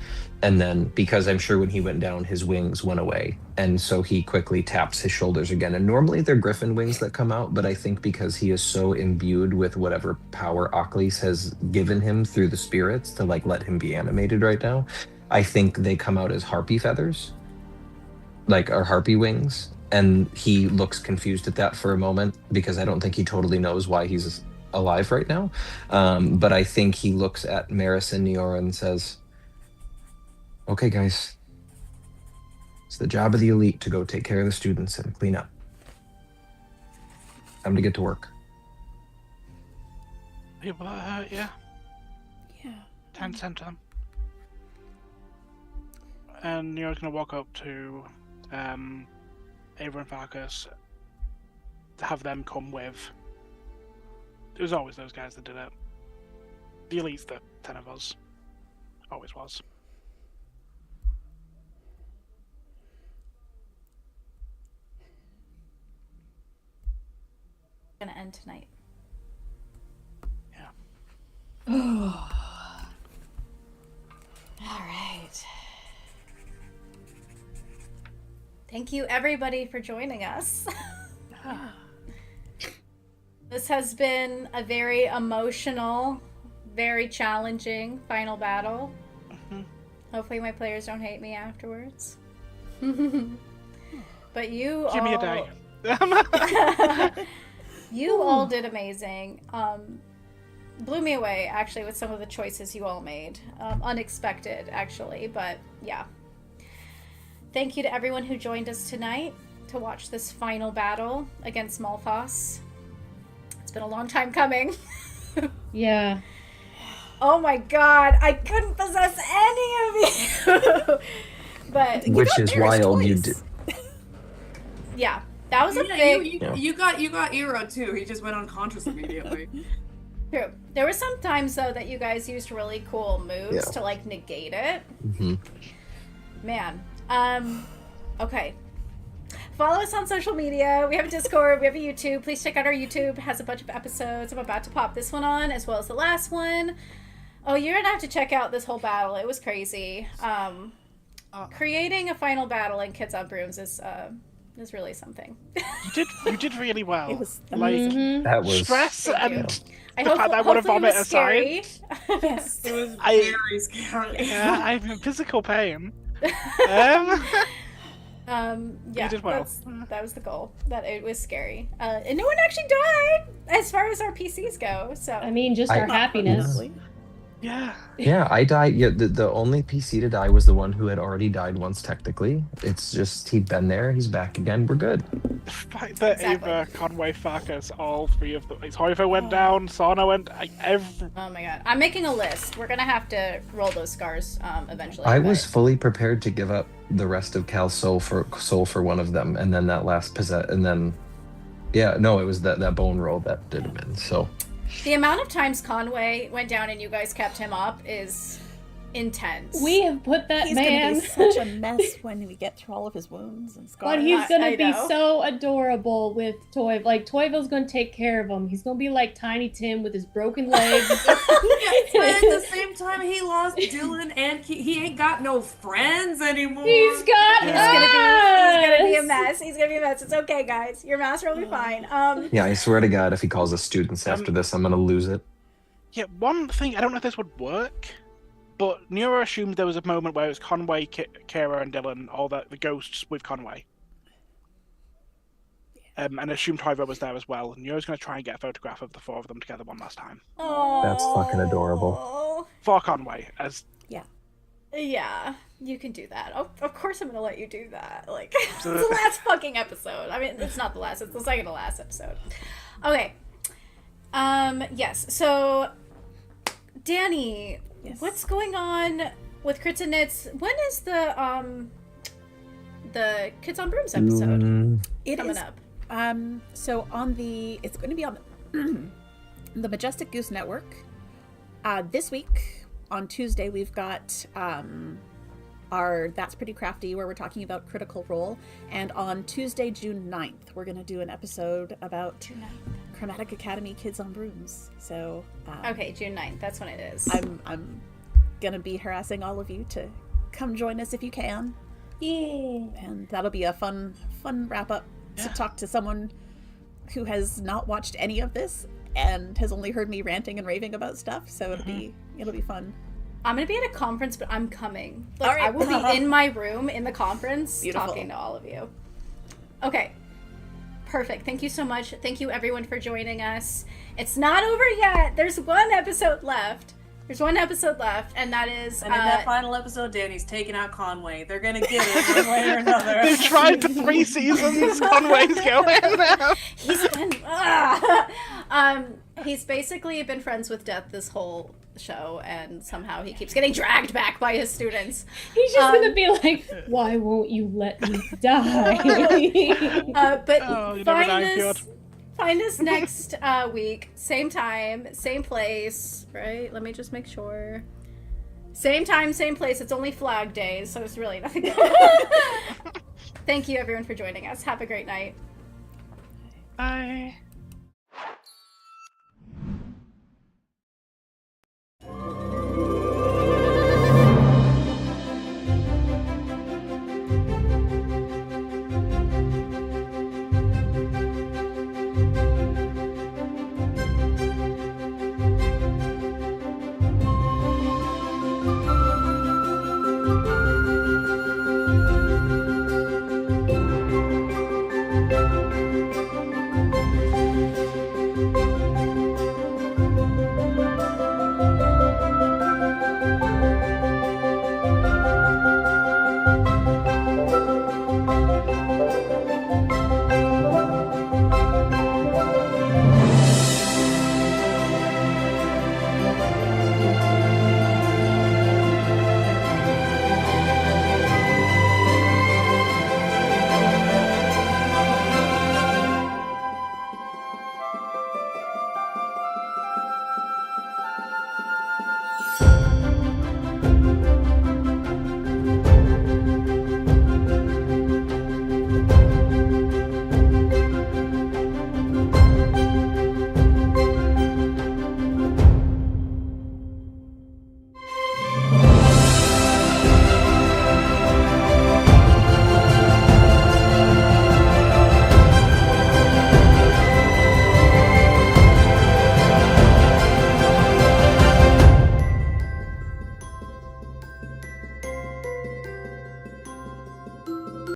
and then, because I'm sure when he went down, his wings went away. And so he quickly taps his shoulders again. And normally they're griffin wings that come out, but I think because he is so imbued with whatever power Ocklys has given him through the spirits to let him be animated right now, I think they come out as harpy feathers, or harpy wings. And he looks confused at that for a moment because I don't think he totally knows why he's alive right now. But I think he looks at Maris and Neora and says, "Okay, guys, it's the job of the elite to go take care of the students and clean up. Time to get to work." People that hurt you, Yeah. 10 cent to them. And Nero's gonna walk up to Ava and Farkas to have them come with. It was always those guys that did it. The elite's the 10 of us. Always was. Gonna end tonight. Yeah. All right. Thank you, everybody, for joining us. This has been a very emotional, very challenging final battle. Mm-hmm. Hopefully my players don't hate me afterwards. But you Give me a all... day. You all did amazing. blew me away, actually, with some of the choices you all made. Unexpected, actually, but yeah. Thank you to everyone who joined us tonight to watch this final battle against Malphas. It's been a long time coming. Yeah. Oh my god, I couldn't possess any of you! But, You Which got is Varys wild. You twice. did. yeah, that was a Yeah, big... you got Eero too. He just went unconscious immediately. True. There were some times, though, that you guys used really cool moves Yeah. to, like, negate it. Mm-hmm. Man. Okay. Follow us on social media. We have a Discord. We have a YouTube. Please check out our YouTube. It has a bunch of episodes. I'm about to pop this one on, as well as the last one. Oh, you're gonna have to check out this whole battle. It was crazy. Creating a final battle in Kids on Brooms is really something. You did really well. It was like Mhm. That was. stress Thank you. and I the hope, fact that I want to hopefully it vomit was scary. Yes. It was I- very scary. yeah, I'm in physical pain. Yeah, You did well. that was the goal. That it was scary, and no one actually died as far as our PCs go. So I mean, just I- our happiness. Honestly. Yeah. Yeah, I died. Yeah, the only PC to die was the one who had already died once, technically. It's just, he'd been there, he's back again, we're good. The fact that Exactly. Ava, Conway, Farkas, all three of them. Toivo went down, Sana went. oh my god, I'm making a list. We're gonna have to roll those scars eventually. I but- was fully prepared to give up the rest of Cal's soul for one of them, and then that last possess, and then, yeah, no, it was that bone roll that did him in, so. The amount of times Conway went down and you guys kept him up is intense. We have put that He's man. gonna be such a mess when we get through all of his wounds and scars. But he's I gonna be know. so adorable with Toiv. Like, Toivo's gonna take care of him. He's gonna be like Tiny Tim with his broken legs. But at the same time, he lost Dylan, and he ain't got no friends anymore. He's got He's gonna be a us! mess. He's gonna be a mess. It's okay, guys. Your master will be fine. Yeah, I swear to God, if he calls us students after this, I'm gonna lose it. Yeah, one thing, I don't know if this would work, but Neuro assumed there was a moment where it was Conway, Kira, and Dylan, all the ghosts with Conway. And assumed Toivo was there as well. Neuro's going to try and get a photograph of the four of them together one last time. That's fucking adorable. For Conway, as Yeah, you can do that. Of course I'm gonna let you do that. Like, it's the last fucking episode. I mean, it's not the last, it's the second to last episode. Okay. Yes, so, Danny, Yes. what's going on with Crits and Knits? When is the Kids on Brooms episode It coming is, up? So it's going to be on the Majestic Goose Network. This week on Tuesday we've got our That's Pretty Crafty, where we're talking about Critical Role, and on Tuesday, June 9th, we're going to do an episode about Chromatic Academy Kids on Brooms. So Okay, June 9th, that's when it is. I'm gonna be harassing all of you to come join us if you can. Yeah. And that'll be a fun wrap up to talk to someone who has not watched any of this and has only heard me ranting and raving about stuff. So it'll be fun. I'm gonna be at a conference, but I'm coming. Like, All right. I will be in my room in the conference Beautiful. talking to all of you. Okay. Perfect. Thank you so much. Thank you everyone for joining us. It's not over yet. There's one episode left. And that is And in that final episode, Danny's taking out Conway. They're gonna get it one way or another. they've tried for 3 seasons, Conway's going now. he's basically been friends with death this whole show, and somehow he keeps getting dragged back by his students. He's just gonna be like, why won't you let me die? But Oh, you never die, Fjord. find us next week, same time, same place, right? Let me just make sure. Same time, same place. It's only Flag Days, so it's really nothing. Thank you everyone for joining us. Have a great night. Bye.